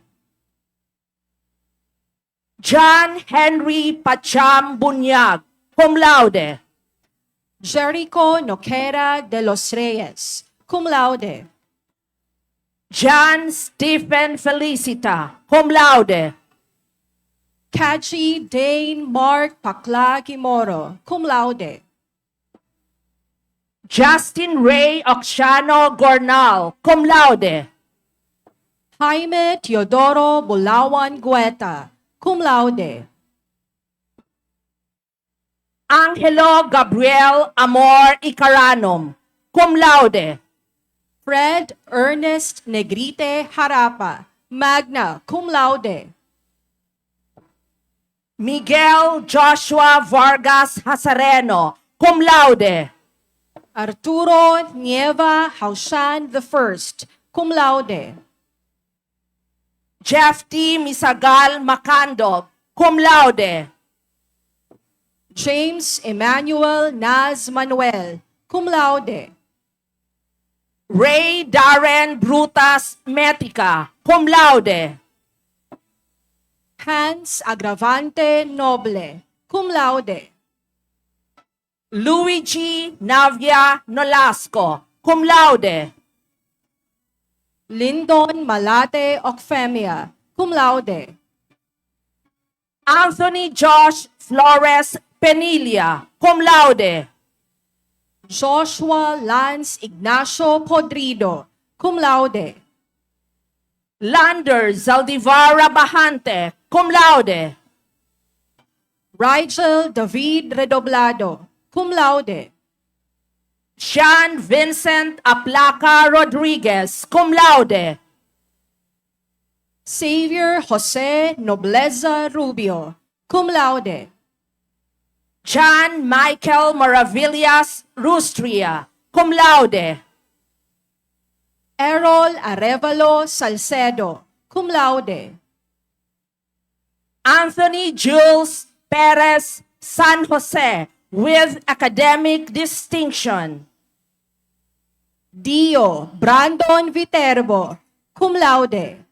John Henry Pacham Bunyag, cum laude. Jericho Noquera de los Reyes, cum laude. John Stephen Felicita, cum laude. Kachi Dane Mark Paclagi Moro, cum laude. Justin Ray Oxiano Gornal, cum laude. Jaime Teodoro Bulawan Gueta, cum laude. Angelo Gabriel Amor Icaranom, cum laude. Fred Ernest Negrite Harapa, magna cum laude. Miguel Joshua Vargas Hazareno, cum laude. Arturo Nieva Haushan I, cum laude. Jeff T. Misagal Macandog, cum laude. James Emmanuel Naz Manuel, cum laude. Ray Darren Brutas Metica, cum laude. Hans Agravante Noble, cum laude. Luigi Navia Nolasco, cum laude. Lyndon Malate Ocfemia, cum laude. Anthony Josh Flores Penilia, cum laude. Joshua Lance Ignacio Podrido, cum laude. Lander Zaldivara Bahante, cum laude. Rigel David Redoblado, cum laude. Sean Vincent Aplaca Rodriguez, cum laude. Xavier Jose Nobleza Rubio, cum laude. John Michael Maravillas Rustria, cum laude. Errol Arevalo Salcedo, cum laude. Anthony Jules Perez San Jose, with academic distinction. Dio Brandon Viterbo, cum laude.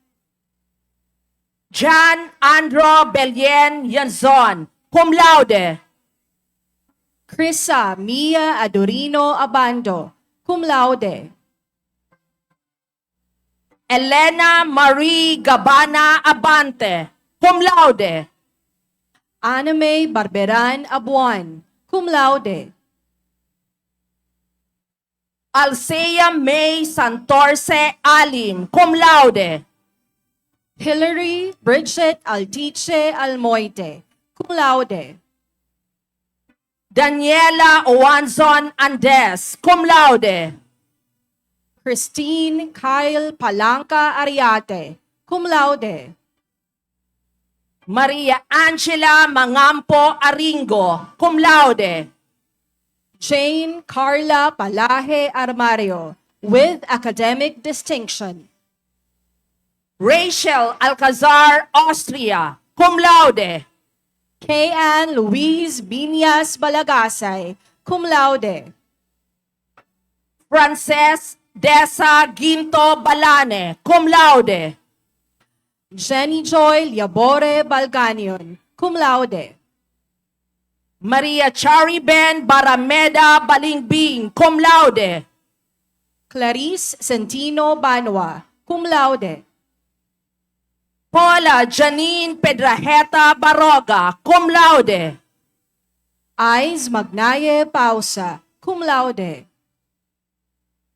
John Andro Belien Yanzon, cum laude. Crisa Mia Adorino Abando, cum laude. Elena Marie Gabana Abante, cum laude. Anime Barberan Abuan, cum laude. Alcea May Santorce Alim, cum laude. Hillary Bridget Altiche Almoite, cum laude. Daniela Owanzon Andes, cum laude. Christine Kyle Palanca Ariate, cum laude. Maria Angela Mangampo Aringo, cum laude. Jane Carla Palaje Armario, with academic distinction. Rachel Alcazar Austria, cum laude. Kay Ann Louise Binyas Balagasay, cum laude. Frances Desa Ginto Balane, cum laude. Jenny Joy Liabore Balganion, cum laude. Maria Chariben Barameda Balingbing, cum laude. Clarice Centino Banwa, cum laude. Paula Janine Pedraheta Baroga, cum laude. Ais Magnaye Pausa, cum laude.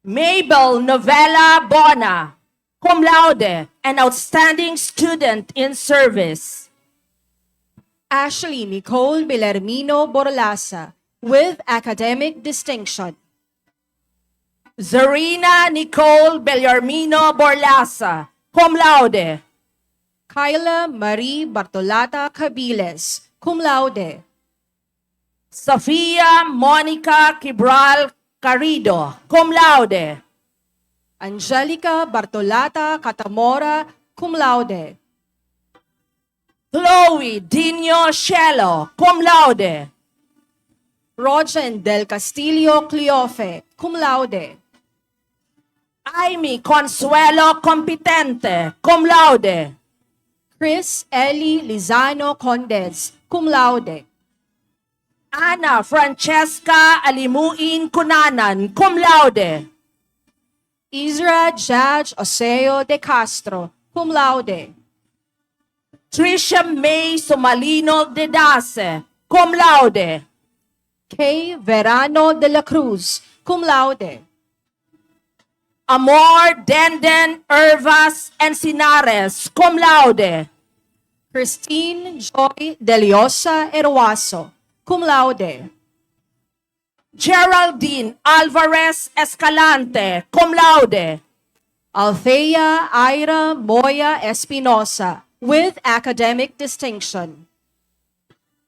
Mabel Novella Bona, cum laude, an outstanding student in service. Ashley Nicole Belarmino Borlasa, with academic distinction. Zarina Nicole Bellarmino Borlasa, cum laude. Kyla Marie Bartolata Cabiles, cum laude. Sofia Monica Quibral Carrido, cum laude. Angelica Bartolata Catamora, cum laude. Chloe Dino Shelo, cum laude. Rogen del Castillo Cleofe, cum laude. Amy Consuelo Competente, cum laude. Chris Eli Lizano Condes, cum laude. Ana Francesca Alimuin Cunanan, cum laude. Isra Judge Oseo de Castro, cum laude. Tricia May Somalino de Dase, cum laude. Kay Verano de la Cruz, cum laude. Amor Denden Ervas Encinares, cum laude. Christine Joy Deliosa Erwaso, cum laude. Geraldine Alvarez Escalante, cum laude. Althea Ira Moya Espinosa, with academic distinction.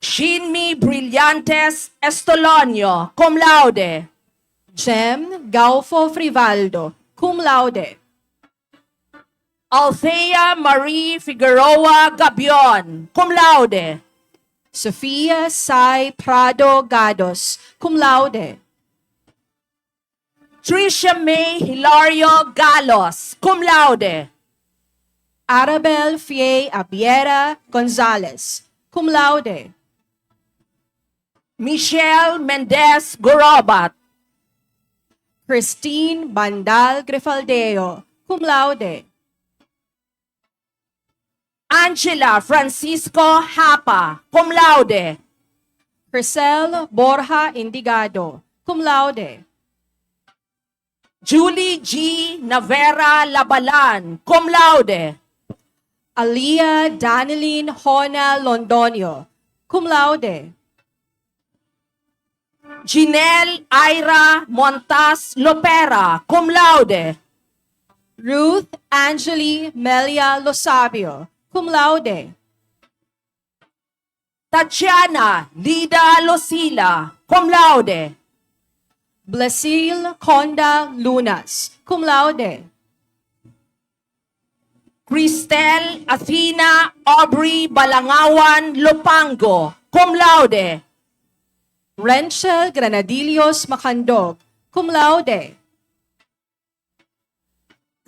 Shinmi Brillantes Estolonio, cum laude. Jem Gaufo Frivaldo, cum laude. Althea Marie Figueroa Gabion, cum laude. Sofia Sai Prado Gados, cum laude. Tricia May Hilario Galos, cum laude. Arabel Fie Abiera Gonzalez, cum laude. Michelle Mendez Gorobat. Christine Bandal Grifaldeo, cum laude. Angela Francisco Hapa, cum laude. Crisel Borja Indigado, cum laude. Julie G. Navera Labalan, cum laude. Alia Daneline Hona Londonio, cum laude. Jinelle Ira Montas Lopera, cum laude. Ruth Angeli Melia Losabio, cum laude. Tatiana Lida Losila, cum laude. Blasil Conda Lunas, cum laude. Cristel Athena Aubrey Balangawan Lopango, cum laude. Renchel Granadillos Macandog, cum laude.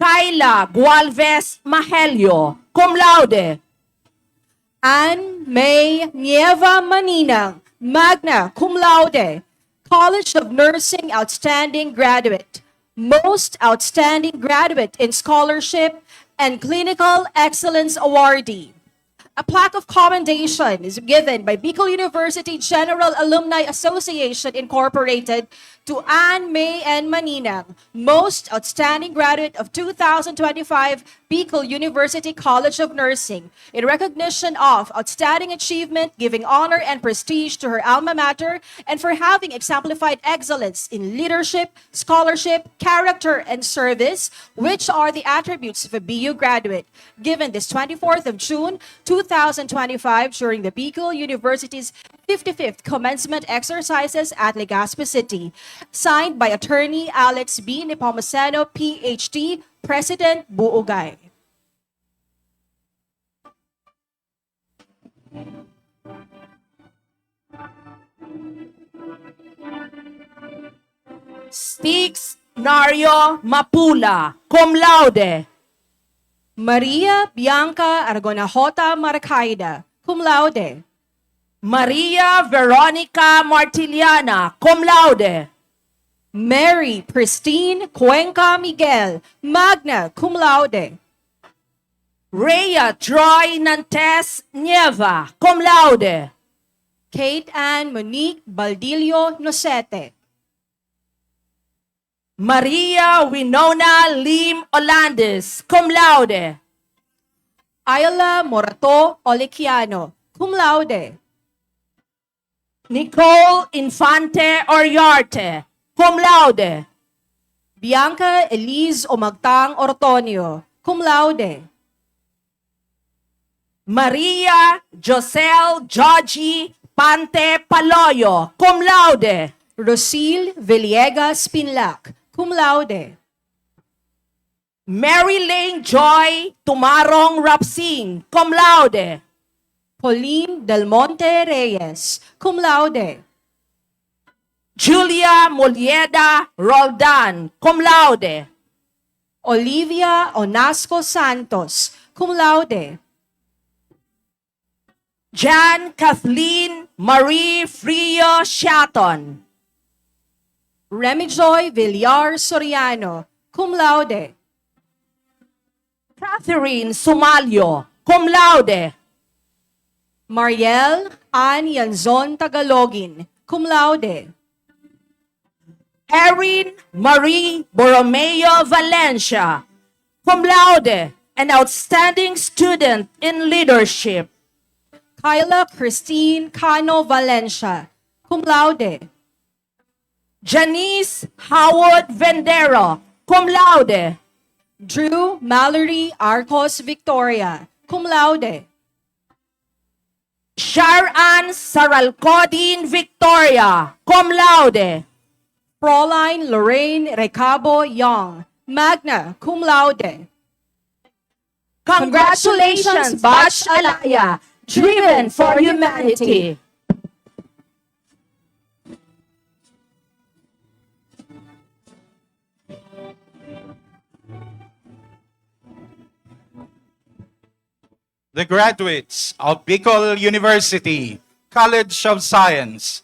Kyla Gualvez Mahelio, cum laude. Anne May Nieva Maninang, magna cum laude. College of Nursing Outstanding Graduate, Most Outstanding Graduate in Scholarship and Clinical Excellence Awardee. A plaque of commendation is given by Bicol University General Alumni Association Incorporated to Anne May N. Maninang, Most Outstanding Graduate of 2025 Bicol University College of Nursing, in recognition of outstanding achievement, giving honor and prestige to her alma mater, and for having exemplified excellence in leadership, scholarship, character, and service, which are the attributes of a BU graduate, given this 24th of June, 2025 during the Bicol University's 55th commencement exercises at Legazpi City. Signed by Attorney Alex B. Nepomuceno, PhD, President Buugay. Stix Nario Mapula, cum laude. Maria Bianca Argonajota Marcaida, cum laude. Maria Veronica Martiliana, cum laude. Mary Pristine Cuenca Miguel, magna cum laude. Rhea Troy Nantes Nieva, cum laude. Kate Ann Monique Baldillo Nosete. Maria Winona Lim Olandes, cum laude. Ayla Morato Oleciano, cum laude. Nicole Infante Oriarte, cum laude. Bianca Elise Omagtang Ortonio, cum laude. Maria Josel Georgie Pante Paloyo, cum laude. Rosil Villegas Pinlac, cum laude. Mary Lane Joy Tumarong Rapsing, cum laude. Pauline Del Monte Reyes, cum laude. Julia Molieda Roldan, cum laude. Olivia Onasco Santos, cum laude. Jan Kathleen Marie Frio Shatton. Remijoy Villar Soriano, cum laude. Catherine Sumalio, cum laude. Mariel Ann Yanzon Tagalogin, cum laude. Erin Marie Borromeo Valencia, cum laude, an outstanding student in leadership. Kyla Christine Cano Valencia, cum laude. Janice Howard Vendero, cum laude. Drew Mallory Arcos Victoria, cum laude. Sharan Saralcodin Victoria, cum laude. Fraulein Lorraine Recabo Young, magna cum laude. Congratulations, Batch Alaya, driven for humanity. The graduates of Bicol University College of Science,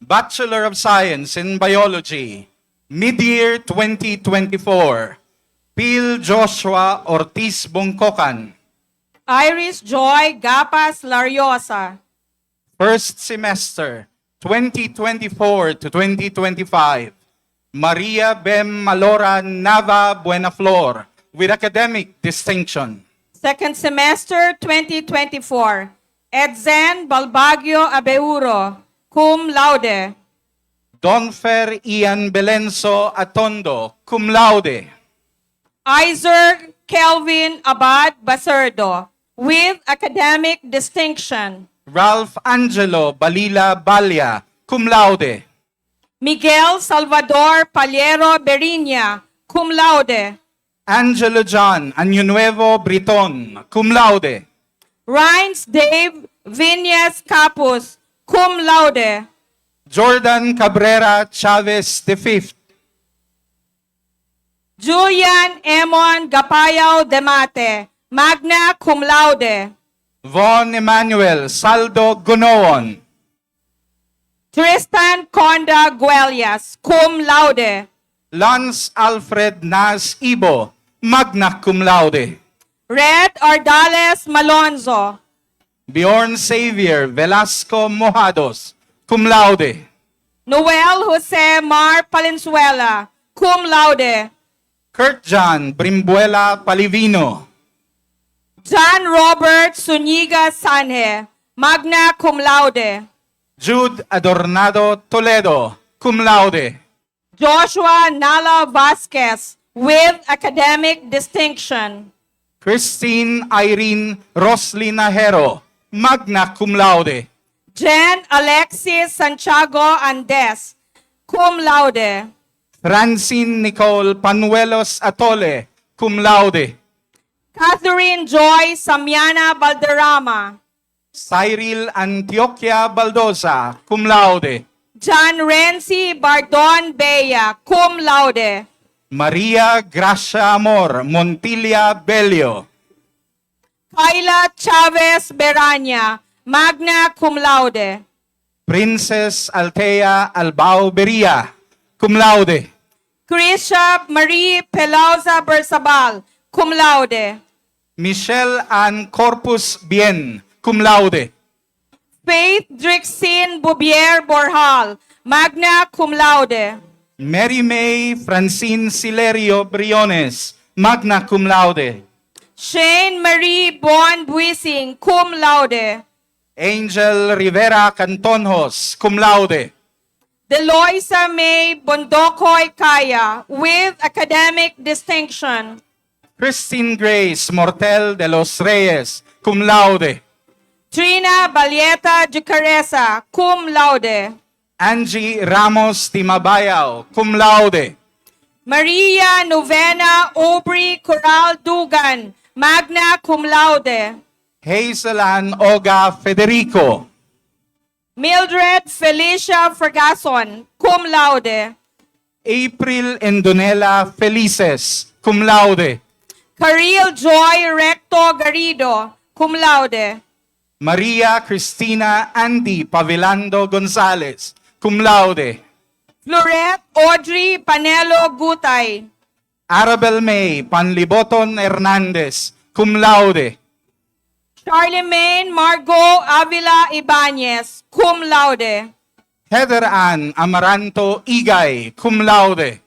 Bachelor of Science in Biology, mid-year 2024, Phil Joshua Ortiz Bungkokan. Iris Joy Gapas Lariosa. First semester 2024 to 2025, Maria Bem Malora Nava Buenaflor with academic distinction. Second semester 2024, Edzen Balbagio Abeuro, cum laude. Donfer Ian Belenso Atondo, cum laude. Iser Kelvin Abad Baserdo, with academic distinction. Ralph Angelo Balila Balya, cum laude. Miguel Salvador Paliero Berinia, cum laude. Angelo John Añunuevo Briton, cum laude. Rhines Dave Viñas Capus, cum laude. Jordan Cabrera Chavez V. Julian Emon Gapayao Demate, magna cum laude. Von Emmanuel Saldo Gunoon. Tristan Conda Guelias, cum laude. Lance Alfred Nas Ibo, magna cum laude. Red Ordales Malonzo. Bjorn Xavier Velasco Mojados, cum laude. Noel Jose Mar Palenzuela, cum laude. Kurt John Brimbuela Palivino. John Robert Zuniga Sanhe, magna cum laude. Jude Adornado Toledo, cum laude. Joshua Nala Vasquez, with academic distinction. Christine Irene Roslyn Najero, magna cum laude. Jen Alexis Santiago Andes, cum laude. Francine Nicole Panuelos Atole, cum laude. Catherine Joy Samiana Balderrama. Cyril Antioquia Baldosa, cum laude. John Renzi Bardon Bea, cum laude. Maria Gracia Amor Montilla Bello. Kyla Chavez Berania, magna cum laude. Princess Althea Albao Beria, cum laude. Krisha Marie Pelauza Bersabal, cum laude. Michelle Ann Corpus Bien, cum laude. Faith Drixin Boubier Borhal, magna cum laude. Mary May Francine Silerio Briones, magna cum laude. Shane Marie Bon Buising, cum laude. Angel Rivera Cantonjos, cum laude. Deloisa May Bondokoy Kaya, with academic distinction. Christine Grace Mortel de los Reyes, cum laude. Trina Balieta Jucaresa, cum laude. Angie Ramos Timabayao, cum laude. Maria Novena Aubrey Coral Dugan, magna cum laude. Hazelan Oga Federico. Mildred Felicia Fergason, cum laude. April Endonela Felices, cum laude. Caril Joy Recto Garrido, cum laude. Maria Cristina Andy Pavilando Gonzalez, cum laude. Florette Audrey Panelo Gutay. Arabel May Panliboton Hernandez, cum laude. Charlemagne Margot Avila Ibanez, cum laude. Heather Ann Amaranto Igay, cum laude.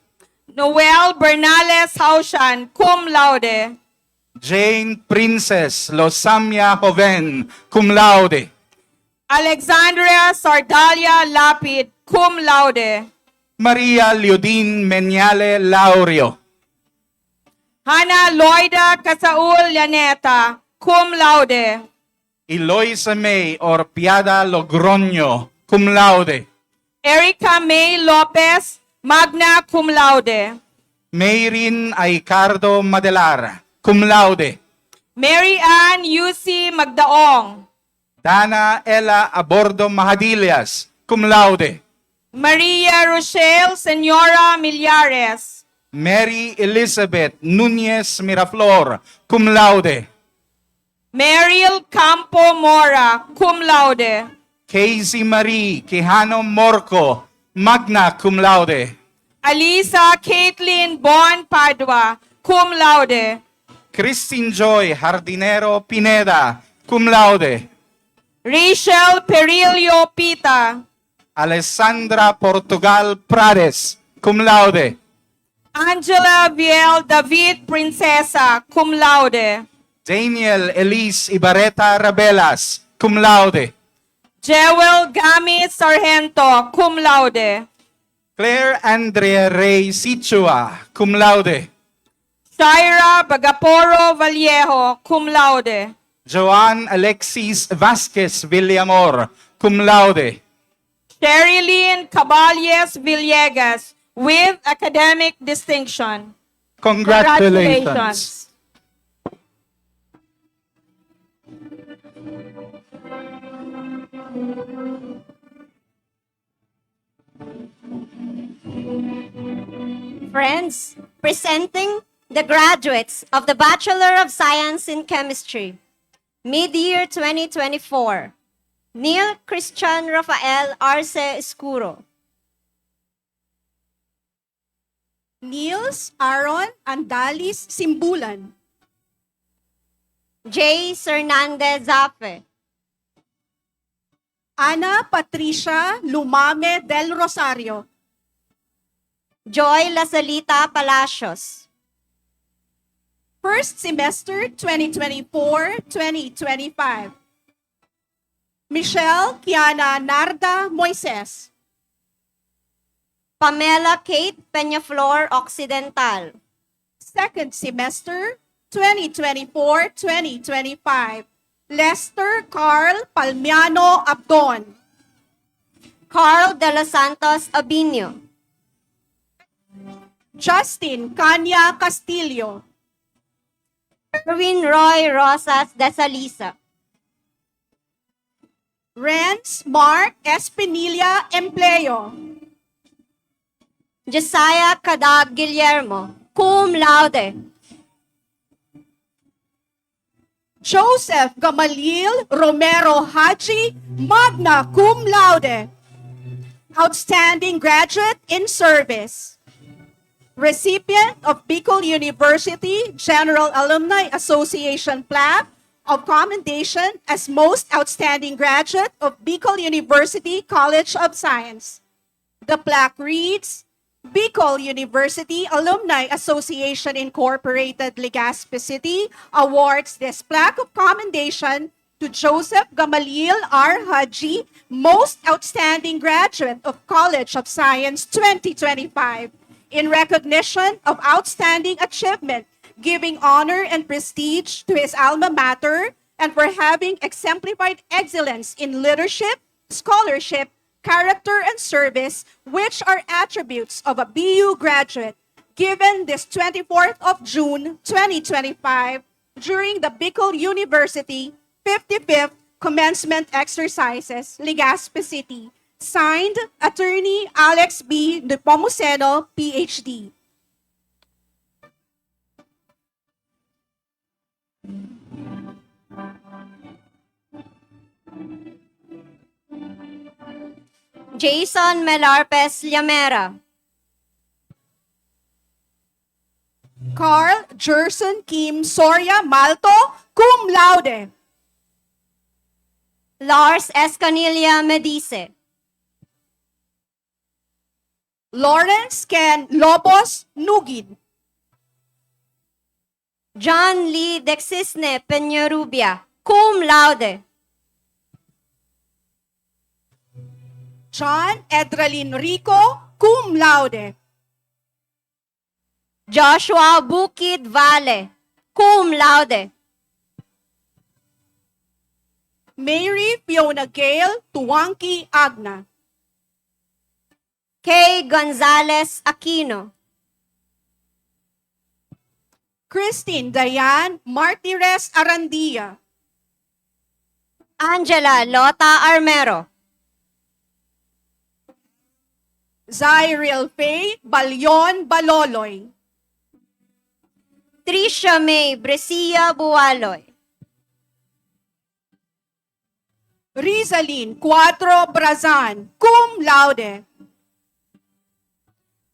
Noel Bernales Haushan, cum laude. Jane Princess Losamia Joven, cum laude. Alexandria Sardalia Lapid, cum laude. Maria Liudin Meñale Laurio. Hannah Loida Casaul Llaneta, cum laude. Eloisa May Orpiada Logroño, cum laude. Erica May Lopez, magna cum laude. Mayrin Aicardo Madelar, cum laude. Mary Ann UC Magdaong. Dana Ella Abordo Mahadillas, cum laude. Maria Rochelle Senora Millares. Mary Elizabeth Nunez Miraflor, cum laude. Meryl Campo Mora, cum laude. Casey Marie Quijano Morco, magna cum laude. Alisa Caitlin Bon Padua, cum laude. Christine Joy Jardinero Pineda, cum laude. Rachel Perillo Pita. Alessandra Portugal Prades, cum laude. Angela Viel David Princesa, cum laude. Daniel Elise Ibarreta Rabelas, cum laude. Jewel Gami Sargento, cum laude. Claire Andrea Rey Sichua, cum laude. Shaira Bagaporo Vallejo, cum laude. Joan Alexis Vasquez Villamor, cum laude. Sherilyn Caballes Villegas, with academic distinction. Congratulations. Friends, presenting the graduates of the Bachelor of Science in Chemistry, mid-year 2024, Neil Christian Rafael Arce Escuro. Niels Aaron Andalis Simbulan. Jay Hernandez Zafe. Ana Patricia Lumame del Rosario. Joy Lasalita Palacios. First semester 2024-2025. Michelle Kiana Narda Moises. Pamela Kate Peñaflor Occidental. Second semester 2024-2025. Lester Carl Palmiano Abdon. Carl De Los Santos Abinio. Justin Kanya Castillo. Erwin Roy Rosas Desalisa. Renz Mark Espinilla Empleo. Josiah Cadag Guillermo, cum laude. Joseph Gamaliel Romero Haji, magna cum laude. Outstanding graduate in service. Recipient of Bicol University General Alumni Association plaque of commendation as most outstanding graduate of Bicol University College of Science. The plaque reads, Bicol University Alumni Association Incorporated, Legazpi City awards this plaque of commendation to Joseph Gamaliel R. Haji, Most Outstanding Graduate of College of Science 2025, in recognition of outstanding achievement, giving honor and prestige to his alma mater, and for having exemplified excellence in leadership, scholarship, character, and service, which are attributes of a BU graduate, given this 24th of June 2025 during the Bicol University 55th Commencement Exercises, Legazpi City. Signed, Attorney Alex B. Nepomuceno, PhD. Jason Melarpes Llamera. Carl Gerson Kim Soria Malto, cum laude. Lars Escanilla Medice. Lawrence Ken Lobos Nugid. John Lee Dexisne Peñarubia, cum laude. John Edralin Rico, cum laude. Joshua Bukid Vale, cum laude. Mary Fiona Gale Tuangki Agna. Kay Gonzalez Aquino. Christine Diane Martires Arandia. Angela Lota Armero. Zyril Faye Balyon Baloloy. Tricia May Brescia Bualoy. Rizalyn Cuatro Brazan, cum laude.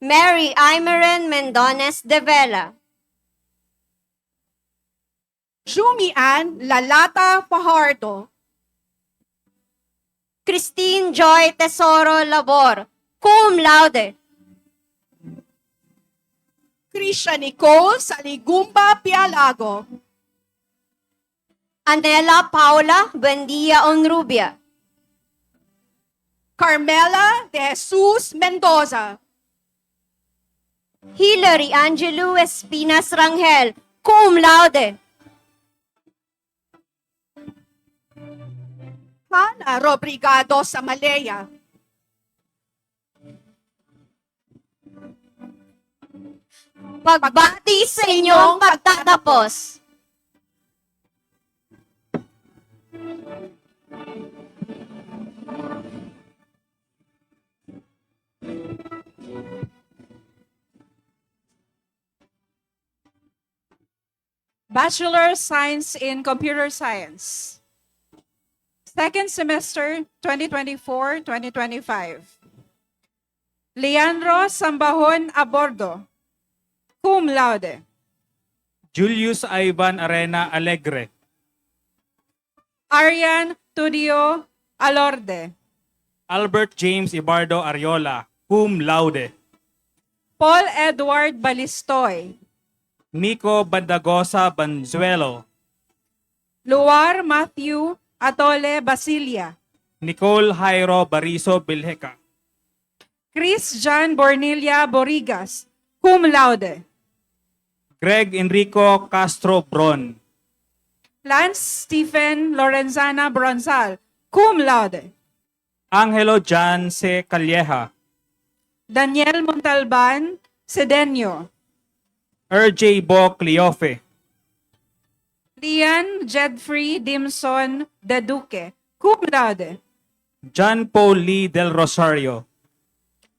Mary Imeren Mendones de Vela. Jumian Lalata Fajardo. Christine Joy Tesoro Labor, cum laude. Krisha Nicole Saligumba Pialago. Anela Paula Buendia Onrubia. Carmela de Jesus Mendoza. Hilary Angelu Espinas Rangel, cum laude. Hana Robrigado Samalea. Pagbati sa inyong pagtatapos. Bachelor of Science in Computer Science. Second semester, 2024-2025. Leandro Sambahon Abordo, cum laude. Julius Ivan Arena Alegre. Arian Tudio Alorde. Albert James Ibardo Ariola, cum laude. Paul Edward Balistoy. Nico Bandagosa Banzuelo. Luar Matthew Atole Basilia. Nicole Jairo Bariso Bilheca. Chris John Bornilia Borigas, cum laude. Greg Enrico Castro Bron. Lance Stephen Lorenzana Bronzal, cum laude. Angelo Jan C. Calleja. Daniel Montalban Sedenio. RJ Bo Cleofe. Lian Jedfrey Dimson De Duque, cum laude. John Paul Lee del Rosario.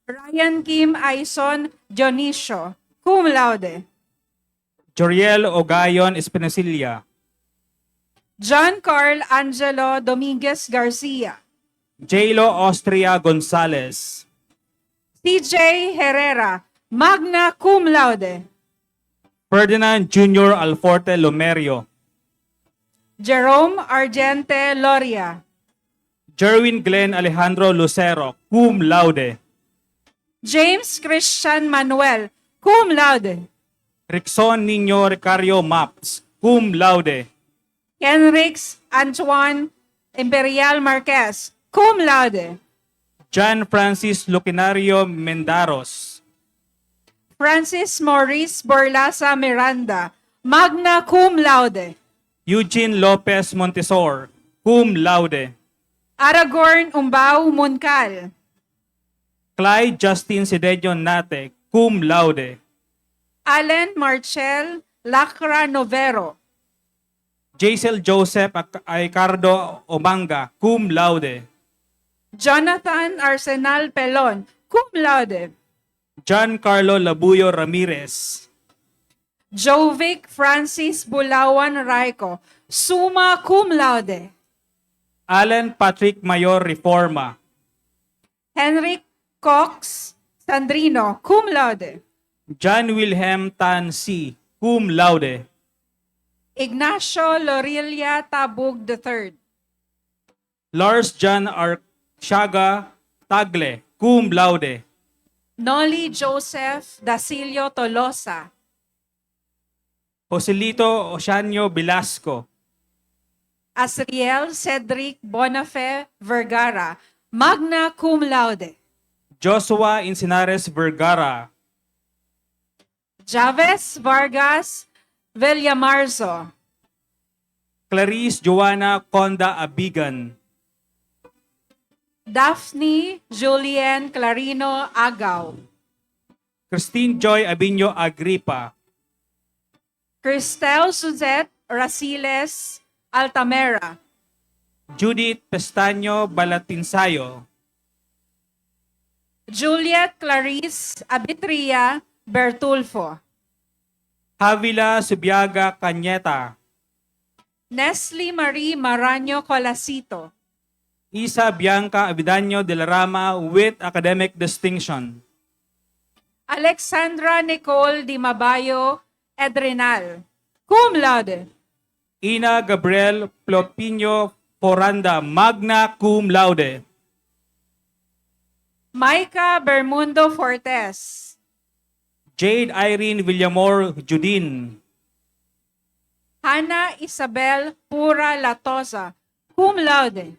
Ryan Kim Aison Dionisio, cum laude. Joriel Ogayon Espinacilla. John Carl Angelo Dominguez Garcia. J.Lo Austria Gonzalez. CJ Herrera, magna cum laude. Ferdinand Jr. Alforte Lomerio. Jerome Argente Loria. Jerwin Glenn Alejandro Lucero, cum laude. James Christian Manuel, cum laude. Rixon Niño Ricario Maps, cum laude. Henrix Antoine Imperial Marquez, cum laude. John Francis Luquinario Mendaros. Francis Maurice Borlasa Miranda, magna cum laude. Eugene Lopez Montesor, cum laude. Aragorn Umbao Muncal. Clyde Justin Cedeño Nate, cum laude. Allen Marcel Lacra Novero. Jaisel Joseph Aicardo Omanga, cum laude. Jonathan Arsenal Pelon, cum laude. John Carlo Labuyo Ramirez. Jovic Francis Bulawan Raico, summa cum laude. Alan Patrick Mayor Reforma. Henrik Cox Sandrino, cum laude. John Wilhelm Tan C., cum laude. Ignacio Lorilia Tabug III. Lars John Archaga Tagle, cum laude. Noli Joseph Dasilio Tolosa. Joselito Oceanio Velasco. Asriel Cedric Bonafé Vergara, magna cum laude. Joshua Encinares Vergara. Javes Vargas Villamarzo. Clarice Joanna Conda Abigan. Daphne Julien Clarino Agaw. Christine Joy Abinyo Agripa. Cristel Suzette Raciles Altamera. Judith Pestaño Balatinsayo. Juliet Clarice Abitria Bertulfo. Javila Subiaga Cañeta. Nestle Marie Maraño Colasito. Isa Bianca Avidaño de la Rama with academic distinction. Alexandra Nicole Di Mabayo Edrenal, cum laude. Ina Gabriel Plopino Poranda, magna cum laude. Micah Bermundo Fortes. Jade Irene Villamor Judin. Hannah Isabel Pura Latosa, cum laude.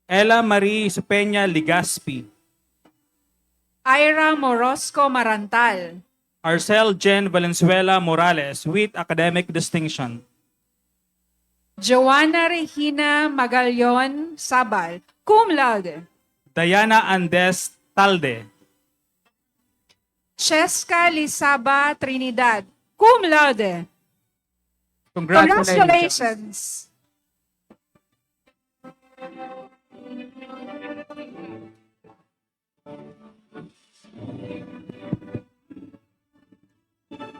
Ella Marie Supeña Ligaspi. Ira Morosco Marantal. Arcel Jen Valenzuela Morales with academic distinction. Joanna Regina Magallon Sabal, cum laude. Diana Andes Talde. Cheska Lisaba Trinidad, cum laude. Congratulations.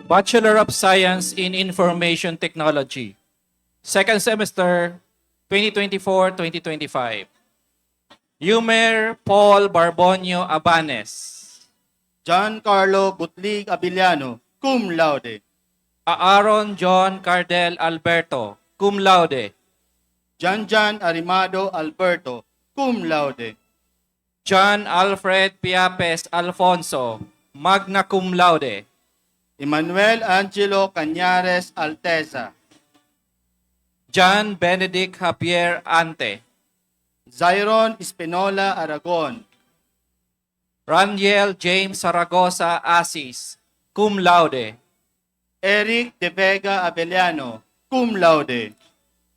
Bachelor of Science in Information Technology. Second semester, 2024-2025. Yumer Paul Barbonio Abanes. John Carlo Butlig Abiliano, cum laude. Aaron John Cardel Alberto, cum laude. Jan Arimado Alberto, cum laude. John Alfred Piapes Alfonso, magna cum laude. Emmanuel Angelo Cañares Alteza. John Benedict Javier Ante. Zyron Espinola Aragon. Raniel James Zaragoza Asis, cum laude. Eric De Vega Avellano, cum laude.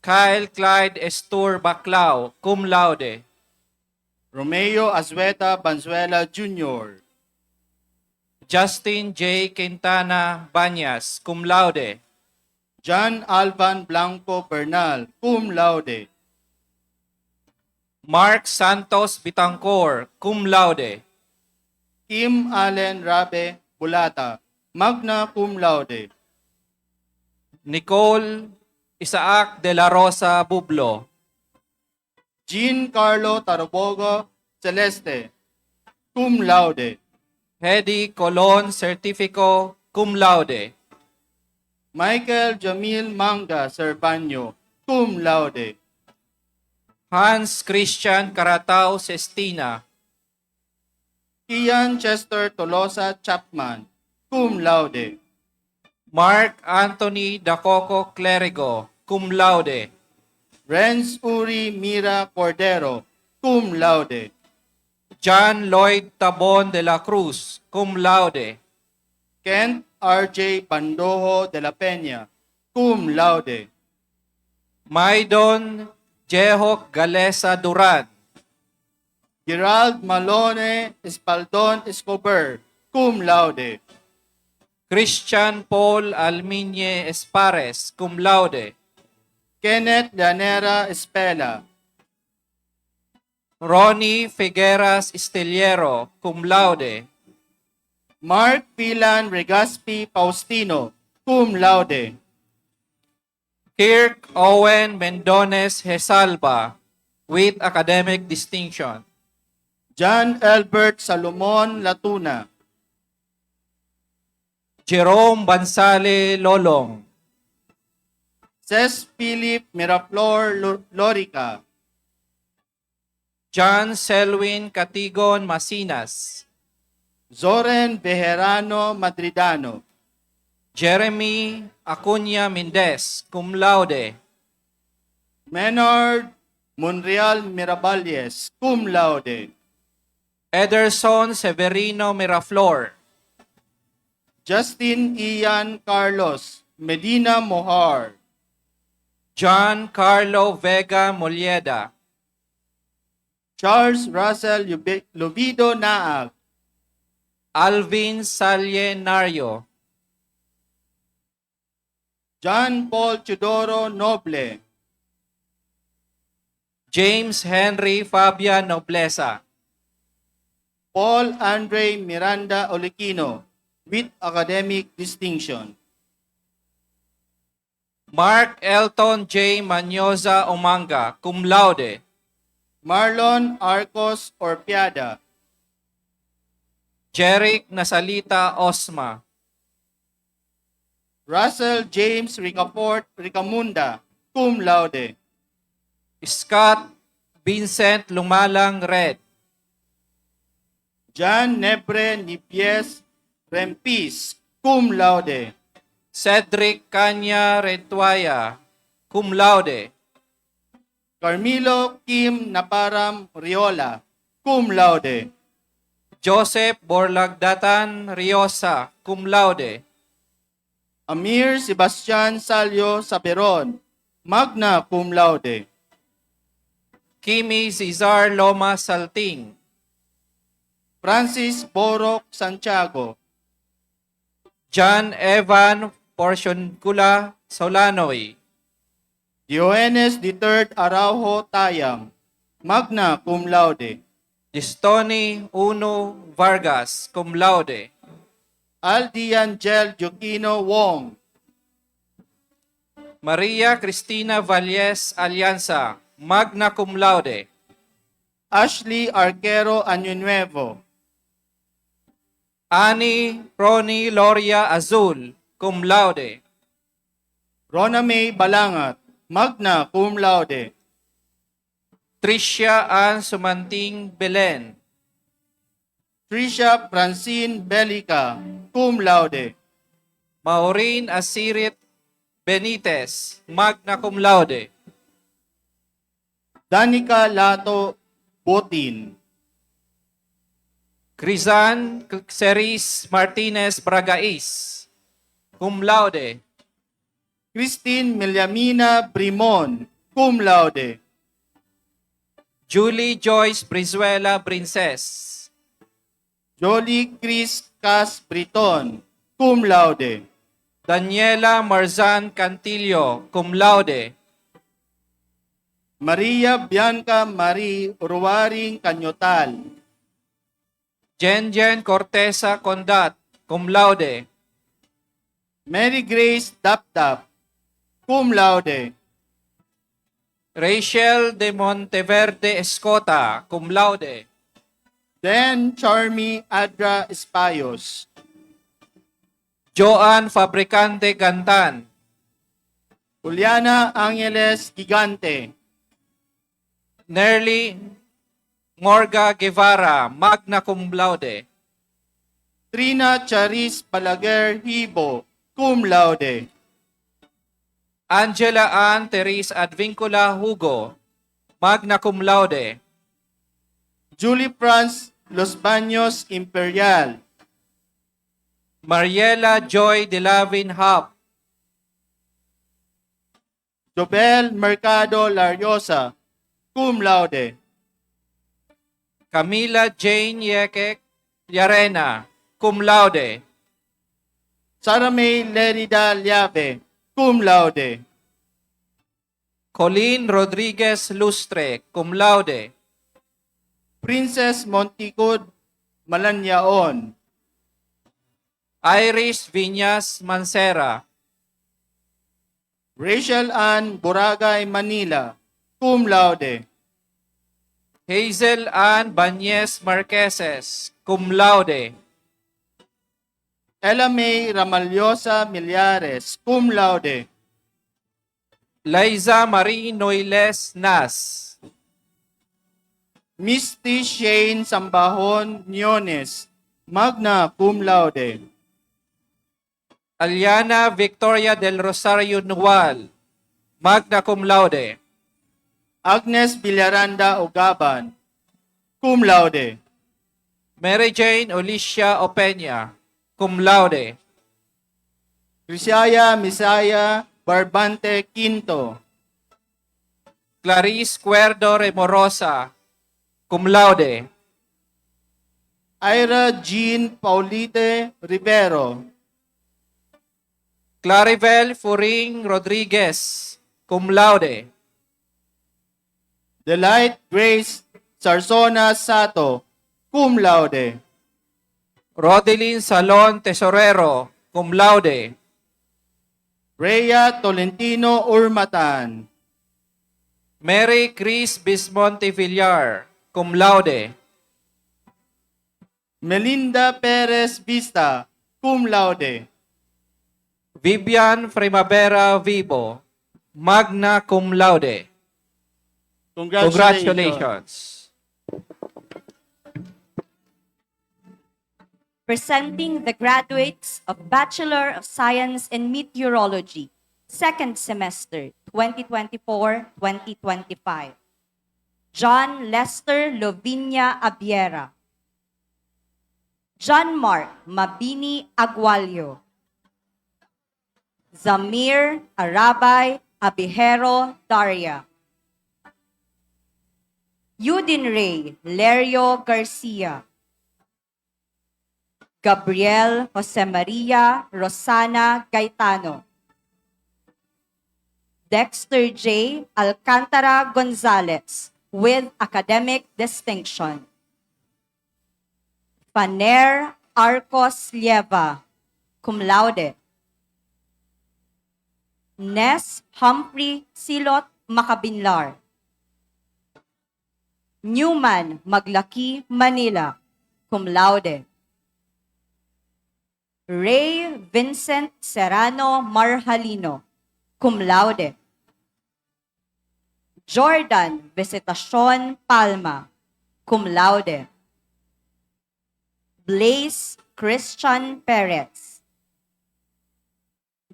Kyle Clyde Estur Baclao, cum laude. Romeo Azueta Banzuela Jr. Justin J. Quintana Banyas, cum laude. John Alvan Blanco Bernal, cum laude. Mark Santos Bitangcor, cum laude. Kim Allen Rabe Bulata, magna cum laude. Nicole Isaac de la Rosa Bublo. Jean Carlo Tarobogo Celeste, cum laude. Hedy Colon Certifico, cum laude. Michael Jamil Manga Serbanyo, cum laude. Hans Christian Caratao Sestina. Ian Chester Tolosa Chapman, cum laude. Mark Anthony Dacoco Clerigo, cum laude. Renz Uri Mira Cordero, cum laude. John Lloyd Tabon de la Cruz, cum laude. Kent R.J. Pandojo de la Peña, cum laude. Maidon Jehok Galesa Duran. Gerald Malone Espaldon Escobar, cum laude. Christian Paul Almiñe Espares, cum laude. Kenneth Llanera Espela, Ronnie Figueras Esteliero, cum laude. Mark Pilan Regaspi Faustino, cum laude. Kirk Owen Mendones Hesalba, with academic distinction. John Albert Salomon Latuna, Jerome Bansale Lolong. Ces Philip Miraflor Lorica, John Selwyn Catigon Masinas. Zoren Bejerano Madridano, Jeremy Acuña Mendez, cum laude. Menard Monreal Miraballes, cum laude. Ederson Severino Miraflor. Justin Ian Carlos Medina Mohar, John Carlo Vega Molieda. Charles Russell Lubido Naag, Alvin Salienario. John Paul Chudoro Noble, James Henry Fabian Noblesa. Paul Andre Miranda Oliquino, with academic distinction. Mark Elton J. Manyoza Omanga, cum laude. Marlon Arcos Orpiada, Jeric Nasalita Osma. Russell James Ricaport Ricamunda, cum laude. Scott Vincent Lumalang Red. John Nebre Nipies Rempis, cum laude. Cedric Kanya Retuaya, cum laude. Carmelo Kim Naparam Riola, cum laude. Joseph Borlagdatan Riosa, cum laude. Amir Sebastian Salio Saperon, magna cum laude. Kimi Cesar Loma Salting. Francis Borok Santiago, John Evan Porcioncula Solanoy. Diogenes III Araujo Tayam, magna cum laude. Distoni Uno Vargas, cum laude. Aldi Angel Joquino Wong, Maria Cristina Valles Alianza, magna cum laude. Ashley Arquero Año Annie Roni Loria Azul, cum laude. Rona May Balangat, magna cum laude. Tricia Ann Sumanting Belen. Tricia Francine Belica, cum laude. Maureen Asirit Benitez, magna cum laude. Danica Lato Botin, Crizan Ceris Martinez Bragais, cum laude. Christine Meliamina Brimon, cum laude. Julie Joyce Brizuela Princes. Jolie Chris Cas Briton, cum laude. Daniela Marzan Cantillo, cum laude. Maria Bianca Marie Uruwaring Kanyotal. Jenjen Cortesa Condat, cum laude. Mary Grace Dapdap, cum laude. Rachel de Monteverde Escota, cum laude. Dan Charmy Adra Espayos. Joan Fabricante Gantan. Juliana Angeles Gigante. Nerly Morga Guevara, magna cum laude. Trina Charis Balaguer Hibo, cum laude. Angela Ann Therese Advincula Hugo, magna cum laude. Julie Franz Los Baños Imperial. Mariela Joy Delavin Hap. Dobel Mercado Lariosa, cum laude. Camila Jane Yekek Yarena, cum laude. Sara May Lerida Liave, cum laude. Colleen Rodriguez Lustre, cum laude. Princess Monticud Malanyaon. Iris Viñas Mancera. Rachel Ann Boragay Manila, cum laude. Hazel Ann Bañez Marqueses, cum laude. Ella May Ramallosa Millares, cum laude. Liza Marie Noiles Nas. Misty Shane Sambahon Nyones, magna cum laude. Aliana Victoria del Rosario Nual, magna cum laude. Agnes Villaranda Ugaban, cum laude. Mary Jane Olicia Opeña, cum laude. Crisaya Misaya Barbante Quinto. Clarice Cuerdo Remorosa, cum laude. Ira Jean Paulite Rivero. Claribel Furing Rodriguez, cum laude. Delight Grace Sarsona Sato, cum laude. Rodelyn Salon Tesorero, cum laude. Rhea Tolentino Urmatan. Mary Chris Bismonte Villar, cum laude. Melinda Perez Vista, cum laude. Vivian Primavera Vivo, magna cum laude. Congratulations. Presenting the graduates of Bachelor of Science in Meteorology, second semester, 2024-2025. John Lester Lovinia Abiera. John Mark Mabini Agualio. Zamir Arabay Abihero Daria. Yudin Ray Lerio Garcia. Gabriel Jose Maria Rosana Gaetano. Dexter J. Alcantara Gonzalez with academic distinction. Paner Arcos Lieva, cum laude. Nes Humphrey Silot Macabinlar. Newman Maglaki Manila, cum laude. Ray Vincent Serrano Marhalino, cum laude. Jordan Visitacion Palma, cum laude. Blaze Christian Perez.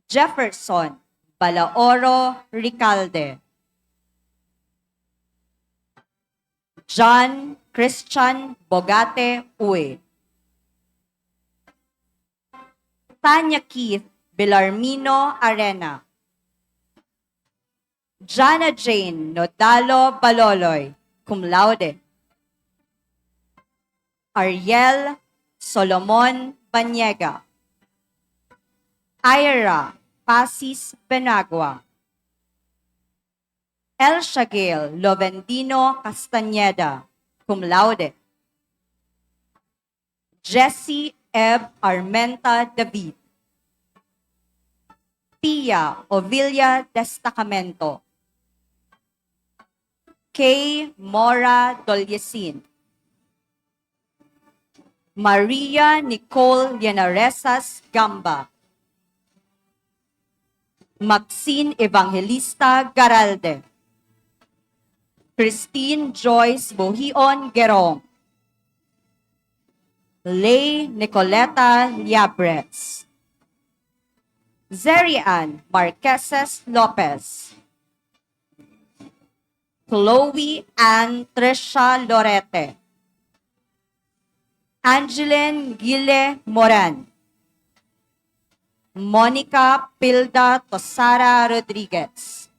Jefferson Balaoro Ricalde. John Christian Bogate Uy. Tanya Keith Belarmino Arena. Jana Jane Nodalo Baloloy, cum laude. Ariel Solomon Banyega. Ira Pasis Benagua. Elsa Gail Lovendino Castañeda, cum laude. Jessie Eb Armenta David. Pia Ovilia Destacamento. Kay Mora Dolyesin. Maria Nicole Llenaresas Gamba. Maxine Evangelista Garalde. Christine Joyce Bohion Gerong. Lay Nicoleta Liabres. Zerian Marqueses Lopez. Chloe Ann Trisha Lorete. Angeline Gile Moran. Monica Pilda Tosara Rodriguez.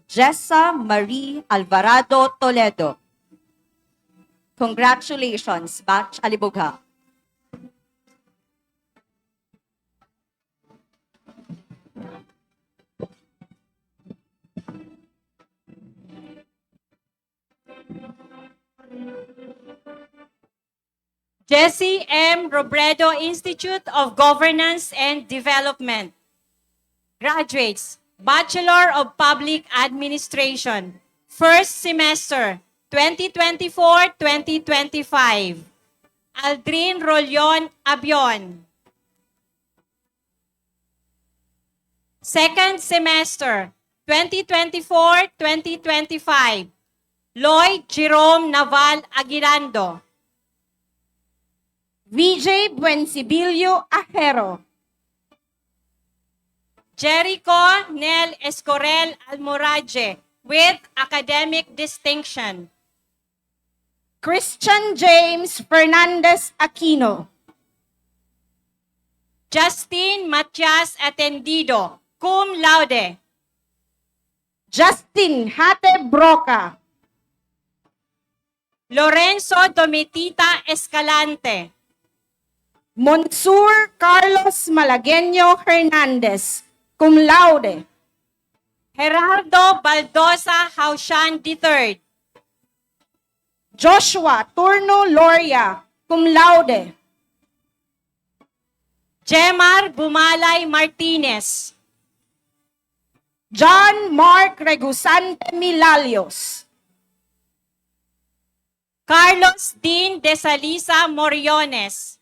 Jessa Marie Alvarado Toledo. Congratulations, Batch Alibugha. Jesse M. Robredo Institute of Governance and Development. Graduates, Bachelor of Public Administration, first semester, 2024-2025. Aldrin Rolyon Abion. Second semester, 2024-2025. Lloyd Jerome Naval Aguilando. VJ Buencibilio Ajero. Jericho Nel Escorel Almoraje with academic distinction. Christian James Fernandez Aquino. Justin Matias Atendido, cum laude. Justin Hate Broca. Lorenzo Domitita Escalante. Monsur Carlos Malagueño Hernandez, cum laude. Gerardo Baldosa Haushan III. Joshua Turno Loria, cum laude. Jemar Bumalay Martinez. John Mark Regusante Milalios. Carlos Dean de Salisa Moriones.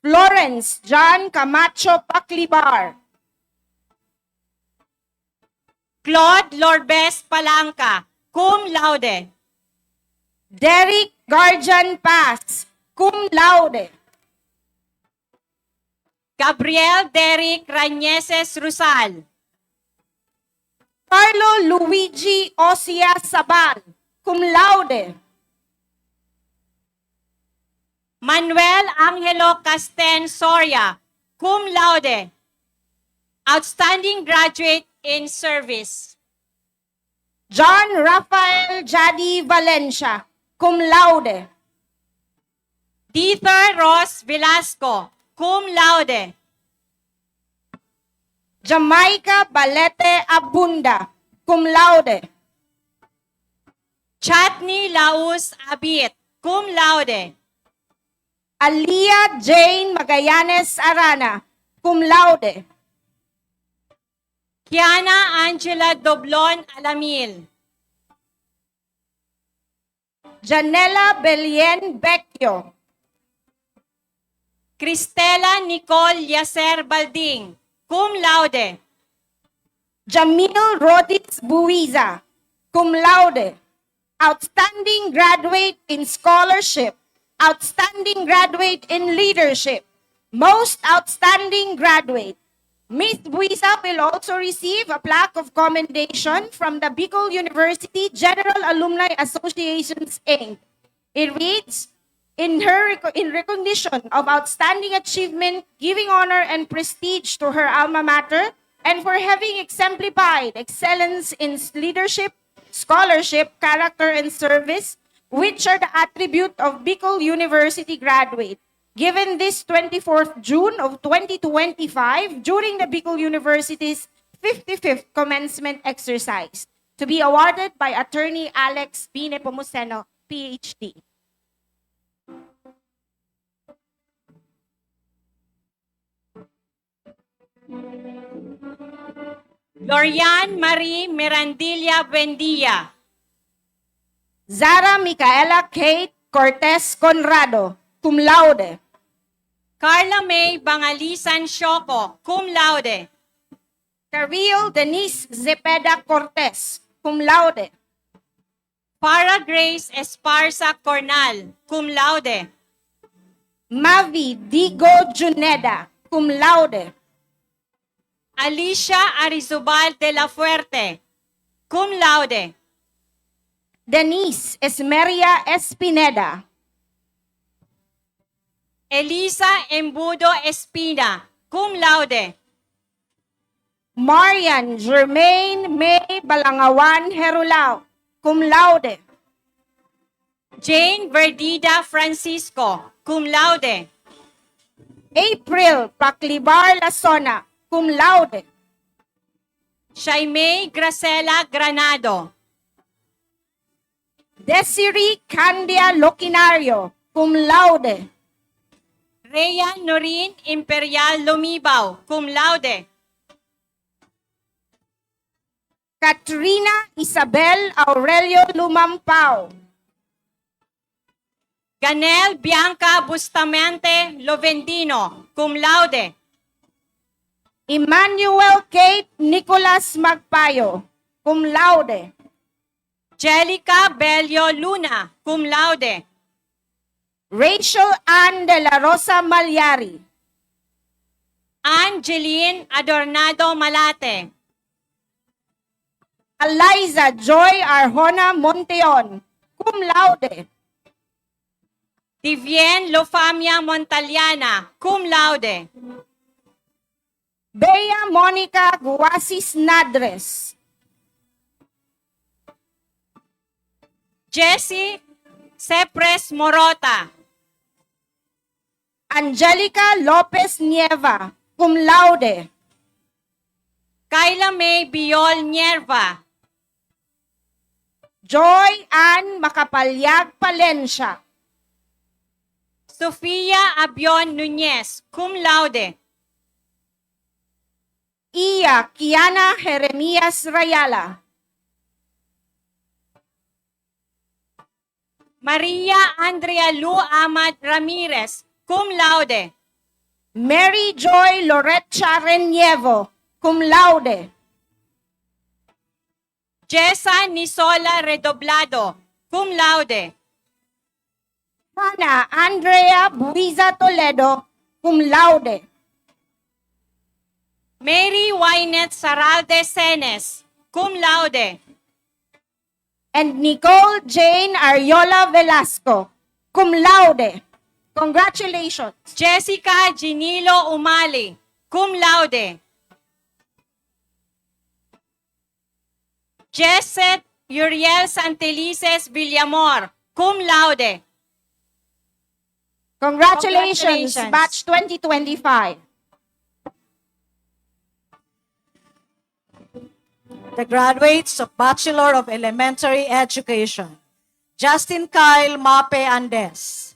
Florence John Camacho Paclibar. Claude Lorbes Palanca, cum laude. Derek Garjan Paz, cum laude. Gabriel Derek Rañeses Rusal. Carlo Luigi Osia Sabal, cum laude. Manuel Angelo Casten Soria, cum laude. Outstanding graduate in service. John Rafael Jadi Valencia, cum laude. Dieter Ross Velasco, cum laude. Jamaica Balete Abunda, cum laude. Chatney Laus Abit, cum laude. Alia Jane Magallanes Arana, cum laude. Kiana Angela Doblon Alamil. Janela Belien Becchio. Cristela Nicole Yacer Balding, cum laude. Jamil Rodis Buiza, cum laude. Outstanding graduate in scholarship. Outstanding graduate in leadership. Most outstanding graduate. Ms. Buiza will also receive a plaque of commendation from the Bicol University General Alumni Associations, Inc. It reads, in recognition of outstanding achievement, giving honor and prestige to her alma mater, and for having exemplified excellence in leadership, scholarship, character, and service, which are the attribute of Bicol University graduate. Given this 24th June of 2025 during the Bicol University's 55th commencement exercise to be awarded by Attorney Alex B. Nepomuceno, PhD. Lorian Marie Mirandilla Buendia. Zara Micaela Kate Cortez Conrado, cum laude. Carla May Bangalisan Shoko, cum laude. Caril Denise Zepeda Cortez, cum laude. Para Grace Esparza Cornal, cum laude. Mavi Digo Juneda, cum laude. Alicia Arizobal de la Fuerte, cum laude. Denise Esmeria Espineda. Elisa Embudo Espina, cum laude. Marian Germaine May Balangawan Herulao, cum laude. Jane Verdida Francisco, cum laude. April Paclibar Lasona, cum laude. Shaimay Gracela Granado. Desiree Candia Locinario, cum laude. Rhea Norin Imperial Lumibaw, cum laude. Katrina Isabel Aurelio Lumampao. Ganel Bianca Bustamante Lovendino, cum laude. Emmanuel Kate Nicolas Magpayo, cum laude. Jelica Bello Luna, cum laude. Rachel Ann de la Rosa Malyari. Angeline Adornado Malate. Eliza Joy Arjona Monteon, cum laude. Divien Lofamia Montaliana, cum laude. Bea Monica Guasis Nadres. Jessie Sepres Morota. Angelica Lopez Nieva, cum laude. Kyla May Biol Nierva. Joy Ann Macapalyag Palencia. Sofia Abion Nunez, cum laude. Iya Kiana Jeremias Rayala. Maria Andrea Lu Amad Ramirez, cum laude. Mary Joy Lorecha Renievo, cum laude. Jessa Nisola Redoblado, cum laude. Hannah Andrea Buiza Toledo, cum laude. Mary Wynette Saralde Senes, cum laude. And Nicole Jane Ariola Velasco, cum laude. Congratulations. Jessica Ginilo Umali, cum laude. Jesset Uriel Santelices Villamor, cum laude. Congratulations, Batch 2025. The graduates of Bachelor of Elementary Education, Justin Kyle Mape Andes,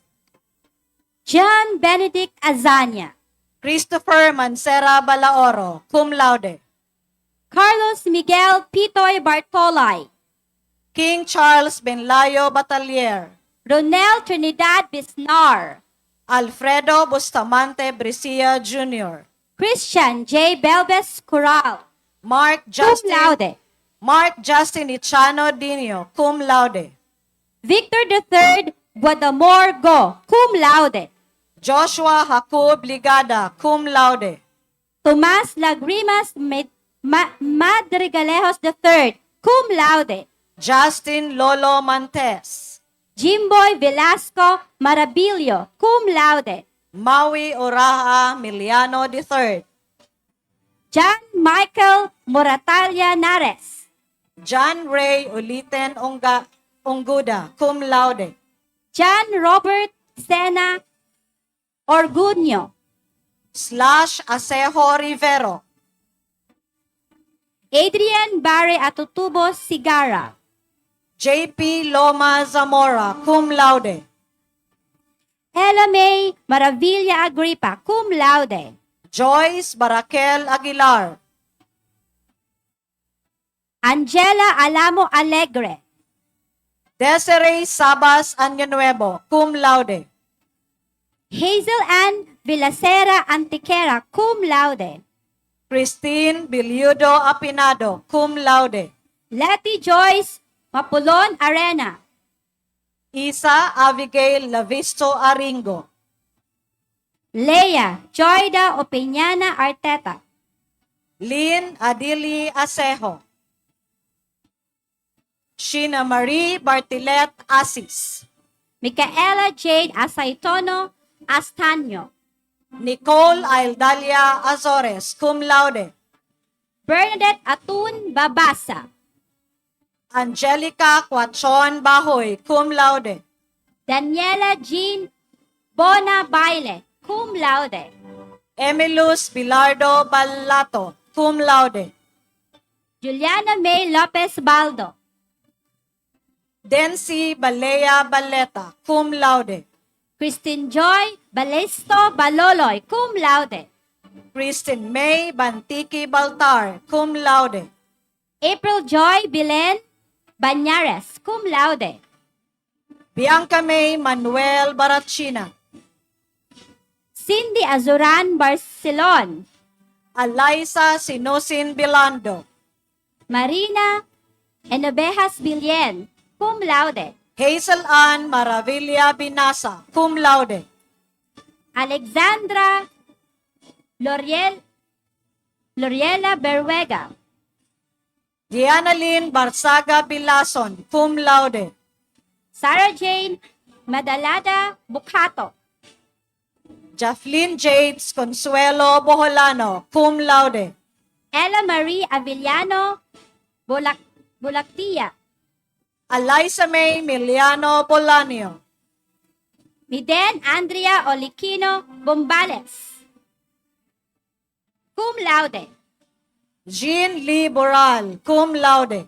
John Benedict Azania, Christopher Mancera Balaoro, cum laude, Carlos Miguel Pitoy Bartolay, King Charles Benlayo Batalier, Ronel Trinidad Bisnar, Alfredo Bustamante Brescia Jr., Christian J. Belbes Corral, Mark cum Justin, laude. Mark Justin Ichano Dinio, cum laude, Victor III Guadamor Go, cum laude. Joshua Jacob Ligada, cum laude, Tomas Lagrimas Madrigalejos III, cum laude. Justin Lolo Mantes, Jimboy Velasco Marabilio, cum laude. Maui Oraha Miliano III, John Michael Moratalia Nares, John Ray Uliten Unguda, cum laude, John Robert Sena Orguño, / Asejo Rivero, Adrian Bare Atutubo Sigara. JP Loma Zamora, cum laude. Ella May Maravilla Agripa, cum laude. Joyce Barakel Aguilar. Angela Alamo Alegre. Desiree Sabas Año Nuevo, cum laude. Hazel Ann Villacera Antiquera, cum laude. Christine Biliudo Apinado, cum laude. Letty Joyce Mapulon Arena. Isa Abigail Lavisto Aringo. Leia Joyda Opeñana Arteta. Lynn Adili Asejo. Sheena Marie Bartilet Asis. Micaela Jade Asaitono Astaño. Nicole Aildalia Azores, cum laude. Bernadette Atun Babasa. Angelica Quachon Bahoy, cum laude. Daniela Jean Bona Baile, cum laude. Emilus Bilardo Ballato, cum laude. Juliana May Lopez Baldo. Dency Balea Baleta, cum laude. Christine Joy Balesto Baloloy, cum laude. Christine May Bantiki Baltar, cum laude. April Joy Bilen Banyares, cum laude. Bianca May Manuel Barachina. Cindy Azuran Barcelon. Eliza Sinusin Bilando. Marina Enobejas Bilien, cum laude. Hazel Ann Maravilla Binasa, cum laude. Alexandra Loriela Berwega. Diana Lynn Barsaga Bilason, cum laude. Sarah Jane Madalada Bukato. Jacqueline Jades Consuelo Boholano, cum laude. Ella Marie Avillano Bulactia. Eliza May Miliano Bolanio. Miden Andrea Oliquino Bombales. Cum laude. Jean Lee Boral, cum laude.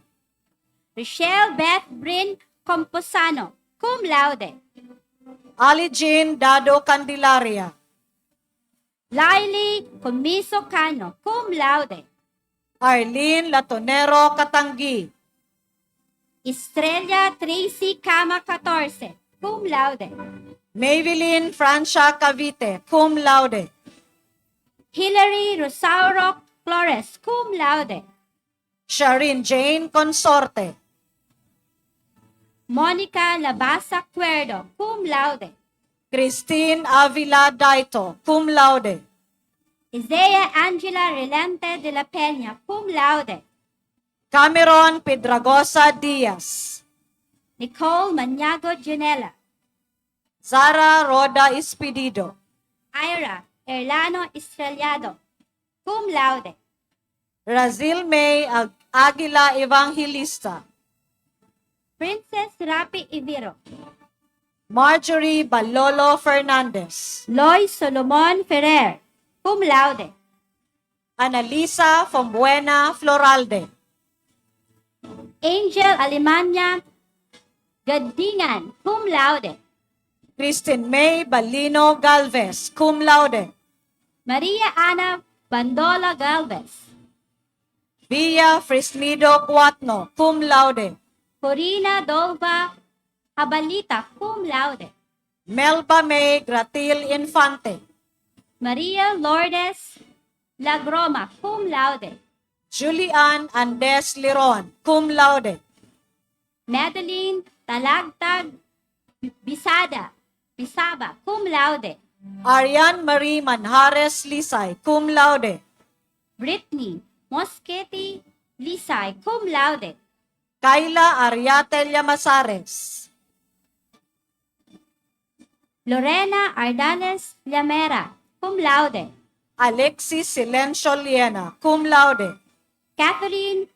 Rochelle Beth Brin Composano, cum laude. Ali Jean Dado Candelaria. Laili Comiso Cano, cum laude. Arlene Latonero Katangi. Estrella Tracy Cama 14, cum laude. Maybelline Francia Cavite, cum laude. Hilary Rosauro Flores, cum laude. Sharin Jane Consorte. Monica Labasa Cuerdo, cum laude. Christine Avila Daito, cum laude. Isaiah Angela Relente de la Peña, cum laude. Cameron Pedragosa Diaz. Nicole Maniago Junela. Zara Roda Espedido. Ira Erlano Estrellado, cum laude. Razil May Aguila Evangelista. Princess Rapi Ibiro. Marjorie Balolo Fernandez. Loy Solomon Ferrer, cum laude. Analisa Fombuena Floralde. Angel Alemania Gadingan, cum laude. Christine May Balino Galvez, cum laude. Maria Ana Bandola Galvez. Villa Fresnido Cuatno, cum laude. Corina Dolva Habalita, cum laude. Melba May Gratil Infante. Maria Lourdes Lagroma, cum laude. Julian Andes Liron, cum laude. Madeline Talagtag Bisaba, cum laude. Ariane Marie Manjares Lisay, cum laude. Brittany Moschetti Lisay, cum laude. Kayla Ariate Llamazares. Lorena Ardanes Llamera, cum laude. Alexis Silencio Liena, cum laude. Catherine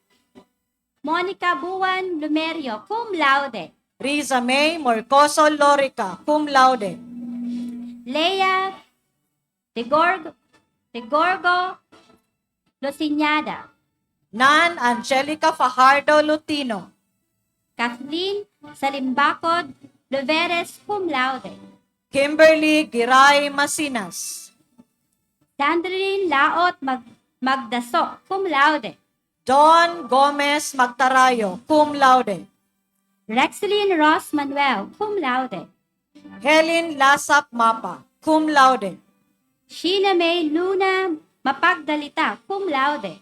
Monica Buwan Lumerio, cum laude. Riza May Morcoso Lorica, cum laude. Leia de Gorgo Losiñada. Nan Angelica Fajardo Lutino. Kathleen Salimbacod Luveres, cum laude. Kimberly Giray Masinas. Sandrine Laot Magdaso, cum laude. Don Gomez Magtarayo, cum laude. Rexeline Ross Manuel, cum laude. Helen Lasap Mapa, cum laude. Sheila May Luna Mapagdalita, cum laude.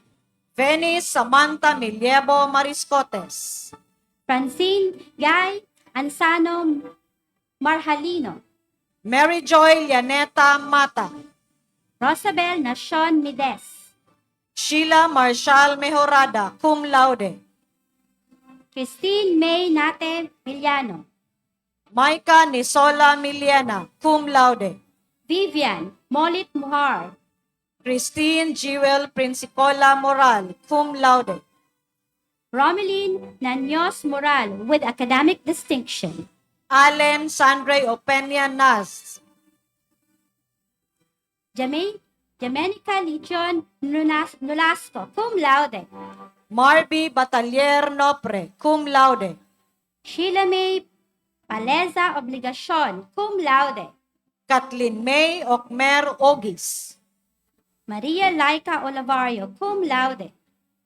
Venice Samantha Miliebo Mariscotes. Francine Guy Ansano Marhalino. Mary Joy Llaneta Mata. Rosabel Nacion Mides. Sheila Marshall Mejorada, cum laude. Christine May Nate Villano. Maika Nisola Miliana, cum laude. Vivian Molit Muhar. Christine Jewel Princicola Moral, cum laude. Romeline Nanyos Moral with academic distinction. Allen Sandre Openia Nas. Jamenica Legion Nolasco, cum laude. Marby Batalier Nopre, cum laude. Sheila May Paleza Obligacion, cum laude. Kathleen May Okmer Ogis. Maria Laika Olivario, cum laude.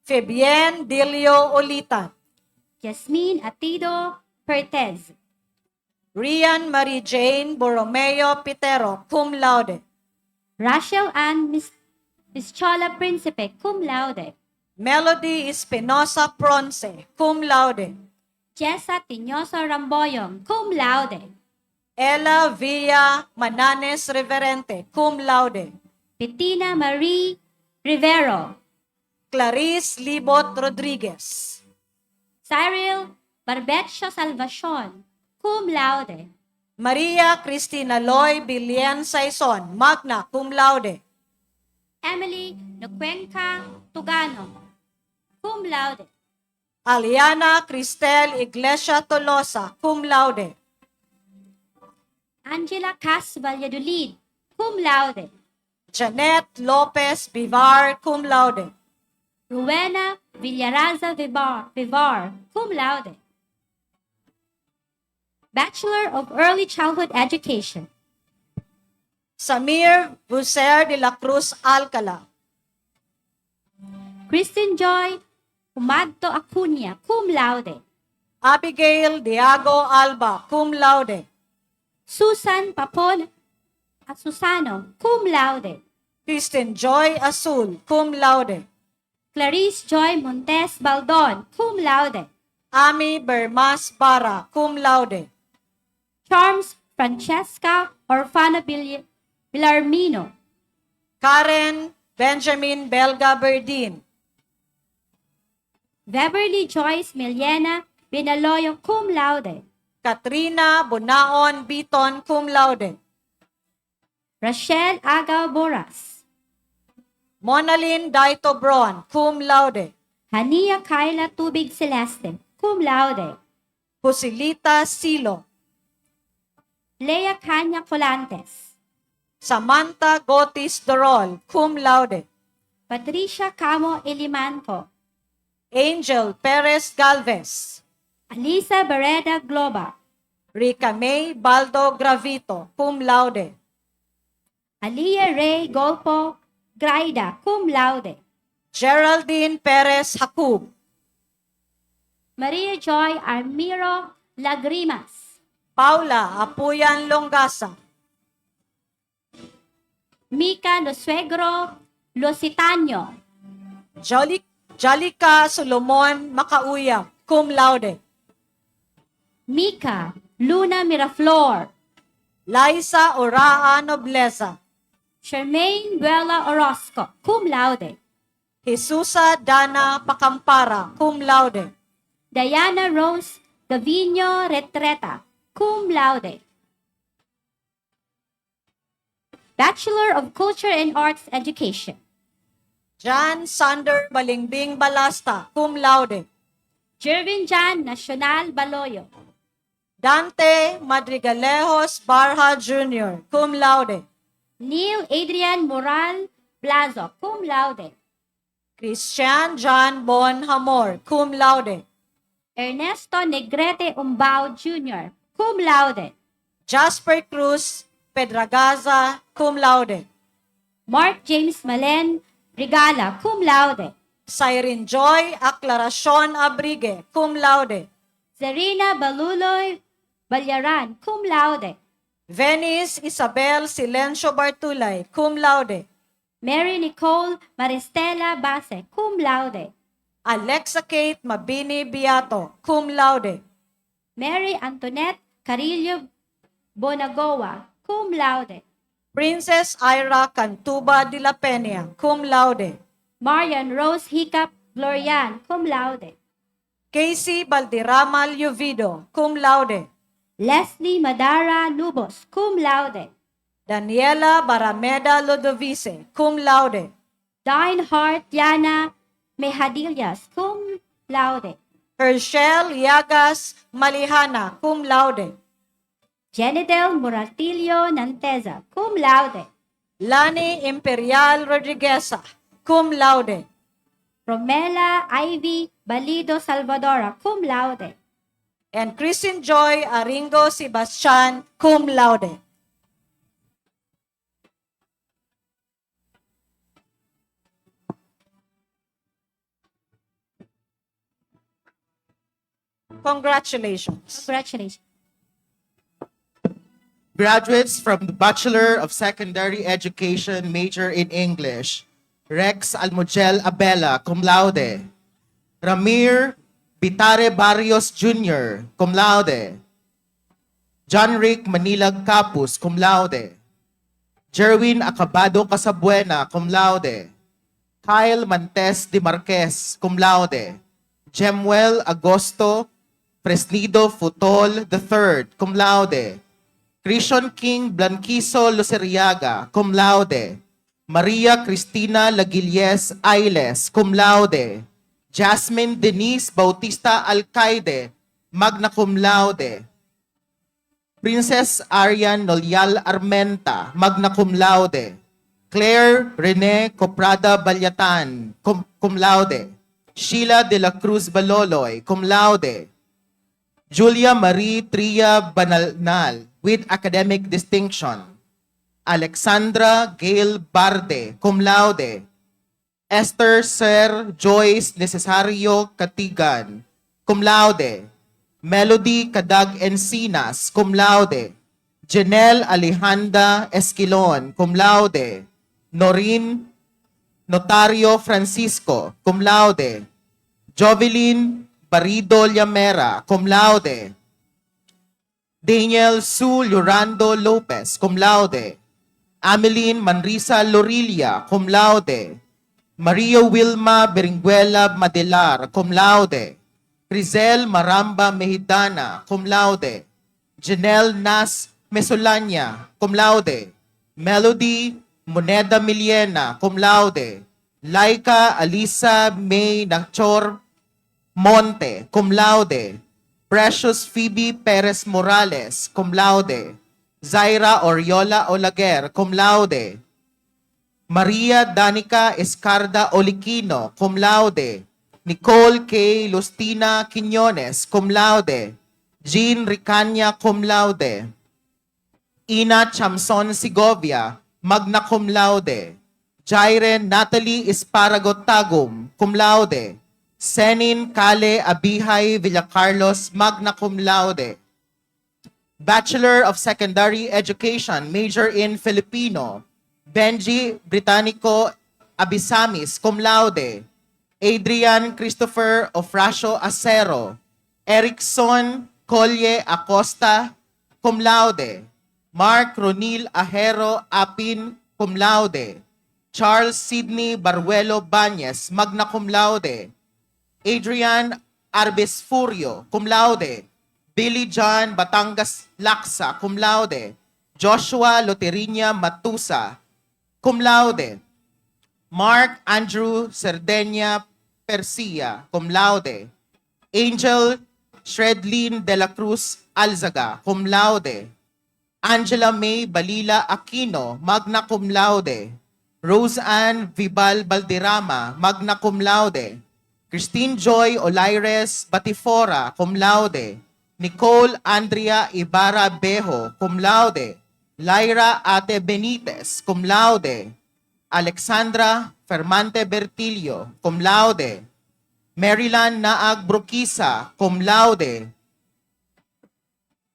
Fabienne Dilio Olitan. Yasmin Atido Pertez. Rian Marie Jane Borromeo Pitero, cum laude. Rachel Ann Pischola Principe, cum laude. Melody Espinosa Pronce, cum laude. Jessa Tiñoso Ramboyong, cum laude. Ella Villa Mananes Reverente, cum laude. Bettina Marie Rivero. Clarice Libot Rodriguez. Cyril Barbecho Salvacion, cum laude. Maria Cristina Loy Bilien Saison, magna cum laude. Emily Nocuenca Tugano, cum laude. Aliana Cristel Iglesia Tolosa, cum laude. Angela Cas Valladolid, cum laude. Janet Lopez Vivar, cum laude. Rowena Villaraza Vivar, cum laude. Bachelor of Early Childhood Education. Samir Buser de la Cruz Alcala. Kristen Joy Humadto Acuña, cum laude. Abigail Diago Alba, cum laude. Susan Papon Asusano, cum laude. Kristen Joy Azul, cum laude. Clarice Joy Montes Baldon, cum laude. Ami Bermas Bara, cum laude. Charms Francesca Orfana Villarmino. Karen Benjamin Belga Berdin. Beverly Joyce Miliana Binaloyo, cum laude. Katrina Bunaon Biton, cum laude. Rachel Agaw Boras. Monalyn Daito Bron, cum laude. Hania Kyla Tubig Celeste, cum laude. Joselita Silo. Lea Kanya Colantes. Samantha Gotis Dorol, cum laude. Patricia Camo Elimanco. Angel Perez Galvez. Alisa Bereda Globa. Rica May Baldo Gravito, cum laude. Alia Ray Golpo Graida, cum laude. Geraldine Perez Hakub. Maria Joy Armiro Lagrimas. Paula Apuyan Longasa. Mika Losuegro Lositaño. Jalika Solomon Makauya, cum laude. Mika Luna Miraflor. Liza Oraa Nobleza. Charmaine Buela Orozco, cum laude. Jesusa Dana Pacampara, cum laude. Diana Rose Gavino Retreta, cum laude. Bachelor of Culture and Arts Education. John Sander Balingbing Balasta, cum laude. Jervin Jan Nacional Baloyo. Dante Madrigalejos Barha Jr., cum laude. Neil Adrian Moral Blazo, cum laude. Christian John Bon Hamor, cum laude. Ernesto Negrete Umbao Jr., cum laude. Jasper Cruz Pedragaza, cum laude. Mark James Malen Regala, cum laude. Cyrene Joy Aclaracion Abrigue, cum laude. Zarina Baluloy Balyaran, cum laude. Venice Isabel Silencio Bartulay, cum laude. Mary Nicole Maristela Base, cum laude. Alexa Kate Mabini Biato, cum laude. Mary Antoinette Carillo Bonagoa, cum laude. Princess Ira Cantuba de la Peña, cum laude. Marian Rose Hiccup Glorian, cum laude. Casey Valderrama Liovido, cum laude. Leslie Madara Lubos, cum laude. Daniela Barameda Lodovice, cum laude. Dine Hart Yana Mejadillas, cum laude. Herschel Llagas Malihana, cum laude. Jenidel Muratillo Nanteza, cum laude. Lani Imperial Rodrigueza, cum laude. Romela Ivy Balido Salvadora, cum laude. And Christine Joy Aringo Sebastian, cum laude. Congratulations. Congratulations. Graduates from the Bachelor of Secondary Education, major in English, Rex Almogel Abela, cum laude. Ramir Bitare Barrios Jr., cum laude. John Rick Manilag Capus, cum laude. Jerwin Acabado Casabuena, cum laude. Kyle Mantes de Marquez, cum laude. Jemuel Agosto Fresnido Futol III, cum laude. Christian King Blanquizo Luceriaga, cum laude. Maria Cristina Laguilles Ailes, cum laude. Jasmine Denise Bautista Alcaide, magna cum laude. Princess Arian Nolial Armenta, magna cum laude. Claire Rene Coprada Balyatan, cum laude. Sheila de la Cruz Baloloy, cum laude. Julia Marie Tria Banalnal, with academic distinction. Alexandra Gail Barde, cum laude. Esther Sir Joyce Necesario Katigan, cum laude. Melody Cadag Encinas, cum laude. Janelle Alejandra Esquilon, cum laude. Norin Notario Francisco, cum laude. Jovelyn Barido Llamera, cum laude. Daniel Su Llorando Lopez, cum laude. Ameline Manrisa Lorilia, cum laude. Maria Wilma Beringuela Madelar, cum laude. Rizel Maramba Mehidana, cum laude. Janelle Nas Mesolania, cum laude. Melody Moneda Miliena, cum laude. Laika Alisa May Nachor Monte, cum laude. Precious Phoebe Perez Morales, cum laude. Zaira Oriola Olaguer, cum laude. Maria Danica Escarda Oliquino, cum laude. Nicole K. Lustina Quiñones, cum laude. Jean Ricaña, cum laude. Ina Chamson Segovia, magna cum laude. Jaire Natalie Esparago Tagum, cum laude. Senin Kale Abihay Villacarlos, magna cum laude. Bachelor of Secondary Education, major in Filipino. Benji Britannico Abisamis, cum laude. Adrian Christopher Ofracio Acero. Erickson Colye Acosta, cum laude. Mark Ronil Ajero Apin, cum laude. Charles Sidney Baruelo Bañez, magna cum laude. Adrian Arbes Furio, cum laude. Billy John Batangas Laksa, cum laude. Joshua Loterinia Matusa, cum laude. Mark Andrew Cerdeña Persia, cum laude. Angel Shredlin de la Cruz Alzaga, cum laude. Angela May Balila Aquino, magna cum laude. Rose Ann Vibal Balderrama, magna cum laude. Christine Joy Olaires Batifora, cum laude. Nicole Andrea Ibarra Bejo, cum laude. Lyra Ate Benitez, cum laude. Alexandra Fermante Bertillo, cum laude. Maryland Naag Brukisa, cum laude.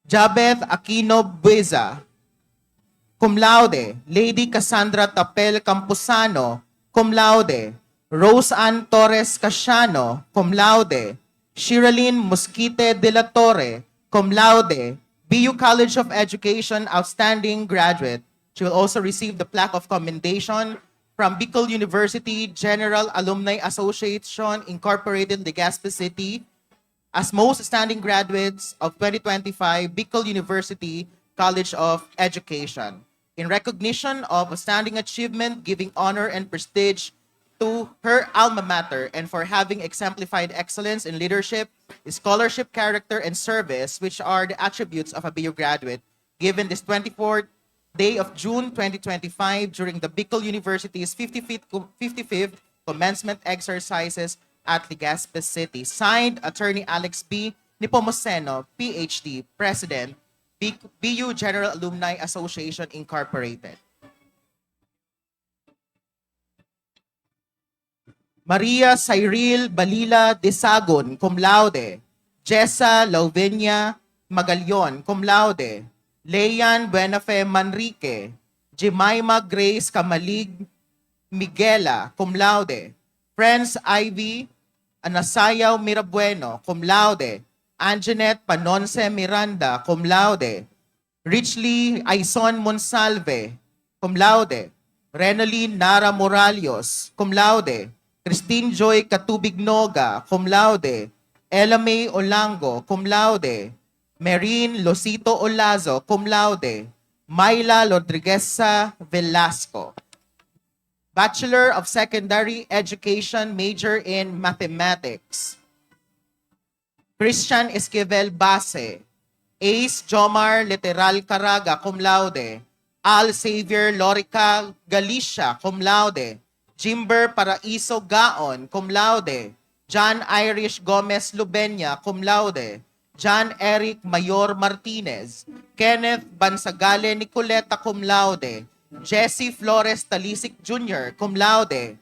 Jabeth Aquino Bueza, cum laude. Lady Cassandra Tapel Campusano, cum laude. Rose Ann Torres Casiano, cum laude. Sherilyn Mosquite de la Torre, cum laude. BU College of Education Outstanding Graduate. She will also receive the plaque of commendation from Bicol University General Alumni Association Incorporated, Legazpi City, as most outstanding graduates of 2025 Bicol University College of Education. In recognition of outstanding achievement, giving honor and prestige to her alma mater and for having exemplified excellence in leadership, scholarship, character, and service, which are the attributes of a BU graduate, given this 24th day of June 2025 during the Bicol University's 55th commencement exercises at Legazpi City. Signed, Attorney Alex B. Nepomuceno, PhD, President, BU General Alumni Association Incorporated. Maria Cyril Balila Desagon, cum laude. Jessa Lauvenia Magallon, cum laude. Leyan Buenafe Manrique. Jemima Grace Kamalig Miguela, cum laude. Friends Ivy Anasayaw Mirabueno, cum laude. Anjanette Panonce Miranda, cum laude. Richly Aison Monsalve, cum laude. Renoline Nara Moralios, cum laude. Christine Joy Katubignoga, cum laude. Ella May Olango, cum laude. Marine Losito Olazo, cum laude. Myla Rodrigueza Velasco. Bachelor of Secondary Education, major in Mathematics. Christian Esquivel Base. Ace Jomar Literal Caraga, cum laude. Al Xavier Lorica Galicia, cum laude. Jimber Paraiso Gaon, cum laude. John Irish Gomez Lubenya, cum laude. John Eric Mayor Martinez. Kenneth Bansagale Nicoleta, cum laude. Jesse Flores Talisik Jr., cum laude.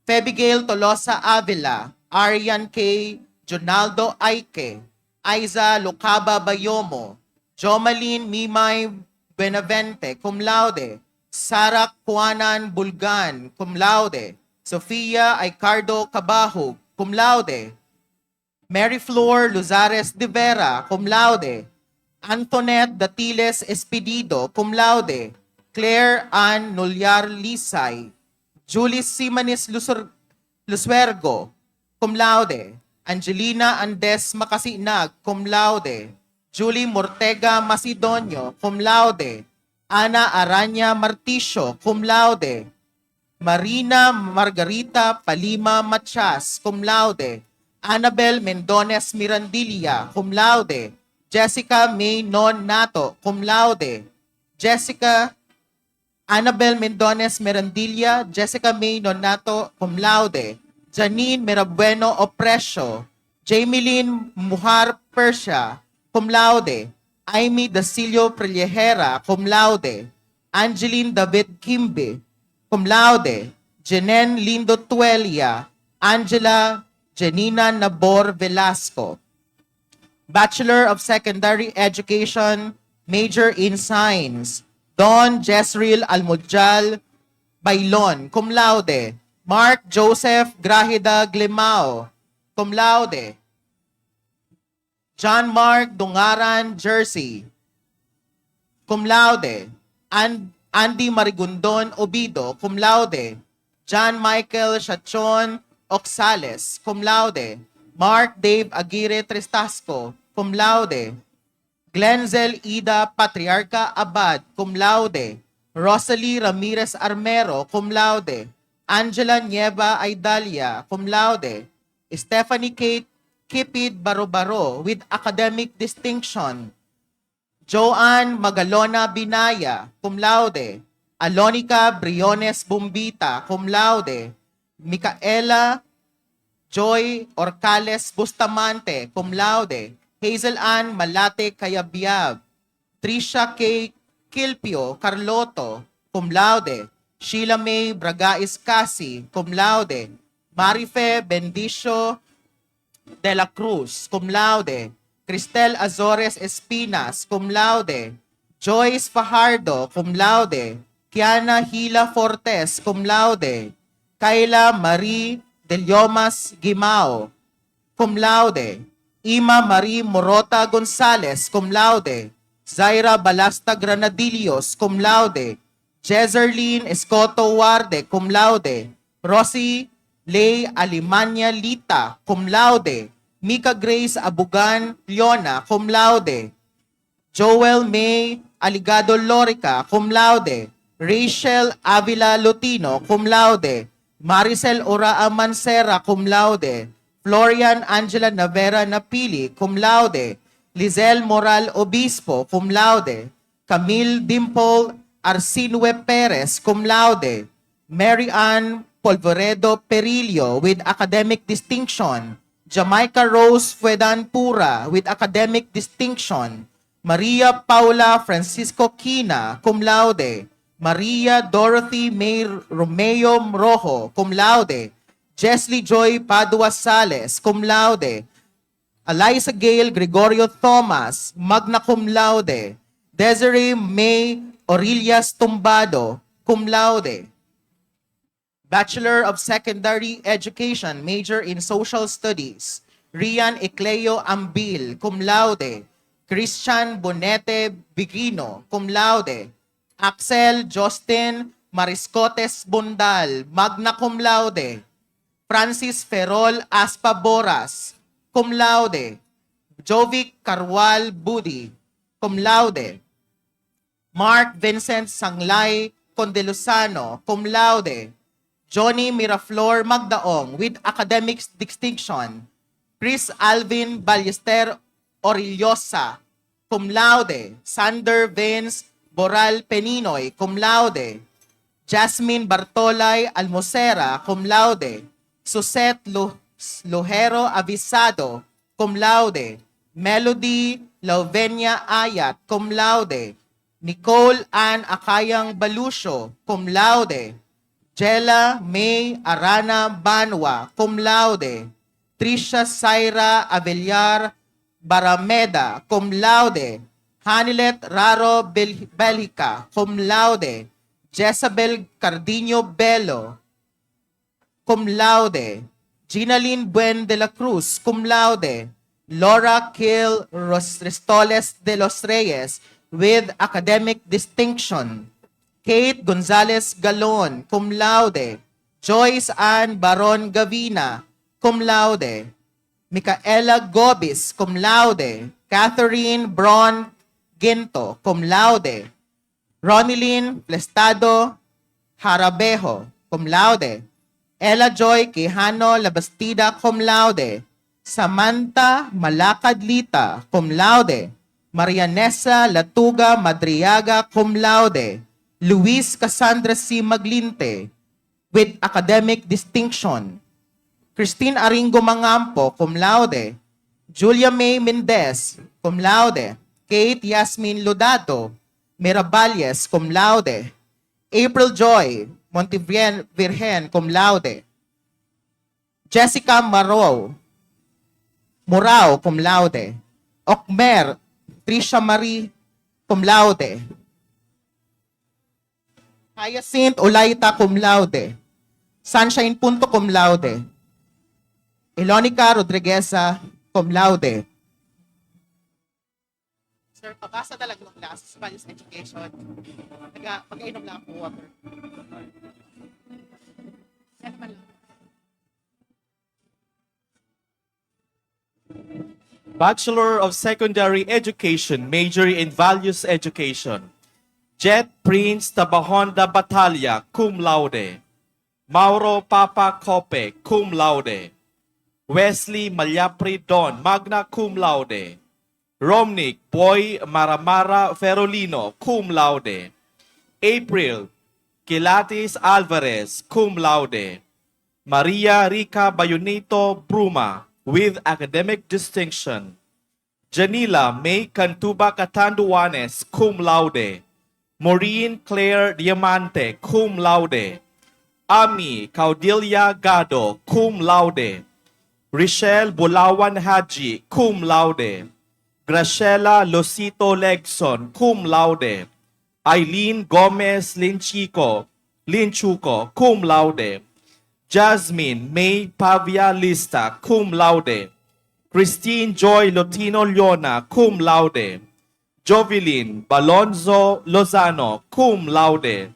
Febigail Tolosa Avila. Arian K. Jonaldo Aike. Aiza Lucaba Bayomo. Jomalyn Mimay Benavente, cum laude. Sara Kuanan Bulgan, cum laude. Sofia Aicardo Cabahog, cum laude. Mary Flor Luzares de Vera, cum laude. Antoinette Datiles Espedido, cum laude. Claire Ann Nulyar Lisay. Julie Simanis Lusuergo, cum laude. Angelina Andes Makasinag, cum laude. Julie Mortega Macedonio, cum laude. Ana Aranya Marticio, cum laude. Marina Margarita Palima Machas, cum laude. Annabel Mendones Mirandilla, cum laude. Jessica May Non Nato, cum laude. Annabel Mendones Mirandilla, Jessica May Nonato, cum laude. Janine Mirabueno Opresio. Jameline Muhar Persia, cum laude. Amy Dacilio Prillejera, cum laude. Angeline David Kimbe, cum laude. Jenen Lindo Tuelia. Angela Janina Nabor Velasco. Bachelor of Secondary Education, major in Science. Don Jezreel Almudjal Bailon, cum laude. Mark Joseph Grahida Glimao, cum laude. John Mark Dungaran Jersey, cum laude. Andy Marigundon Obido, cum laude. John Michael Chachon Oxales, cum laude. Mark Dave Aguirre Tristasco, cum laude. Glenzel Ida Patriarca Abad, cum laude. Rosalie Ramirez Armero, cum laude. Angela Nieva Aidalia, cum laude. Stephanie Kate Kipid Barobaro with academic distinction. Joanne Magalona Binaya, cum laude. Alonica Briones Bumbita, cum laude. Micaela Joy Orcales Bustamante, cum laude. Hazel Ann Malate Cayabyab. Trisha K. Kilpio Carloto, cum laude. Sheila May Bragais Casi, cum laude. Marife Bendicio de la Cruz, cum laude. Cristel Azores Espinas, cum laude. Joyce Fajardo, cum laude. Kiana Hila Fortes, cum laude. Kayla Marie Deliomas Gimao, cum laude. Ima Marie Morota Gonzales, cum laude. Zaira Balasta Granadillos, cum laude. Jezerlyn Escoto Warde, cum laude. Rosie Lay Alimania Lita, cum laude. Mika Grace Abugan Leona, cum laude. Joel May Aligado Lorica, cum laude. Rachel Avila Lutino, cum laude. Maricel Oraa Mancera, cum laude. Florian Angela Navera Napili, cum laude. Lizelle Moral Obispo, cum laude. Camille Dimple Arsinue Perez, cum laude. Mary Ann Polvoredo Perillo with academic distinction. Jamaica Rose Fuedan Pura with academic distinction. Maria Paula Francisco Quina, cum laude. Maria Dorothy May Romeo Rojo, cum laude. Jesly Joy Padua Sales, cum laude. Eliza Gail Gregorio Thomas, magna cum laude. Desiree May Aurelias Tumbado, cum laude. Bachelor of Secondary Education, major in Social Studies. Rian Ecleo Ambil, cum laude. Christian Bonete Bigino, cum laude. Axel Justin Mariscotes Bundal, magna cum laude. Francis Ferrol Aspa Boras, cum laude. Jovic Carwal Budi, cum laude. Mark Vincent Sanglay Condelosano, cum laude. Johnny Miraflor Magdaong with academic distinction. Chris Alvin Ballester Orillosa, cum laude. Sander Vince Boral Peninoy, cum laude. Jasmine Bartolay Almosera, cum laude. Suset Lojero Avisado, cum laude. Melody Lauvenia Ayat, cum laude. Nicole Ann Akayang Balusyo, cum laude. Jella May Arana Banwa, cum laude. Trisha Saira Avellar Barameda, cum laude. Hanilet Raro Belhica, cum laude. Jezabel Cardino Bello, cum laude. Ginalyn Buen de la Cruz, cum laude. Laura Kill Restoles de los Reyes with academic distinction. Kate Gonzalez Galon, cum laude. Joyce Ann Baron Gavina, cum laude. Micaela Gobis, cum laude. Catherine Braun Ginto, cum laude. Ronilyn Flestado Harabejo, cum laude. Ella Joy Quijano Labastida, cum laude. Samantha Malacadlita, cum laude. Marianessa Latuga Madriaga, cum laude. Luis Cassandra C. Maglinte, with academic distinction. Christine Aringo Mangampo, cum laude. Julia May Mendez, cum laude. Kate Yasmin Lodado Miraballes, cum laude. April Joy Montevirgen, cum laude. Jessica Morao, cum laude. Okmer Trisha Marie, cum laude. Hyacinth Olaita, cum laude. Sunshine Punto, cum laude. Elonica Rodrigueza, cum laude. Sir, pabasa talaga ng class, Spanish education. Mag-inom lang ako water. Bachelor of Secondary Education, major in Values Education. Jet Prince Tabahonda Batalya, cum laude. Mauro Papa Cope, cum laude. Wesley Malyapri Don, magna cum laude. Romnick Boy Maramara Ferolino, cum laude. April Kilatis Alvarez, cum laude. Maria Rica Bayonito Bruma, with academic distinction. Janila May Cantuba Catanduanes, cum laude. Maureen Claire Diamante, cum laude. Ami Caudilia Gado, cum laude. Richelle Bulawan Haji, cum laude. Graciela Losito Legson, cum laude. Eileen Gomez Linchuco, cum laude. Jasmine May Pavia Lista, cum laude. Christine Joy Lotino Leona, cum laude. Jovelyn Balonzo Lozano, cum laude.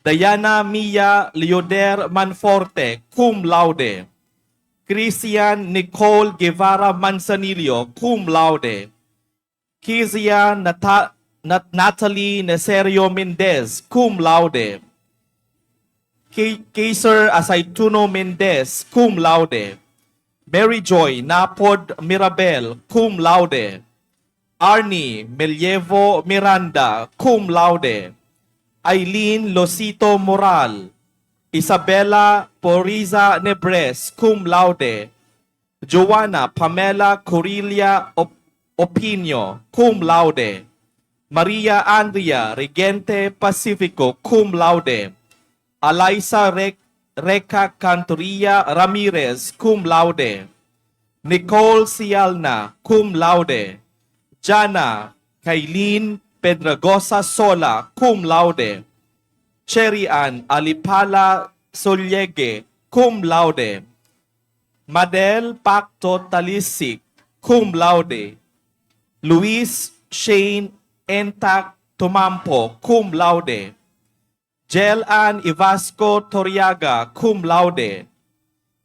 Diana Mia Leoder Manforte, cum laude. Christian Nicole Guevara Manzanillo, cum laude. Kizia Natalie Neserio Mendez, cum laude. Kaiser Asaituno Mendez, cum laude. Mary Joy Napod Mirabel, cum laude. Arnie Melievo Miranda, cum laude. Eileen Losito Moral. Isabella Poriza Nebres, cum laude. Joanna Pamela Corilia Opinio, cum laude. Maria Andrea Regente Pacifico, cum laude. Alaisa Reca Cantoria Ramirez, cum laude. Nicole Cialna, cum laude. Jana Kailin Pedragosa Sola, cum laude. Cherry Ann Alipala Solyege, cum laude. Madel Pacto Talisic, cum laude. Luis Shane Entac Tomampo, cum laude. Jel Ann Ivasco Toriaga, cum laude.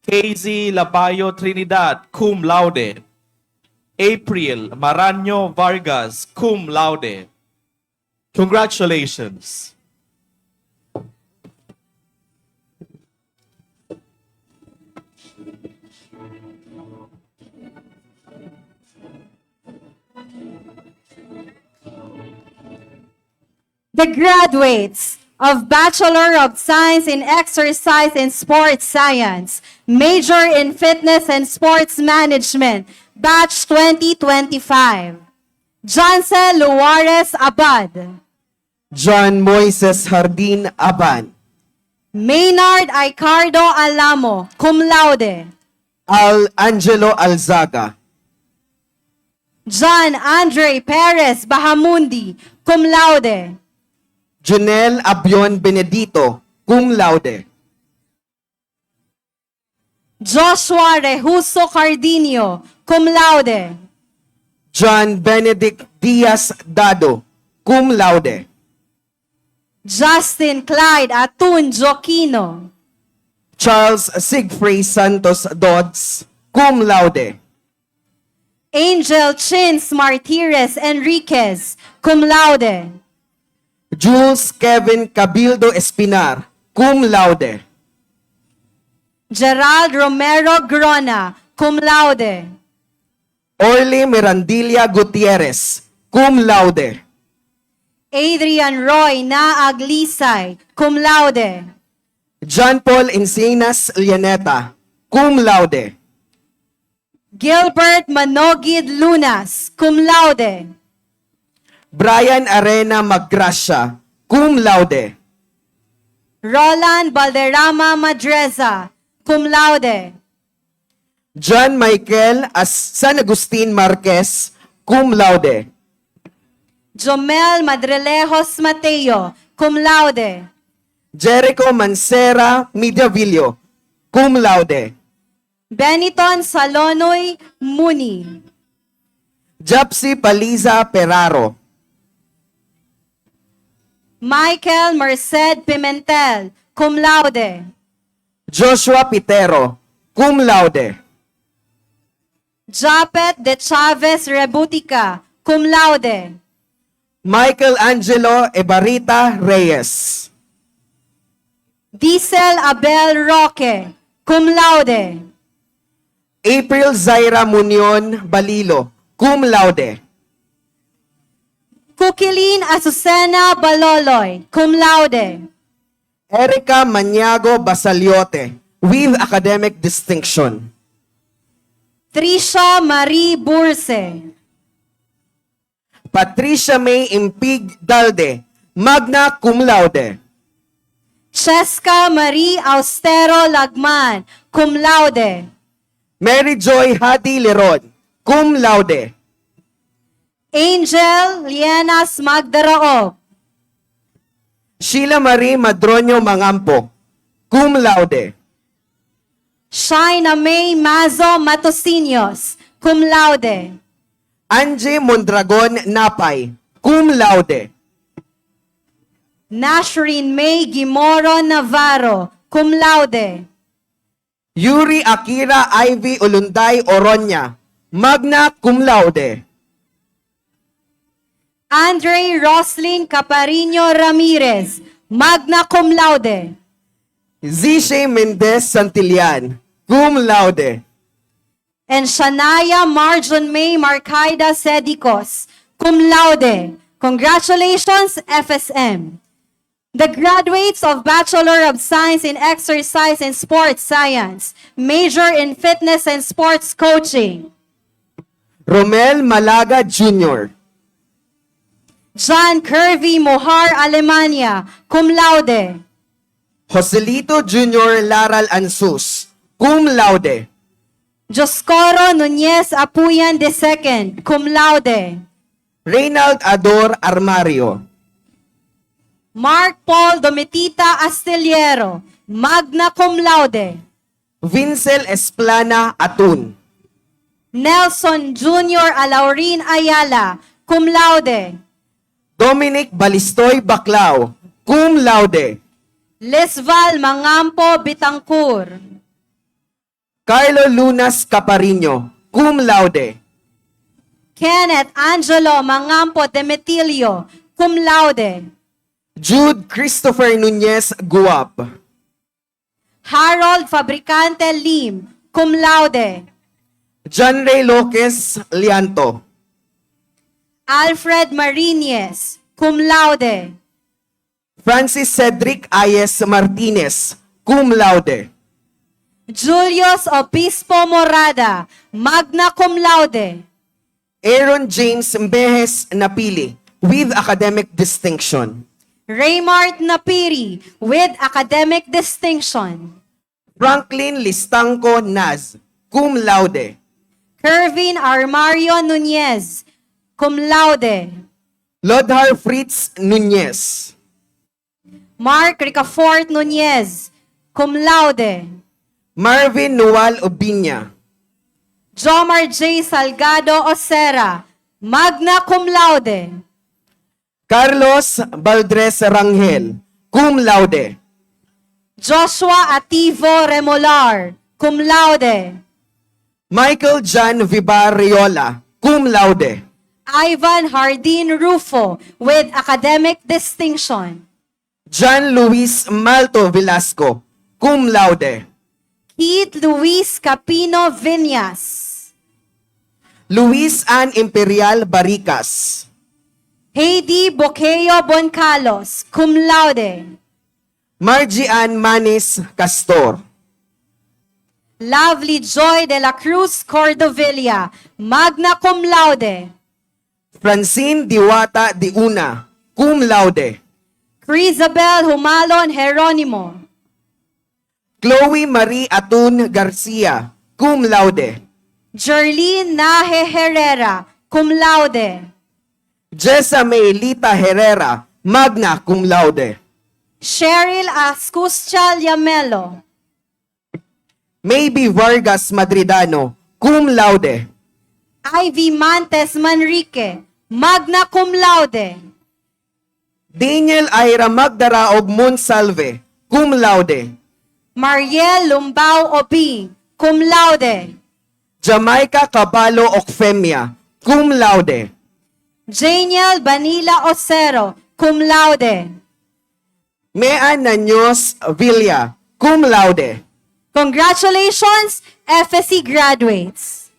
KZ Labayo Trinidad, cum laude. April Maranyo Vargas, cum laude. Congratulations. The graduates of Bachelor of Science in Exercise and Sports Science, major in Fitness and Sports Management, Batch 2025. Johnson Luares Abad. John Moises Hardin Aban. Maynard Icardo Alamo, cum laude. Al Angelo Alzaga. John Andre Perez Bahamundi, cum laude. Junel Abion Benedito, cum laude. Joshua Rehuso Cardinio, cum laude. John Benedict Diaz Dado, cum laude. Justin Clyde Atun Joquino. Charles Sigfrey Santos Dodds, cum laude. Angel Chins Martires Enriquez, cum laude. Jules Kevin Cabildo Espinar, cum laude. Gerald Romero Grona, cum laude. Orly Mirandilla Gutierrez, cum laude. Adrian Roy Na Aglisay, cum laude. John Paul Encinas Lianeta, cum laude. Gilbert Manogid Lunas, cum laude. Brian Arena Magracia, cum laude. Roland Balderrama Madreza, cum laude. John Michael San Agustin Marquez, cum laude. Jomel Madrelejos Mateo, cum laude. Jericho Mancera Mediavillo, cum laude. Beniton Salonoy Muni. Japsi Paliza Peraro. Michael Merced Pimentel, cum laude. Joshua Pitero, cum laude. Japet de Chavez Rebutica, cum laude. Michael Angelo Ebarita Reyes. Diesel Abel Roque, cum laude. April Zaira Munion Balilo, cum laude. Kukilin Azucena Baloloy, cum laude. Erica Maniago Basaliote, with academic distinction. Tricia Marie Burse. Patricia May Impig Dalde, magna cum laude. Cheska Marie Austero Lagman, cum laude. Mary Joy Hati Leron, cum laude. Angel Lienas Magdaraob. Sheila Marie Madronio Mangampo, cum laude. Shaina May Mazo Matosinos, cum laude. Angie Mondragon Napay, cum laude. Nashrin May Gimoro Navarro, cum laude. Yuri Akira Ivy Ulunday Oronya, magna cum laude. Andre Roslyn Caparino Ramirez, magna cum laude. Zishay Mendez Santillan, cum laude. And Shania Marjon May Marcaida Sedicos, cum laude. Congratulations, FSM. The graduates of Bachelor of Science in Exercise and Sports Science, major in Fitness and Sports Coaching. Romel Malaga Jr. John Curvy Mohar Alemania, cum laude. Joselito Jr. Laral Ansus, cum laude. Joscoro Nunez Apuyan II, cum laude. Reynald Ador Armario. Mark Paul Domitita Astillero, magna cum laude. Vincel Esplana Atun. Nelson Jr. Alaurin Ayala, cum laude. Dominic Balistoy Baclao, cum laude. Lesval Mangampo Bitangkur. Carlo Lunas Caparino, cum laude. Kenneth Angelo Mangampo Demetilio, cum laude. Jude Christopher Nunez Guap. Harold Fabricante Lim, cum laude. John Ray Loques Lianto. Alfred Marines, cum laude. Francis Cedric Ayes Martinez, cum laude. Julius Obispo Morada, magna cum laude. Aaron James Mbejes Napili, with academic distinction. Raymart Napiri, with academic distinction. Franklin Listanco Naz, cum laude. Kervin Armario Nunez, cum laude. Lodhar Fritz Nunez. Mark Ricafort Nunez, cum laude. Marvin Noal Obinya. Jomar J. Salgado Osera, magna cum laude. Carlos Valdres Rangel, cum laude. Joshua Ativo Remolar, cum laude. Michael John Vibar Riola, cum laude. Ivan Hardin Rufo, with academic distinction. John Luis Malto Velasco, cum laude. Keith Luis Capino Viñas. Luis Ann Imperial Barricas. Heidi Boqueo Boncalos, cum laude. Margie Ann Manis Castor. Lovely Joy de la Cruz Cordovilla, magna cum laude. Francine Diwata Diuna, cum laude. Crisabel Humalon Jeronimo. Chloe Marie Atun Garcia, cum laude. Jerlyn Nahe Herrera, cum laude. Jessa Maylita Herrera, magna cum laude. Cheryl Ascuscha Yamelo. Maybe Vargas Madridano, cum laude. Ivy Mantes Manrique, magna cum laude. Daniel Ira Magdaraob Monsalve, cum laude. Mariel Lumbao Obi, cum laude. Jamaica Caballo Ocfemia, cum laude. Janiel Banila Osero, cum laude. Mean Nanyos Villa, cum laude. Congratulations, FSC graduates.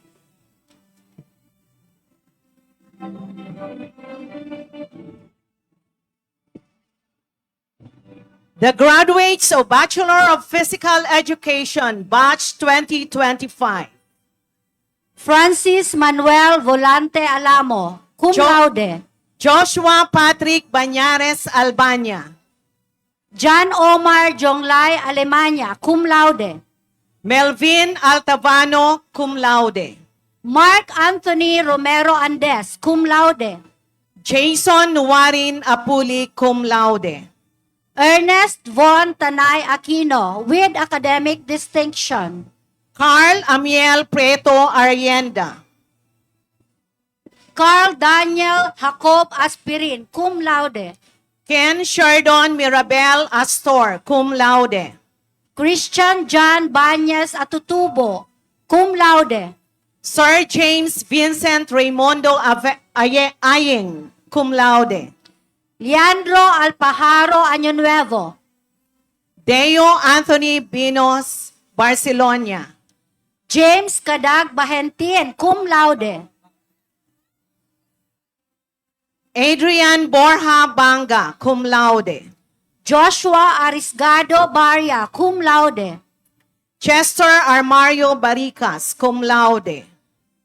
The graduates of Bachelor of Physical Education, Batch 2025. Francis Manuel Volante Alamo, cum laude. Joshua Patrick Banyares Albania. John Omar Jonglay Alemania, cum laude. Melvin Altavano, cum laude. Mark Anthony Romero Andes, cum laude. Jason Nuwarin Apuli, cum laude. Ernest Von Tanay Aquino, with academic distinction. Carl Amiel Preto Arienda. Carl Daniel Jacob Aspirin, cum laude. Ken Shardon Mirabel Astor, cum laude. Christian John Banyas Atutubo, cum laude. Sir James Vincent Raimundo Ayeng, cum laude. Leandro Alpajaro Año Nuevo. Deo Anthony Binos Barcelona. James Cadag Bahentin, cum laude. Adrian Borja Banga, cum laude. Joshua Arisgado Baria, cum laude. Chester Armario Baricas, cum laude.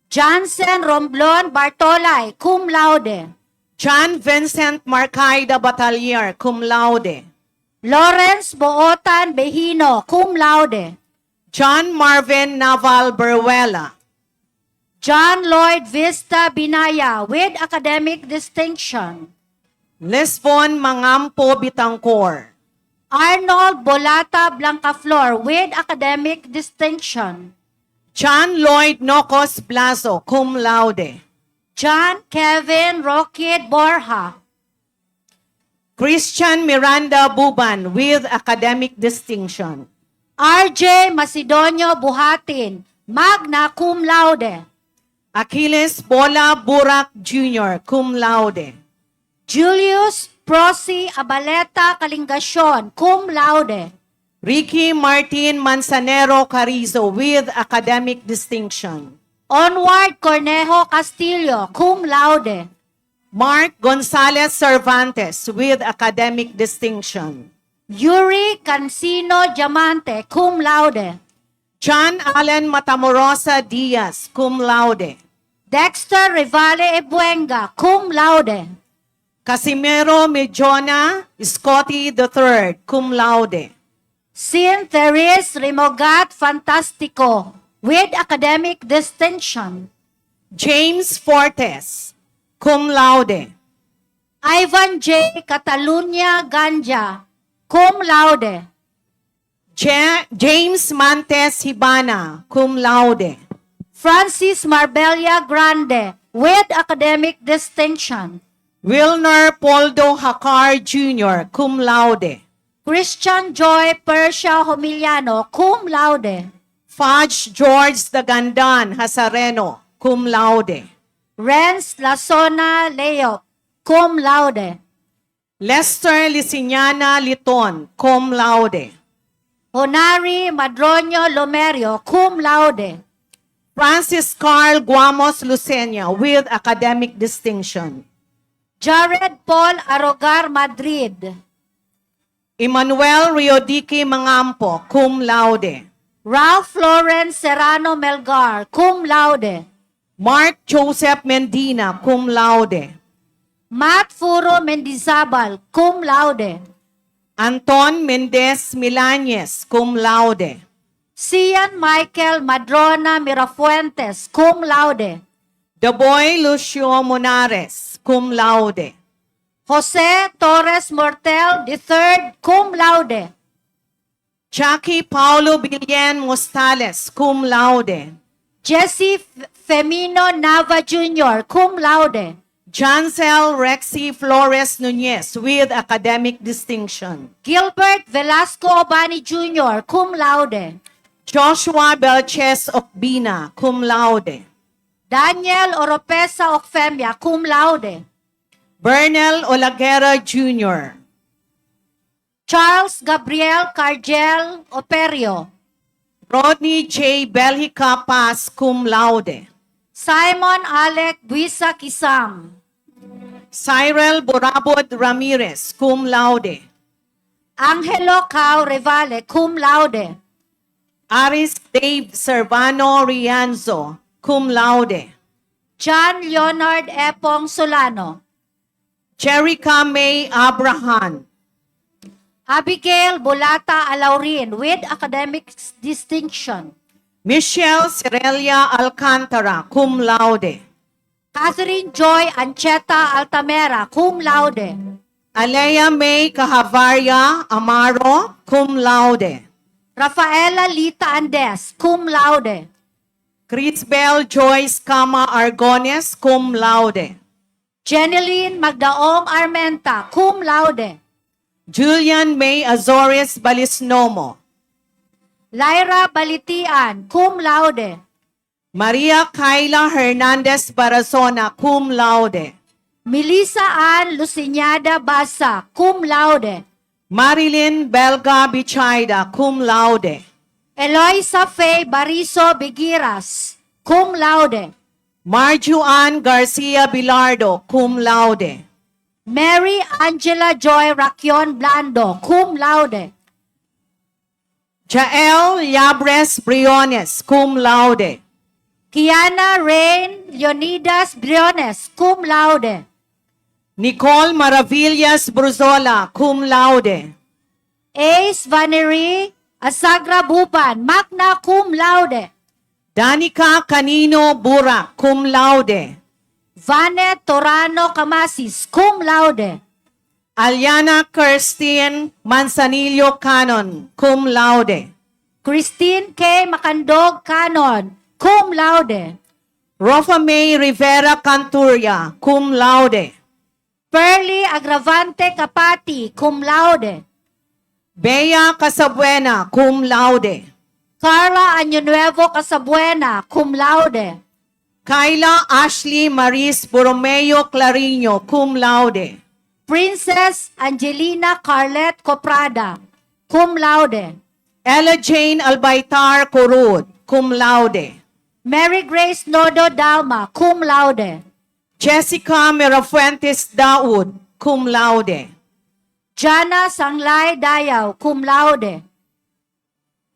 Jansen Romblon Bartolay, cum laude. John Vincent Marcaida Batalier, cum laude. Lawrence Bootan Behino, cum laude. John Marvin Naval Beruela. John Lloyd Vista Binaya, with academic distinction. Lisbon Mangampo Bitangkor. Arnold Bolata Blancaflor, with academic distinction. John Lloyd Nocos Blazo, cum laude. John Kevin Rockid Borja. Christian Miranda Buban, with academic distinction. RJ Macedonio Buhatin, magna cum laude. Achilles Bola Burak Jr., cum laude. Julius Prosi Abaleta Kalingasyon, cum laude. Ricky Martin Manzanero Carrizo, with academic distinction. Onward Cornejo Castillo, cum laude. Mark Gonzalez Cervantes, with academic distinction. Yuri Cancino Diamante, cum laude. John Allen Matamorosa Diaz, cum laude. Dexter Rivale Ebuenga, cum laude. Casimiro Mijona Scotty III, cum laude. Sin Therese Rimogat Fantastico, with academic distinction. James Fortes, cum laude. Ivan J. Catalunya Ganja, cum laude. James Mantes Hibana, cum laude. Francis Marbella Grande, with academic distinction. Wilner Poldo Hakar Jr., cum laude. Christian Joy Persia Homiliano, cum laude. Fudge George Dagandan Hasareno, cum laude. Renz Lasona Leo, cum laude. Lester Lisignana Liton, cum laude. Honari Madronio Lomerio, cum laude. Francis Carl Guamos Lucena, with academic distinction. Jared Paul Arogar Madrid. Emmanuel Riodique Mangampo, cum laude. Ralph Lawrence Serrano Melgar, cum laude. Mark Joseph Mendina, cum laude. Matt Furo Mendizabal, cum laude. Anton Mendez Milanes, cum laude. Cian Michael Madrona Mirafuentes, cum laude. Daboy Lucio Monares, cum laude. Jose Torres Mortel III, cum laude. Jackie Paulo Billen Mostales, cum laude. Jesse Femino Nava Jr., cum laude. Jancel Rexy Flores Nunez, with academic distinction. Gilbert Velasco Obani Jr., cum laude. Joshua Belches Okbina, cum laude. Daniel Oropesa Okfemia, cum laude. Bernal Olaguera Jr. Charles Gabriel Cargel Operio. Rodney J. Belhica Paz, cum laude. Simon Alec Buisa Kisam. Cyril Borabod Ramirez, cum laude. Angelo Cao Revale, cum laude. Aris Dave Servano Rianzo, cum laude. John Leonard Epong Solano. Jerica May Abraham. Abigail Bolata Alaurin with academic distinction. Michelle Cirelia Alcantara, cum laude. Catherine Joy Ancheta Altamera, cum laude. Alea May Cahavaria Amaro, cum laude. Rafaela Lita Andes, cum laude. Crisbel Joyce Kama Argones, cum laude. Jeneline Magdaong Armenta, cum laude. Julian May Azores Balisnomo. Lyra Balitian, cum laude. Maria Kayla Hernandez Barazona, cum laude. Melissa Ann Luciñada Basa, cum laude. Marilyn Belga Bichayda, cum laude. Eloisa Faye Bariso Bigiras, cum laude. Marjuan Garcia Bilardo, cum laude. Mary Angela Joy Racion Blando, cum laude. Jael Yabres Briones, cum laude. Kiana Rain Leonidas Briones, cum laude. Nicole Maravillas Bruzola, cum laude. Ace Vaneri Asagra Buban, magna cum laude. Danica Canino Bura, cum laude. Vane Torano Camasis, cum laude. Aliana Kirstine Manzanillo Canon, cum laude. Christine K. Macandog Canon, cum laude. Rofa May Rivera Canturia, cum laude. Pearly Agravante Capati, cum laude. Bea Casabuena, cum laude. Carla Año Nuevo Casabuena, cum laude. Kyla Ashley Maris Borromeo Clariño, cum laude. Princess Angelina Carlet Coprada, cum laude. Ella Jane Albaitar Corud, cum laude. Mary Grace Nodo Dalma, cum laude. Jessica Mirafuentes Daud, cum laude. Jana Sanglay Dayaw, cum laude.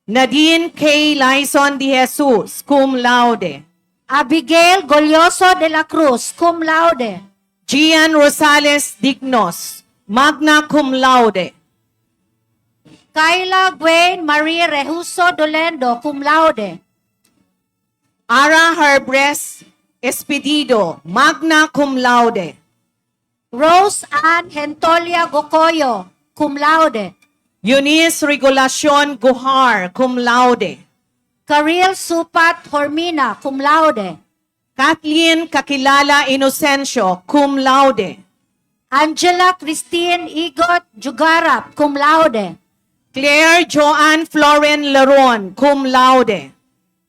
Nadine K. Lyson de Jesus, cum laude. Abigail Golyoso de la Cruz, cum laude. Gian Rosales Dignos, magna cum laude. Kayla Gwen Marie Rehuso Dolendo, cum laude. Ara Harbres Espedido, magna cum laude. Rose Ann Hentolia Gocoyo, cum laude. Eunice Regulacion Guhar, cum laude. Karil Supat Hormina, cum laude. Kathleen Kakilala Inocencio, cum laude. Angela Christine Igot Jugarap, cum laude. Claire Joanne Floren Laron, cum laude.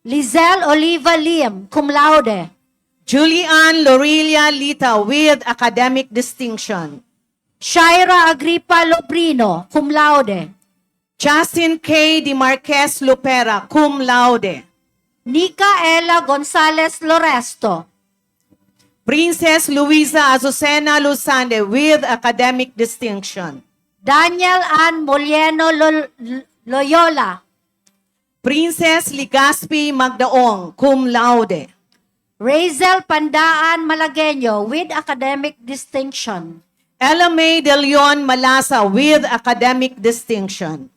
Lizelle Oliva Lim, cum laude. Julianne Lorelia Lita with academic distinction. Shaira Agripa Lobrino, cum laude. Justin K. Di Marquez Lupera, cum laude. Nika Ella Gonzalez Loresto. Princess Luisa Azucena Lusande with academic distinction. Daniel Ann Molieno Loyola. Princess Ligaspi Magdaong, cum laude. Razel Pandaan Malagueño with academic distinction. Ella May De Leon Malasa with academic distinction.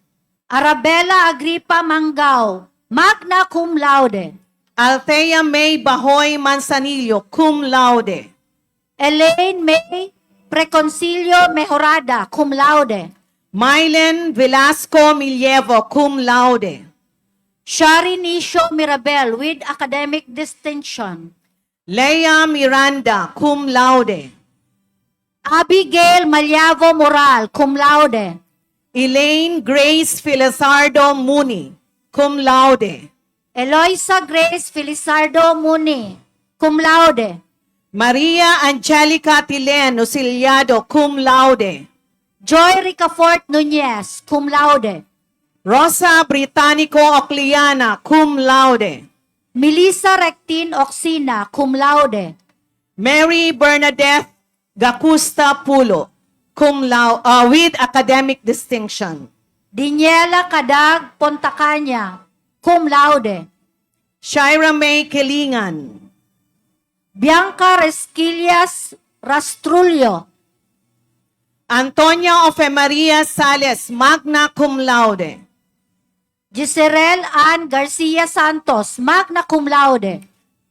Arabella Agripa Mangao, magna cum laude. Althea May Bahoy Manzanillo, cum laude. Elaine May Preconcilio Mejorada, cum laude. Mylen Velasco Milievo, cum laude. Shari Nisho Mirabel with academic distinction. Leia Miranda, cum laude. Abigail Malyavo Moral, cum laude. Elaine Grace Felizardo Muni, cum laude. Eloisa Grace Felizardo Muni, cum laude. Maria Angelica Tilen Usiliado, cum laude. Joy Ricafort Nunez, cum laude. Rosa Británico Ocliana, cum laude. Melissa Rectin Oxina, cum laude. Mary Bernadette Gacusta Pulo. with academic distinction. Daniela Cadag Pontacanya, cum laude. Shira May Kilingan. Bianca Resquillas Rastrullo, Antonia Ofemaria Sales, magna cum laude. Giselle Ann Garcia Santos, magna cum laude.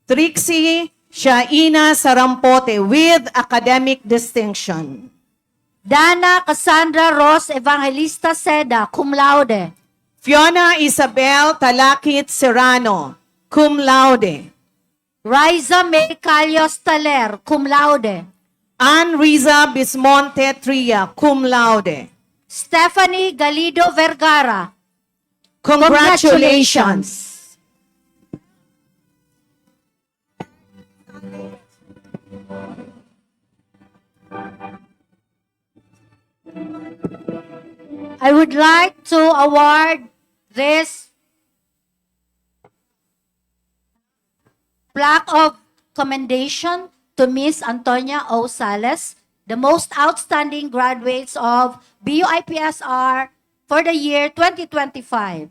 Trixie Shaina Sarampote, with academic distinction. Dana Cassandra Ross Evangelista Seda, cum laude. Fiona Isabel Talakit Serrano, cum laude. Riza May Calios Taler, cum laude. Ann Riza Bismonte Tria, cum laude. Stephanie Galido Vergara, Congratulations. I would like to award this plaque of commendation to Miss Antonia O. Sales, the most outstanding graduates of BUIPSR for the year 2025.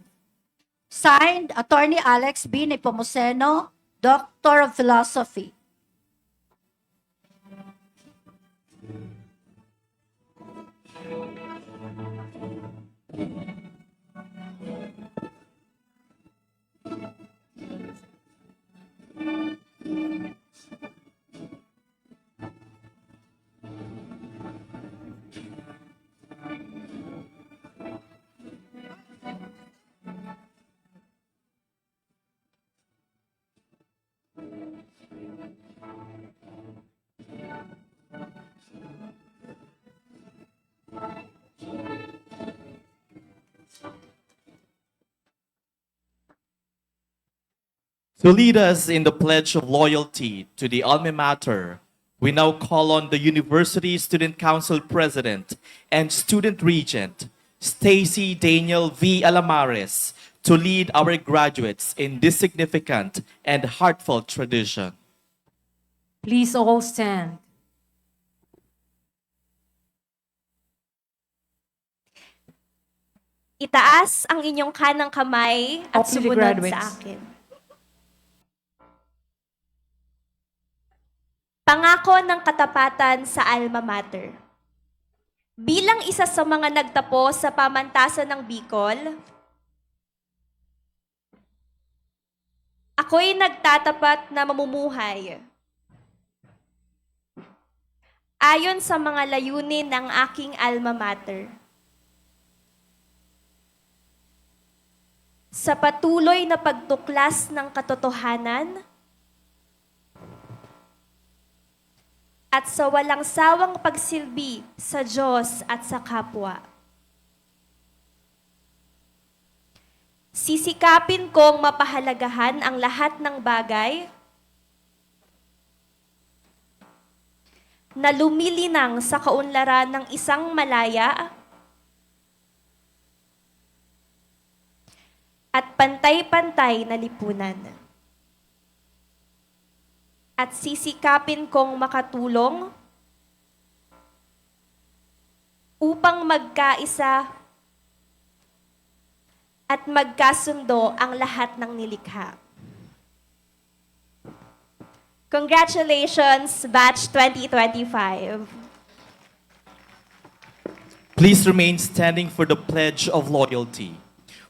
Signed, Attorney Alex B. Nepomuceno, Doctor of Philosophy. To lead us in the pledge of loyalty to the alma mater, we now call on the University Student Council President and Student Regent, Stacy Daniel V. Alamares, to lead our graduates in this significant and heartfelt tradition. Please all stand. Itaas ang inyong kanang kamay at All the sumunod graduates. sa akin. Pangako ng katapatan sa alma mater. Bilang isa sa mga nagtapos sa pamantasan ng Bicol, ako'y nagtatapat na mamumuhay ayon sa mga layunin ng aking alma mater. Sa patuloy na pagtuklas ng katotohanan at sa walang sawang pagsilbi sa Diyos at sa kapwa. Sisikapin kong mapahalagahan ang lahat ng bagay na lumilinang sa kaunlaran ng isang malaya at pantay-pantay na lipunan. At sisikapin kong makatulong upang magkaisa at magkasundo ang lahat ng nilikha. Congratulations, Batch 2025. Please remain standing for the Pledge of Loyalty.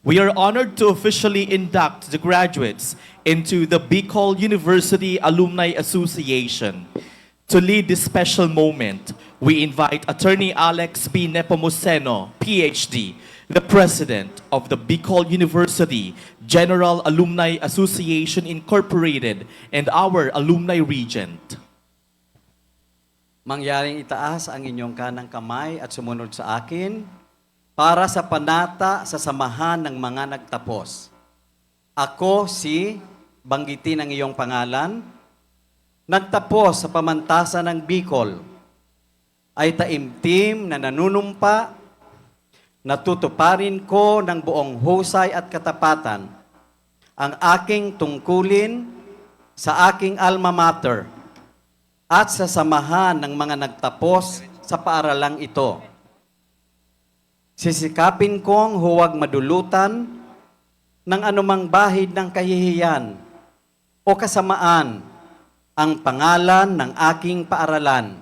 We are honored to officially induct the graduates into the Bicol University Alumni Association. To lead this special moment, we invite Attorney Alex B. Nepomuceno, PhD, the President of the Bicol University General Alumni Association Incorporated, and our Alumni Regent. Mangyaring itaas ang inyong kanang kamay at sumunod sa akin para sa panata sa samahan ng mga nagtapos. Ako si, banggitin ang iyong pangalan, nagtapos sa pamantasan ng Bicol, ay taimtim na nanunumpa, natutuparin ko ng buong husay at katapatan ang aking tungkulin sa aking alma mater at sa samahan ng mga nagtapos sa paaralang ito. Sisikapin kong huwag madulutan ng anumang bahid ng kahihiyan o kasamaan ang pangalan ng aking paaralan.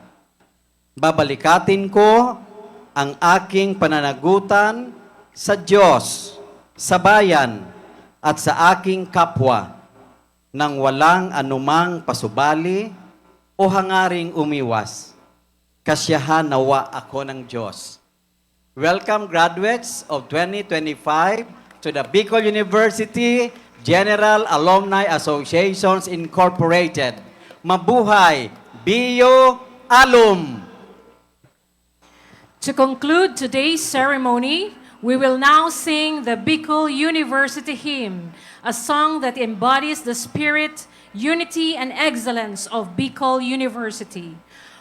Babalikatin ko ang aking pananagutan sa Diyos, sa bayan, at sa aking kapwa nang walang anumang pasubali o hangaring umiwas. Kasiyahan nawa ako ng Diyos. Welcome graduates of 2025 to the Bicol University General Alumni Associations Incorporated. Mabuhay, Bio Alum! To conclude today's ceremony, we will now sing the Bicol University Hymn, a song that embodies the spirit, unity, and excellence of Bicol University.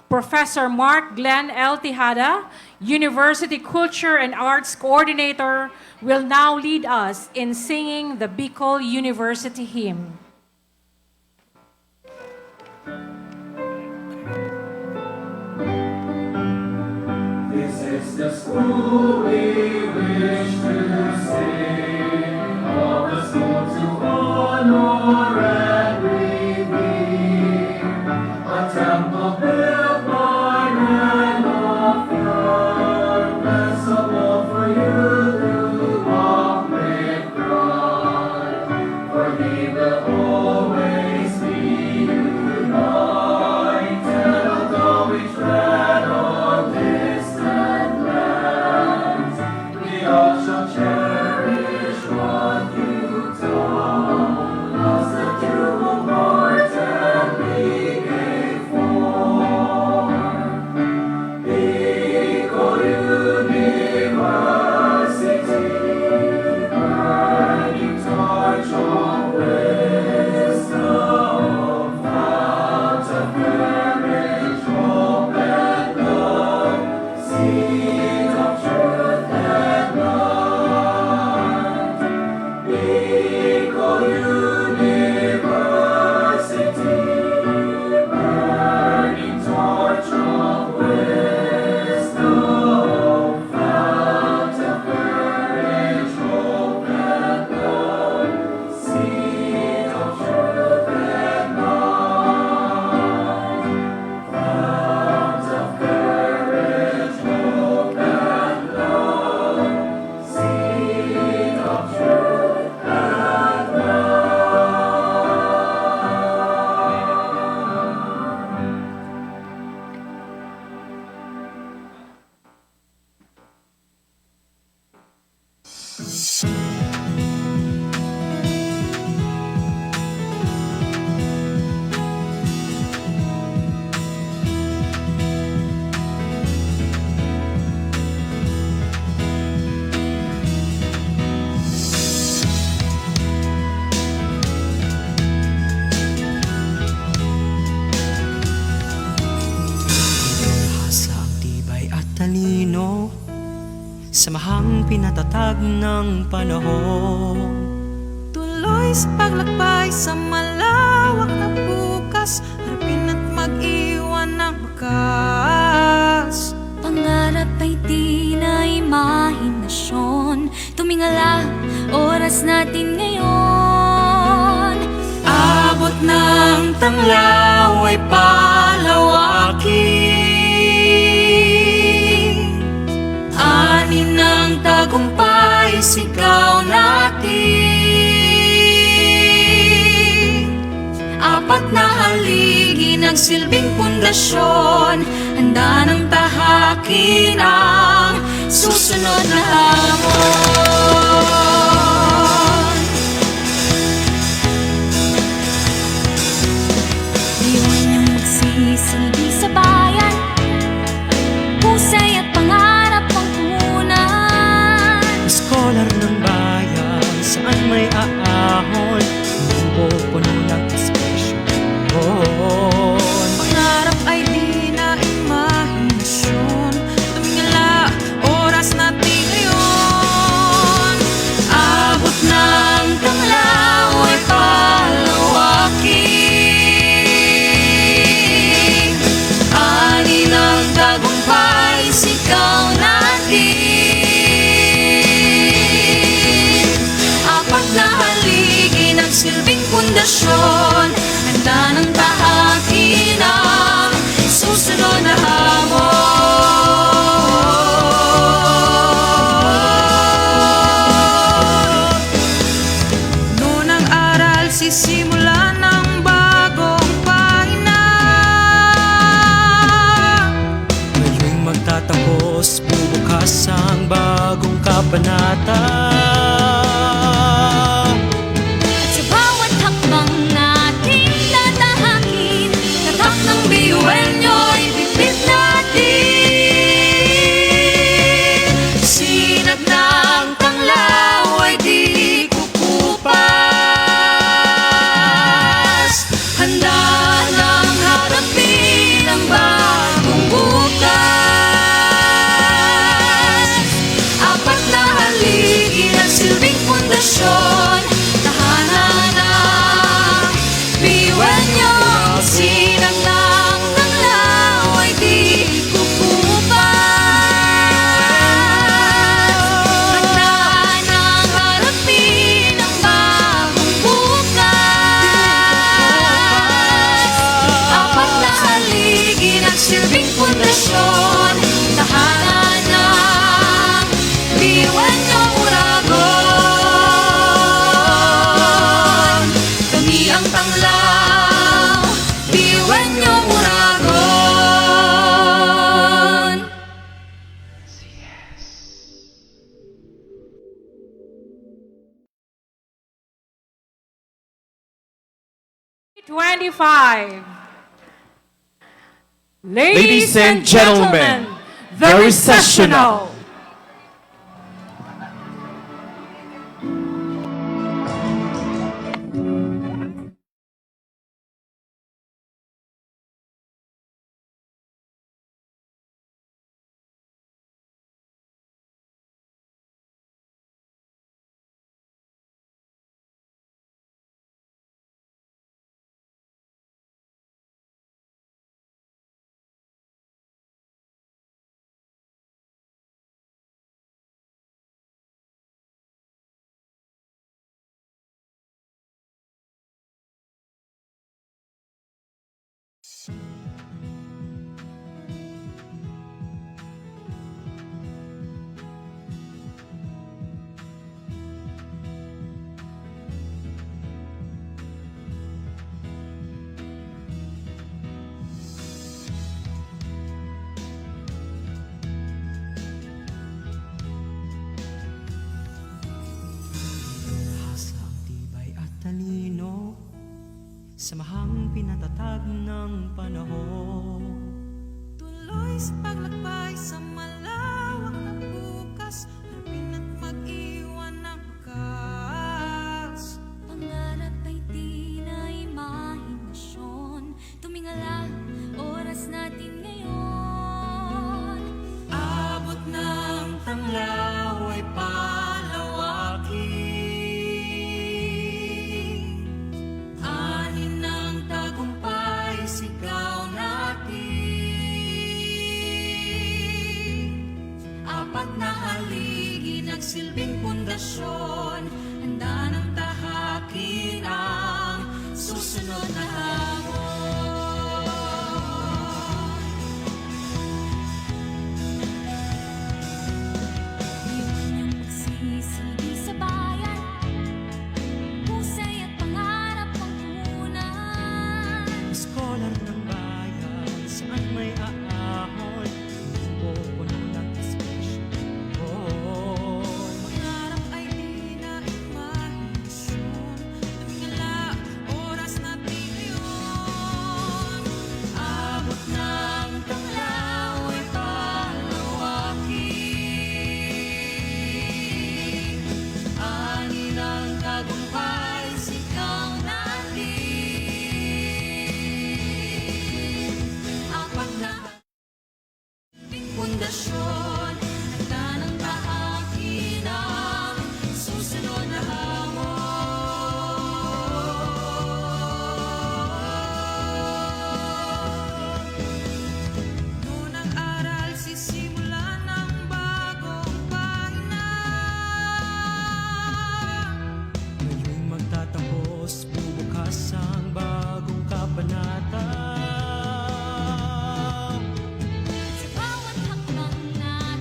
Professor Mark Glenn L. Tejada, University Culture and Arts Coordinator, will now lead us in singing the Bicol University Hymn. This is the school we wish to sing, of the school to honor and revere, a temple built by men of firmness, a wall for you to walk with pride, for He will always be united, although we tread on distant lands, we all shall cherish what you taught us, that you will part and be a form. Bicol University, burning torch of wisdom, fount of courage, hope and love, seed of truth and light. Bicol University, burning torch of wisdom, fount of courage, hope and love, seed of truth and light. Fount of courage, hope and love, seed of truth and Sa tibay at talino, samahang pinatatag ng panahon. Tuloy sa paglakbay sa malawak na bukas, harapin at mag-iwan ng bakas. Pangarap ay di na imahinasyon, tumingala, oras natin ngayon. Abot ng tanglaw ay palawakin, ani ng tagumpay sigaw natin. Apat na haligi nagsilbing pundasyon, handa ng tahakin ang susunod na hamon. Iwan niyang magsisilbi sa bayan, husay at pangarap ang punan. Scholar ng bayan, saan may aahon, pupuno ng inspirasyon. Pangarap ay di na imahinasyon, tumingala, oras natin ngayon. magtatapos, bubukas ang bagong kabanata. At sa bawat hakbang nating tatahakin, tatak ng BUNyo'y bibig natin. Sinag ng tanglaw ay di kukupas. Handa nang harapin ang bagong bukas. Apat na haligi ang silbing pundasyon, tahanan ng BUNyo. Sinag ng tanglaw ay di kukupas. Handa nang harapin ang bagong bukas. Apat na haligi ng silbing pundasyon, tahanan ng BUNyo Uragon. Kami ang tanglaw, BUNyo Uragon. 25. Ladies and gentlemen, the recessional. Hasa ang tibay at talino, samahang pinatatag ng panahon. Tuloy sa paglakbay sa malawak na bukas, harapin at mag-iwan ng wakas. Pangarap ay di na imahinasyon, tumingala, oras natin ngayon. Abot ng tanglaw ay palawakin. Anin ng tagumpay, sigaw natin. Apat na haligi nagsilbing pundasyon, handa ng tahakin ang susunod na hamon. Yung pagsisilbi sa bayan, husay at pangarap ang punan. Scholar ng bayan, saan may aahon, pupuno ng espresyon. Pangarap ay di na imahinasyon, tumingala, oras natin ngayon. Abot ng tanglaw ay palawakin. Ani ng tagumpay, sigaw natin. Apat na pundasyon, handa ng tahakin ang susunod na hamon. Noon ang aral, sisimulan ng bagong pahina. Ngayong magtatapos, bubukas ang bagong kabanata. Sa bawat hakbang natin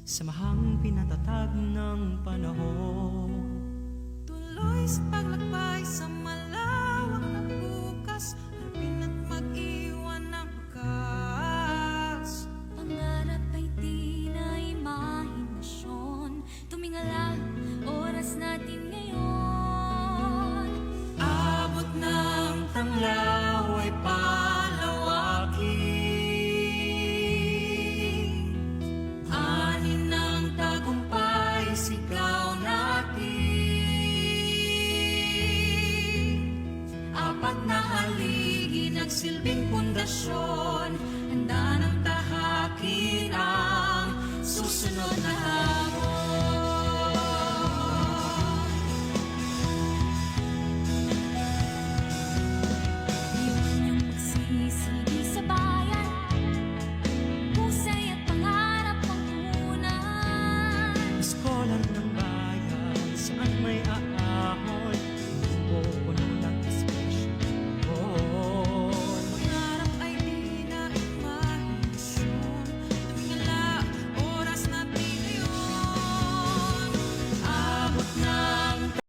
samahang pinatatag ng panahon. Tuloy sa paglakbay sa malawak na bukas, harapin at mag-iwan ng wakas. Pangarap ay di na imahinasyon. Tumingala, oras natin ngayon. Abot ng tanglaw ay palawakin. Anin ng tagumpay, sigaw natin. Apat na haligi, nagsilbing pundasyon, handa ng